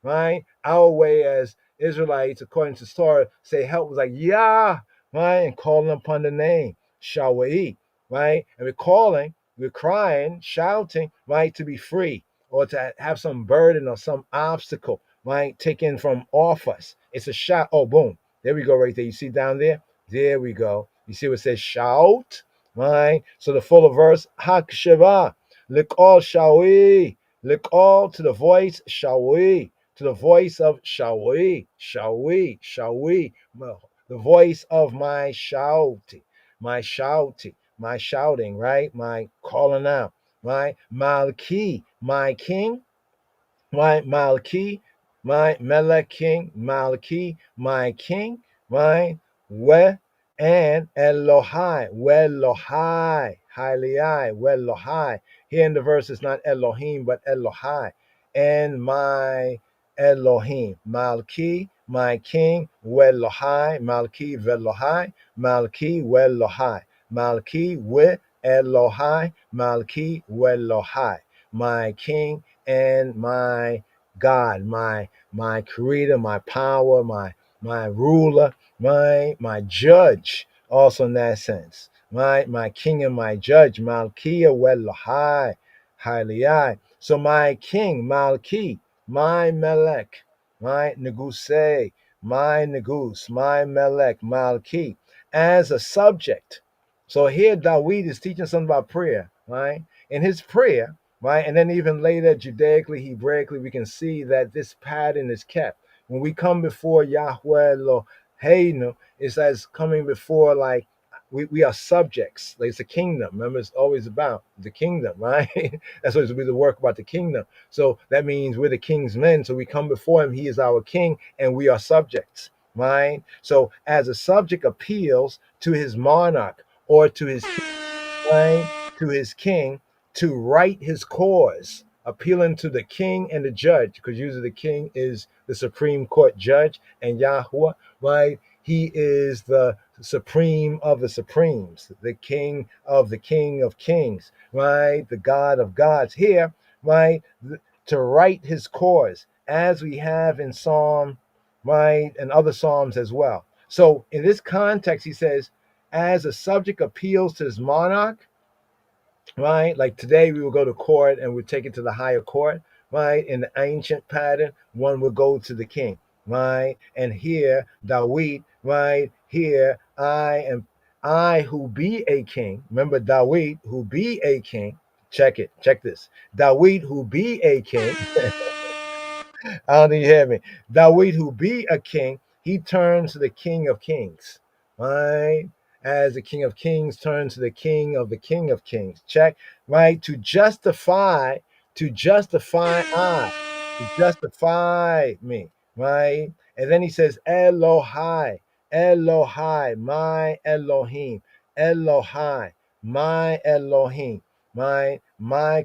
right? Our way as Israelites, according to Torah, say help was like, yeah, right? And calling upon the name, Shawa'i, right? And we're calling, we're crying, shouting, right, to be free or to have some burden or some obstacle, right, taken from off us. It's a shout. Oh, boom. There we go right there. You see down there? There we go. You see what it says shout, right? So the fuller verse, Hakshava, Likol Shawi, Likol to the voice, Shawi, to the voice of Shawi, Shawi, Shawi, the voice of my shouting, my shouting, right? My calling out, right? Malki, my king, my Malki, my Melech king, Malki, my king, my we and Elohai, Welohai, Haliai, Welohai. Here in the verse it's not Elohim but Elohai, and my Elohim, Malki, my king, Welohai, Malki, Velohai, Malki, Welohai, Malki, we Elohai, Malki, Welohai, my king and my God, my creator, my power, my ruler, my judge, also in that sense. My king and my judge, Malkia Welohai, Highly. So my king, Malki, my Melech, my Neguse, my Negus, my Melech, Malki, as a subject. So here Dawid is teaching something about prayer, right? In his prayer, right? And then even later, Judaically, Hebraically, we can see that this pattern is kept. When we come before Yahweh Eloheinu, it's as coming before like we are subjects. Like it's a kingdom. Remember, it's always about the kingdom, right? That's what it's be the work about the kingdom. So that means we're the king's men. So we come before him, he is our king, and we are subjects, right? So as a subject appeals to his monarch or to his king, right? To his king to right his cause, appealing to the king and the judge, because usually the king is the Supreme Court judge, and Yahweh, right? He is the supreme of the supremes, the king of kings, right? The God of gods here, right? To right his cause, as we have in Psalm, right? And other Psalms as well. So in this context, he says, as a subject appeals to his monarch, right? Like today, we will go to court and we take it to the higher court, right? In the ancient pattern, one would go to the king, right? And here, Dawid, right? Here, I who be a king. Remember, Dawid who be a king. Check it. Check this. Dawid who be a king. I don't think you hear me. Dawid, who be a king, he turns to the King of Kings, right? As the King of Kings turns to the King of Kings. Check, right? To justify me, right? And then he says, Elohai, Elohai, my Elohim, Elohai, my Elohim, my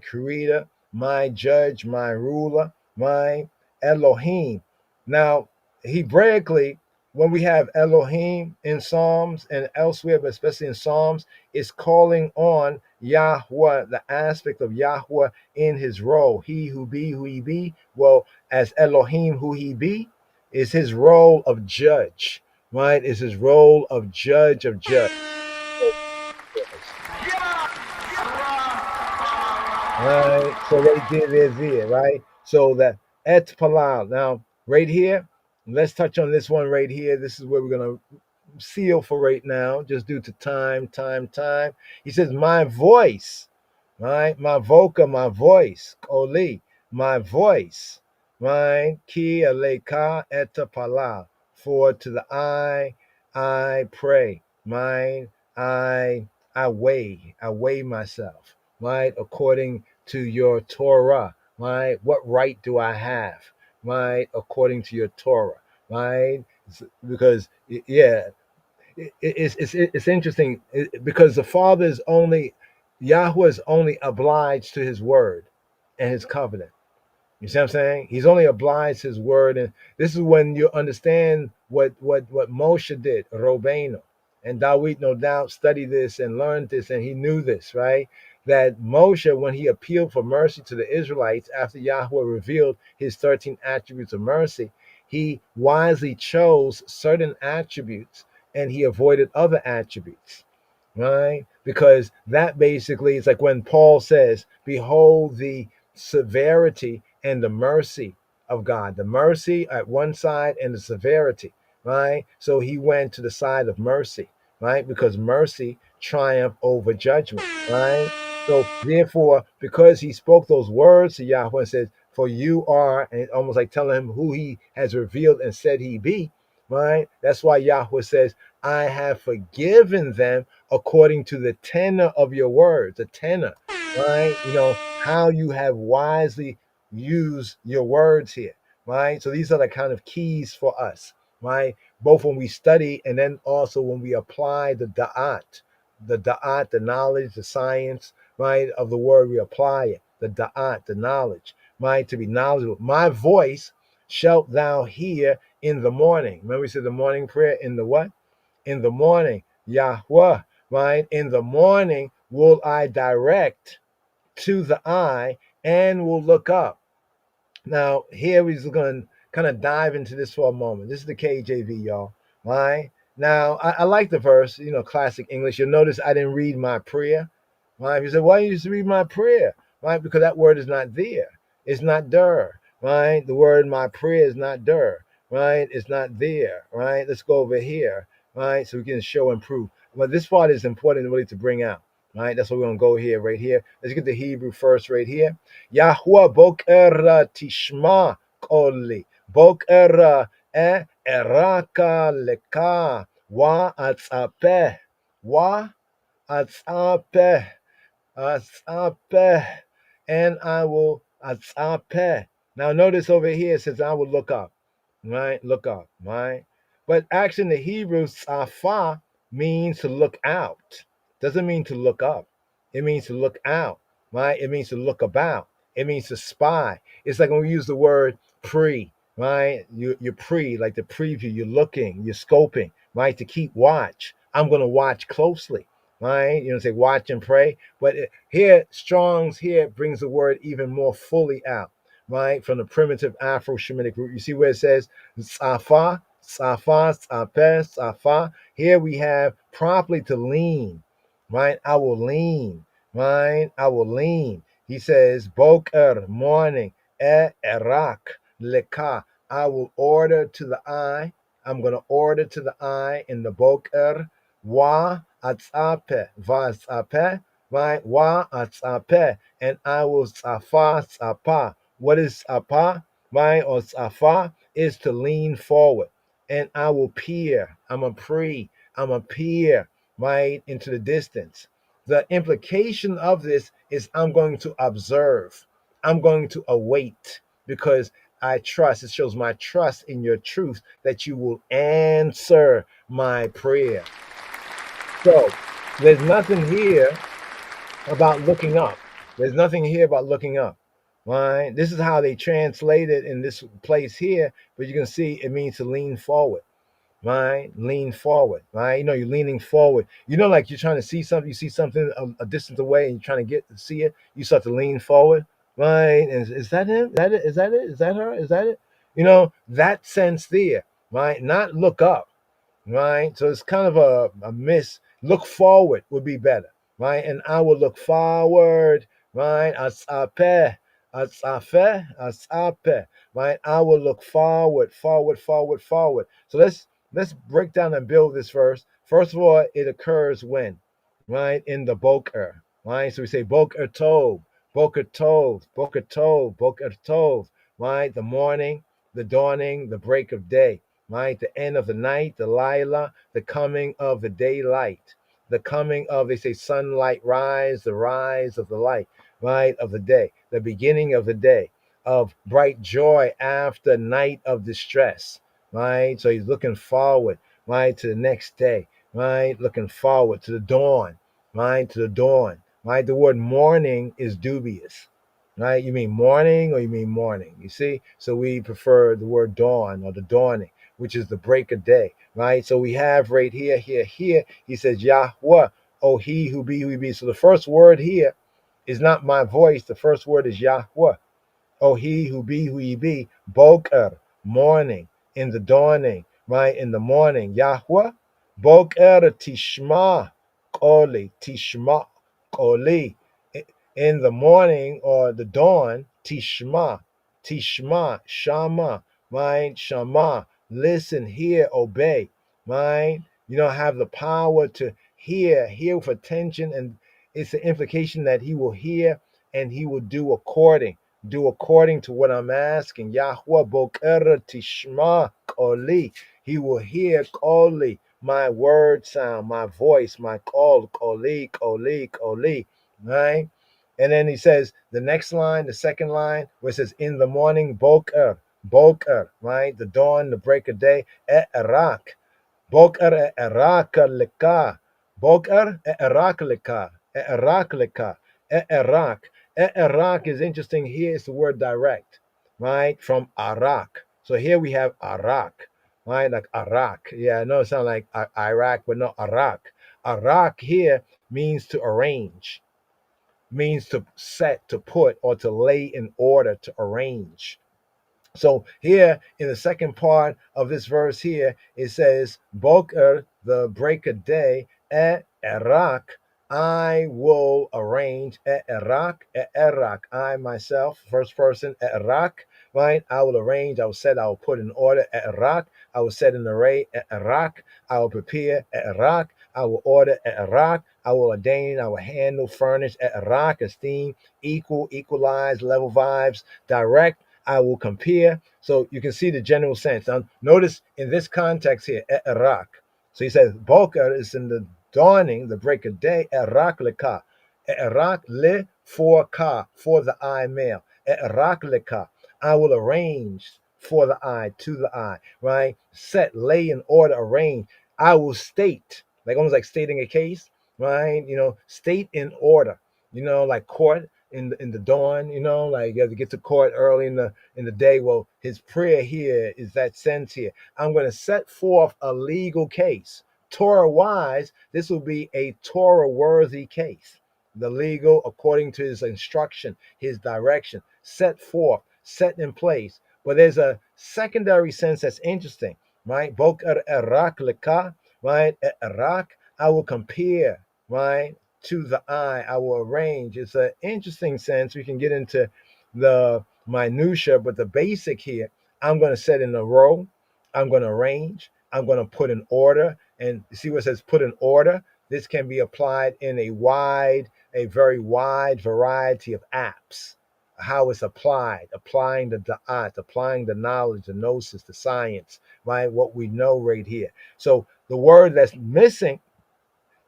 creator, my judge, my ruler, my Elohim. Now, Hebraically, when we have Elohim in Psalms and elsewhere, but especially in Psalms, it's calling on Yahweh, the aspect of Yahweh in his role. He who be, who he be. Well, as Elohim, who he be, is his role of judge, right? Is his role of judge of judge. Right. So right there's it, right? So that et palal. Now, right here, let's touch on this one right here. This is where we're gonna seal for right now, just due to time. He says, my voice, right? My voca, my voice, Oli, my voice, right? Ki aleka et palal. For to the I pray, mine, I weigh myself, right? According to your Torah, right? What right do I have, right? According to your Torah, right? Because yeah, it's interesting because the Father is only Yahweh is only obliged to His word and His covenant. You see what I'm saying? He's only obliged his word, and this is when you understand what Moshe did, Robeno, and Dawid no doubt studied this and learned this, and he knew this, right? That Moshe, when he appealed for mercy to the Israelites after Yahweh revealed his 13 attributes of mercy, he wisely chose certain attributes and he avoided other attributes, right? Because that basically is like when Paul says, behold the severity and the mercy of God, the mercy at one side and the severity, right? So he went to the side of mercy, right? Because mercy triumphed over judgment, right? So therefore, because he spoke those words to Yahweh and says, for you are, and almost like telling him who he has revealed and said he be, right? That's why Yahweh says, I have forgiven them according to the tenor of your words, the tenor, right? How you have wisely used your words here, right? So these are the kind of keys for us, right? Both when we study and then also when we apply the da'at, the knowledge, the science, right, of the word, we apply it, the da'at, the knowledge, right, to be knowledgeable. My voice shalt thou hear in the morning. Remember we said the morning prayer in the what? In the morning, Yahweh, right? In the morning will I direct to the eye and will look up. Now, here we're just going to kind of dive into this for a moment. This is the KJV, y'all. Right? Now, I like the verse, classic English. You'll notice I didn't read my prayer. Right? You said, why didn't you read my prayer? Right? Because that word is not there. It's not there. Right? The word my prayer is not there. Right? It's not there. Right? Let's go over here. Right? So we can show and prove. But this part is important really to bring out. Right? That's what we're going to go here, right here. Let's get the Hebrew first right here. Yahweh Boker Tishma Koli Boker Eraka Leka Wa Atzape Wa Atzape Atzape and I will Atzape. Now notice over here it says I will look up, right? Look up, right? But actually in the Hebrew, Safa means to look out. Doesn't mean to look up. It means to look out, right? It means to look about. It means to spy. It's like when we use the word pre, right? You're pre, like the preview. You're looking, you're scoping, right? To keep watch. I'm going to watch closely, right? Say watch and pray. But here, Strong's here brings the word even more fully out, right? From the primitive Afro-Shemitic root. You see where it says Safa, Safa, Sape, Safa. Here we have properly to lean, right? I will lean, right? I will lean. He says, Boker, morning, erak, leka. I will order to the eye. I'm going to order to the eye in the Boker, wa atzape, va atzape, right? Wa atzape, and I will tzafa, tzapa. What is tzapa, right? Or tzafa is to lean forward, and I will peer. I'm a peer, right, into the distance. The implication of this is I'm going to observe. I'm going to await because I trust. It shows my trust in your truth that you will answer my prayer. So there's nothing here about looking up. There's nothing here about looking up. Right? This is how they translate it in this place here, but you can see it means to lean forward. Right? Lean forward. Right? You're leaning forward. Like you're trying to see something, you see something a distance away and you're trying to get to see it, you start to lean forward. Right? And is that him? That it? Is that it? Is that her? Is that it? That sense there, right? Not look up. Right? So it's kind of a miss. Look forward would be better, right? And I will look forward, right? Asape, asafe, asape, right? I will look forward, forward, forward, forward. So let's break down and build this verse. First of all, it occurs when, right? In the Boker, right? So we say Boker Tov, Boker Tov, Boker Tov, Boker Tov, right? The morning, the dawning, the break of day. Right, the end of the night, the Lila, the coming of the daylight, the coming of, they say, sunlight rise, the rise of the light, right, of the day, the beginning of the day, of bright joy after night of distress, right? So he's looking forward, right, to the next day, right, looking forward to the dawn, right, to the dawn, right? The word morning is dubious. Right? You mean morning or you mean morning? You see? So we prefer the word dawn or the dawning, which is the break of day, right? So we have right here, he says, Yahweh, oh, he who be. So the first word here is not my voice. The first word is Yahweh. Oh, he who be, Boker, morning, in the dawning, right? In the morning, Yahweh, Boker Tishma, Oli, Tishma, Oli. In the morning or the dawn, Tishma, Tishma, Shama, right? Shama, listen, hear, obey, right? You don't have the power to hear with attention, and it's the implication that he will hear and he will do according to what I'm asking. Yahweh Boker Tishma Koli. He will hear Koli, my word sound, my voice, my call, Koli, Koli, Koli, right? And then he says the next line, the second line, where it says in the morning, Boker, Boker, right? The dawn, the break of day, Erak. Boker Eraklika. Boker Eraklika. Eraklika. Erak. Erak is interesting. Here is the word direct, right? From Arak. So here we have Arak, right? Like Arak. Yeah, I know it sounds like Iraq, but no, Arak. Arak here means to arrange, means to set, to put, or to lay in order, to arrange. So here in the second part of this verse here, it says, Boker, the break of day, Erak, I will arrange, Erak, I myself, first person, Erak, right? I will arrange, I will set, I will put in order, Erak, I will set an array, Erak, I will prepare, Erak, I will order, Erak, I will ordain, I will handle, furnish, Erak, esteem, equal, equalize, level vibes, direct, I will compare. So you can see the general sense. Now, notice in this context here, Erak. So he says, Boker is in the dawning, the break of day, Erak leka. Erak le for ka, for the eye male. Erak leka. I will arrange for the eye, to the eye, right? Set, lay in order, arrange. I will state, like almost like stating a case, right? State in order, like court in the dawn, like you have to get to court early in the day. Well, his prayer here is that sense here. I'm going to set forth a legal case. Torah wise, this will be a Torah worthy case. The legal, according to his instruction, his direction, set forth, set in place. But there's a secondary sense that's interesting, right? Boker Erak leka, right? Erak, I will compare, right? To the eye, I will arrange. It's an interesting sense. We can get into the minutia, but the basic here, I'm going to set in a row. I'm going to arrange. I'm going to put in order. And see what it says, put in order. This can be applied in a very wide variety of apps. How it's applied, applying the da'at, applying the knowledge, the gnosis, the science, right? What we know right here. So the word that's missing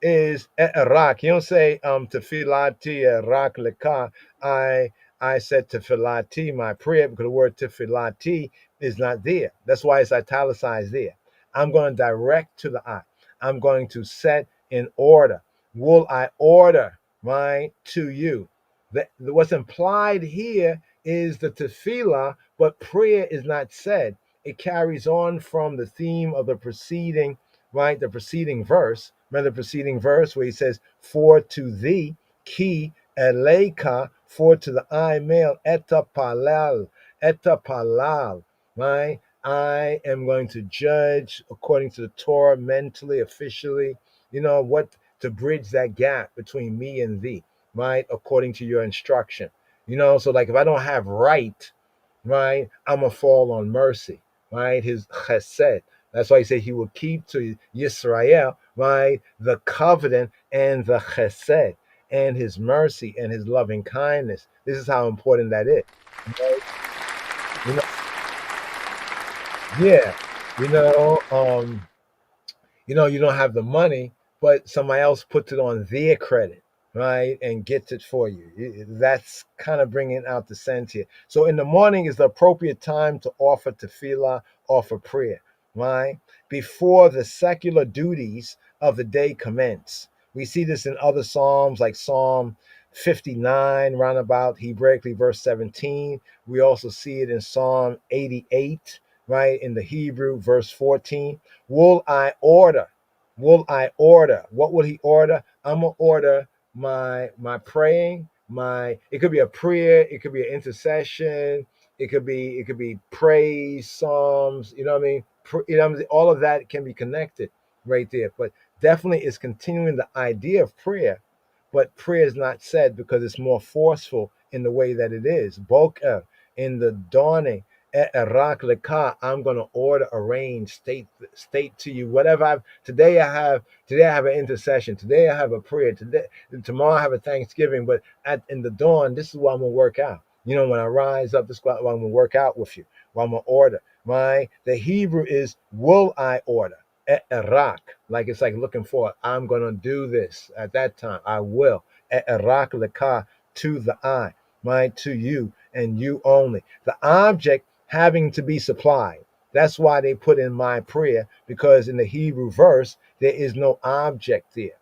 is Iraq. You don't say tefillati Iraq leka. I said tefillati, my prayer, because the word tefillati is not there. That's why it's italicized there. I'm going to direct to the eye. I'm going to set in order. Will I order, right, to you? What's implied here is the tefillah, but prayer is not said. It carries on from the theme of the preceding, right? The preceding verse. Remember the preceding verse where he says, for to thee, ki eleka, for to the eye male, eta palal, right? I am going to judge according to the Torah, mentally, officially, what to bridge that gap between me and thee, right? According to your instruction. So like if I don't have right, I'm going to fall on mercy, right? His chesed. That's why he said he will keep to Yisrael, right? The covenant and the chesed and his mercy and his loving kindness. This is how important that is. Yeah. You don't have the money, but somebody else puts it on their credit, right? And gets it for you. That's kind of bringing out the sense here. So in the morning is the appropriate time to offer tefillah, offer prayer, right? Before the secular duties of the day commence. We see this in other Psalms like Psalm 59, roundabout Hebraically verse 17. We also see it in Psalm 88, right? In the Hebrew, verse 14. Will I order? Will I order? What will he order? I'm gonna order my praying, it could be a prayer, it could be an intercession, it could be praise, psalms, you know what I mean? All of that can be connected right there. But definitely is continuing the idea of prayer, but prayer is not said because it's more forceful in the way that it is. Boker, in the dawning, Erak leka, I'm going to order, arrange, state to you whatever today I have an intercession. Today I have a prayer. Tomorrow I have a Thanksgiving. But in the dawn, this is what I'm gonna work out. When I rise up, this is what I'm gonna work out with you. What I'm gonna order. The Hebrew is will I order. Erak, like it's like looking for. I'm gonna do this at that time. I will. Erak leka, to the I, to you and you only. The object having to be supplied. That's why they put in my prayer, because in the Hebrew verse there is no object there,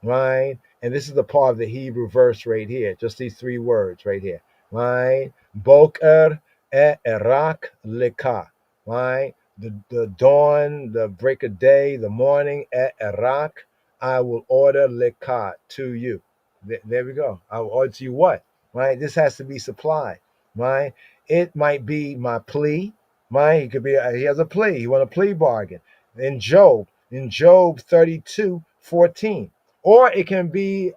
right? And this is the part of the Hebrew verse right here, just these three words right here, right? Boker erak leka, right? The dawn, the break of day, the morning, erak, I will order leka, to you. There we go. I will order to you what? Right? This has to be supplied, right? It might be my plea, right? He could be, he has a plea. He want a plea bargain. In Job 32:14. Or it can be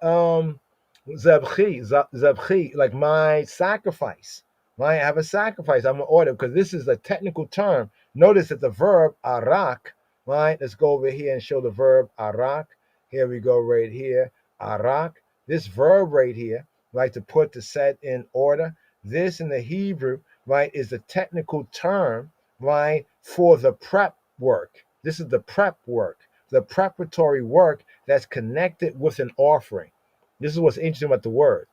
zabchi, like my sacrifice. Right? I have a sacrifice. I'm gonna order, because this is a technical term. Notice that the verb arak, right? Let's go over here and show the verb arak. Here we go, right here. Arak. This verb right here, right, to set in order. This in the Hebrew, right, is a technical term, right, for the prep work. This is the prep work, the preparatory work that's connected with an offering. This is what's interesting about the word,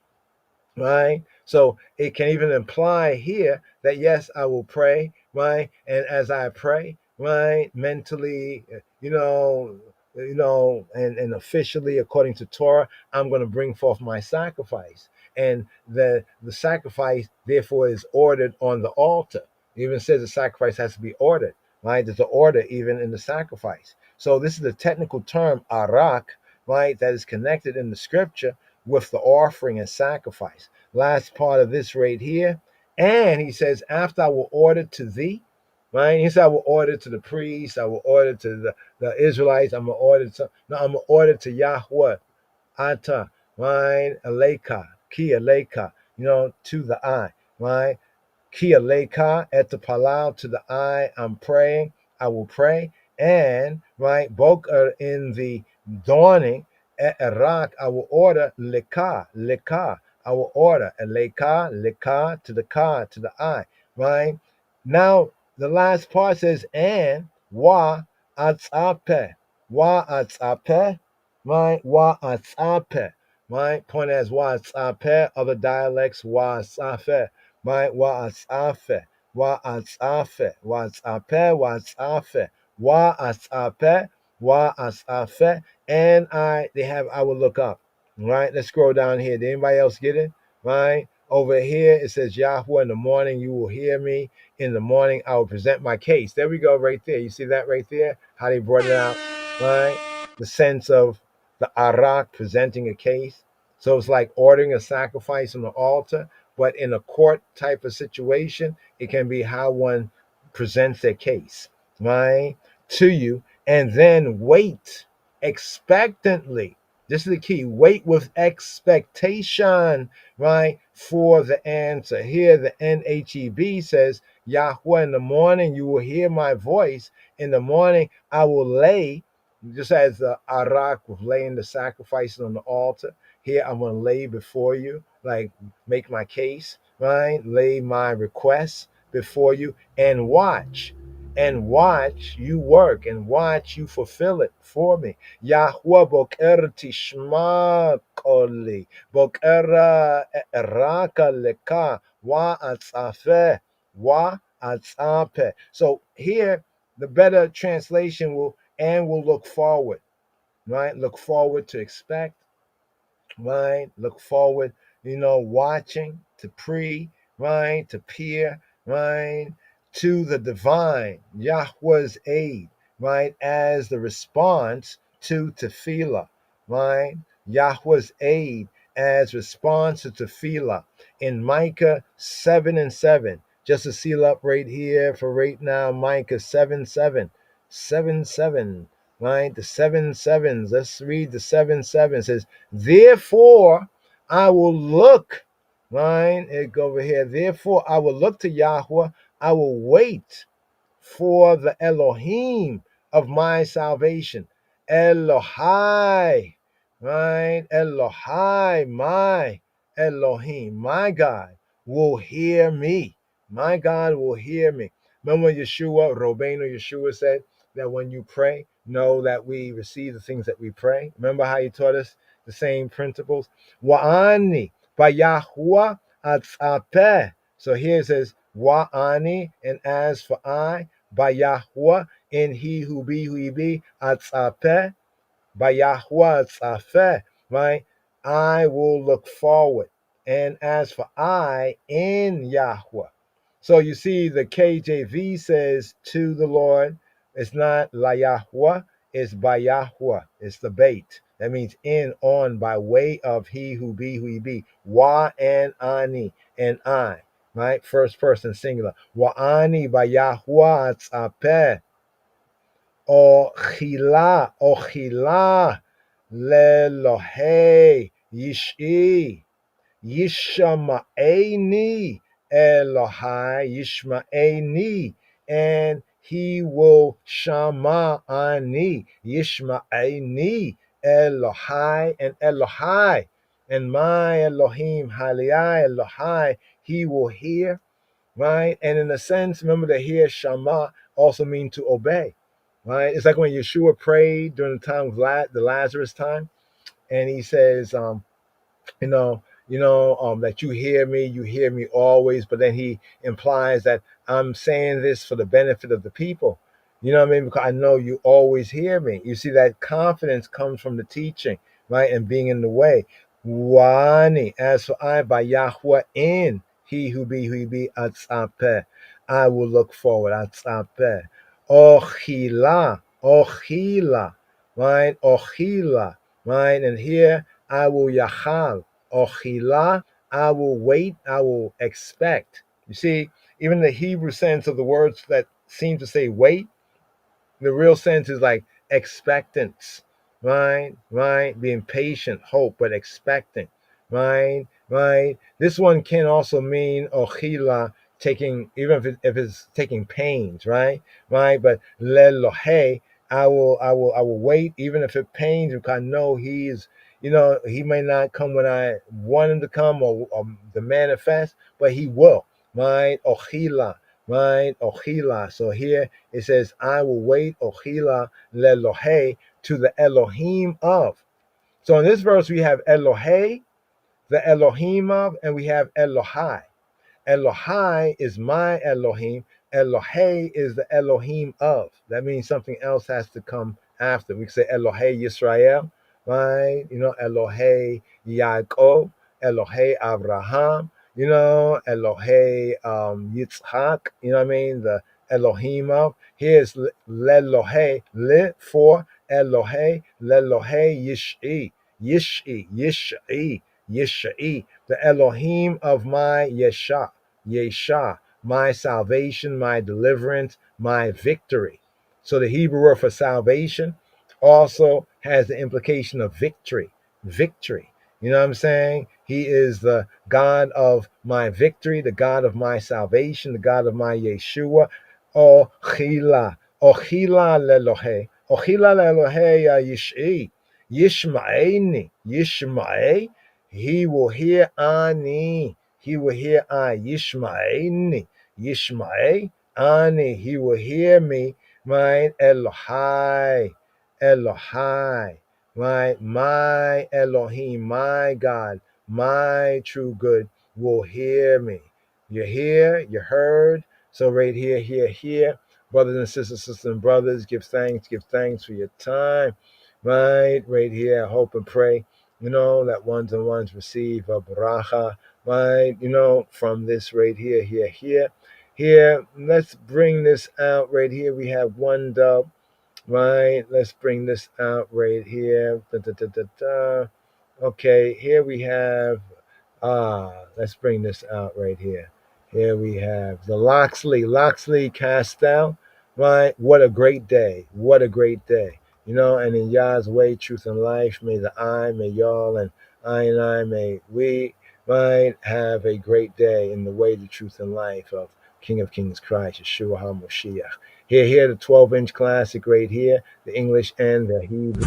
right? So it can even imply here that yes, I will pray, right? And as I pray, right, mentally, and officially according to Torah, I'm going to bring forth my sacrifice, and the sacrifice therefore is ordered on the altar. It even says the sacrifice has to be ordered, right? There's an order even in the sacrifice. So this is the technical term arak, right, that is connected in the scripture with the offering and sacrifice. Last part of this right here. And he says, after I will order to thee, right? He said, I will order to the priests, I will order to the Israelites, I'm going to order to Yahweh, Ata, right? Aleka, Ki Aleka, to the eye, right? Kia leka et the palal, to the eye, I'm praying, I will pray. And right, boker, in the dawning, erak, I will order leka, I will order leka, to the ka, to the eye, right? Now the last part says, and atzape, right? Atzape, right? Point as atzape, other dialects atzafe, right? Wa'atsafe, wa'atsafe, wa'atsape, wa'atsafe, wa'atsape, wa'atsafe, and I will look up, right? Let's scroll down here. Did anybody else get it? Right? Over here, it says, Yahweh, in the morning you will hear me. In the morning, I will present my case. There we go, right there. You see that right there? How they brought it out, right? The sense of the arak presenting a case. So it's like ordering a sacrifice on the altar, but in a court type of situation, it can be how one presents their case, right, to you, and then wait expectantly. This is the key. Wait with expectation, right, for the answer. Here, the NHEB says, Yahweh, in the morning you will hear my voice. In the morning I will lay, just as the Arak was laying the sacrifices on the altar. Here I'm going to lay before you, like make my case, right? Lay my requests before you, and watch you work, and watch you fulfill it for me. Yahweh boker tishma koli, boker eraka leka, wa atzafe. So here, the better translation will look forward, right? Look forward to expect, right? Look forward, watching, to right? To peer, right? To the divine, Yahweh's aid, right? As the response to tefillah, right? Yahweh's aid as response to tefillah in Micah 7:7. Just to seal up right here for right now, Micah 7:7. right? The 7 sevens. Let's read the 7 sevens. It says, therefore I will look, right? It go over here. Therefore I will look to Yahweh. I will wait for the Elohim of my salvation. Elohai, right? Elohai, my Elohim, my God will hear me. My God will hear me. Remember when Rabbeinu Yeshua said that when you pray, know that we receive the things that we pray. Remember how he taught us the same principles? Wa'ani, Yahuwah atzapeh. So here it says, Wa'ani, and as for I, by Yahweh, in he who be, atzapeh, by Yahweh atzapeh, right? I will look forward. And as for I, in Yahweh. So you see, the KJV says to the Lord, it's not la Yahweh, it's by Yahweh. It's the bait. That means in, on, by way of he who be. Wa and ani, and I, right? First person singular. Wa ani by Yahweh atzapeh. Ochila, lelohe, yishi. Yishma'eni Elohai, Yishma'eni, and he will shama ani, Yishma'eni Elohai, and Elohai, and my Elohim, Haliyah Elohai, he will hear, right? And in a sense, remember that hear shama also mean to obey, right? It's like when Yeshua prayed during the time of the Lazarus time, and he says, that you hear me always, but then he implies that I'm saying this for the benefit of the people. You know what I mean? Because I know you always hear me. You see, that confidence comes from the teaching, right? And being in the way. Wani, as for I, by Yahweh, in he who be, atzapeh. I will look forward, atzapeh. Ochila, right? Ochila, right? And here I will yachal. Ochila, I will wait, I will expect. You see, even the Hebrew sense of the words that seem to say wait, the real sense is like expectance, right? Right? Being patient, hope, but expectant, right? Right? This one can also mean ochila, taking, even if it's taking pains, right? Right? But lelohe, I will wait, even if it pains, because I know he may not come when I want him to come or to manifest, but he will, right? Ochila, right? Ochila. So here it says, I will wait, Ochila lelohe, to the Elohim of. So in this verse, we have Elohe, the Elohim of, and we have Elohai. Elohai is my Elohim. Elohe is the Elohim of. That means something else has to come after. We can say Elohe Yisrael, right? Elohe Yaakov, Elohe Abraham, Elohe Yitzhak, you know what I mean? The Elohim of. Here's Lelohe, Le for Elohe, Lelohe Yish'i, Yish'i, the Elohim of my Yesha, my salvation, my deliverance, my victory. So the Hebrew word for salvation also has the implication of victory. Victory. You know what I'm saying? He is the God of my victory, the God of my salvation, the God of my Yeshua. Ochila. Ochila lelohe. Ochila lelohe yish'i. Yishma'eni. Yishma'e. He will hear Ani. He will hear I. Yishma'eni. Yishma'e. Ani. He will hear me. Right? Elohai. Elohai. Right? My Elohim, my God, my true good will hear me. You hear? You heard? So right here. Brothers and sisters and brothers, give thanks for your time. Right here, hope and pray, that ones and ones receive a bracha, right? From this right here. Let's bring this out right here. We have one dub, right? Let's bring this out right here. Okay, here we have, let's bring this out right here. Here we have the Loxley Castell, right? What a great day. What a great day. You know, and in Yah's way, truth and life, may may y'all, and I, may we might have a great day in the way, the truth, and life of King of Kings Christ, Yeshua HaMashiach. Here, the 12-inch classic right here, the English and the Hebrew.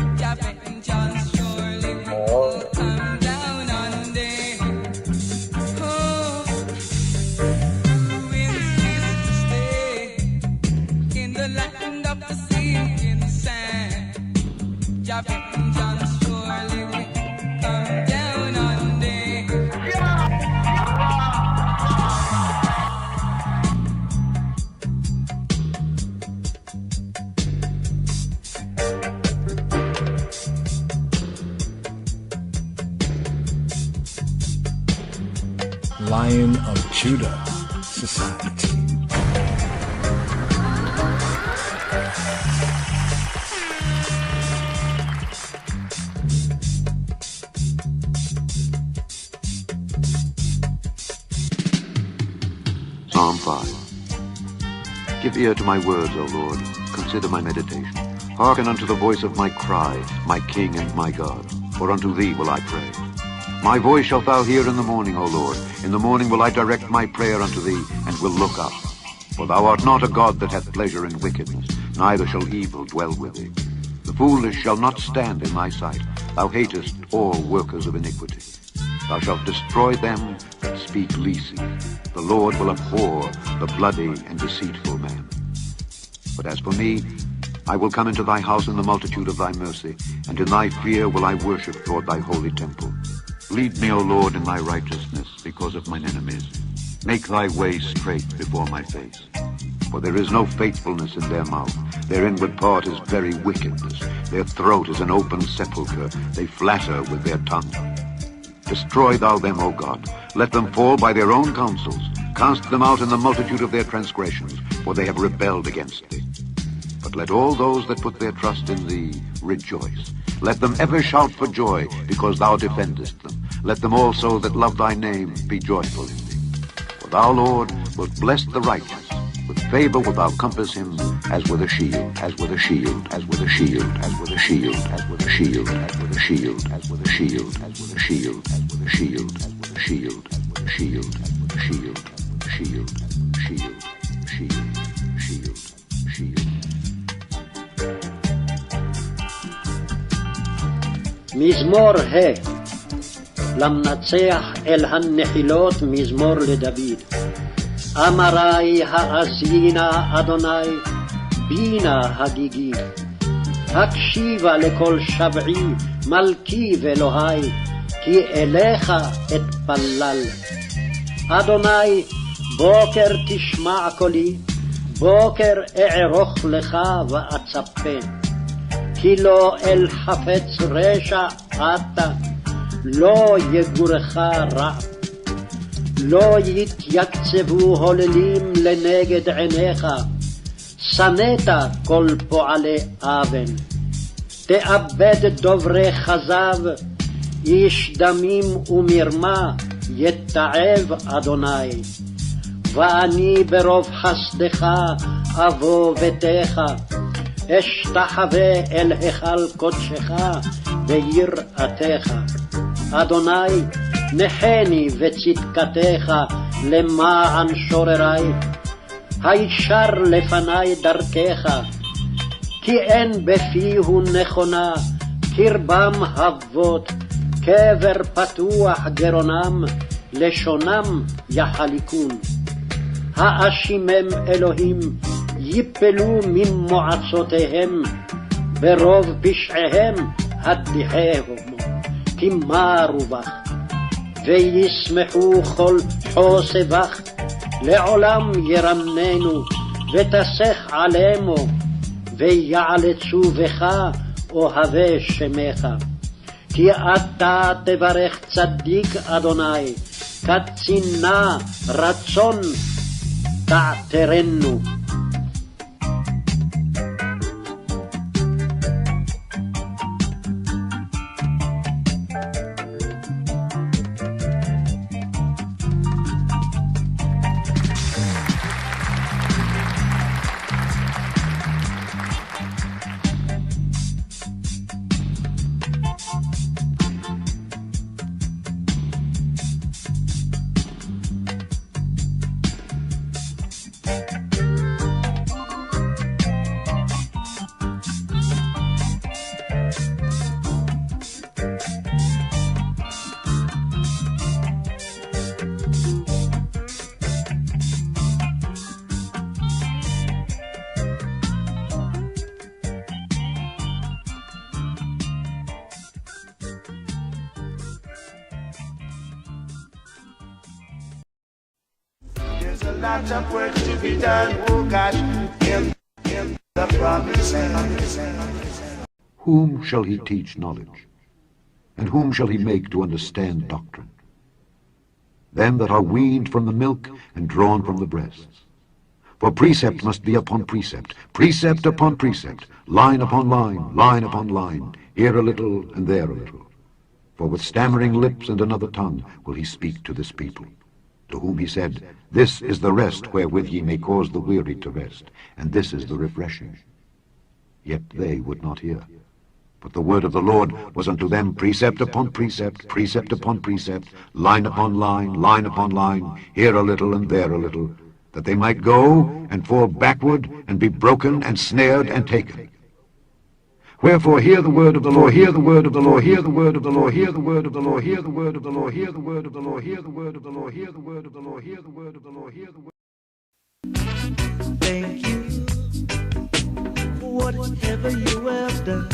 Lion of Judah Society. Psalm 5. Give ear to my words, O Lord. Consider my meditation. Hearken unto the voice of my cry, my King and my God. For unto thee will I pray. My voice shalt thou hear in the morning, O Lord. In the morning will I direct my prayer unto thee, and will look up. For thou art not a God that hath pleasure in wickedness, neither shall evil dwell with thee. The foolish shall not stand in thy sight. Thou hatest all workers of iniquity. Thou shalt destroy them that speak leasing. The Lord will abhor the bloody and deceitful man. But as for me, I will come into thy house in the multitude of thy mercy, and in thy fear will I worship toward thy holy temple. Lead me, O Lord, in thy righteousness because of mine enemies. Make thy way straight before my face. For there is no faithfulness in their mouth. Their inward part is very wickedness. Their throat is an open sepulchre. They flatter with their tongue. Destroy thou them, O God. Let them fall by their own counsels. Cast them out in the multitude of their transgressions, for they have rebelled against thee. But let all those that put their trust in thee rejoice. Let them ever shout for joy, because thou defendest them. Let them also that love thy name be joyful in thee. For thou, Lord, wilt bless the righteous. With favor wilt thou compass him as with a shield, as with a shield, as with a shield, as with a shield, as with a shield, as with a shield, as with a shield, as with a shield, as with a shield, as with a shield, as with a shield, as with a shield, as with a shield, shield, shield, shield, shield. מזמור ה' למנצח אל הנחילות מזמור לדוד. אמרי האזינה אדוני בינה הגיגי. הקשיבה לכל שבעי מלכי ואלוהי, כי אליך אתפלל. אדוני בוקר תשמע קולי, בוקר אערוך לך ואצפה. כי לא אל חפץ רשע אתה, לא יגורך רע. לא יתיקצבו הוללים לנגד עיניך, שנאת כל פועלי אבן. תאבד דוברי כזב, איש דמים ומרמה יתעב אדוני. ואני ברוב חסדך אבוא ביתך, אשתחווה אל היכל קודשך ביראתך. אדוני נחני וצדקתך למען שוררי, הישר לפני דרכך, כי אין בפיהו נכונה, קרבם אבות, קבר פתוח גרונם, לשונם יחליקון. האשימם אלוהים יפלו ממועצותיהם, ברוב פשעיהם הדיחהו, כי מרו בך. וישמחו כל חוסבך, לעולם ירמננו, ותסך עלימו, ויעלצו בך אוהבי שמך. כי אתה תברך צדיק אדוני, קצינה רצון תעתרנו. lot of work to be done, oh God, in the promised land. Whom shall he teach knowledge? And whom shall he make to understand doctrine? Them that are weaned from the milk and drawn from the breasts. For precept must be upon precept, precept upon precept, line upon line, line upon line, here a little and there a little. For with stammering lips and another tongue will he speak to this people, to whom he said, This is the rest wherewith ye may cause the weary to rest, and this is the refreshing. Yet they would not hear. But the word of the Lord was unto them precept upon precept, precept upon precept, line upon line, line upon line, here a little and there a little, that they might go and fall backward and be broken and snared and taken. Wherefore hear the word of the Lord, hear the word of the Lord, hear the word of the Lord, hear the word of the Lord, hear the word of the Lord, hear the word of the Lord, hear the word of the Lord, hear the word of the Lord, hear the word of the Lord, hear the word. Thank you for whatever you have done.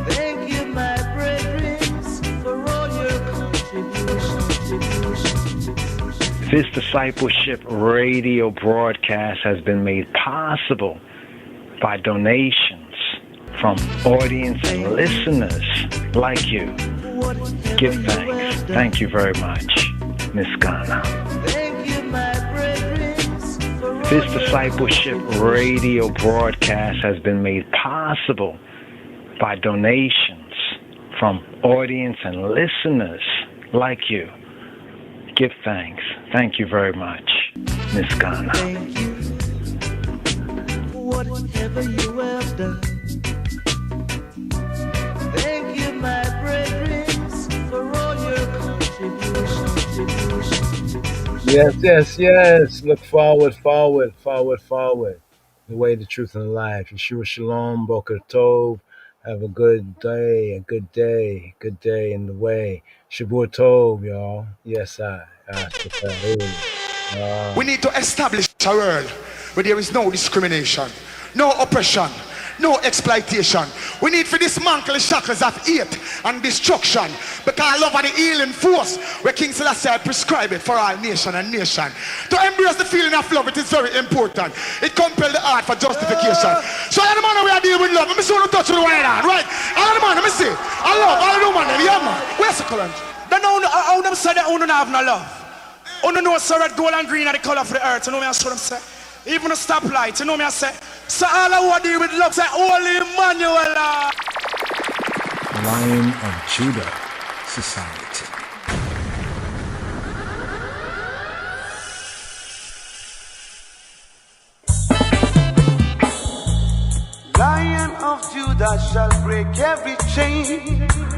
Thank you, my brethren, for all your contributions. This discipleship radio broadcast has been made possible by donations from audience and listeners like you. Give thanks. Thank you very much, Miss Ghana. This discipleship radio broadcast has been made possible by donations from audience and listeners like you. Give thanks. Thank you very much, Miss Ghana. Thank you for whatever you have done. Thank you, my brethren, for all your contributions. Yes. Look forward. The way, the truth, and the life. Yeshua Shalom, Boker Tov. Have a good day in the way. Shabbat Tov, y'all. Yes, We need to establish a world where there is no discrimination, no oppression, no exploitation. We need to dismantle the shackles of hate and destruction, because love and the healing force where King Selassie prescribed it for all nation and nation. To embrace the feeling of love, it is very important. It compels the heart for justification. So all the man we are dealing with love, let me see what touch with the one hand, right? All the man, let me see. I love all the woman, yeah man. Where's the current? They know how them say that they don't have no love. You know so red, gold and green are the color of the earth. You know me, I saw them say. Even a stoplight, you know me, I say. So all I want to do with love, say, Holy Emmanuel. Lion of Judah Society. Lion of Judah shall break every chain.